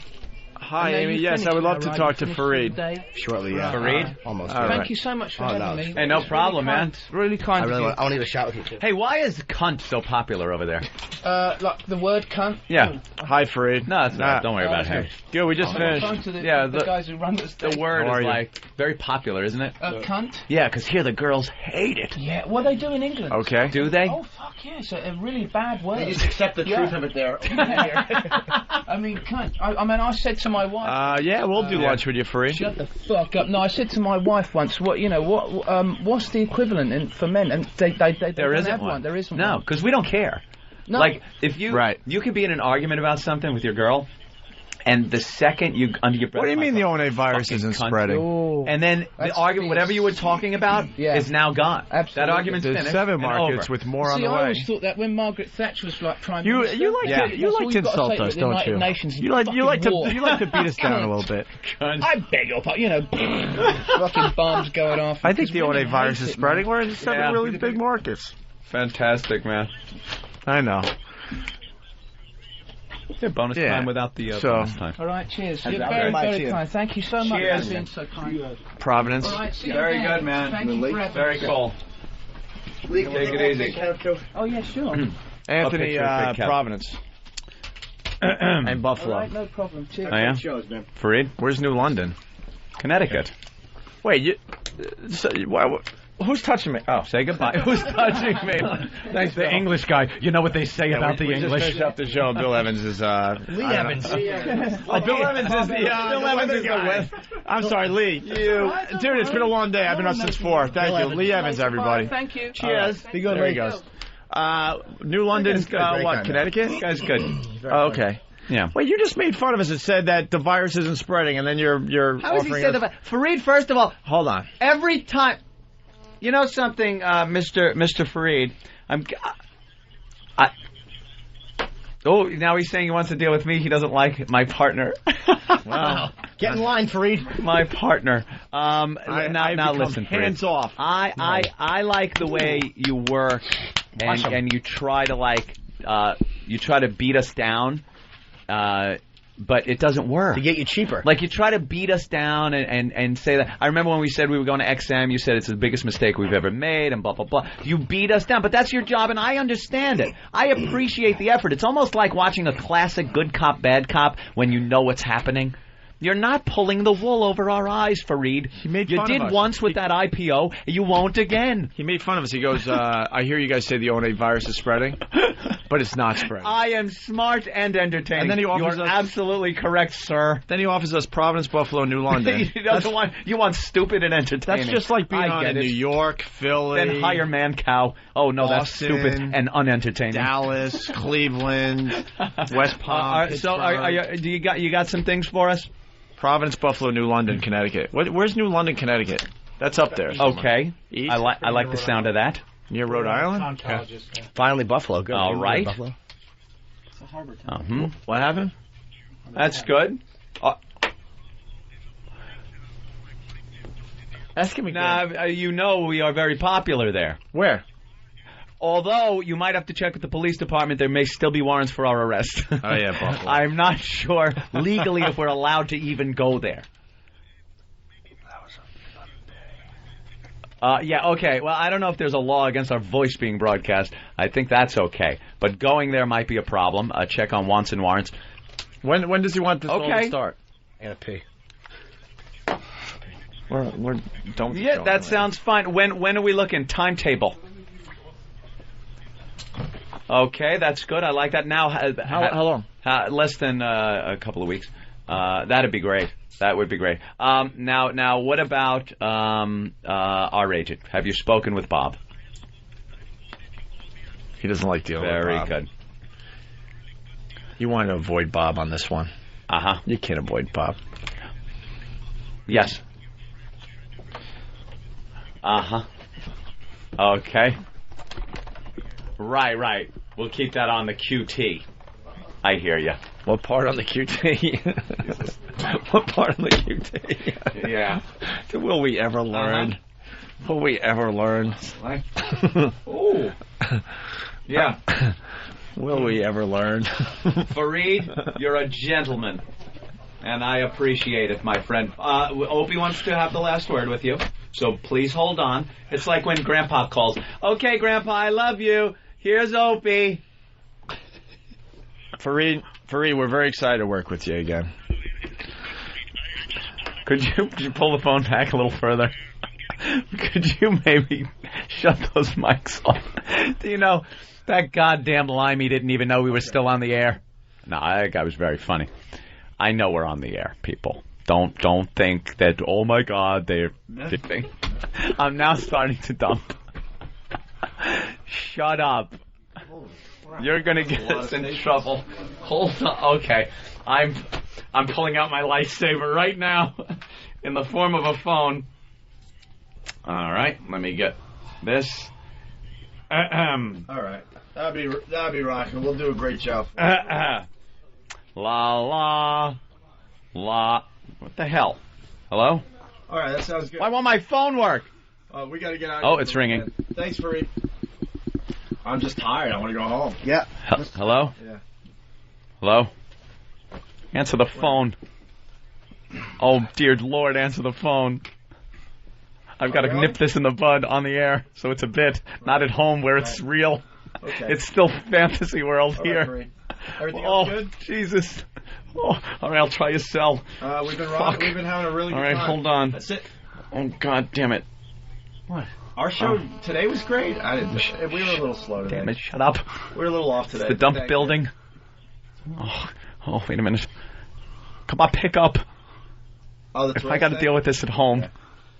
Hi, Amy. Yes, I would love to talk to Fareed. Shortly, yeah. Fareed? Almost. Thank you so much for having me. Hey, no problem, man. It's really kind of you. I want to get a shot with you, too. Hey, why is cunt so popular over there? Like the word cunt? Yeah. Hi, Fareed. No, it's not. Don't worry about him. Good, we just finished. The guys who run the word is like very popular, isn't it? Cunt? Yeah, because here the girls hate it. Yeah, what they do in England. Okay. Do they? Oh, fuck yeah, it's a really bad word. They just accept the truth of it there. I mean, cunt. I said to my wife... Yeah, we'll do lunch with you, Fareed. Shut the fuck up. No, I said to my wife once, what's the equivalent for men? And they there isn't have one. There isn't one. No, because we don't care. No. Like, if you you could be in an argument about something with your girl, and the second you under your breath, what do you mean the ONA virus isn't spreading? Oh, and then the argument, whatever you were talking about, is now gone. Absolutely. That argument's There's finished. 7 markets with more on the way. I always thought that when Margaret Thatcher was like Prime Minister. You like to insult us, don't you? You like to beat us down a little bit. I beg your pardon. Fucking bombs going off. I think the ONA virus is spreading. We're in 7 really big markets. Fantastic, man. I know. Yeah, bonus time without the bonus time. All right, cheers. You're very, very kind. Thank you so much for being so kind. Providence. All right, see you very again. good, man. Thank you for very cool. Take it easy. Oh, yeah, sure. Anthony, Providence. And Buffalo. All right, no problem. Cheers. Oh, yeah? Shows, man. Fareed? Where's New London? Connecticut. Wait, who's touching me? Oh, say goodbye. Who's touching me? Thanks, the English guy. You know what they say about the English? We just finished up the show. Bill Evans is Lee Evans. Bill Evans is the West. I'm sorry, Lee. Dude, it's been a long day. I've been up since 4. Thank you, Lee Evans, everybody. Thank you. Cheers. Be good, There Lee. he goes. New London, what? Connecticut? Guy's good. Oh, okay. Yeah. Wait, you just made fun of us and said that the virus isn't spreading, and then you're How does he offering say us... that? Fareed, first of all, hold on. Every time, you know something, Mr. Fareed, oh, now he's saying he wants to deal with me. He doesn't like my partner. Wow. Get in line, Fareed. My partner. Now listen, Fareed. Hands off. I like the way you work, and you try to beat us down. But it doesn't work. To get you cheaper. Like, you try to beat us down and say that. I remember when we said we were going to XM, you said it's the biggest mistake we've ever made and blah, blah, blah. You beat us down, but that's your job, and I understand it. I appreciate the effort. It's almost like watching a classic good cop, bad cop when you know what's happening. You're not pulling the wool over our eyes, Fareed. You did once with that IPO. You won't again. He made fun of us. He goes, I hear you guys say the ONA virus is spreading, but it's not spreading. I am smart and entertaining. And then he offers You're absolutely correct, sir. Then he offers us Providence, Buffalo, New London. You want stupid and entertaining. That's just like being on in New York, Philly. Then hire Mancow. Oh, no, that's stupid and unentertaining. Dallas, Cleveland, West Palm, so do you got some things for us? Providence, Buffalo, New London, Connecticut. Where's New London, Connecticut? That's up there. Okay. East? I like the sound of that. Near Rhode Island? Yeah. Finally, Buffalo. Good. All right. Buffalo. It's a harbor town. What happened? That's good. Ask him again. Now, you know we are very popular there. Where? Although, you might have to check with the police department. There may still be warrants for our arrest. Oh, yeah, Buffalo. I'm not sure legally if we're allowed to even go there. Yeah, okay. Well, I don't know if there's a law against our voice being broadcast. I think that's okay. But going there might be a problem. Check on wants and warrants. When does he want this all to start? I gotta pee. Yeah, that sounds fine. When are we looking? Timetable. Okay, that's good. I like that. Now, how long? Less than a couple of weeks. That'd be great. That would be great. Now, what about our agent? Have you spoken with Bob? He doesn't like dealing with Bob. Very good. You want to avoid Bob on this one. Uh-huh. You can't avoid Bob. Yes. Uh-huh. Okay. Right. We'll keep that on the QT. I hear you. What part on the QT? What part on the QT? Yeah. Will we ever learn? Will we ever learn? Ooh. Yeah. Will we ever learn? Fareed, you're a gentleman. And I appreciate it, my friend. Opie wants to have the last word with you, so please hold on. It's like when Grandpa calls. Okay, Grandpa, I love you. Here's Opie. Fareed, we're very excited to work with you again. Could you pull the phone back a little further? Could you maybe shut those mics off? Do you know, that goddamn limey didn't even know we were still on the air. No, that guy was very funny. I know we're on the air, people. Don't think that, oh my God, they're dipping. I'm now starting to dump. Shut up. You're gonna get us in trouble. Hold on. Okay. I'm pulling out my lightsaber right now in the form of a phone. All right, let me get this. All right. That'd be rocking. We'll do a great job. La. What the hell? Hello? All right, that sounds good. Why won't my phone work? We got to get out. Oh, it's ringing. Thanks, Fareed. I'm just tired. I want to go home. Yeah. Hello? Yeah. Hello? Answer the phone. Oh, dear Lord, answer the phone. I've got to nip this in the bud on the air, so it's a bit. Not at home where it's real. Okay. It's still fantasy world here. Right, everything else good? Jesus. Oh, all right, I'll try your cell. We've been having a really good time. All right, hold on. That's it. Oh, God damn it. What? Our show today was great. We were a little slow today. Damn it, shut up. We were a little off today. It's the dump building. Oh, wait a minute. Come on, pick up. Oh, that's I got to deal with this at home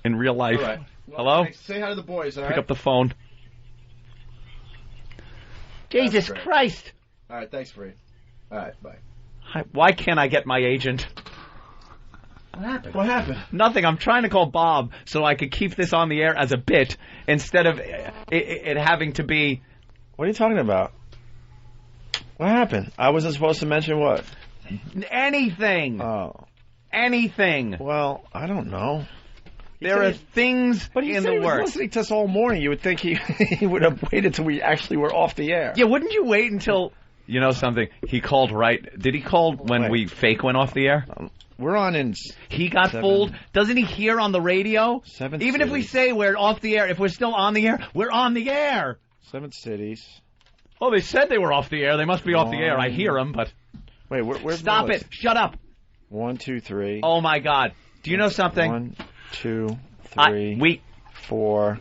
in real life. All right. Well, hello? Thanks. Say hi to the boys, all right? Pick up the phone. Jesus Christ. All right, thanks, Fareed. All right, bye. Why can't I get my agent? What happened? Nothing. I'm trying to call Bob so I could keep this on the air as a bit instead of it having to be... What are you talking about? What happened? I wasn't supposed to mention what? Anything. Oh. Anything. Well, I don't know. There are things in the works. But he was listening to us all morning. You would think he would have waited till we actually were off the air. Yeah, wouldn't you wait until... You know something? He called right... Did he call when we fake went off the air? We're on in... He got fooled. Doesn't he hear on the radio? 7 Even cities. if we say we're off the air, if we're still on the air, we're on the air. 7 cities. Oh, they said they were off the air. They must be off the air. I hear them, but... Wait, where's Stop it. Shut up. 1, 2, 3. Oh, my God. Do you know something? 1, 2, 3, 4,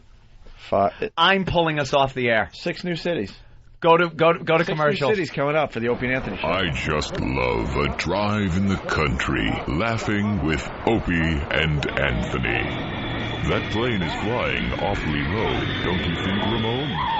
5. I'm pulling us off the air. 6 new cities. Go to 6 commercial. new cities coming up for the Opie and Anthony show. I just love a drive in the country, laughing with Opie and Anthony. That plane is flying awfully low, don't you think, Ramon?